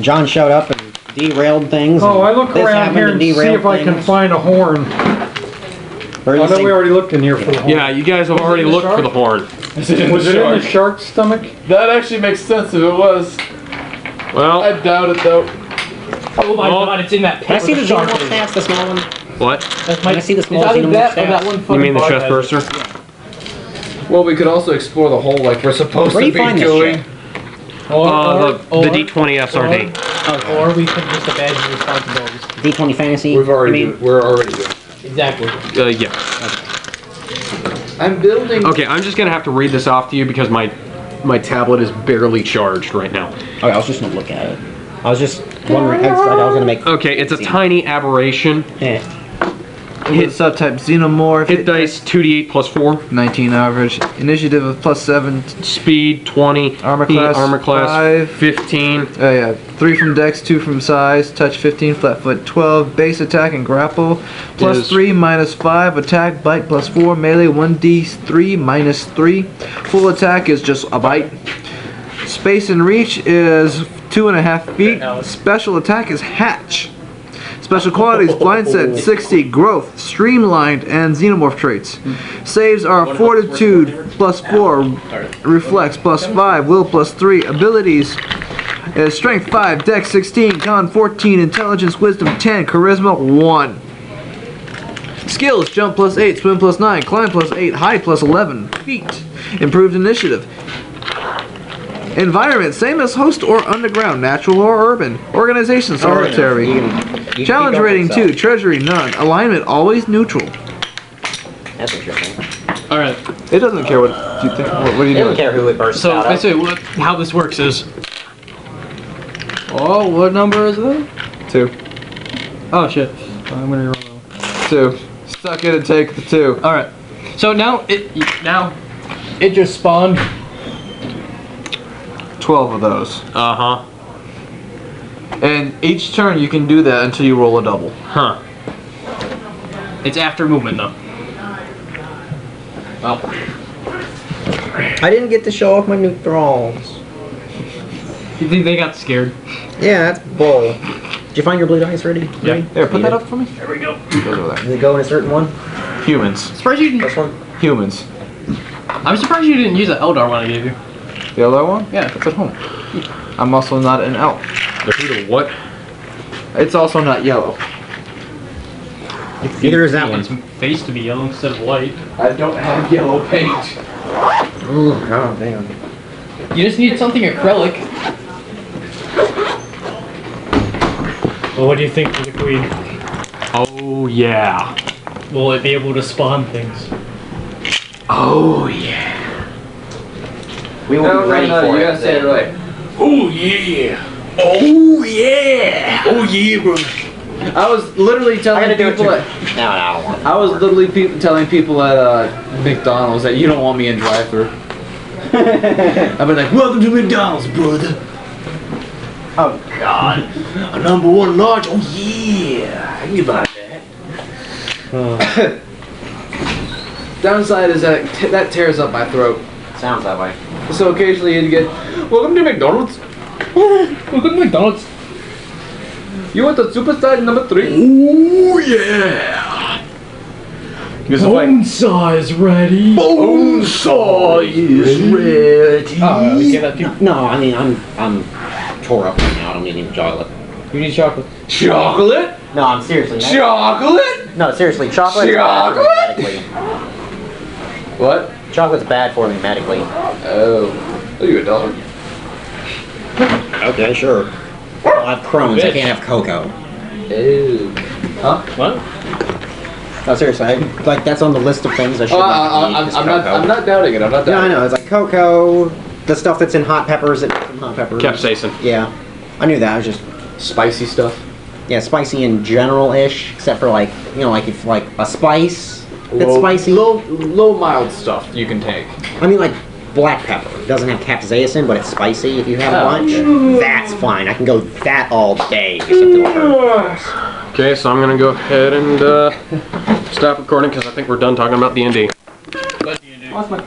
John showed up and derailed things. Oh, I and look this around happened here to and see derail if I can things. find a horn. Or I this know thing- we already looked in here for the horn. Yeah, you guys have already in the looked for shark? the horn. Was it in the shark's stomach? That actually makes sense if it was. Well, I doubt it though. Oh my god, it's in that pit. Can I see where the shark xenomorph is. stats, the small one? what? That's my, Can I see the small it's either xenomorph that or stats? that one You fucking mean the bar chest has it. burster? Well, we could also explore the hole like we're supposed Where do to you be find this doing. shit? The D20 SRD. Or we could just abandon responsibilities. D20 fantasy. We're already doing. doing. Exactly. Yeah. I'm building. Okay, I'm just gonna have to read this off to you because my tablet is barely charged right now. Okay, I was just gonna look at it. I was just wondering. I was gonna make. Okay, it's a tiny aberration. Eh. Hit subtype xenomorph. Hit dice 2d8 plus 4. 19 average. Initiative of +7. Speed 20. Armor class 5. 15. 3 from dex, 2 from size. Touch 15. Flatfoot 12. Base attack and grapple. +3 -5. Attack bite +4. Melee 1d3 -3. Full attack is just a bite. Space and reach is 2.5 feet. Special attack is hatch. Special qualities: blind set 60, growth, streamlined, and xenomorph traits. Saves are fortitude +4, reflex +5, will +3. Abilities: strength 5, dex 16, con 14, intelligence, wisdom 10, charisma 1. Skills: jump +8, swim +9, climb +8, height +11 feet. Improved initiative. Environment: same as host or underground, natural or urban. Organization: solitary. You Challenge keep up rating with 2, treasury none. Alignment always neutral. That's interesting. All right. It doesn't care what you think. What are you They don't doing? care who it bursts So out of. basically, how this works is. Oh, what number is that? 2. Oh shit. I'm gonna roll. 2. Suck it and take the 2. All right. So now it just spawned. 12 of those. Uh-huh. And each turn you can do that until you roll a double. Huh. It's after movement though. Well, I didn't get to show off my new thralls. you think they got scared? Yeah, that's bull. Did you find your blue dice ready? Yeah. Here, put that up for me. There we go. Goes over Does there. it go in a certain one? Humans. Surprised you didn't. This one? Humans. I'm surprised you didn't use the Eldar one I gave you. The other one? Yeah. It's at home. I'm also not an elf. The what? It's also not yellow. Either is that You one. want its face to be yellow instead of white. I don't have yellow paint. Ooh, oh, damn. You just need something acrylic. Well, what do you think for the queen? Oh, yeah. Will it be able to spawn things? Oh, yeah. We will be ready for you it. gotta say it right. Oh, yeah. Oh yeah! Oh yeah, bro. I was literally telling people I was literally telling people at McDonald's that you don't want me in drive-thru. I've been like, welcome to McDonald's, brother. Oh God. A number 1 large. Oh yeah! I can get behind that. Downside is that that tears up my throat. Sounds that way. So occasionally you'd get, welcome to McDonald's. Welcome to McDonald's. You want the superstar number 3? Oh yeah! Bone saw is ready. Bone saw is ready. Oh, we get that too. No, I mean I'm tore up right now. I don't need any chocolate. You need chocolate. Chocolate? No, I'm seriously. Chocolate? No, seriously, chocolate. Chocolate? What? Chocolate's bad for me medically. Oh. Are you a dog? Okay, sure. I have Crohn's. I can't have cocoa. Ew. Huh? What? No, seriously. Like that's on the list of things I should not eat. I'm not doubting it. I'm not doubting No, I know. It's like cocoa, the stuff that's in hot peppers. Capsaicin. Yeah, I knew that. I was just spicy stuff. Yeah, spicy in general-ish, except for like like if like a spice that's spicy. Low mild stuff you can take. I mean like black pepper. It doesn't have capsaicin, but it's spicy. If you have a bunch, that's fine. I can go that all day. Just until it hurts. Okay, so I'm gonna go ahead and stop recording because I think we're done talking about D&D. What's my